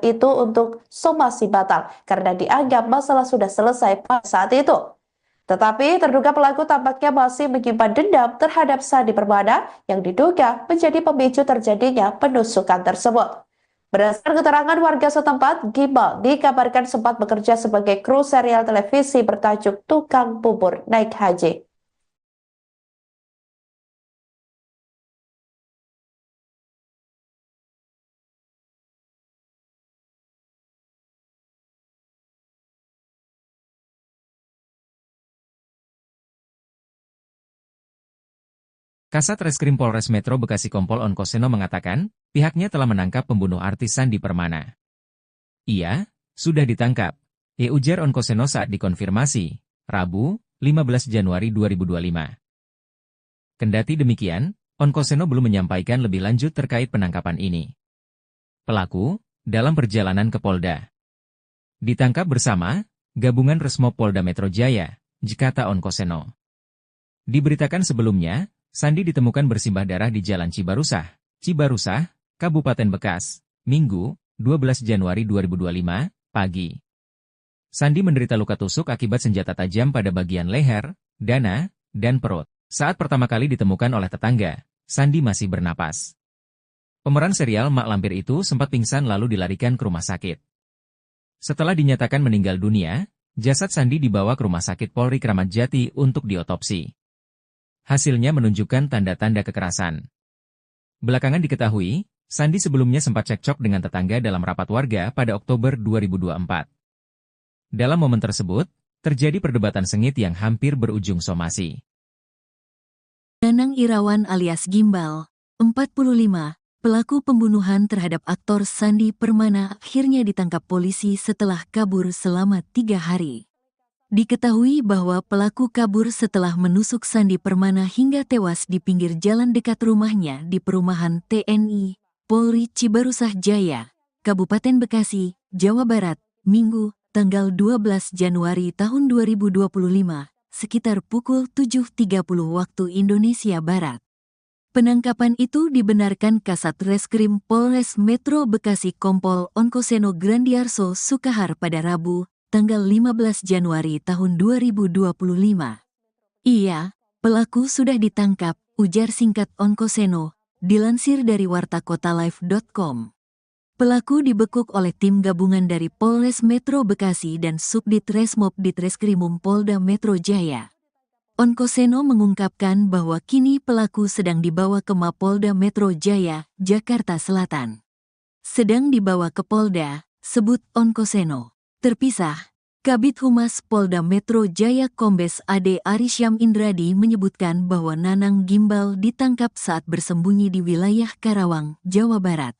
itu untuk somasi batal karena dianggap masalah sudah selesai pada saat itu. Tetapi terduga pelaku tampaknya masih menyimpan dendam terhadap Sandi Permana yang diduga menjadi pemicu terjadinya penusukan tersebut. Berdasarkan keterangan warga setempat, Gimbal dikabarkan sempat bekerja sebagai kru serial televisi bertajuk Tukang Bubur Naik Haji. Kasat Reskrim Polres Metro Bekasi Kompol Onkoseno mengatakan, pihaknya telah menangkap pembunuh artis Sandi Permana. Ia sudah ditangkap, ujar Onkoseno saat dikonfirmasi, Rabu, 15 Januari 2025. Kendati demikian, Onkoseno belum menyampaikan lebih lanjut terkait penangkapan ini. Pelaku, dalam perjalanan ke Polda, ditangkap bersama Gabungan Resmob Polda Metro Jaya, kata Onkoseno. Diberitakan sebelumnya, Sandi ditemukan bersimbah darah di Jalan Cibarusah, Kabupaten Bekas, Minggu, 12 Januari 2025, pagi. Sandi menderita luka tusuk akibat senjata tajam pada bagian leher, dada, dan perut. Saat pertama kali ditemukan oleh tetangga, Sandi masih bernapas. Pemeran serial Mak Lampir itu sempat pingsan lalu dilarikan ke rumah sakit. Setelah dinyatakan meninggal dunia, jasad Sandi dibawa ke Rumah Sakit Polri Kramat Jati untuk diotopsi. Hasilnya menunjukkan tanda-tanda kekerasan. Belakangan diketahui, Sandi sebelumnya sempat cekcok dengan tetangga dalam rapat warga pada Oktober 2024. Dalam momen tersebut, terjadi perdebatan sengit yang hampir berujung somasi. Nanang Irawan alias Gimbal, 45, pelaku pembunuhan terhadap aktor Sandi Permana akhirnya ditangkap polisi setelah kabur selama 3 hari. Diketahui bahwa pelaku kabur setelah menusuk Sandi Permana hingga tewas di pinggir jalan dekat rumahnya di perumahan TNI, Polri Cibarusah Jaya, Kabupaten Bekasi, Jawa Barat, Minggu, tanggal 12 Januari tahun 2025, sekitar pukul 7.30 waktu Indonesia Barat. Penangkapan itu dibenarkan Kasat Reskrim Polres Metro Bekasi Kompol Onkoseno Grandiarso Sukahar pada Rabu, tanggal 15 Januari tahun 2025. Iya, pelaku sudah ditangkap, ujar singkat Onkoseno, dilansir dari wartakotalive.com. Pelaku dibekuk oleh tim gabungan dari Polres Metro Bekasi dan Subdit Resmob Ditreskrimum Polda Metro Jaya. Onkoseno mengungkapkan bahwa kini pelaku sedang dibawa ke Mapolda Metro Jaya, Jakarta Selatan. Sedang dibawa ke Polda, sebut Onkoseno. Terpisah, Kabid Humas Polda Metro Jaya Kombes Ade Arisyam Indradi menyebutkan bahwa Nanang Gimbal ditangkap saat bersembunyi di wilayah Karawang, Jawa Barat.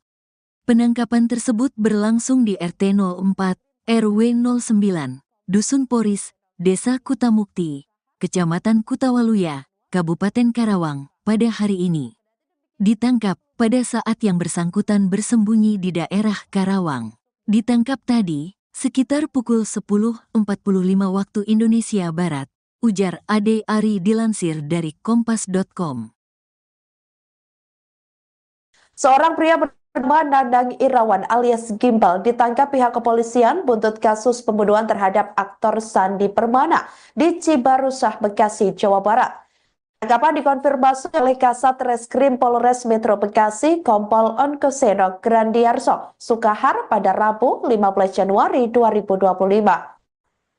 Penangkapan tersebut berlangsung di RT 04, RW 09, Dusun Poris, Desa Kutamukti, Kecamatan Kutawaluya, Kabupaten Karawang, pada hari ini. Ditangkap pada saat yang bersangkutan bersembunyi di daerah Karawang. Ditangkap tadi, sekitar pukul 10.45 waktu Indonesia Barat, ujar Ade Ari dilansir dari kompas.com. Seorang pria bernama Nanang Irawan alias Gimbal ditangkap pihak kepolisian buntut kasus pembunuhan terhadap aktor Sandi Permana di Cibarusah, Bekasi, Jawa Barat. Penangkapan dikonfirmasi oleh Kasat Reskrim Polres Metro Bekasi Kompol Onkoseno Grandiarso Sukahar pada Rabu 15 Januari 2025.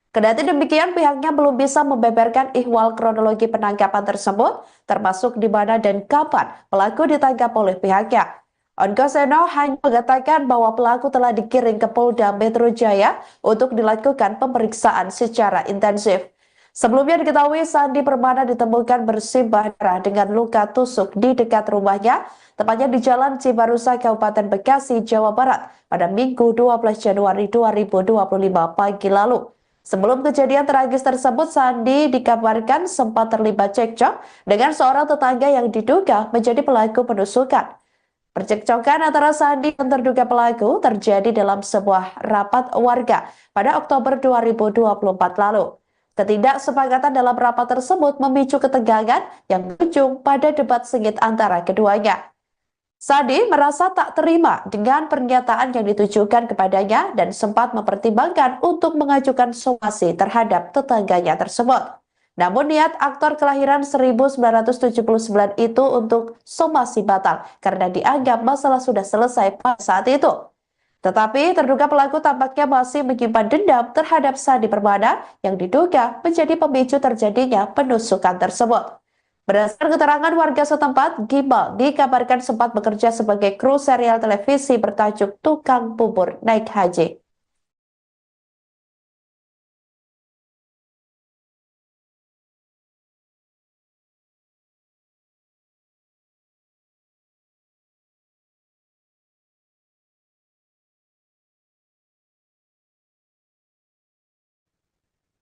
Kendati demikian, pihaknya belum bisa membeberkan ihwal kronologi penangkapan tersebut, termasuk di mana dan kapan pelaku ditangkap oleh pihaknya. Onkoseno hanya mengatakan bahwa pelaku telah dikirim ke Polda Metro Jaya untuk dilakukan pemeriksaan secara intensif. Sebelumnya diketahui Sandi Permana ditemukan bersimbah darah dengan luka tusuk di dekat rumahnya, tepatnya di Jalan Cibarusah, Kabupaten Bekasi, Jawa Barat, pada Minggu 12 Januari 2025 pagi lalu. Sebelum kejadian tragis tersebut, Sandi dikabarkan sempat terlibat cekcok dengan seorang tetangga yang diduga menjadi pelaku penusukan. Percekcokan antara Sandi dan terduga pelaku terjadi dalam sebuah rapat warga pada Oktober 2024 lalu. Ketidaksepakatan dalam rapat tersebut memicu ketegangan yang berujung pada debat sengit antara keduanya. Sandi merasa tak terima dengan pernyataan yang ditujukan kepadanya dan sempat mempertimbangkan untuk mengajukan somasi terhadap tetangganya tersebut. Namun niat aktor kelahiran 1979 itu untuk somasi batal karena dianggap masalah sudah selesai pada saat itu. Tetapi terduga pelaku tampaknya masih menyimpan dendam terhadap Sandi Permana yang diduga menjadi pemicu terjadinya penusukan tersebut. Berdasarkan keterangan warga setempat, Gimbal dikabarkan sempat bekerja sebagai kru serial televisi bertajuk Tukang Bubur Naik Haji.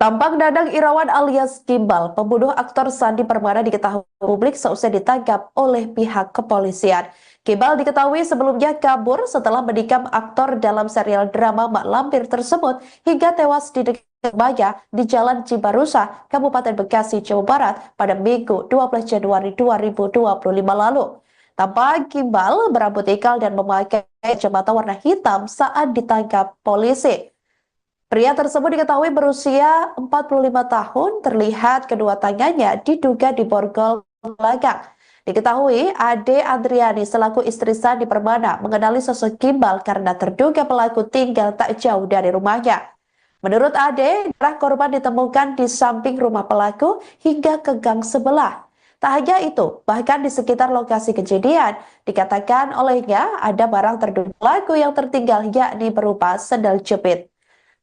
Tampak Dadang Irawan alias Gimbal, pembunuh aktor Sandi Permana diketahui publik seusai ditangkap oleh pihak kepolisian. Gimbal diketahui sebelumnya kabur setelah menikam aktor dalam serial drama Mak Lampir tersebut hingga tewas di dekat Baya di Jalan Cibarusah, Kabupaten Bekasi, Jawa Barat pada Minggu 12 Januari 2025 lalu. Tampak Gimbal berambut ikal dan memakai kacamata warna hitam saat ditangkap polisi. Pria tersebut diketahui berusia 45 tahun, terlihat kedua tangannya diduga diborgol belakang. Diketahui Ade Adriani selaku istri Sandi Permana mengenali sosok Gimbal karena terduga pelaku tinggal tak jauh dari rumahnya. Menurut Ade, darah korban ditemukan di samping rumah pelaku hingga ke gang sebelah. Tak hanya itu, bahkan di sekitar lokasi kejadian, dikatakan olehnya ada barang terduga pelaku yang tertinggal yakni berupa sendal jepit.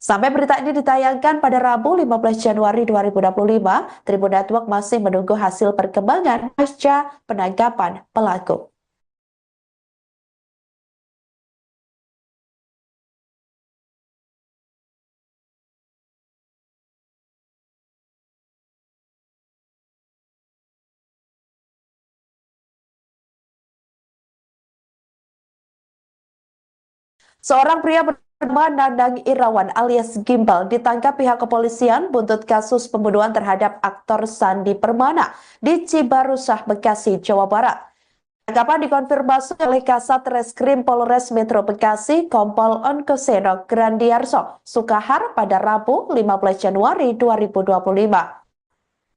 Sampai berita ini ditayangkan pada Rabu 15 Januari 2025, Tribun Network masih menunggu hasil perkembangan pasca penangkapan pelaku. Seorang pria bernama Dadang Irawan alias Gimbal ditangkap pihak kepolisian buntut kasus pembunuhan terhadap aktor Sandi Permana di Cibarusah, Bekasi, Jawa Barat. Tangkapan dikonfirmasi oleh Kasat Reskrim Polres Metro Bekasi, Kompol Onkoseno Grandiarso Sukahar pada Rabu 15 Januari 2025.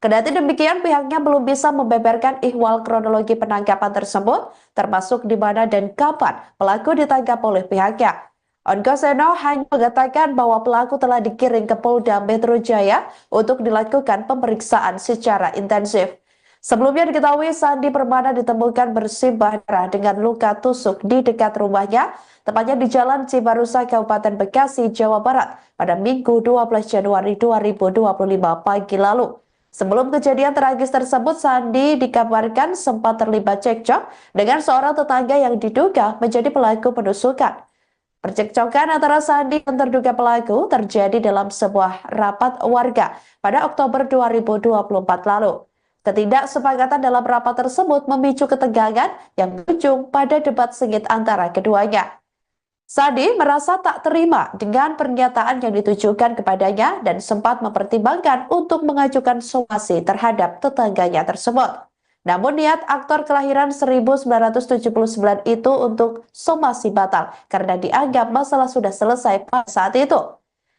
Kendati demikian, pihaknya belum bisa membeberkan ihwal kronologi penangkapan tersebut, termasuk di mana dan kapan pelaku ditangkap oleh pihaknya. Onkoseno hanya mengatakan bahwa pelaku telah dikirim ke Polda Metro Jaya untuk dilakukan pemeriksaan secara intensif. Sebelumnya diketahui Sandi Permana ditemukan bersimbah darah dengan luka tusuk di dekat rumahnya, tepatnya di Jalan Cibarusah, Kabupaten Bekasi, Jawa Barat, pada Minggu 12 Januari 2025 pagi lalu. Sebelum kejadian tragis tersebut, Sandi dikabarkan sempat terlibat cekcok dengan seorang tetangga yang diduga menjadi pelaku penusukan. Percekcokan antara Sandi dan terduga pelaku terjadi dalam sebuah rapat warga pada Oktober 2024 lalu. Ketidaksepakatan dalam rapat tersebut memicu ketegangan yang berujung pada debat sengit antara keduanya. Sandi merasa tak terima dengan pernyataan yang ditujukan kepadanya dan sempat mempertimbangkan untuk mengajukan somasi terhadap tetangganya tersebut. Namun niat aktor kelahiran 1979 itu untuk somasi batal karena dianggap masalah sudah selesai pada saat itu.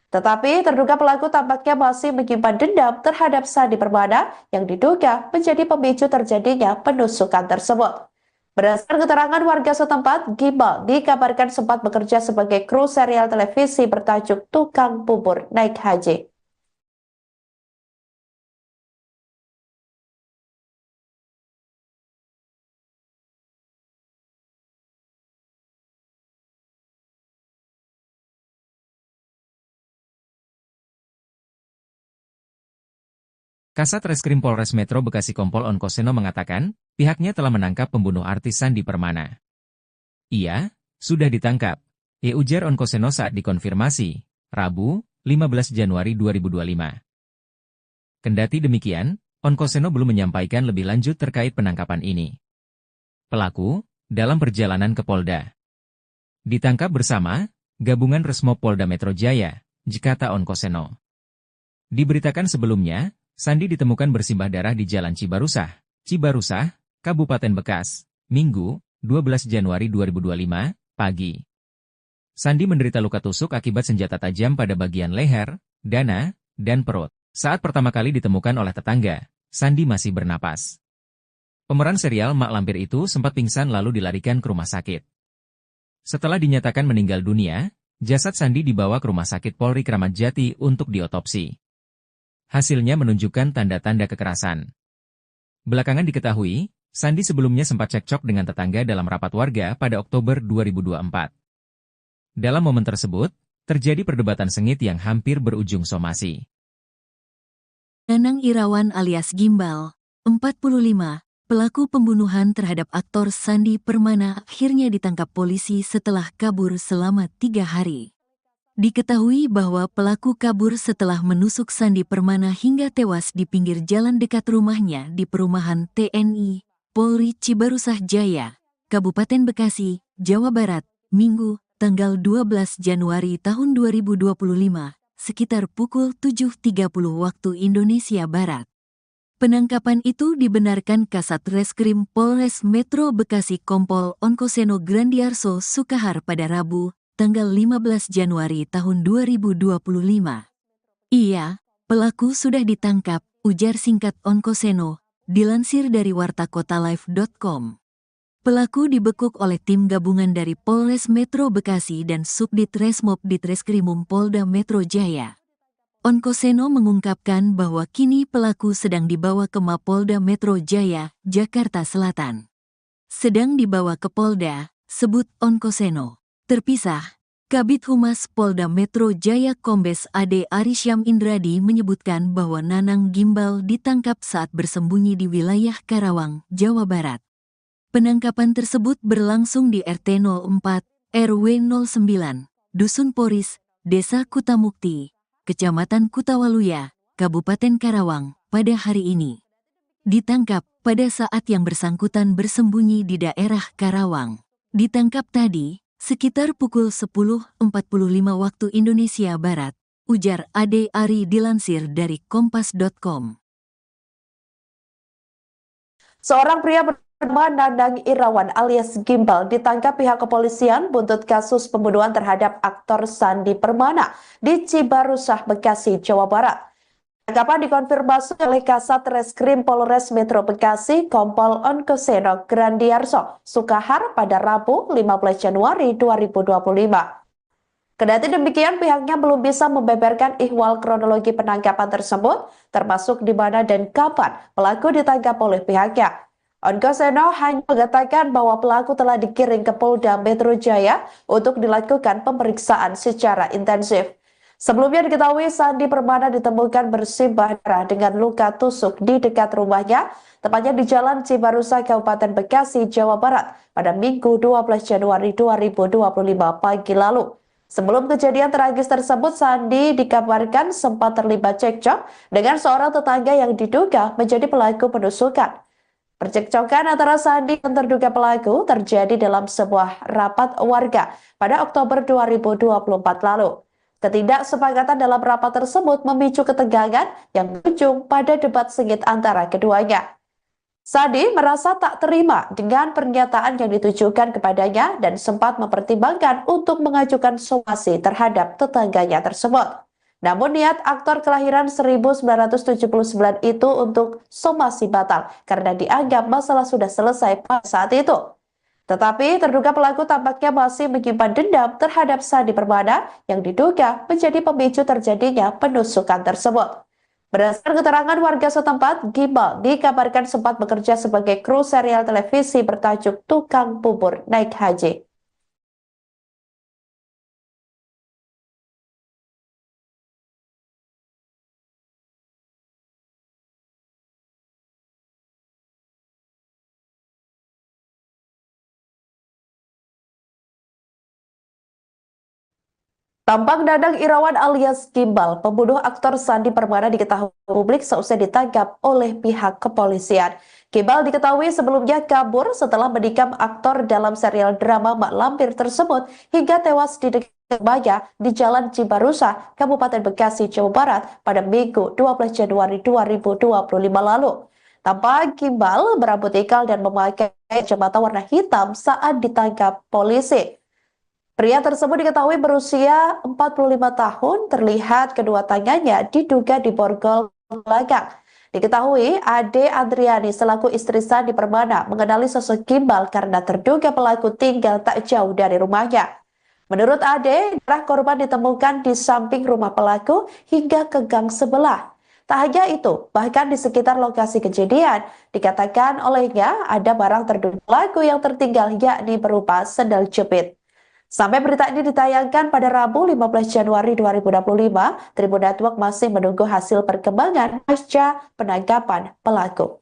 Tetapi terduga pelaku tampaknya masih menyimpan dendam terhadap Sandi Permana yang diduga menjadi pemicu terjadinya penusukan tersebut. Berdasarkan keterangan warga setempat, Gimbal dikabarkan sempat bekerja sebagai kru serial televisi bertajuk Tukang Bubur Naik Haji. Kasat Reskrim Polres Metro Bekasi Kompol Onkoseno mengatakan, pihaknya telah menangkap pembunuh artis Sandi Permana. Ia sudah ditangkap, ujar Onkoseno saat dikonfirmasi, Rabu, 15 Januari 2025. Kendati demikian, Onkoseno belum menyampaikan lebih lanjut terkait penangkapan ini. Pelaku dalam perjalanan ke Polda. Ditangkap bersama gabungan Resmob Polda Metro Jaya, Jakarta Onkoseno. Diberitakan sebelumnya, Sandi ditemukan bersimbah darah di Jalan Cibarusah, Kabupaten Bekas, Minggu, 12 Januari 2025, pagi. Sandi menderita luka tusuk akibat senjata tajam pada bagian leher, dada, dan perut. Saat pertama kali ditemukan oleh tetangga, Sandi masih bernapas. Pemeran serial Mak Lampir itu sempat pingsan lalu dilarikan ke rumah sakit. Setelah dinyatakan meninggal dunia, jasad Sandi dibawa ke Rumah Sakit Polri Kramat Jati untuk diotopsi. Hasilnya menunjukkan tanda-tanda kekerasan. Belakangan diketahui, Sandi sebelumnya sempat cekcok dengan tetangga dalam rapat warga pada Oktober 2024. Dalam momen tersebut, terjadi perdebatan sengit yang hampir berujung somasi. Nanang Irawan alias Gimbal, 45, pelaku pembunuhan terhadap aktor Sandi Permana akhirnya ditangkap polisi setelah kabur selama 3 hari. Diketahui bahwa pelaku kabur setelah menusuk Sandi Permana hingga tewas di pinggir jalan dekat rumahnya di perumahan TNI, Polri Cibarusah Jaya, Kabupaten Bekasi, Jawa Barat, Minggu, tanggal 12 Januari tahun 2025, sekitar pukul 7.30 waktu Indonesia Barat. Penangkapan itu dibenarkan Kasat Reskrim Polres Metro Bekasi Kompol Onkoseno Grandiarso Sukahar pada Rabu, tanggal 15 Januari tahun 2025. Iya, pelaku sudah ditangkap, ujar singkat Onkoseno, dilansir dari wartakotalive.com. Pelaku dibekuk oleh tim gabungan dari Polres Metro Bekasi dan Subdit Resmob Ditreskrimum Polda Metro Jaya. Onkoseno mengungkapkan bahwa kini pelaku sedang dibawa ke Mapolda Metro Jaya, Jakarta Selatan. Sedang dibawa ke Polda, sebut Onkoseno. Terpisah, Kabid Humas Polda Metro Jaya Kombes Ade Arisyam Indradi menyebutkan bahwa Nanang Gimbal ditangkap saat bersembunyi di wilayah Karawang, Jawa Barat. Penangkapan tersebut berlangsung di RT 04, RW 09, Dusun Poris, Desa Kutamukti, Kecamatan Kutawaluya, Kabupaten Karawang, pada hari ini. Ditangkap pada saat yang bersangkutan bersembunyi di daerah Karawang. Ditangkap tadi, sekitar pukul 10.45 waktu Indonesia Barat, ujar Ade Ari dilansir dari kompas.com. Seorang pria bernama Nanang Irawan alias Gimbal ditangkap pihak kepolisian buntut kasus pembunuhan terhadap aktor Sandi Permana di Cibarusah, Bekasi, Jawa Barat. Penangkapan dikonfirmasi oleh Kasat Reskrim Polres Metro Bekasi Kompol Onkoseno Grandiarso Sukahar pada Rabu 15 Januari 2025. Kendati demikian, pihaknya belum bisa membeberkan ihwal kronologi penangkapan tersebut, termasuk di mana dan kapan pelaku ditangkap oleh pihaknya. Onkoseno hanya mengatakan bahwa pelaku telah dikirim ke Polda Metro Jaya untuk dilakukan pemeriksaan secara intensif. Sebelumnya diketahui Sandi Permana ditemukan bersimbah darah dengan luka tusuk di dekat rumahnya, tepatnya di Jalan Cibarusah, Kabupaten Bekasi, Jawa Barat, pada Minggu 12 Januari 2025 pagi lalu. Sebelum kejadian tragis tersebut, Sandi dikabarkan sempat terlibat cekcok dengan seorang tetangga yang diduga menjadi pelaku penusukan. Percekcokan antara Sandi dan terduga pelaku terjadi dalam sebuah rapat warga pada Oktober 2024 lalu. Ketidaksepakatan dalam rapat tersebut memicu ketegangan yang berujung pada debat sengit antara keduanya. Sandi merasa tak terima dengan pernyataan yang ditujukan kepadanya dan sempat mempertimbangkan untuk mengajukan somasi terhadap tetangganya tersebut. Namun niat aktor kelahiran 1979 itu untuk somasi batal karena dianggap masalah sudah selesai pada saat itu. Tetapi terduga pelaku tampaknya masih menyimpan dendam terhadap Sandi Permana yang diduga menjadi pemicu terjadinya penusukan tersebut. Berdasarkan keterangan warga setempat, Gimbal dikabarkan sempat bekerja sebagai kru serial televisi bertajuk Tukang Bubur Naik Haji. Tampak Nanang Irawan alias Gimbal, pembunuh aktor Sandi Permana diketahui publik seusai ditangkap oleh pihak kepolisian. Gimbal diketahui sebelumnya kabur setelah menikam aktor dalam serial drama Mak Lampir tersebut hingga tewas di dekat rumahnya di Jalan Cibarusah, Kabupaten Bekasi, Jawa Barat pada Minggu 12 Januari 2025 lalu. Tampak Gimbal berambut ikal dan memakai kacamata warna hitam saat ditangkap polisi. Pria tersebut diketahui berusia 45 tahun, terlihat kedua tangannya diduga diborgol belakang. Diketahui Ade Adriani selaku istri Sandi Permana mengenali sosok Gimbal karena terduga pelaku tinggal tak jauh dari rumahnya. Menurut Ade, darah korban ditemukan di samping rumah pelaku hingga ke gang sebelah. Tak hanya itu, bahkan di sekitar lokasi kejadian, dikatakan olehnya ada barang terduga pelaku yang tertinggal yakni berupa sendal jepit. Sampai berita ini ditayangkan pada Rabu 15 Januari 2025, Tribun Network masih menunggu hasil perkembangan pasca penangkapan pelaku.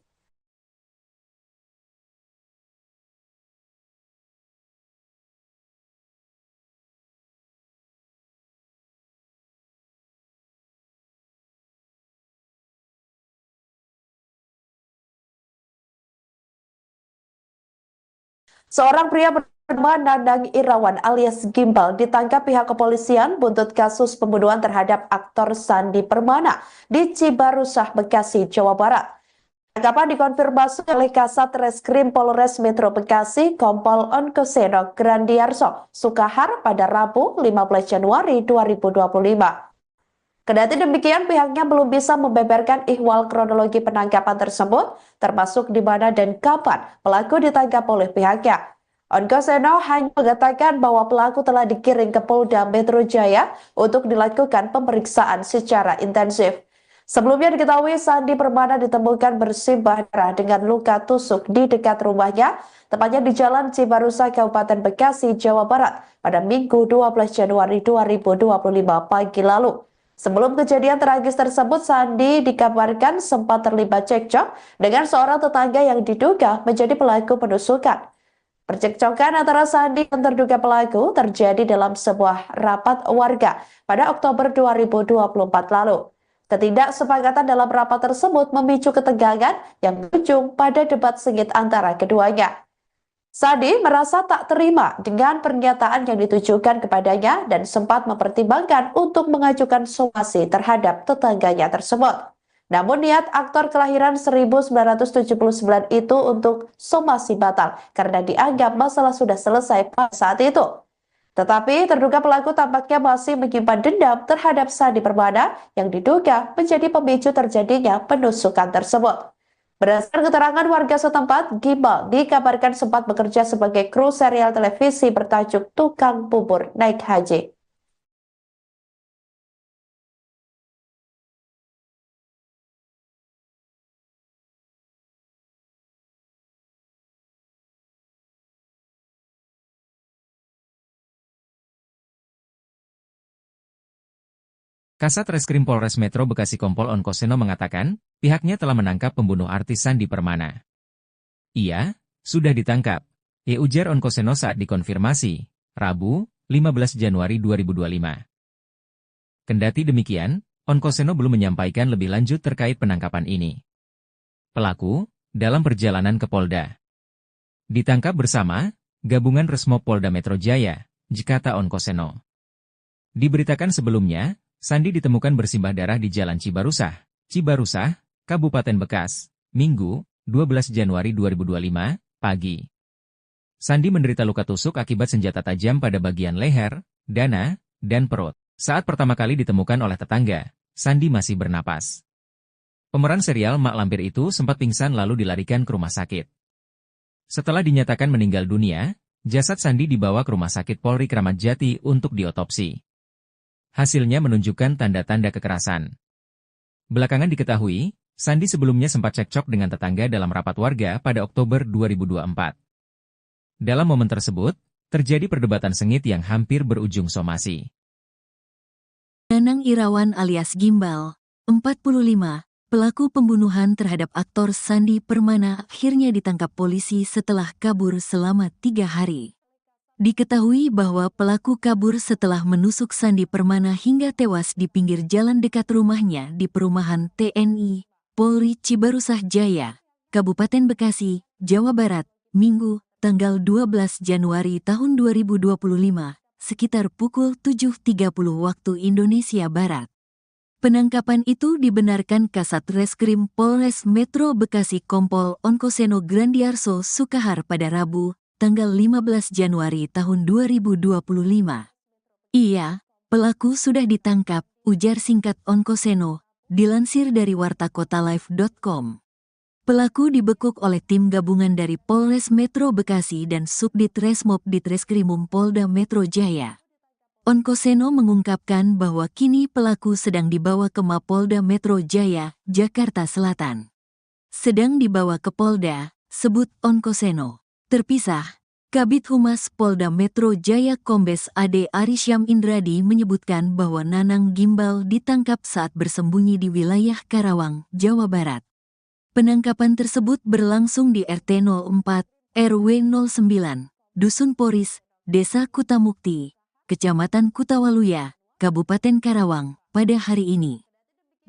Seorang pria bernama Nandang Irawan alias Gimbal ditangkap pihak kepolisian buntut kasus pembunuhan terhadap aktor Sandi Permana di Cibarusah, Bekasi, Jawa Barat. Tangkapan dikonfirmasi oleh Kasat Reskrim Polres Metro Bekasi Kompol Onkoseno Grandiarso Sukahar pada Rabu 15 Januari 2025. Kendati demikian, pihaknya belum bisa membeberkan ihwal kronologi penangkapan tersebut, termasuk di mana dan kapan pelaku ditangkap oleh pihaknya. Onkoseno hanya mengatakan bahwa pelaku telah dikirim ke Polda Metro Jaya untuk dilakukan pemeriksaan secara intensif. Sebelumnya diketahui Sandi Permana ditemukan bersimbah darah dengan luka tusuk di dekat rumahnya, tepatnya di Jalan Cibarusah, Kabupaten Bekasi, Jawa Barat, pada Minggu 12 Januari 2025 pagi lalu. Sebelum kejadian tragis tersebut, Sandi dikabarkan sempat terlibat cekcok dengan seorang tetangga yang diduga menjadi pelaku penusukan. Percekcokan antara Sandi dan terduga pelaku terjadi dalam sebuah rapat warga pada Oktober 2024 lalu. Ketidaksepakatan dalam rapat tersebut memicu ketegangan yang berujung pada debat sengit antara keduanya. Sandi merasa tak terima dengan pernyataan yang ditujukan kepadanya dan sempat mempertimbangkan untuk mengajukan somasi terhadap tetangganya tersebut. Namun niat aktor kelahiran 1979 itu untuk somasi batal karena dianggap masalah sudah selesai pada saat itu. Tetapi terduga pelaku tampaknya masih menyimpan dendam terhadap Sandi Permana yang diduga menjadi pemicu terjadinya penusukan tersebut. Berdasarkan keterangan warga setempat, Gimbal dikabarkan sempat bekerja sebagai kru serial televisi bertajuk Tukang Bubur Naik Haji. Kasat Reskrim Polres Metro Bekasi Kompol Onkoseno mengatakan, pihaknya telah menangkap pembunuh artis Sandi Permana. Ia sudah ditangkap, ujar Onkoseno saat dikonfirmasi, Rabu, 15 Januari 2025. Kendati demikian, Onkoseno belum menyampaikan lebih lanjut terkait penangkapan ini. Pelaku, dalam perjalanan ke Polda, ditangkap bersama Gabungan Resmob Polda Metro Jaya, kata Onkoseno. Diberitakan sebelumnya, Sandi ditemukan bersimbah darah di Jalan Cibarusah, Kabupaten Bekas, Minggu, 12 Januari 2025, pagi. Sandi menderita luka tusuk akibat senjata tajam pada bagian leher, dada, dan perut. Saat pertama kali ditemukan oleh tetangga, Sandi masih bernapas. Pemeran serial Mak Lampir itu sempat pingsan lalu dilarikan ke rumah sakit. Setelah dinyatakan meninggal dunia, jasad Sandi dibawa ke Rumah Sakit Polri Kramat Jati untuk diotopsi. Hasilnya menunjukkan tanda-tanda kekerasan. Belakangan diketahui, Sandi sebelumnya sempat cekcok dengan tetangga dalam rapat warga pada Oktober 2024. Dalam momen tersebut, terjadi perdebatan sengit yang hampir berujung somasi. Nandang Irawan alias Gimbal, 45, pelaku pembunuhan terhadap aktor Sandi Permana akhirnya ditangkap polisi setelah kabur selama 3 hari. Diketahui bahwa pelaku kabur setelah menusuk Sandi Permana hingga tewas di pinggir jalan dekat rumahnya di perumahan TNI, Polri Cibarusah Jaya, Kabupaten Bekasi, Jawa Barat, Minggu, tanggal 12 Januari tahun 2025, sekitar pukul 7.30 waktu Indonesia Barat. Penangkapan itu dibenarkan Kasat Reskrim Polres Metro Bekasi Kompol Onkoseno Grandiarso Sukahar pada Rabu, tanggal 15 Januari tahun 2025. Iya, pelaku sudah ditangkap, ujar singkat Onkoseno, dilansir dari wartakotalive.com. Pelaku dibekuk oleh tim gabungan dari Polres Metro Bekasi dan Subdit Resmob Ditreskrimum Polda Metro Jaya. Onkoseno mengungkapkan bahwa kini pelaku sedang dibawa ke Mapolda Metro Jaya, Jakarta Selatan. Sedang dibawa ke Polda, sebut Onkoseno. Terpisah, Kabid Humas Polda Metro Jaya Kombes Ade Arisyam Indradi menyebutkan bahwa Nanang Gimbal ditangkap saat bersembunyi di wilayah Karawang, Jawa Barat. Penangkapan tersebut berlangsung di RT 04, RW 09, Dusun Poris, Desa Kutamukti, Kecamatan Kutawaluya, Kabupaten Karawang, pada hari ini.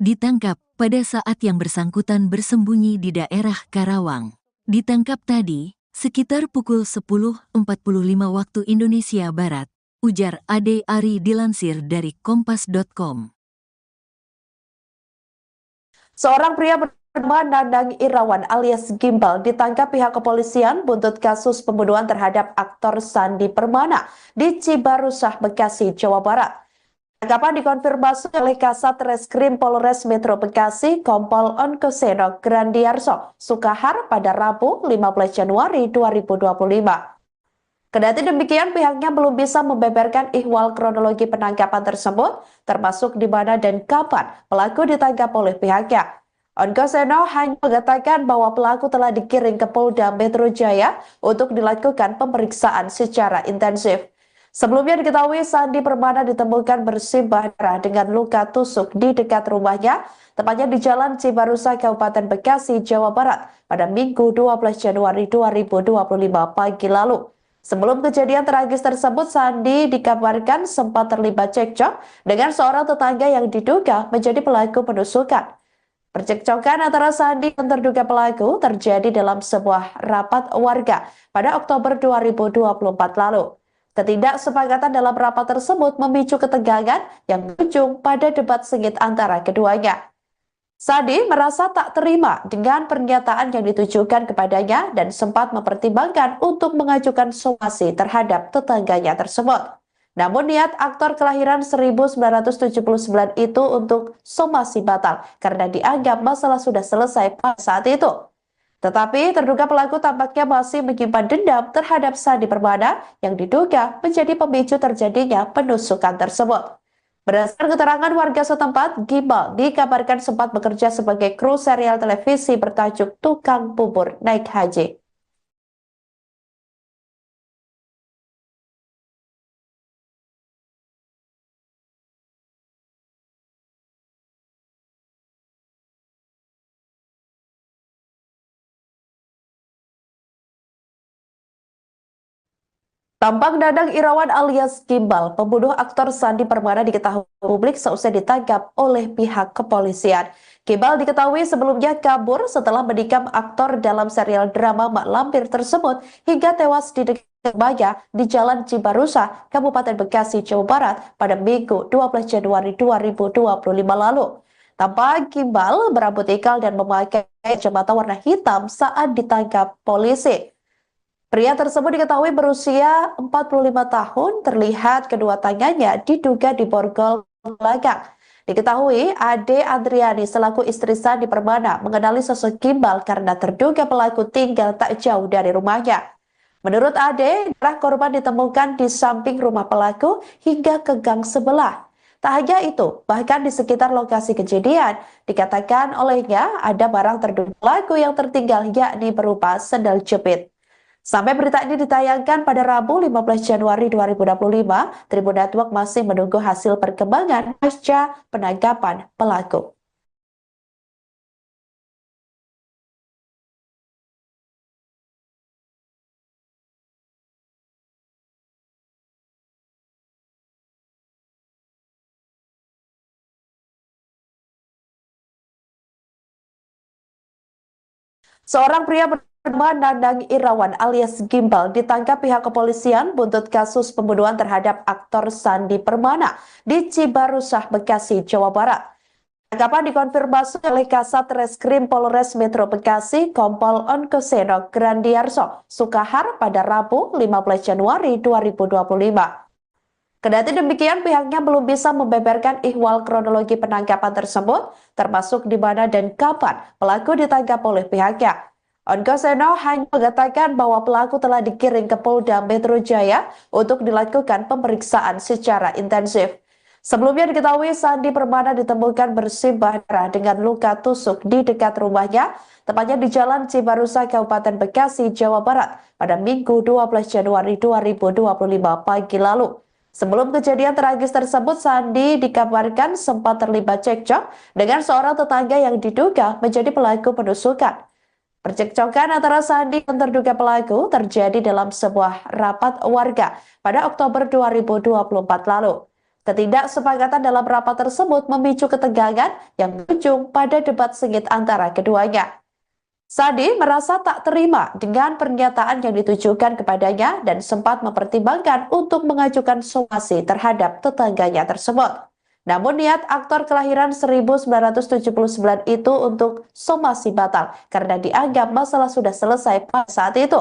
Ditangkap pada saat yang bersangkutan bersembunyi di daerah Karawang. Ditangkap tadi, sekitar pukul 10.45 waktu Indonesia Barat, ujar Ade Ari dilansir dari kompas.com. Seorang pria bernama Nanang Irawan alias Gimbal ditangkap pihak kepolisian buntut kasus pembunuhan terhadap aktor Sandi Permana di Cibarusah, Bekasi, Jawa Barat. Penangkapan dikonfirmasi oleh Kasat Reskrim Polres Metro Bekasi Kompol Onkoseno Grandiarso Sukahar pada Rabu 15 Januari 2025. Kendati demikian, pihaknya belum bisa membeberkan ihwal kronologi penangkapan tersebut, termasuk di mana dan kapan pelaku ditangkap oleh pihaknya. Onkoseno hanya mengatakan bahwa pelaku telah dikirim ke Polda Metro Jaya untuk dilakukan pemeriksaan secara intensif. Sebelumnya diketahui Sandi Permana ditemukan bersimbah darah dengan luka tusuk di dekat rumahnya, tepatnya di Jalan Cibarusah, Kabupaten Bekasi, Jawa Barat, pada Minggu 12 Januari 2025 pagi lalu. Sebelum kejadian tragis tersebut, Sandi dikabarkan sempat terlibat cekcok dengan seorang tetangga yang diduga menjadi pelaku penusukan. Percekcokan antara Sandi dan terduga pelaku terjadi dalam sebuah rapat warga pada Oktober 2024 lalu. Ketidaksepakatan dalam rapat tersebut memicu ketegangan yang berujung pada debat sengit antara keduanya. Sandi merasa tak terima dengan pernyataan yang ditujukan kepadanya dan sempat mempertimbangkan untuk mengajukan somasi terhadap tetangganya tersebut. Namun niat aktor kelahiran 1979 itu untuk somasi batal karena dianggap masalah sudah selesai pada saat itu. Tetapi terduga pelaku tampaknya masih menyimpan dendam terhadap Sandi Permana yang diduga menjadi pemicu terjadinya penusukan tersebut. Berdasarkan keterangan warga setempat, Gimbal dikabarkan sempat bekerja sebagai kru serial televisi bertajuk Tukang Bubur Naik Haji. Tampak Nanang Irawan alias Gimbal, pembunuh aktor Sandi Permana diketahui publik seusai ditangkap oleh pihak kepolisian. Gimbal diketahui sebelumnya kabur setelah menikam aktor dalam serial drama Mak Lampir tersebut hingga tewas di dekat rumahnya di Jalan Cibarusah, Kabupaten Bekasi, Jawa Barat pada Minggu 12 Januari 2025 lalu. Tampak Gimbal berambut ikal dan memakai kacamata warna hitam saat ditangkap polisi. Pria tersebut diketahui berusia 45 tahun, terlihat kedua tangannya diduga diborgol belakang. Diketahui Ade Adriani selaku istri Sandi Permana mengenali sosok Gimbal karena terduga pelaku tinggal tak jauh dari rumahnya. Menurut Ade, darah korban ditemukan di samping rumah pelaku hingga ke gang sebelah. Tak hanya itu, bahkan di sekitar lokasi kejadian, dikatakan olehnya ada barang terduga pelaku yang tertinggal yakni berupa sendal jepit. Sampai berita ini ditayangkan pada Rabu 15 Januari 2025, Tribun Network masih menunggu hasil perkembangan pasca penangkapan pelaku. Seorang pria bernama Nanang Irawan alias Gimbal ditangkap pihak kepolisian buntut kasus pembunuhan terhadap aktor Sandi Permana di Cibarusah, Bekasi, Jawa Barat. Tangkapan dikonfirmasi oleh Kasat Reskrim Polres Metro Bekasi Kompol Onkoseno Grandiarso Sukahar pada Rabu 15 Januari 2025. Kendati demikian, pihaknya belum bisa membeberkan ihwal kronologi penangkapan tersebut, termasuk di mana dan kapan pelaku ditangkap oleh pihaknya. Onkoseno hanya mengatakan bahwa pelaku telah dikirim ke Polda Metro Jaya untuk dilakukan pemeriksaan secara intensif. Sebelumnya diketahui Sandi Permana ditemukan bersimbah darah dengan luka tusuk di dekat rumahnya, tepatnya di Jalan Cibarusah, Kabupaten Bekasi, Jawa Barat, pada Minggu 12 Januari 2025 pagi lalu. Sebelum kejadian tragis tersebut, Sandi dikabarkan sempat terlibat cekcok dengan seorang tetangga yang diduga menjadi pelaku penusukan. Percekcokan antara Sandi dan terduga pelaku terjadi dalam sebuah rapat warga pada Oktober 2024 lalu. Ketidaksepakatan dalam rapat tersebut memicu ketegangan yang berujung pada debat sengit antara keduanya. Sandi merasa tak terima dengan pernyataan yang ditujukan kepadanya dan sempat mempertimbangkan untuk mengajukan somasi terhadap tetangganya tersebut. Namun niat aktor kelahiran 1979 itu untuk somasi batal karena dianggap masalah sudah selesai pada saat itu.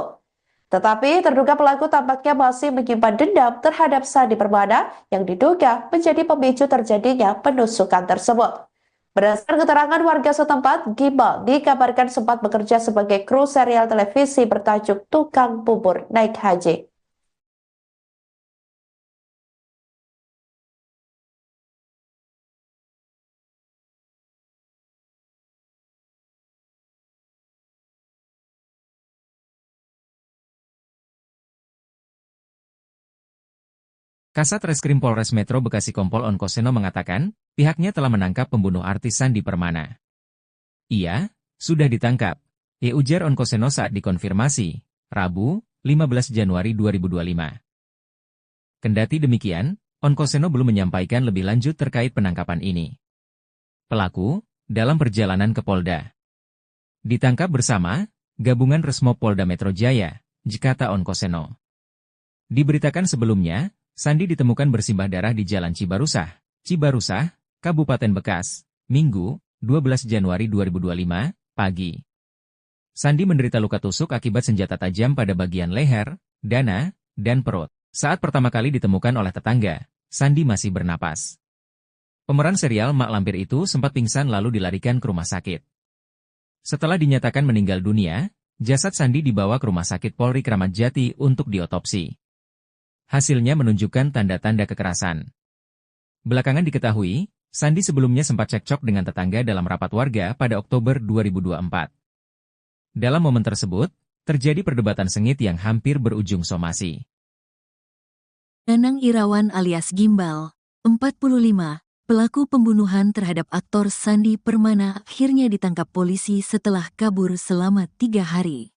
Tetapi terduga pelaku tampaknya masih menyimpan dendam terhadap Sandi Permana yang diduga menjadi pemicu terjadinya penusukan tersebut. Berdasarkan keterangan warga setempat, Gimbal dikabarkan sempat bekerja sebagai kru serial televisi bertajuk Tukang Bubur Naik Haji. Kasat Reskrim Polres Metro Bekasi Kompol Onkoseno mengatakan, pihaknya telah menangkap pembunuh artis Sandi Permana. Ia sudah ditangkap, ujar Onkoseno saat dikonfirmasi, Rabu, 15 Januari 2025. Kendati demikian, Onkoseno belum menyampaikan lebih lanjut terkait penangkapan ini. Pelaku, dalam perjalanan ke Polda, ditangkap bersama Gabungan Resmob Polda Metro Jaya, kata Onkoseno. Diberitakan sebelumnya, Sandi ditemukan bersimbah darah di Jalan Cibarusah, Kabupaten Bekas, Minggu, 12 Januari 2025, pagi. Sandi menderita luka tusuk akibat senjata tajam pada bagian leher, dada, dan perut. Saat pertama kali ditemukan oleh tetangga, Sandi masih bernapas. Pemeran serial Mak Lampir itu sempat pingsan lalu dilarikan ke rumah sakit. Setelah dinyatakan meninggal dunia, jasad Sandi dibawa ke Rumah Sakit Polri Kramat Jati untuk diotopsi. Hasilnya menunjukkan tanda-tanda kekerasan. Belakangan diketahui, Sandi sebelumnya sempat cekcok dengan tetangga dalam rapat warga pada Oktober 2024. Dalam momen tersebut, terjadi perdebatan sengit yang hampir berujung somasi. Nanang Irawan alias Gimbal, 45, pelaku pembunuhan terhadap aktor Sandi Permana akhirnya ditangkap polisi setelah kabur selama 3 hari.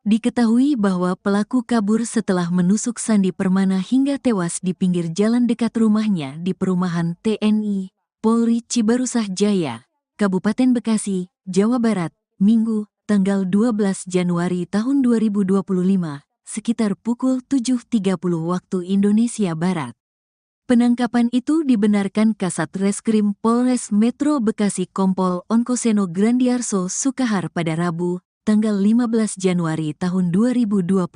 Diketahui bahwa pelaku kabur setelah menusuk Sandi Permana hingga tewas di pinggir jalan dekat rumahnya di perumahan TNI, Polri Cibarusah Jaya, Kabupaten Bekasi, Jawa Barat, Minggu, tanggal 12 Januari tahun 2025, sekitar pukul 7.30 waktu Indonesia Barat. Penangkapan itu dibenarkan Kasat Reskrim Polres Metro Bekasi Kompol Onkoseno Grandiarso Sukahar pada Rabu, tanggal 15 Januari tahun 2025.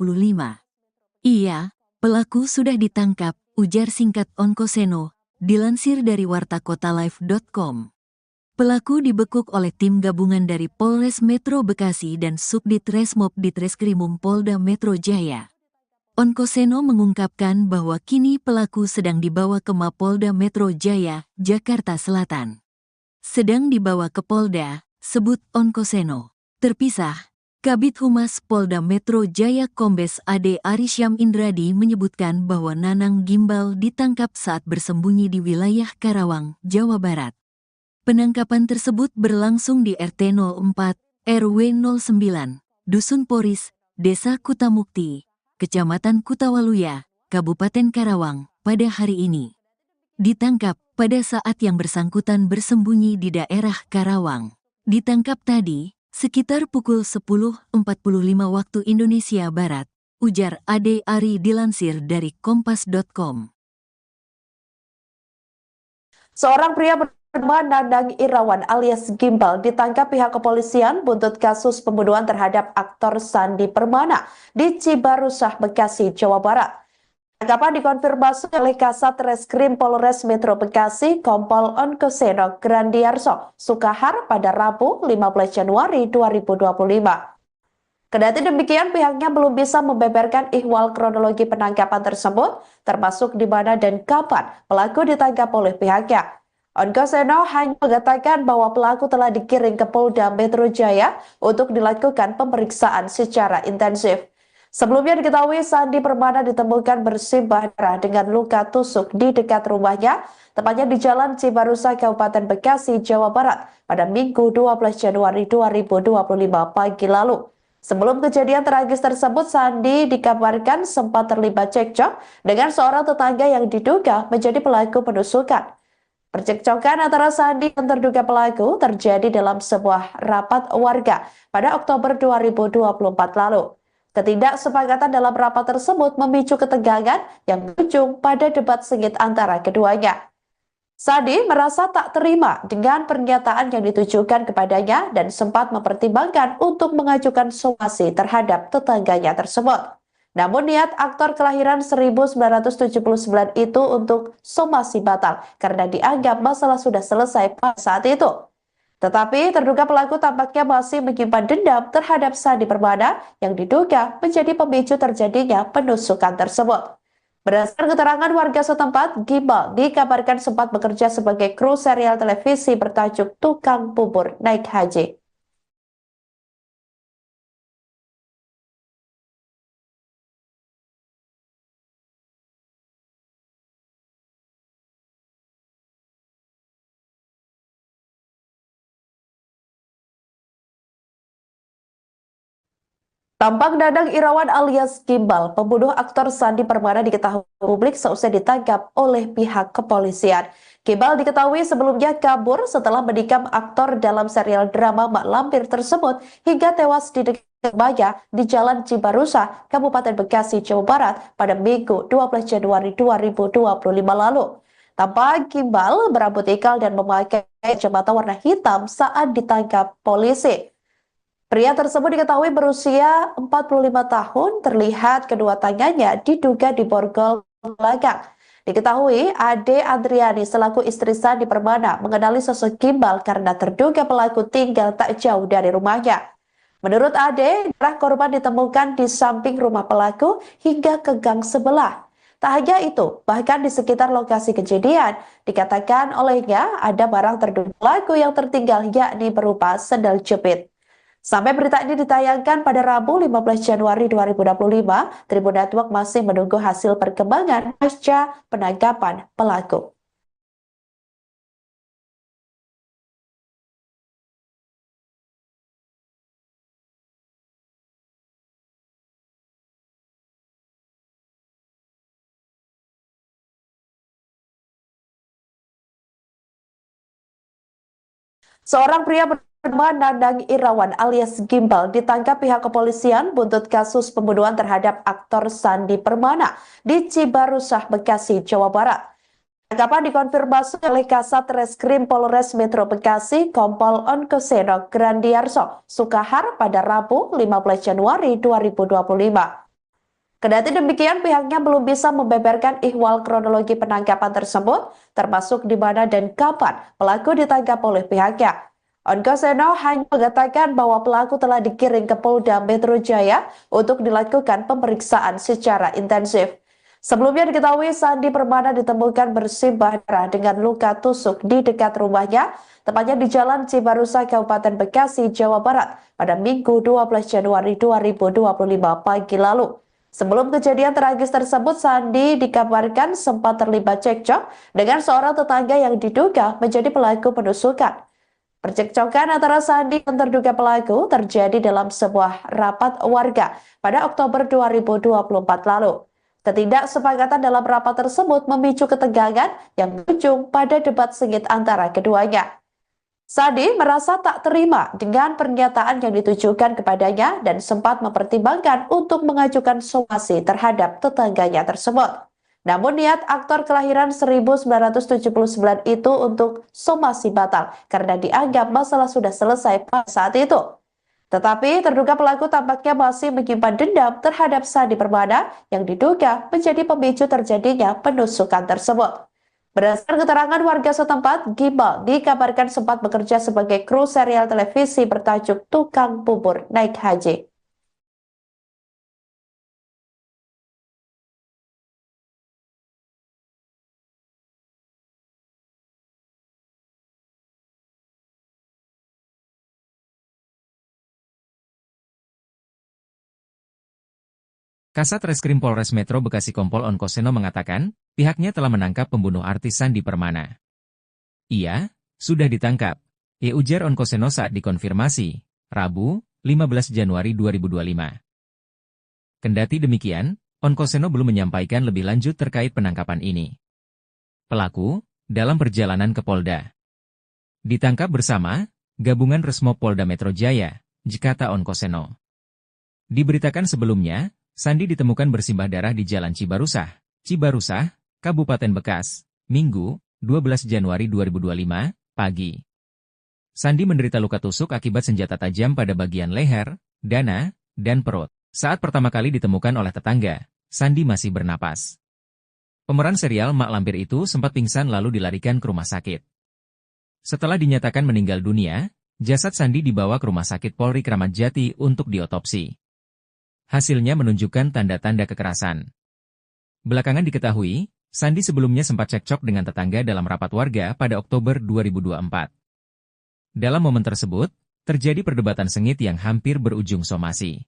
Iya, pelaku sudah ditangkap, ujar singkat Onkoseno, dilansir dari wartakotalive.com. Pelaku dibekuk oleh tim gabungan dari Polres Metro Bekasi dan Subdit Resmob Ditreskrimum Polda Metro Jaya. Onkoseno mengungkapkan bahwa kini pelaku sedang dibawa ke Mapolda Metro Jaya, Jakarta Selatan. Sedang dibawa ke Polda, sebut Onkoseno. Terpisah, Kabid Humas Polda Metro Jaya Kombes Ade Arisyam Indradi menyebutkan bahwa Nanang Gimbal ditangkap saat bersembunyi di wilayah Karawang, Jawa Barat. Penangkapan tersebut berlangsung di RT 04, RW 09, Dusun Poris, Desa Kutamukti, Kecamatan Kutawaluya, Kabupaten Karawang, pada hari ini. Ditangkap pada saat yang bersangkutan bersembunyi di daerah Karawang. Ditangkap tadi, Sekitar pukul 10.45 waktu Indonesia Barat, ujar Ade Ari dilansir dari kompas.com. Seorang pria bernama Nandang Irawan alias Gimbal ditangkap pihak kepolisian buntut kasus pembunuhan terhadap aktor Sandi Permana di Cibarusah, Bekasi, Jawa Barat. Tangkapan dikonfirmasi oleh Kasat Reskrim Polres Metro Bekasi Kompol Onkoseno Grandiarso Sukahar pada Rabu 15 Januari 2025. Kendati demikian, pihaknya belum bisa membeberkan ihwal kronologi penangkapan tersebut, termasuk di mana dan kapan pelaku ditangkap oleh pihaknya. Onkoseno hanya mengatakan bahwa pelaku telah dikirim ke Polda Metro Jaya untuk dilakukan pemeriksaan secara intensif. Sebelumnya diketahui Sandi Permana ditemukan bersimbah darah dengan luka tusuk di dekat rumahnya, tepatnya di Jalan Cibarusah, Kabupaten Bekasi, Jawa Barat, pada Minggu 12 Januari 2025 pagi lalu. Sebelum kejadian tragis tersebut, Sandi dikabarkan sempat terlibat cekcok dengan seorang tetangga yang diduga menjadi pelaku penusukan. Percekcokan antara Sandi dan terduga pelaku terjadi dalam sebuah rapat warga pada Oktober 2024 lalu. Ketidaksepakatan dalam rapat tersebut memicu ketegangan yang berujung pada debat sengit antara keduanya. Sandi merasa tak terima dengan pernyataan yang ditujukan kepadanya dan sempat mempertimbangkan untuk mengajukan somasi terhadap tetangganya tersebut. Namun niat aktor kelahiran 1979 itu untuk somasi batal karena dianggap masalah sudah selesai pada saat itu. Tetapi terduga pelaku tampaknya masih menyimpan dendam terhadap Sandi Permana yang diduga menjadi pemicu terjadinya penusukan tersebut. Berdasarkan keterangan warga setempat, Gimbal dikabarkan sempat bekerja sebagai kru serial televisi bertajuk Tukang Bubur Naik Haji. Tampak Nandang Irawan alias Gimbal, pembunuh aktor Sandi Permana diketahui publik seusai ditangkap oleh pihak kepolisian. Gimbal diketahui sebelumnya kabur setelah menikam aktor dalam serial drama Mak Lampir tersebut hingga tewas di dekat rumahnya di Jalan Cibarusah, Kabupaten Bekasi, Jawa Barat pada Minggu 12 Januari 2025 lalu. Tampak Gimbal berambut ikal dan memakai kacamata warna hitam saat ditangkap polisi. Pria tersebut diketahui berusia 45 tahun, terlihat kedua tangannya diduga diborgol belakang. Diketahui Ade Adriani selaku istri Sandi Permana mengenali sosok Gimbal karena terduga pelaku tinggal tak jauh dari rumahnya. Menurut Ade, darah korban ditemukan di samping rumah pelaku hingga ke gang sebelah. Tak hanya itu, bahkan di sekitar lokasi kejadian, dikatakan olehnya ada barang terduga pelaku yang tertinggal yakni berupa sendal jepit. Sampai berita ini ditayangkan pada Rabu 15 Januari 2025, Tribun Network masih menunggu hasil perkembangan pasca penangkapan pelaku. Seorang pria bernama Nandang Irawan alias Gimbal ditangkap pihak kepolisian buntut kasus pembunuhan terhadap aktor Sandi Permana di Cibarusah, Bekasi, Jawa Barat. Tangkapan dikonfirmasi oleh Kasat Reskrim Polres Metro Bekasi Kompol Onkoseno Grandiarso Sukahar pada Rabu 15 Januari 2025. Kendati demikian, pihaknya belum bisa membeberkan ihwal kronologi penangkapan tersebut, termasuk di mana dan kapan pelaku ditangkap oleh pihaknya. Onkoseno hanya mengatakan bahwa pelaku telah dikirim ke Polda Metro Jaya untuk dilakukan pemeriksaan secara intensif. Sebelumnya diketahui Sandi Permana ditemukan bersimbah darah dengan luka tusuk di dekat rumahnya, tepatnya di Jalan Cibarusah, Kabupaten Bekasi, Jawa Barat, pada Minggu 12 Januari 2025 pagi lalu. Sebelum kejadian tragis tersebut, Sandi dikabarkan sempat terlibat cekcok dengan seorang tetangga yang diduga menjadi pelaku penusukan. Percekcokan antara Sandi dan terduga pelaku terjadi dalam sebuah rapat warga pada Oktober 2024 lalu. Ketidaksepakatan dalam rapat tersebut memicu ketegangan yang berujung pada debat sengit antara keduanya. Sandi merasa tak terima dengan pernyataan yang ditujukan kepadanya dan sempat mempertimbangkan untuk mengajukan somasi terhadap tetangganya tersebut. Namun niat aktor kelahiran 1979 itu untuk somasi batal karena dianggap masalah sudah selesai pada saat itu. Tetapi terduga pelaku tampaknya masih menyimpan dendam terhadap Sandi Permana yang diduga menjadi pemicu terjadinya penusukan tersebut. Berdasarkan keterangan warga setempat, Gimbal dikabarkan sempat bekerja sebagai kru serial televisi bertajuk Tukang Bubur Naik Haji. Kasat Reskrim Polres Metro Bekasi Kompol Onkoseno mengatakan, pihaknya telah menangkap pembunuh artis Sandi Permana. Ia sudah ditangkap, ujar Onkoseno saat dikonfirmasi, Rabu, 15 Januari 2025. Kendati demikian, Onkoseno belum menyampaikan lebih lanjut terkait penangkapan ini. Pelaku, dalam perjalanan ke Polda, ditangkap bersama Gabungan Resmob Polda Metro Jaya, kata Onkoseno. Diberitakan sebelumnya, Sandi ditemukan bersimbah darah di Jalan Cibarusah, Kabupaten Bekas, Minggu, 12 Januari 2025, pagi. Sandi menderita luka tusuk akibat senjata tajam pada bagian leher, dada, dan perut. Saat pertama kali ditemukan oleh tetangga, Sandi masih bernapas. Pemeran serial Mak Lampir itu sempat pingsan lalu dilarikan ke rumah sakit. Setelah dinyatakan meninggal dunia, jasad Sandi dibawa ke Rumah Sakit Polri Kramat Jati untuk diotopsi. Hasilnya menunjukkan tanda-tanda kekerasan. Belakangan diketahui, Sandi sebelumnya sempat cekcok dengan tetangga dalam rapat warga pada Oktober 2024. Dalam momen tersebut, terjadi perdebatan sengit yang hampir berujung somasi.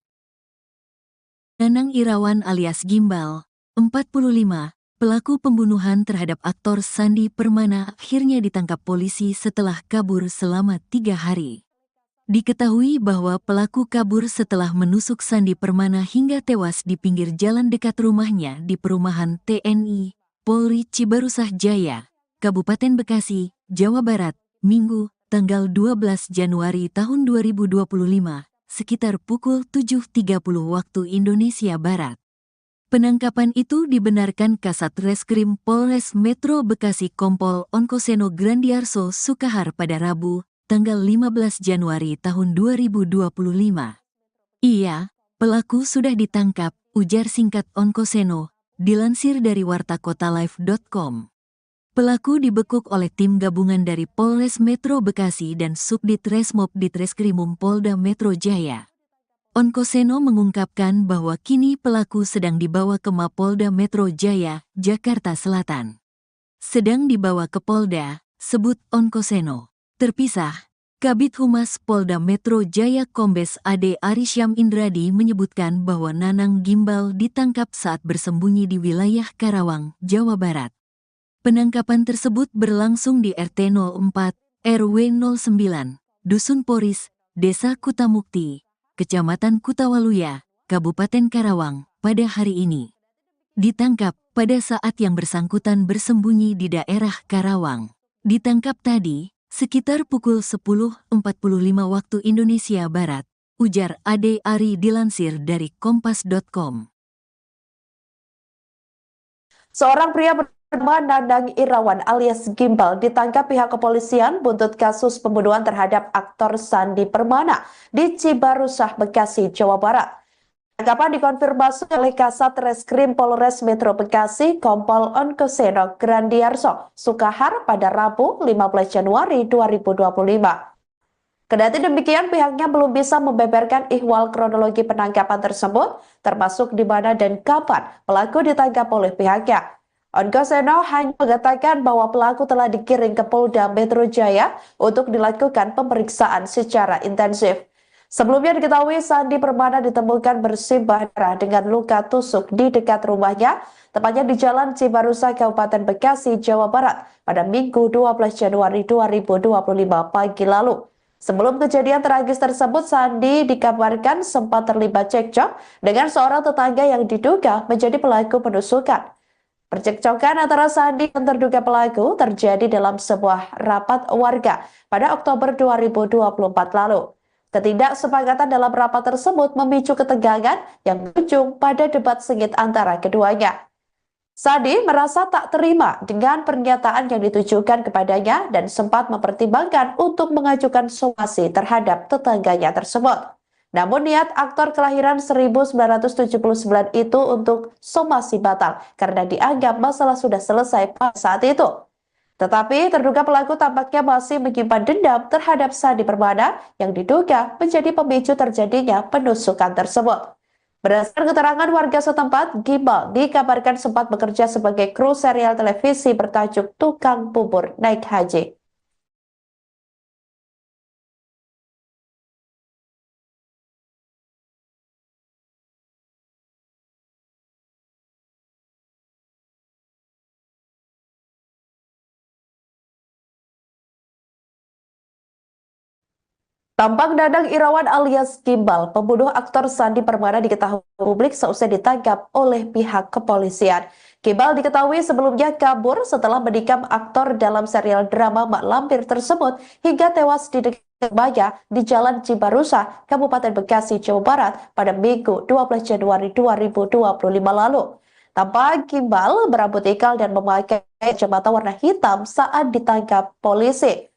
Nanang Irawan alias Gimbal, 45, pelaku pembunuhan terhadap aktor Sandi Permana akhirnya ditangkap polisi setelah kabur selama 3 hari. Diketahui bahwa pelaku kabur setelah menusuk Sandi Permana hingga tewas di pinggir jalan dekat rumahnya di perumahan TNI, Polri Cibarusah Jaya, Kabupaten Bekasi, Jawa Barat, Minggu, tanggal 12 Januari tahun 2025, sekitar pukul 7.30 waktu Indonesia Barat. Penangkapan itu dibenarkan Kasat Reskrim Polres Metro Bekasi Kompol Onkoseno Grandiarso Sukahar pada Rabu, tanggal 15 Januari tahun 2025. Iya, pelaku sudah ditangkap, ujar singkat Onkoseno, dilansir dari wartakotalive.com. Pelaku dibekuk oleh tim gabungan dari Polres Metro Bekasi dan Subdit Resmob Ditreskrimum Polda Metro Jaya. Onkoseno mengungkapkan bahwa kini pelaku sedang dibawa ke Mapolda Metro Jaya, Jakarta Selatan. Sedang dibawa ke Polda, sebut Onkoseno. Terpisah, Kabid Humas Polda Metro Jaya Kombes AD Arisyam Indradi menyebutkan bahwa Nanang Gimbal ditangkap saat bersembunyi di wilayah Karawang, Jawa Barat. Penangkapan tersebut berlangsung di RT 04, RW 09, Dusun Poris, Desa Kutamukti, Kecamatan Kutawaluya, Kabupaten Karawang, pada hari ini. Ditangkap pada saat yang bersangkutan bersembunyi di daerah Karawang. Ditangkap tadi, sekitar pukul 10.45 waktu Indonesia Barat, ujar Ade Ari dilansir dari kompas.com. Seorang pria bernama Nanang Irawan alias Gimbal ditangkap pihak kepolisian buntut kasus pembunuhan terhadap aktor Sandi Permana di Cibarusah, Bekasi, Jawa Barat. Penangkapan dikonfirmasi oleh Kasat Reskrim Polres Metro Bekasi Kompol Onkoseno Grandiarso Sukahar pada Rabu 15 Januari 2025. Kendati demikian, pihaknya belum bisa membeberkan ihwal kronologi penangkapan tersebut, termasuk di mana dan kapan pelaku ditangkap oleh pihaknya. Onkoseno hanya mengatakan bahwa pelaku telah dikirim ke Polda Metro Jaya untuk dilakukan pemeriksaan secara intensif. Sebelumnya diketahui Sandi Permana ditemukan bersimbah darah dengan luka tusuk di dekat rumahnya, tepatnya di Jalan Cibarusah, Kabupaten Bekasi, Jawa Barat, pada Minggu 12 Januari 2025 pagi lalu. Sebelum kejadian tragis tersebut, Sandi dikabarkan sempat terlibat cekcok dengan seorang tetangga yang diduga menjadi pelaku penusukan. Percekcokan antara Sandi dan terduga pelaku terjadi dalam sebuah rapat warga pada Oktober 2024 lalu. Ketidaksepakatan dalam rapat tersebut memicu ketegangan yang berujung pada debat sengit antara keduanya. Sandi merasa tak terima dengan pernyataan yang ditujukan kepadanya dan sempat mempertimbangkan untuk mengajukan somasi terhadap tetangganya tersebut. Namun niat aktor kelahiran 1979 itu untuk somasi batal karena dianggap masalah sudah selesai pada saat itu. Tetapi terduga pelaku tampaknya masih menyimpan dendam terhadap Sandi Permana yang diduga menjadi pemicu terjadinya penusukan tersebut. Berdasarkan keterangan warga setempat, Gimbal dikabarkan sempat bekerja sebagai kru serial televisi bertajuk Tukang Bubur Naik Haji. Tampak Dadang Irawan alias Gimbal, pembunuh aktor Sandi Permana diketahui publik seusai ditangkap oleh pihak kepolisian. Gimbal diketahui sebelumnya kabur setelah menikam aktor dalam serial drama Mak Lampir tersebut hingga tewas di dekat Maya di Jalan Cibarusah, Kabupaten Bekasi, Jawa Barat pada Minggu 12 Januari 2025 lalu. Tampak Gimbal berambut ikal dan memakai kacamata warna hitam saat ditangkap polisi.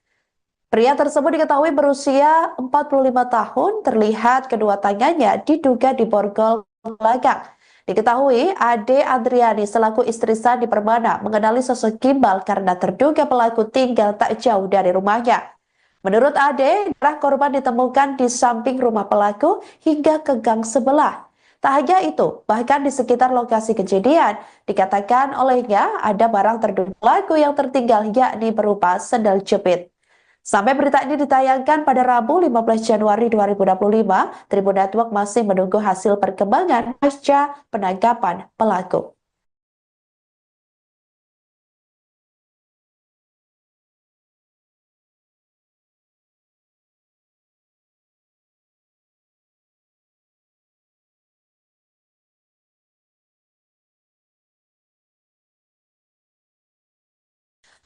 Pria tersebut diketahui berusia 45 tahun, terlihat kedua tangannya diduga diborgol belakang. Diketahui Ade Adriani selaku istri Sandi Permana mengenali sosok Gimbal karena terduga pelaku tinggal tak jauh dari rumahnya. Menurut Ade, darah korban ditemukan di samping rumah pelaku hingga ke gang sebelah. Tak hanya itu, bahkan di sekitar lokasi kejadian, dikatakan olehnya ada barang terduga pelaku yang tertinggal yakni berupa sendal jepit. Sampai berita ini ditayangkan pada Rabu 15 Januari 2025, Tribun Network masih menunggu hasil perkembangan pasca penangkapan pelaku.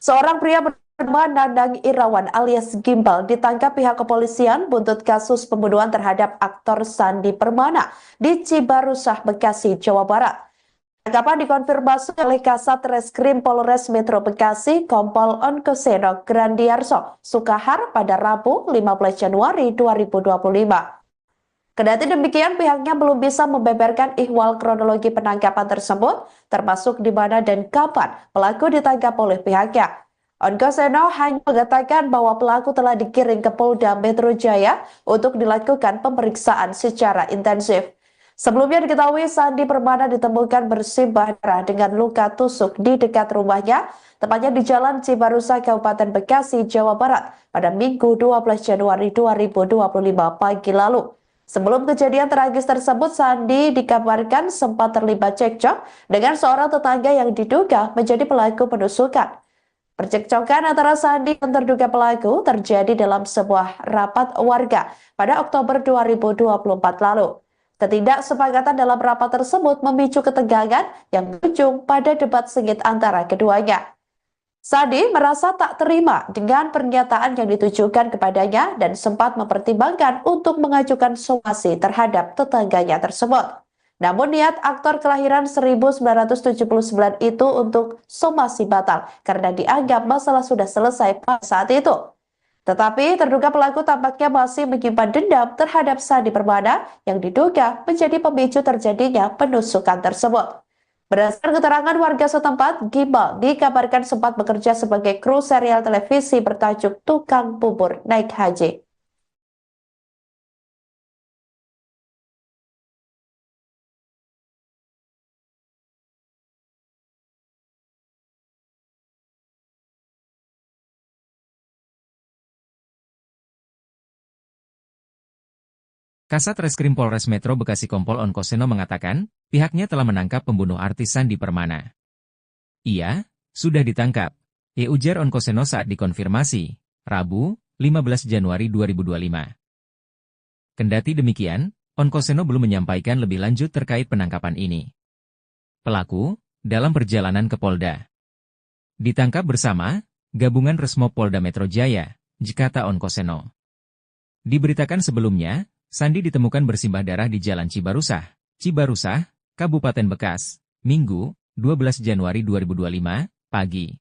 Seorang pria bernama Dadang Irawan alias Gimbal ditangkap pihak kepolisian buntut kasus pembunuhan terhadap aktor Sandi Permana di Cibarusah, Bekasi, Jawa Barat. Tangkapan dikonfirmasi oleh Kasat Reskrim Polres Metro Bekasi, Kompol Onkoseno Grandiarso Sukahar pada Rabu 15 Januari 2025. Kendati demikian, pihaknya belum bisa membeberkan ihwal kronologi penangkapan tersebut, termasuk di mana dan kapan pelaku ditangkap oleh pihaknya. Onkoseno hanya mengatakan bahwa pelaku telah dikirim ke Polda Metro Jaya untuk dilakukan pemeriksaan secara intensif. Sebelumnya diketahui Sandi Permana ditemukan bersimbah darah dengan luka tusuk di dekat rumahnya, tepatnya di Jalan Cibarusah, Kabupaten Bekasi, Jawa Barat, pada Minggu 12 Januari 2025 pagi lalu. Sebelum kejadian tragis tersebut, Sandi dikabarkan sempat terlibat cekcok dengan seorang tetangga yang diduga menjadi pelaku penusukan. Percekcokan antara Sandi dan terduga pelaku terjadi dalam sebuah rapat warga pada Oktober 2024 lalu. Ketidaksepakatan dalam rapat tersebut memicu ketegangan yang berujung pada debat sengit antara keduanya. Sandi merasa tak terima dengan pernyataan yang ditujukan kepadanya dan sempat mempertimbangkan untuk mengajukan somasi terhadap tetangganya tersebut. Namun niat aktor kelahiran 1979 itu untuk somasi batal karena dianggap masalah sudah selesai pada saat itu. Tetapi terduga pelaku tampaknya masih menyimpan dendam terhadap Sandi Permana yang diduga menjadi pemicu terjadinya penusukan tersebut. Berdasarkan keterangan warga setempat, Gimbal dikabarkan sempat bekerja sebagai kru serial televisi bertajuk Tukang Bubur Naik Haji. Kasat Reskrim Polres Metro Bekasi Kompol Onkoseno mengatakan, pihaknya telah menangkap pembunuh artis Sandi Permana. Ia sudah ditangkap, ujar Onkoseno saat dikonfirmasi, Rabu, 15 Januari 2025. Kendati demikian, Onkoseno belum menyampaikan lebih lanjut terkait penangkapan ini. Pelaku dalam perjalanan ke Polda. Ditangkap bersama Gabungan Resmob Polda Metro Jaya, Jekata Onkoseno. Diberitakan sebelumnya, Sandi ditemukan bersimbah darah di Jalan Cibarusah, Kabupaten Bekas, Minggu, 12 Januari 2025, pagi.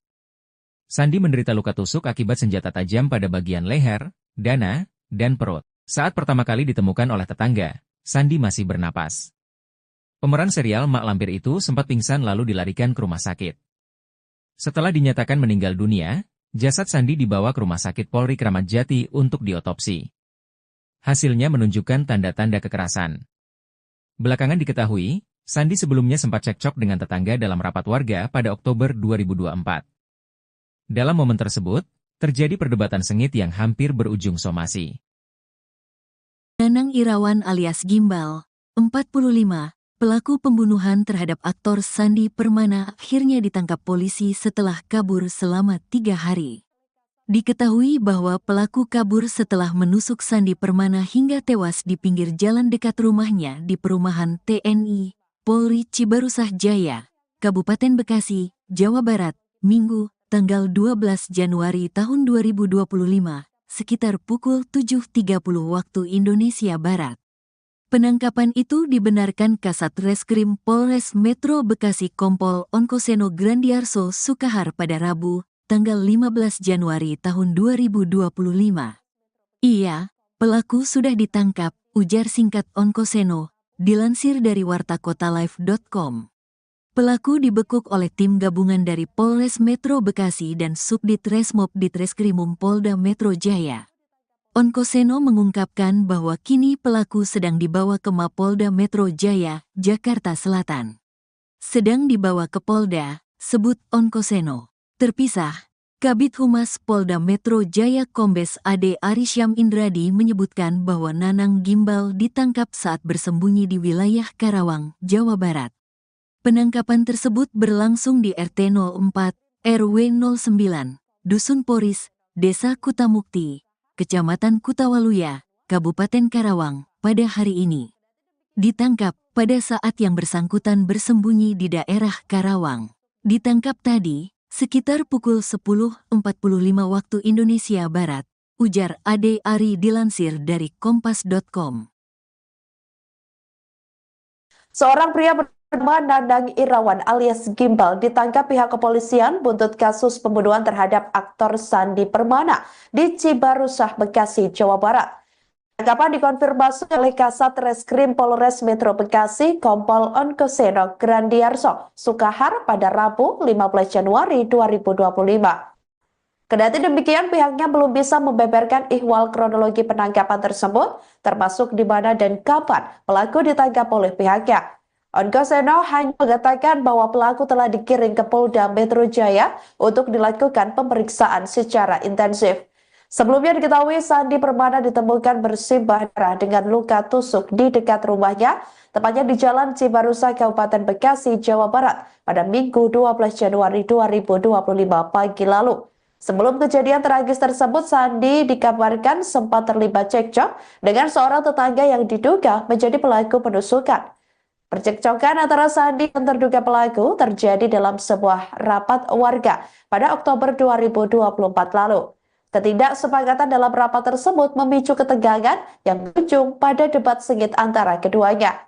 Sandi menderita luka tusuk akibat senjata tajam pada bagian leher, dada, dan perut. Saat pertama kali ditemukan oleh tetangga, Sandi masih bernapas. Pemeran serial Mak Lampir itu sempat pingsan lalu dilarikan ke rumah sakit. Setelah dinyatakan meninggal dunia, jasad Sandi dibawa ke Rumah Sakit Polri Kramat Jati untuk diotopsi. Hasilnya menunjukkan tanda-tanda kekerasan. Belakangan diketahui, Sandi sebelumnya sempat cekcok dengan tetangga dalam rapat warga pada Oktober 2024. Dalam momen tersebut, terjadi perdebatan sengit yang hampir berujung somasi. Nanang Irawan alias Gimbal, 45, pelaku pembunuhan terhadap aktor Sandi Permana akhirnya ditangkap polisi setelah kabur selama 3 hari. Diketahui bahwa pelaku kabur setelah menusuk Sandi Permana hingga tewas di pinggir jalan dekat rumahnya di perumahan TNI, Polri Cibarusah Jaya, Kabupaten Bekasi, Jawa Barat, Minggu, tanggal 12 Januari tahun 2025, sekitar pukul 7.30 waktu Indonesia Barat. Penangkapan itu dibenarkan Kasat Reskrim Polres Metro Bekasi Kompol Onkoseno Grandiarso Sukahar pada Rabu, tanggal 15 Januari tahun 2025. Iya, pelaku sudah ditangkap, ujar singkat Onkoseno, dilansir dari wartakotalive.com. Pelaku dibekuk oleh tim gabungan dari Polres Metro Bekasi dan Subdit Resmob Ditreskrimum Polda Metro Jaya. Onkoseno mengungkapkan bahwa kini pelaku sedang dibawa ke Mapolda Metro Jaya, Jakarta Selatan. Sedang dibawa ke Polda, sebut Onkoseno. Terpisah, Kabid Humas Polda Metro Jaya Kombes Ade Arisyam Indradi menyebutkan bahwa Nanang Gimbal ditangkap saat bersembunyi di wilayah Karawang, Jawa Barat. Penangkapan tersebut berlangsung di RT 04, RW 09, Dusun Poris, Desa Kutamukti, Kecamatan Kutawaluya, Kabupaten Karawang, pada hari ini. Ditangkap pada saat yang bersangkutan bersembunyi di daerah Karawang. Ditangkap tadi, sekitar pukul 10.45 waktu Indonesia Barat, ujar Ade Ari dilansir dari kompas.com. Seorang pria bernama Nanang Irawan alias Gimbal ditangkap pihak kepolisian buntut kasus pembunuhan terhadap aktor Sandi Permana di Cibarusah, Bekasi, Jawa Barat. Penangkapan dikonfirmasi oleh Kasat Reskrim Polres Metro Bekasi Kompol Onkoseno Grandiarso Sukahar pada Rabu 15 Januari 2025. Kendati demikian, pihaknya belum bisa membeberkan ihwal kronologi penangkapan tersebut, termasuk di mana dan kapan pelaku ditangkap oleh pihaknya. Onkoseno hanya mengatakan bahwa pelaku telah dikirim ke Polda Metro Jaya untuk dilakukan pemeriksaan secara intensif. Sebelumnya diketahui Sandi Permana ditemukan bersimbah darah dengan luka tusuk di dekat rumahnya, tepatnya di Jalan Cibarusah, Kabupaten Bekasi, Jawa Barat, pada Minggu 12 Januari 2025 pagi lalu. Sebelum kejadian tragis tersebut, Sandi dikabarkan sempat terlibat cekcok dengan seorang tetangga yang diduga menjadi pelaku penusukan. Percekcokan antara Sandi dan terduga pelaku terjadi dalam sebuah rapat warga pada Oktober 2024 lalu. Ketidaksepakatan dalam rapat tersebut memicu ketegangan yang berujung pada debat sengit antara keduanya.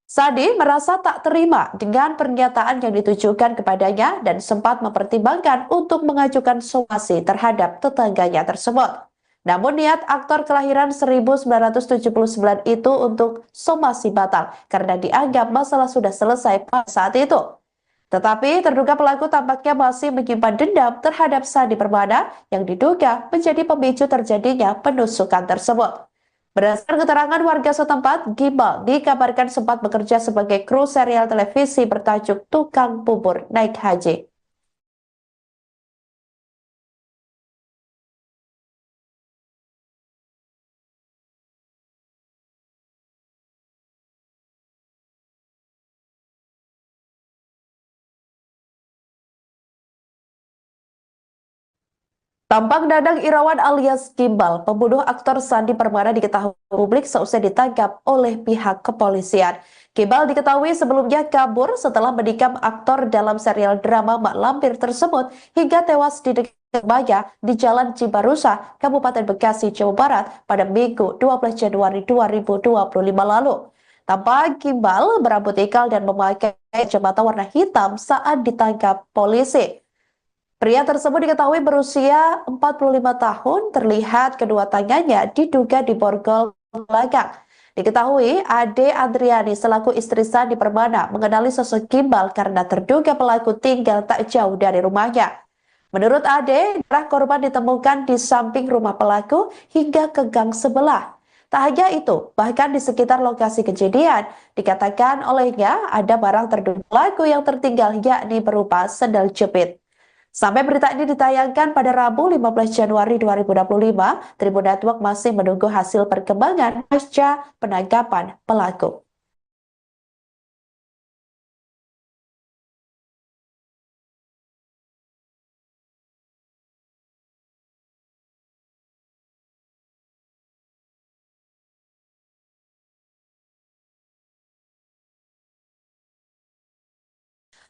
Sandi merasa tak terima dengan pernyataan yang ditujukan kepadanya dan sempat mempertimbangkan untuk mengajukan somasi terhadap tetangganya tersebut. Namun niat aktor kelahiran 1979 itu untuk somasi batal karena dianggap masalah sudah selesai pada saat itu. Tetapi terduga pelaku tampaknya masih menyimpan dendam terhadap Sandi Permana yang diduga menjadi pemicu terjadinya penusukan tersebut. Berdasarkan keterangan warga setempat, Gimbal dikabarkan sempat bekerja sebagai kru serial televisi bertajuk Tukang Bubur Naik Haji. Tampang Dadang Irawan alias Gimbal, pembunuh aktor Sandi Permana diketahui publik seusai ditangkap oleh pihak kepolisian. Gimbal diketahui sebelumnya kabur setelah menikam aktor dalam serial drama Mak Lampir tersebut hingga tewas di dekat rumahnya di Jalan Cibarusa, Kabupaten Bekasi, Jawa Barat pada Minggu 12 Januari 2025 lalu. Tampak Gimbal berambut ikal dan memakai kacamata warna hitam saat ditangkap polisi. Pria tersebut diketahui berusia 45 tahun, terlihat kedua tangannya diduga diborgol belakang. Diketahui Ade Adriani selaku istri Sandi Permana mengenali sosok Gimbal karena terduga pelaku tinggal tak jauh dari rumahnya. Menurut Ade, darah korban ditemukan di samping rumah pelaku hingga ke gang sebelah. Tak hanya itu, bahkan di sekitar lokasi kejadian, dikatakan olehnya ada barang terduga pelaku yang tertinggal yakni berupa sendal jepit. Sampai berita ini ditayangkan pada Rabu 15 Januari 2025, Tribun Network masih menunggu hasil perkembangan pasca penangkapan pelaku.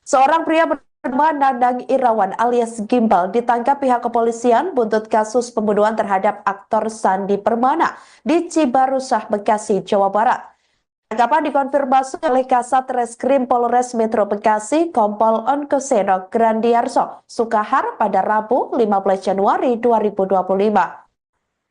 Seorang pria bernama Dadang Irawan alias Gimbal ditangkap pihak kepolisian buntut kasus pembunuhan terhadap aktor Sandi Permana di Cibarusah, Bekasi, Jawa Barat. Tangkapan dikonfirmasi oleh Kasat Reskrim Polres Metro Bekasi, Kompol Onkoseno Grandiarso Sukahar pada Rabu 15 Januari 2025.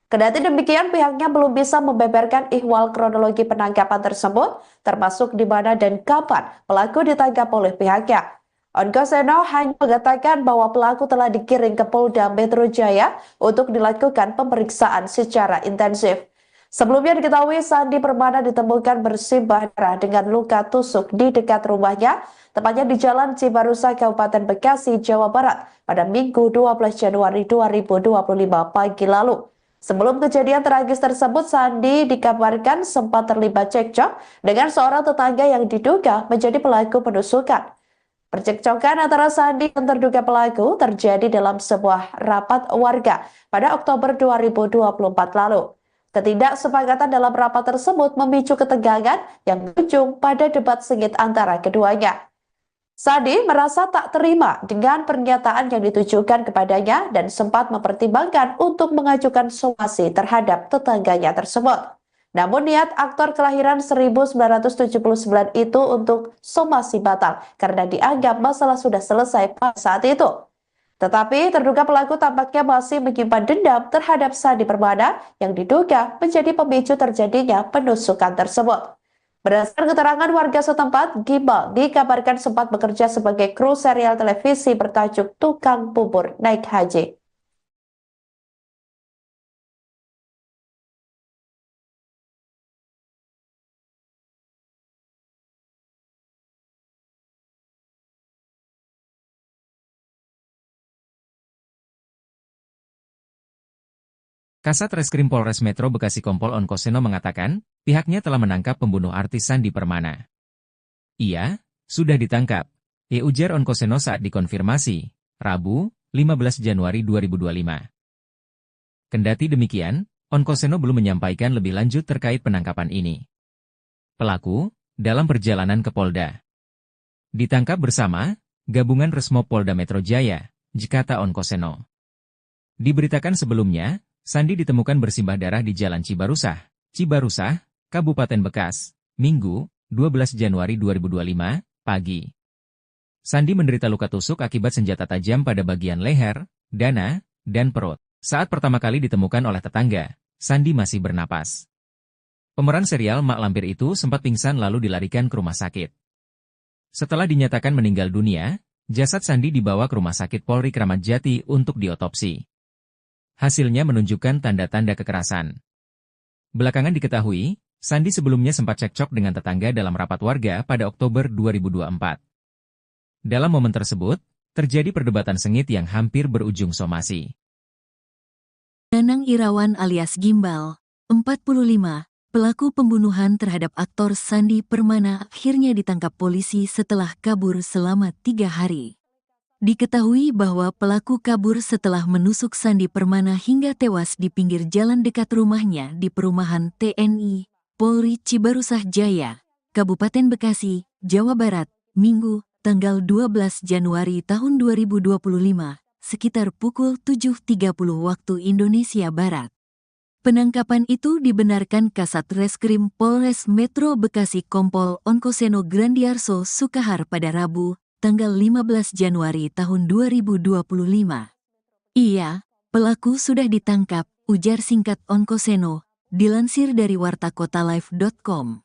Kendati demikian, pihaknya belum bisa membeberkan ihwal kronologi penangkapan tersebut, termasuk di mana dan kapan pelaku ditangkap oleh pihaknya. Onkoseno hanya mengatakan bahwa pelaku telah dikirim ke Polda Metro Jaya untuk dilakukan pemeriksaan secara intensif. Sebelumnya diketahui Sandi Permana ditemukan bersimbah darah dengan luka tusuk di dekat rumahnya, tepatnya di Jalan Cibarusa, Kabupaten Bekasi, Jawa Barat, pada Minggu 12 Januari 2025 pagi lalu. Sebelum kejadian tragis tersebut, Sandi dikabarkan sempat terlibat cekcok dengan seorang tetangga yang diduga menjadi pelaku penusukan. Percekcokan antara Sandi dan terduga pelaku terjadi dalam sebuah rapat warga pada Oktober 2024 lalu. Ketidaksepakatan dalam rapat tersebut memicu ketegangan yang berujung pada debat sengit antara keduanya. Sandi merasa tak terima dengan pernyataan yang ditujukan kepadanya dan sempat mempertimbangkan untuk mengajukan somasi terhadap tetangganya tersebut. Namun niat aktor kelahiran 1979 itu untuk somasi batal karena dianggap masalah sudah selesai pada saat itu. Tetapi terduga pelaku tampaknya masih menyimpan dendam terhadap Sandi Permana yang diduga menjadi pemicu terjadinya penusukan tersebut. Berdasarkan keterangan warga setempat, Gimbal dikabarkan sempat bekerja sebagai kru serial televisi bertajuk Tukang Bubur Naik Haji. Kasat Reskrim Polres Metro Bekasi Kompol Onkoseno mengatakan, pihaknya telah menangkap pembunuh artis Sandi Permana. Ia sudah ditangkap, ujar Onkoseno saat dikonfirmasi, Rabu, 15 Januari 2025. Kendati demikian, Onkoseno belum menyampaikan lebih lanjut terkait penangkapan ini. Pelaku, dalam perjalanan ke Polda, ditangkap bersama Gabungan Resmo Polda Metro Jaya, kata Onkoseno. Diberitakan sebelumnya, Sandi ditemukan bersimbah darah di Jalan Cibarusah, Kabupaten Bekas, Minggu, 12 Januari 2025, pagi. Sandi menderita luka tusuk akibat senjata tajam pada bagian leher, dada, dan perut. Saat pertama kali ditemukan oleh tetangga, Sandi masih bernapas. Pemeran serial Mak Lampir itu sempat pingsan lalu dilarikan ke rumah sakit. Setelah dinyatakan meninggal dunia, jasad Sandi dibawa ke Rumah Sakit Polri Kramat Jati untuk diotopsi. Hasilnya menunjukkan tanda-tanda kekerasan. Belakangan diketahui, Sandi sebelumnya sempat cekcok dengan tetangga dalam rapat warga pada Oktober 2024. Dalam momen tersebut, terjadi perdebatan sengit yang hampir berujung somasi. Dadang Irawan alias Gimbal, 45, pelaku pembunuhan terhadap aktor Sandi Permana akhirnya ditangkap polisi setelah kabur selama 3 hari. Diketahui bahwa pelaku kabur setelah menusuk Sandi Permana hingga tewas di pinggir jalan dekat rumahnya di perumahan TNI, Polri Cibarusah Jaya, Kabupaten Bekasi, Jawa Barat, Minggu, tanggal 12 Januari tahun 2025, sekitar pukul 7.30 waktu Indonesia Barat. Penangkapan itu dibenarkan Kasat Reskrim Polres Metro Bekasi Kompol Onkoseno Grandiarso Sukahar pada Rabu, tanggal 15 Januari tahun 2025. Iya, pelaku sudah ditangkap, ujar singkat Onkoseno, dilansir dari wartakotalive.com.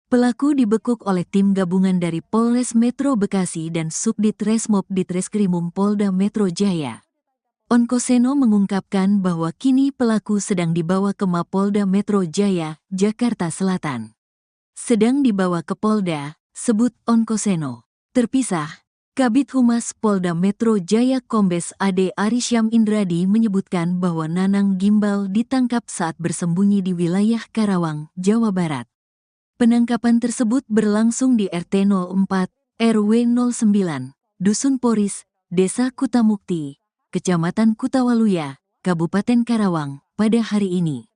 Pelaku dibekuk oleh tim gabungan dari Polres Metro Bekasi dan Subdit Resmob Ditreskrimum Polda Metro Jaya. Onkoseno mengungkapkan bahwa kini pelaku sedang dibawa ke Mapolda Metro Jaya, Jakarta Selatan. Sedang dibawa ke Polda, sebut Onkoseno. Terpisah, Kabid Humas Polda Metro Jaya Kombes Ade Arisyam Indradi menyebutkan bahwa Nanang Gimbal ditangkap saat bersembunyi di wilayah Karawang, Jawa Barat. Penangkapan tersebut berlangsung di RT 04, RW 09, Dusun Poris, Desa Kutamukti, Kecamatan Kutawaluya, Kabupaten Karawang, pada hari ini.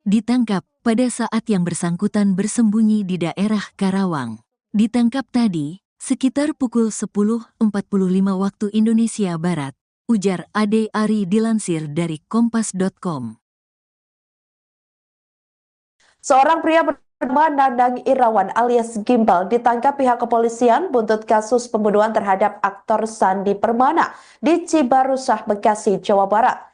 Ditangkap pada saat yang bersangkutan bersembunyi di daerah Karawang. Ditangkap tadi, sekitar pukul 10.45 waktu Indonesia Barat, ujar Ade Ari dilansir dari kompas.com. Seorang pria bernama Nanang Irawan alias Gimbal ditangkap pihak kepolisian buntut kasus pembunuhan terhadap aktor Sandi Permana di Cibarusah, Bekasi, Jawa Barat.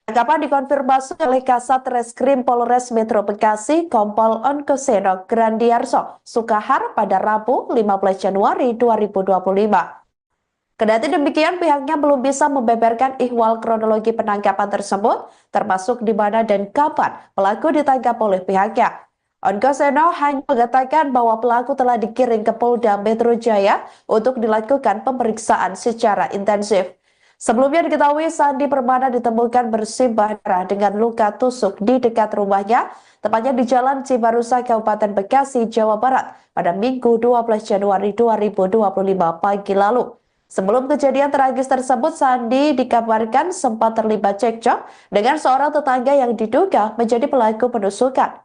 Penangkapan dikonfirmasi oleh Kasat Reskrim Polres Metro Bekasi Kompol Onkoseno Grandiarso Sukahar pada Rabu 15 Januari 2025. Kendati demikian, pihaknya belum bisa membeberkan ihwal kronologi penangkapan tersebut, termasuk di mana dan kapan pelaku ditangkap oleh pihaknya. Onkoseno hanya mengatakan bahwa pelaku telah dikirim ke Polda Metro Jaya untuk dilakukan pemeriksaan secara intensif. Sebelumnya diketahui Sandi Permana ditemukan bersimbah darah dengan luka tusuk di dekat rumahnya, tepatnya di Jalan Cibarusah, Kabupaten Bekasi, Jawa Barat, pada Minggu 12 Januari 2025 pagi lalu. Sebelum kejadian tragis tersebut, Sandi dikabarkan sempat terlibat cekcok dengan seorang tetangga yang diduga menjadi pelaku penusukan.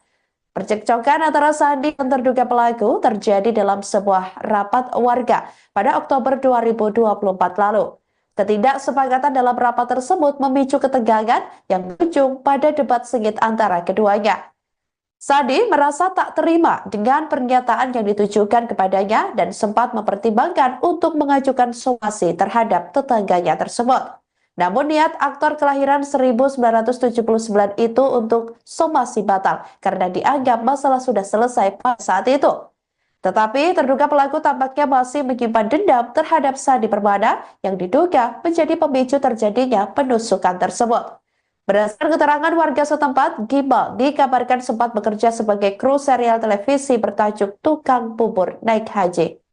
Percekcokan antara Sandi dan terduga pelaku terjadi dalam sebuah rapat warga pada Oktober 2024 lalu. Ketidaksepakatan dalam rapat tersebut memicu ketegangan yang berujung pada debat sengit antara keduanya. Sandi merasa tak terima dengan pernyataan yang ditujukan kepadanya dan sempat mempertimbangkan untuk mengajukan somasi terhadap tetangganya tersebut. Namun niat aktor kelahiran 1979 itu untuk somasi batal karena dianggap masalah sudah selesai pada saat itu. Tetapi terduga pelaku tampaknya masih menyimpan dendam terhadap Sandi Permana yang diduga menjadi pemicu terjadinya penusukan tersebut. Berdasarkan keterangan warga setempat, Gimbal dikabarkan sempat bekerja sebagai kru serial televisi bertajuk Tukang Bubur Naik Haji.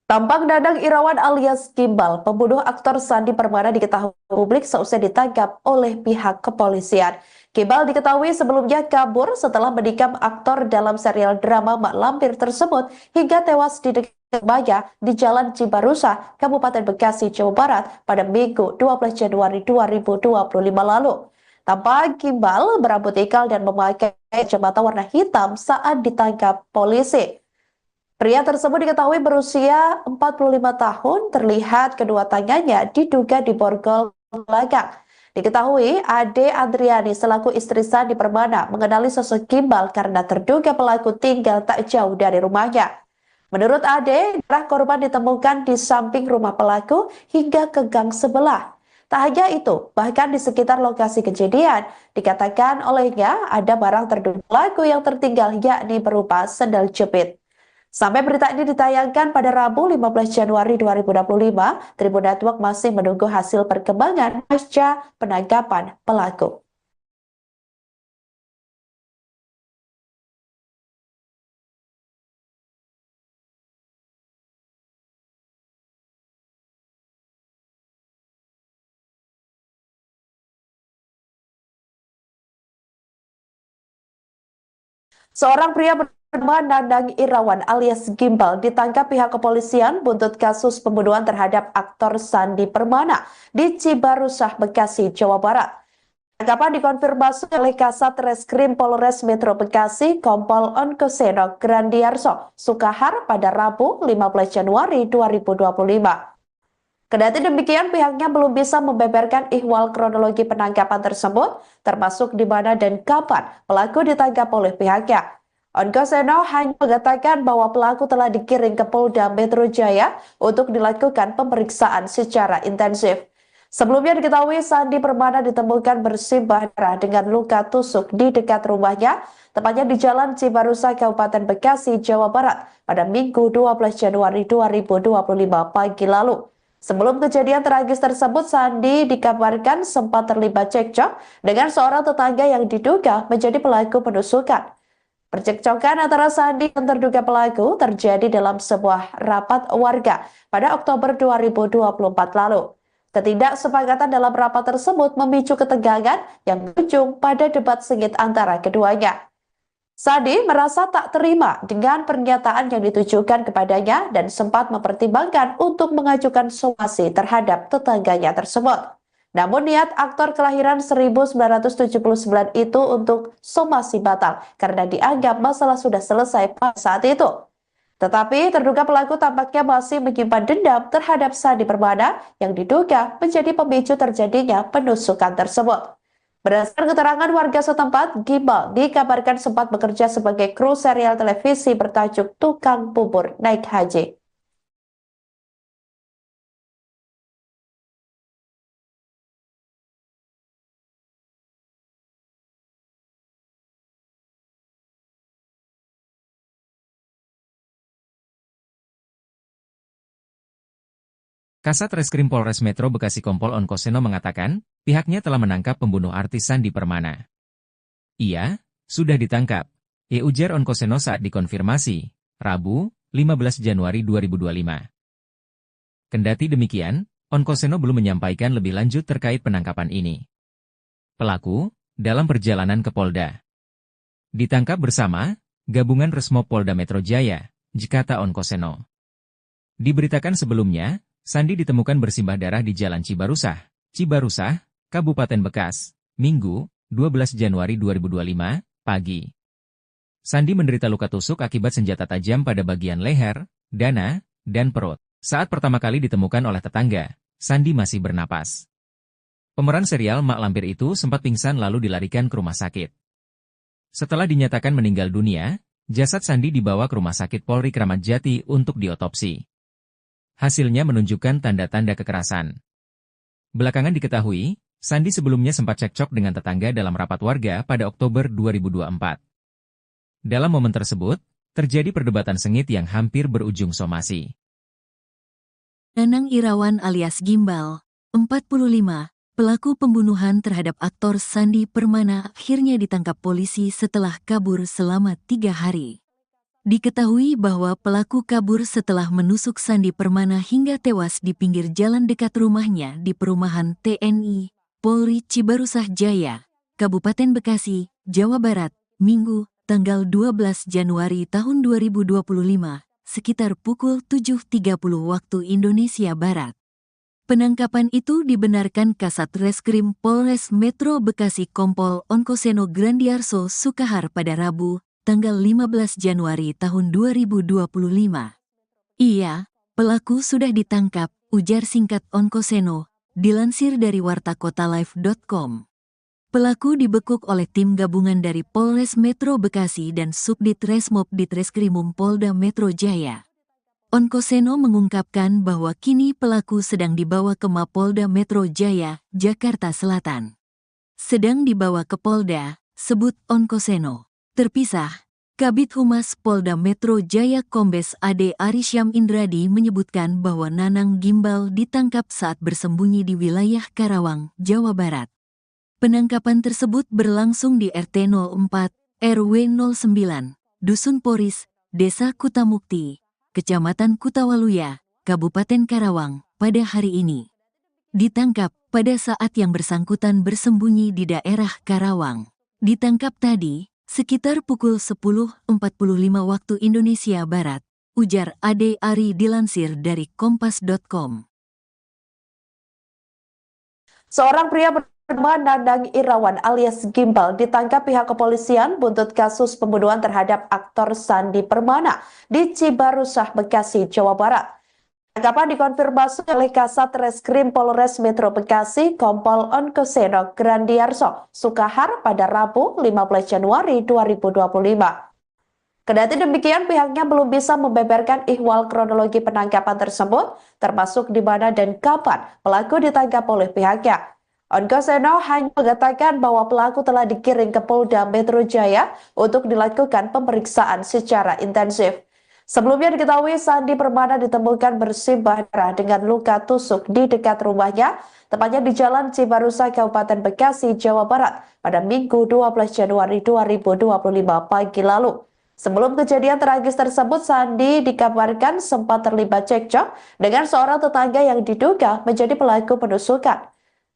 Tampang Nanang Irawan alias Gimbal, pembunuh aktor Sandi Permana diketahui publik seusai ditangkap oleh pihak kepolisian. Gimbal diketahui sebelumnya kabur setelah menikam aktor dalam serial drama Mak Lampir tersebut hingga tewas di dekat rumahnya di Jalan Cibarusah, Kabupaten Bekasi, Jawa Barat pada Minggu 12 Januari 2025 lalu. Tampak Gimbal berambut ikal dan memakai kacamata warna hitam saat ditangkap polisi. Pria tersebut diketahui berusia 45 tahun, terlihat kedua tangannya diduga diborgol belakang. Diketahui Ade Adriani selaku istri Sandi Permana mengenali sosok Gimbal karena terduga pelaku tinggal tak jauh dari rumahnya. Menurut Ade, darah korban ditemukan di samping rumah pelaku hingga ke gang sebelah. Tak hanya itu, bahkan di sekitar lokasi kejadian, dikatakan olehnya ada barang terduga pelaku yang tertinggal yakni berupa sendal jepit. Sampai berita ini ditayangkan pada Rabu 15 Januari 2025, Tribun Network masih menunggu hasil perkembangan pasca penangkapan pelaku. Seorang pria bernama Nandang Irawan alias Gimbal ditangkap pihak kepolisian buntut kasus pembunuhan terhadap aktor Sandi Permana di Cibarusah, Bekasi, Jawa Barat. Tangkapan dikonfirmasi oleh Kasat Reskrim Polres Metro Bekasi Kompol Onkoseno Grandiarso Sukahar pada Rabu 15 Januari 2025. Kendati demikian, pihaknya belum bisa membeberkan ihwal kronologi penangkapan tersebut, termasuk di mana dan kapan pelaku ditangkap oleh pihaknya. Onkoseno hanya mengatakan bahwa pelaku telah dikirim ke Polda Metro Jaya untuk dilakukan pemeriksaan secara intensif. Sebelumnya diketahui Sandi Permana ditemukan bersimbah darah dengan luka tusuk di dekat rumahnya, tepatnya di Jalan Cibarusah, Kabupaten Bekasi, Jawa Barat, pada Minggu 12 Januari 2025 pagi lalu. Sebelum kejadian tragis tersebut, Sandi dikabarkan sempat terlibat cekcok dengan seorang tetangga yang diduga menjadi pelaku penusukan. Percekcokan antara Sandi dan terduga pelaku terjadi dalam sebuah rapat warga pada Oktober 2024 lalu. Ketidaksepakatan dalam rapat tersebut memicu ketegangan yang berujung pada debat sengit antara keduanya. Sandi merasa tak terima dengan pernyataan yang ditujukan kepadanya dan sempat mempertimbangkan untuk mengajukan somasi terhadap tetangganya tersebut. Namun niat aktor kelahiran 1979 itu untuk somasi batal karena dianggap masalah sudah selesai pada saat itu. Tetapi terduga pelaku tampaknya masih menyimpan dendam terhadap Sandi Permana yang diduga menjadi pemicu terjadinya penusukan tersebut. Berdasarkan keterangan warga setempat, Gimbal dikabarkan sempat bekerja sebagai kru serial televisi bertajuk Tukang Bubur Naik Haji. Kasat Reskrim Polres Metro Bekasi Kompol Onkoseno mengatakan, pihaknya telah menangkap pembunuh artis Sandi Permana. Ia sudah ditangkap, ujar Onkoseno saat dikonfirmasi, Rabu, 15 Januari 2025. Kendati demikian, Onkoseno belum menyampaikan lebih lanjut terkait penangkapan ini. Pelaku, dalam perjalanan ke Polda, ditangkap bersama Gabungan Resmob Polda Metro Jaya, kata Onkoseno. Diberitakan sebelumnya, Sandi ditemukan bersimbah darah di Jalan Cibarusah, Kabupaten Bekas, Minggu, 12 Januari 2025, pagi. Sandi menderita luka tusuk akibat senjata tajam pada bagian leher, dada, dan perut. Saat pertama kali ditemukan oleh tetangga, Sandi masih bernapas. Pemeran serial Mak Lampir itu sempat pingsan lalu dilarikan ke rumah sakit. Setelah dinyatakan meninggal dunia, jasad Sandi dibawa ke Rumah Sakit Polri Kramat Jati untuk diotopsi. Hasilnya menunjukkan tanda-tanda kekerasan. Belakangan diketahui, Sandi sebelumnya sempat cekcok dengan tetangga dalam rapat warga pada Oktober 2024. Dalam momen tersebut, terjadi perdebatan sengit yang hampir berujung somasi. Nandang Irawan alias Gimbal, 45, pelaku pembunuhan terhadap aktor Sandi Permana akhirnya ditangkap polisi setelah kabur selama 3 hari. Diketahui bahwa pelaku kabur setelah menusuk Sandi Permana hingga tewas di pinggir jalan dekat rumahnya di perumahan TNI, Polri Cibarusah Jaya, Kabupaten Bekasi, Jawa Barat, Minggu, tanggal 12 Januari tahun 2025, sekitar pukul 7.30 waktu Indonesia Barat. Penangkapan itu dibenarkan Kasat Reskrim Polres Metro Bekasi Kompol Onkoseno Grandiarso Sukahar pada Rabu, tanggal 15 Januari tahun 2025. Iya, pelaku sudah ditangkap, ujar singkat Onkoseno, dilansir dari wartakotalive.com. Pelaku dibekuk oleh tim gabungan dari Polres Metro Bekasi dan Subdit Resmob Ditreskrimum Polda Metro Jaya. Onkoseno mengungkapkan bahwa kini pelaku sedang dibawa ke Mapolda Metro Jaya, Jakarta Selatan. Sedang dibawa ke Polda, sebut Onkoseno. Terpisah, Kabid Humas Polda Metro Jaya Kombes Ade Arisyam Indradi menyebutkan bahwa Nandang Gimbal ditangkap saat bersembunyi di wilayah Karawang, Jawa Barat. Penangkapan tersebut berlangsung di RT 04, RW 09, Dusun Poris, Desa Kutamukti, Kecamatan Kutawaluya, Kabupaten Karawang, pada hari ini. Ditangkap pada saat yang bersangkutan bersembunyi di daerah Karawang. Ditangkap tadi, Sekitar pukul 10.45 waktu Indonesia Barat, ujar Ade Ari dilansir dari kompas.com. Seorang pria bernama Nandang Irawan alias Gimbal ditangkap pihak kepolisian buntut kasus pembunuhan terhadap aktor Sandi Permana di Cibarusah, Bekasi, Jawa Barat. Tangkapan dikonfirmasi oleh Kasat Reskrim Polres Metro Bekasi Kompol Onkoseno Grandiarso Sukahar pada Rabu 15 Januari 2025. Kendati demikian, pihaknya belum bisa membeberkan ihwal kronologi penangkapan tersebut, termasuk di mana dan kapan pelaku ditangkap oleh pihaknya. Onkoseno hanya mengatakan bahwa pelaku telah dikirim ke Polda Metro Jaya untuk dilakukan pemeriksaan secara intensif. Sebelumnya diketahui Sandi Permana ditemukan bersimbah darah dengan luka tusuk di dekat rumahnya, tepatnya di Jalan Cibarusah, Kabupaten Bekasi, Jawa Barat, pada Minggu 12 Januari 2025 pagi lalu. Sebelum kejadian tragis tersebut, Sandi dikabarkan sempat terlibat cekcok dengan seorang tetangga yang diduga menjadi pelaku penusukan.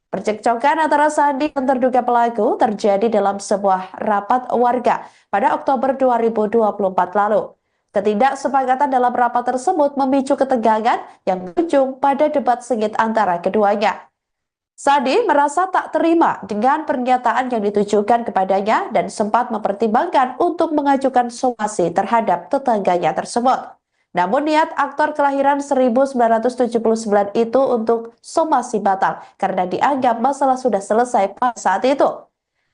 Percekcokan antara Sandi dan terduga pelaku terjadi dalam sebuah rapat warga pada Oktober 2024 lalu. Ketidaksepakatan dalam rapat tersebut memicu ketegangan yang berujung pada debat sengit antara keduanya. Sandi merasa tak terima dengan pernyataan yang ditujukan kepadanya dan sempat mempertimbangkan untuk mengajukan somasi terhadap tetangganya tersebut. Namun niat aktor kelahiran 1979 itu untuk somasi batal karena dianggap masalah sudah selesai pada saat itu.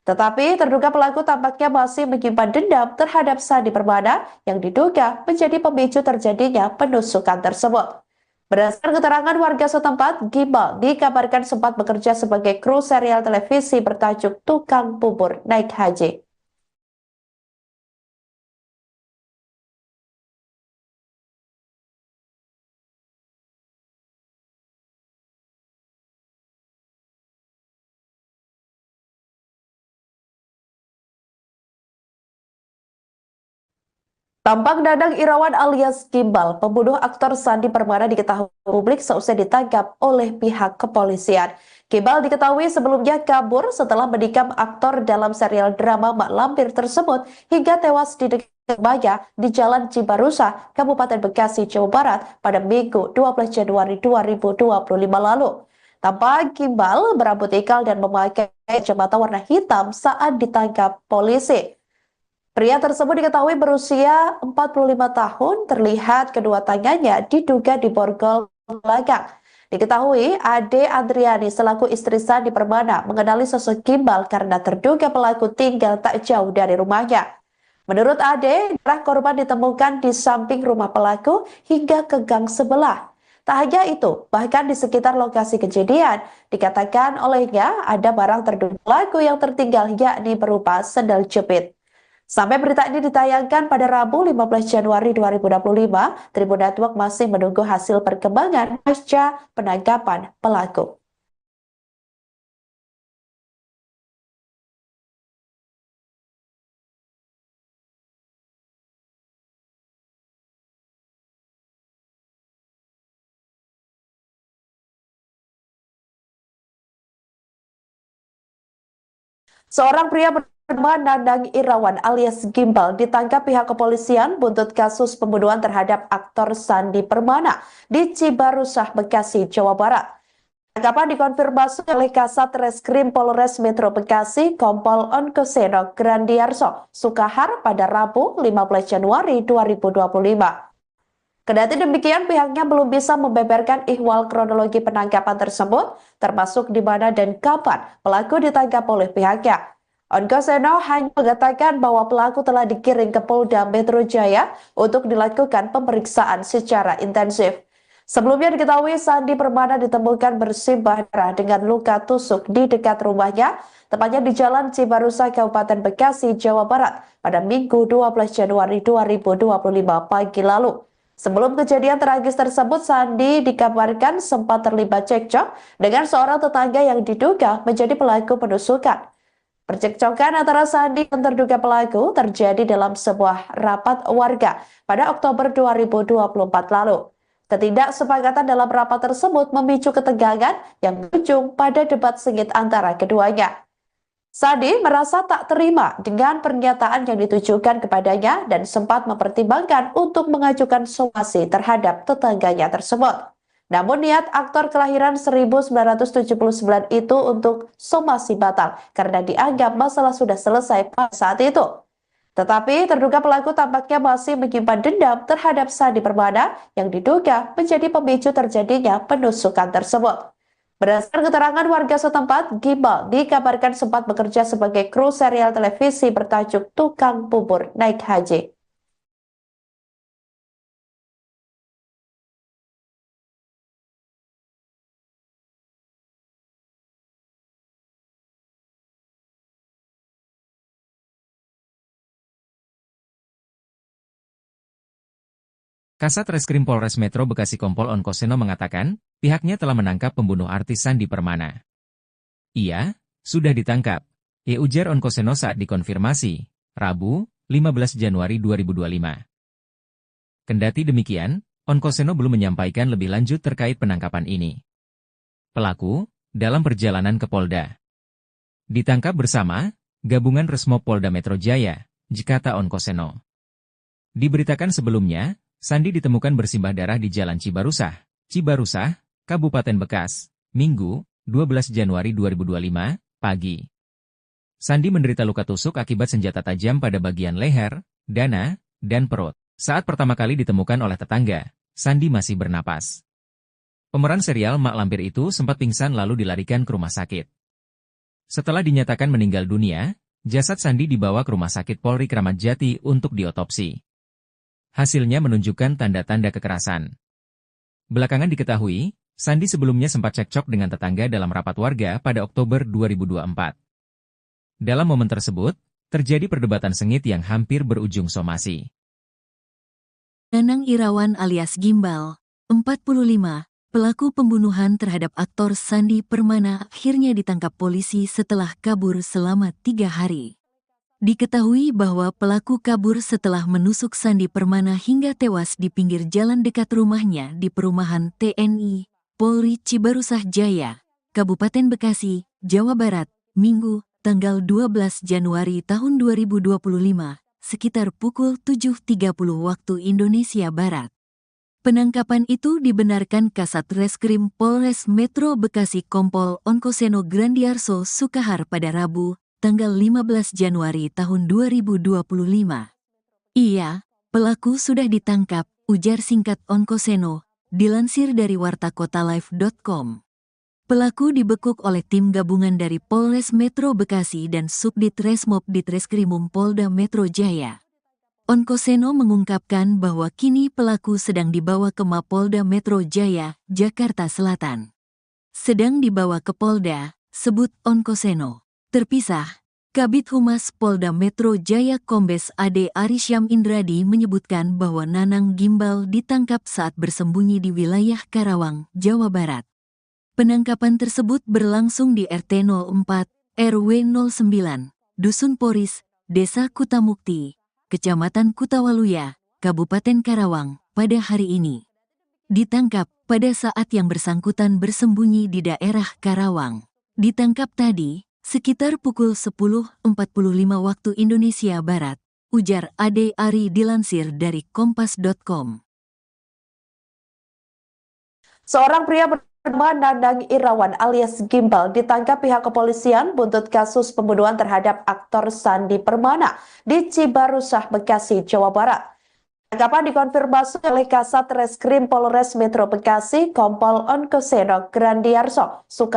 Tetapi terduga pelaku tampaknya masih menyimpan dendam terhadap Sandi Permana yang diduga menjadi pemicu terjadinya penusukan tersebut. Berdasarkan keterangan warga setempat, Gimbal dikabarkan sempat bekerja sebagai kru serial televisi bertajuk Tukang Bubur Naik Haji. Tampak Nandang Irawan alias Gimbal, pembunuh aktor Sandi Permana diketahui publik seusai ditangkap oleh pihak kepolisian. Gimbal diketahui sebelumnya kabur setelah menikam aktor dalam serial drama Mak Lampir tersebut hingga tewas di dekat rumahnya di Jalan Cibarusah, Kabupaten Bekasi, Jawa Barat pada Minggu 12 Januari 2025 lalu. Tampak Gimbal berambut ikal dan memakai kacamata warna hitam saat ditangkap polisi. Pria tersebut diketahui berusia 45 tahun, terlihat kedua tangannya diduga diborgol belakang. Diketahui Ade Adriani selaku istri Sandi Permana mengenali sosok Gimbal karena terduga pelaku tinggal tak jauh dari rumahnya. Menurut Ade, darah korban ditemukan di samping rumah pelaku hingga ke gang sebelah. Tak hanya itu, bahkan di sekitar lokasi kejadian, dikatakan olehnya ada barang terduga pelaku yang tertinggal yakni berupa sendal jepit. Sampai berita ini ditayangkan pada Rabu 15 Januari 2025, Tribun Network masih menunggu hasil perkembangan pasca penangkapan pelaku. Seorang pria bernama Nandang Irawan alias Gimbal ditangkap pihak kepolisian buntut kasus pembunuhan terhadap aktor Sandi Permana di Cibarusah, Bekasi, Jawa Barat. Tangkapan dikonfirmasi oleh Kasat Reskrim Polres Metro Bekasi Kompol Onkoseno Grandiarso Sukahar pada Rabu 15 Januari 2025. Kendati demikian, pihaknya belum bisa membeberkan ihwal kronologi penangkapan tersebut, termasuk di mana dan kapan pelaku ditangkap oleh pihaknya. Onkoseno hanya mengatakan bahwa pelaku telah dikirim ke Polda Metro Jaya untuk dilakukan pemeriksaan secara intensif. Sebelumnya diketahui Sandi Permana ditemukan bersimbah darah dengan luka tusuk di dekat rumahnya, tepatnya di Jalan Cibarusah, Kabupaten Bekasi, Jawa Barat, pada Minggu 12 Januari 2025 pagi lalu. Sebelum kejadian tragis tersebut, Sandi dikabarkan sempat terlibat cekcok dengan seorang tetangga yang diduga menjadi pelaku penusukan. Percekcokan antara Sandi dan terduga pelaku terjadi dalam sebuah rapat warga pada Oktober 2024 lalu. Ketidaksepakatan dalam rapat tersebut memicu ketegangan yang berujung pada debat sengit antara keduanya. Sandi merasa tak terima dengan pernyataan yang ditujukan kepadanya dan sempat mempertimbangkan untuk mengajukan somasi terhadap tetangganya tersebut. Namun niat aktor kelahiran 1979 itu untuk somasi batal karena dianggap masalah sudah selesai pada saat itu. Tetapi terduga pelaku tampaknya masih menyimpan dendam terhadap Sandi Permana yang diduga menjadi pemicu terjadinya penusukan tersebut. Berdasarkan keterangan warga setempat, Gimbal dikabarkan sempat bekerja sebagai kru serial televisi bertajuk Tukang Bubur Naik Haji. Kasat Reskrim Polres Metro Bekasi Kompol Onkoseno mengatakan, pihaknya telah menangkap pembunuh artis Sandi Permana. Ia sudah ditangkap, ujar Onkoseno saat dikonfirmasi, Rabu, 15 Januari 2025. Kendati demikian, Onkoseno belum menyampaikan lebih lanjut terkait penangkapan ini. Pelaku, dalam perjalanan ke Polda, ditangkap bersama Gabungan Resmo Polda Metro Jaya, kata Onkoseno. Diberitakan sebelumnya, Sandi ditemukan bersimbah darah di Jalan Cibarusah, Kabupaten Bekas, Minggu, 12 Januari 2025, pagi. Sandi menderita luka tusuk akibat senjata tajam pada bagian leher, dada, dan perut. Saat pertama kali ditemukan oleh tetangga, Sandi masih bernapas. Pemeran serial Mak Lampir itu sempat pingsan lalu dilarikan ke rumah sakit. Setelah dinyatakan meninggal dunia, jasad Sandi dibawa ke Rumah Sakit Polri Kramat Jati untuk diotopsi. Hasilnya menunjukkan tanda-tanda kekerasan. Belakangan diketahui, Sandi sebelumnya sempat cekcok dengan tetangga dalam rapat warga pada Oktober 2024. Dalam momen tersebut, terjadi perdebatan sengit yang hampir berujung somasi. Nanang Irawan alias Gimbal, 45, pelaku pembunuhan terhadap aktor Sandi Permana akhirnya ditangkap polisi setelah kabur selama 3 hari. Diketahui bahwa pelaku kabur setelah menusuk Sandi Permana hingga tewas di pinggir jalan dekat rumahnya di perumahan TNI, Polri Cibarusah Jaya, Kabupaten Bekasi, Jawa Barat, Minggu, tanggal 12 Januari tahun 2025, sekitar pukul 7.30 waktu Indonesia Barat. Penangkapan itu dibenarkan Kasat Reskrim Polres Metro Bekasi Kompol Onkoseno Grandiarso Sukahar pada Rabu, tanggal 15 Januari tahun 2025. Iya, pelaku sudah ditangkap, ujar singkat Onkoseno, dilansir dari wartakotalive.com. Pelaku dibekuk oleh tim gabungan dari Polres Metro Bekasi dan Subdit Resmob Ditreskrimum Polda Metro Jaya. Onkoseno mengungkapkan bahwa kini pelaku sedang dibawa ke Mapolda Metro Jaya, Jakarta Selatan. Sedang dibawa ke Polda, sebut Onkoseno. Terpisah, Kabid Humas Polda Metro Jaya Kombes Ade Arisyam Indradi menyebutkan bahwa Nanang Gimbal ditangkap saat bersembunyi di wilayah Karawang, Jawa Barat. Penangkapan tersebut berlangsung di RT 04, RW 09, Dusun Poris, Desa Kutamukti, Kecamatan Kutawaluya, Kabupaten Karawang, pada hari ini. Ditangkap pada saat yang bersangkutan bersembunyi di daerah Karawang. Ditangkap tadi, sekitar pukul 10.45 waktu Indonesia Barat, ujar Ade Ari dilansir dari kompas.com. Seorang pria bernama Nanang Irawan alias Gimbal ditangkap pihak kepolisian buntut kasus pembunuhan terhadap aktor Sandi Permana di Cibarusah, Bekasi, Jawa Barat. Penangkapan dikonfirmasi oleh Kasat Reskrim Polres Metro Bekasi Kompol Onkoseno Grandiarso Sukahar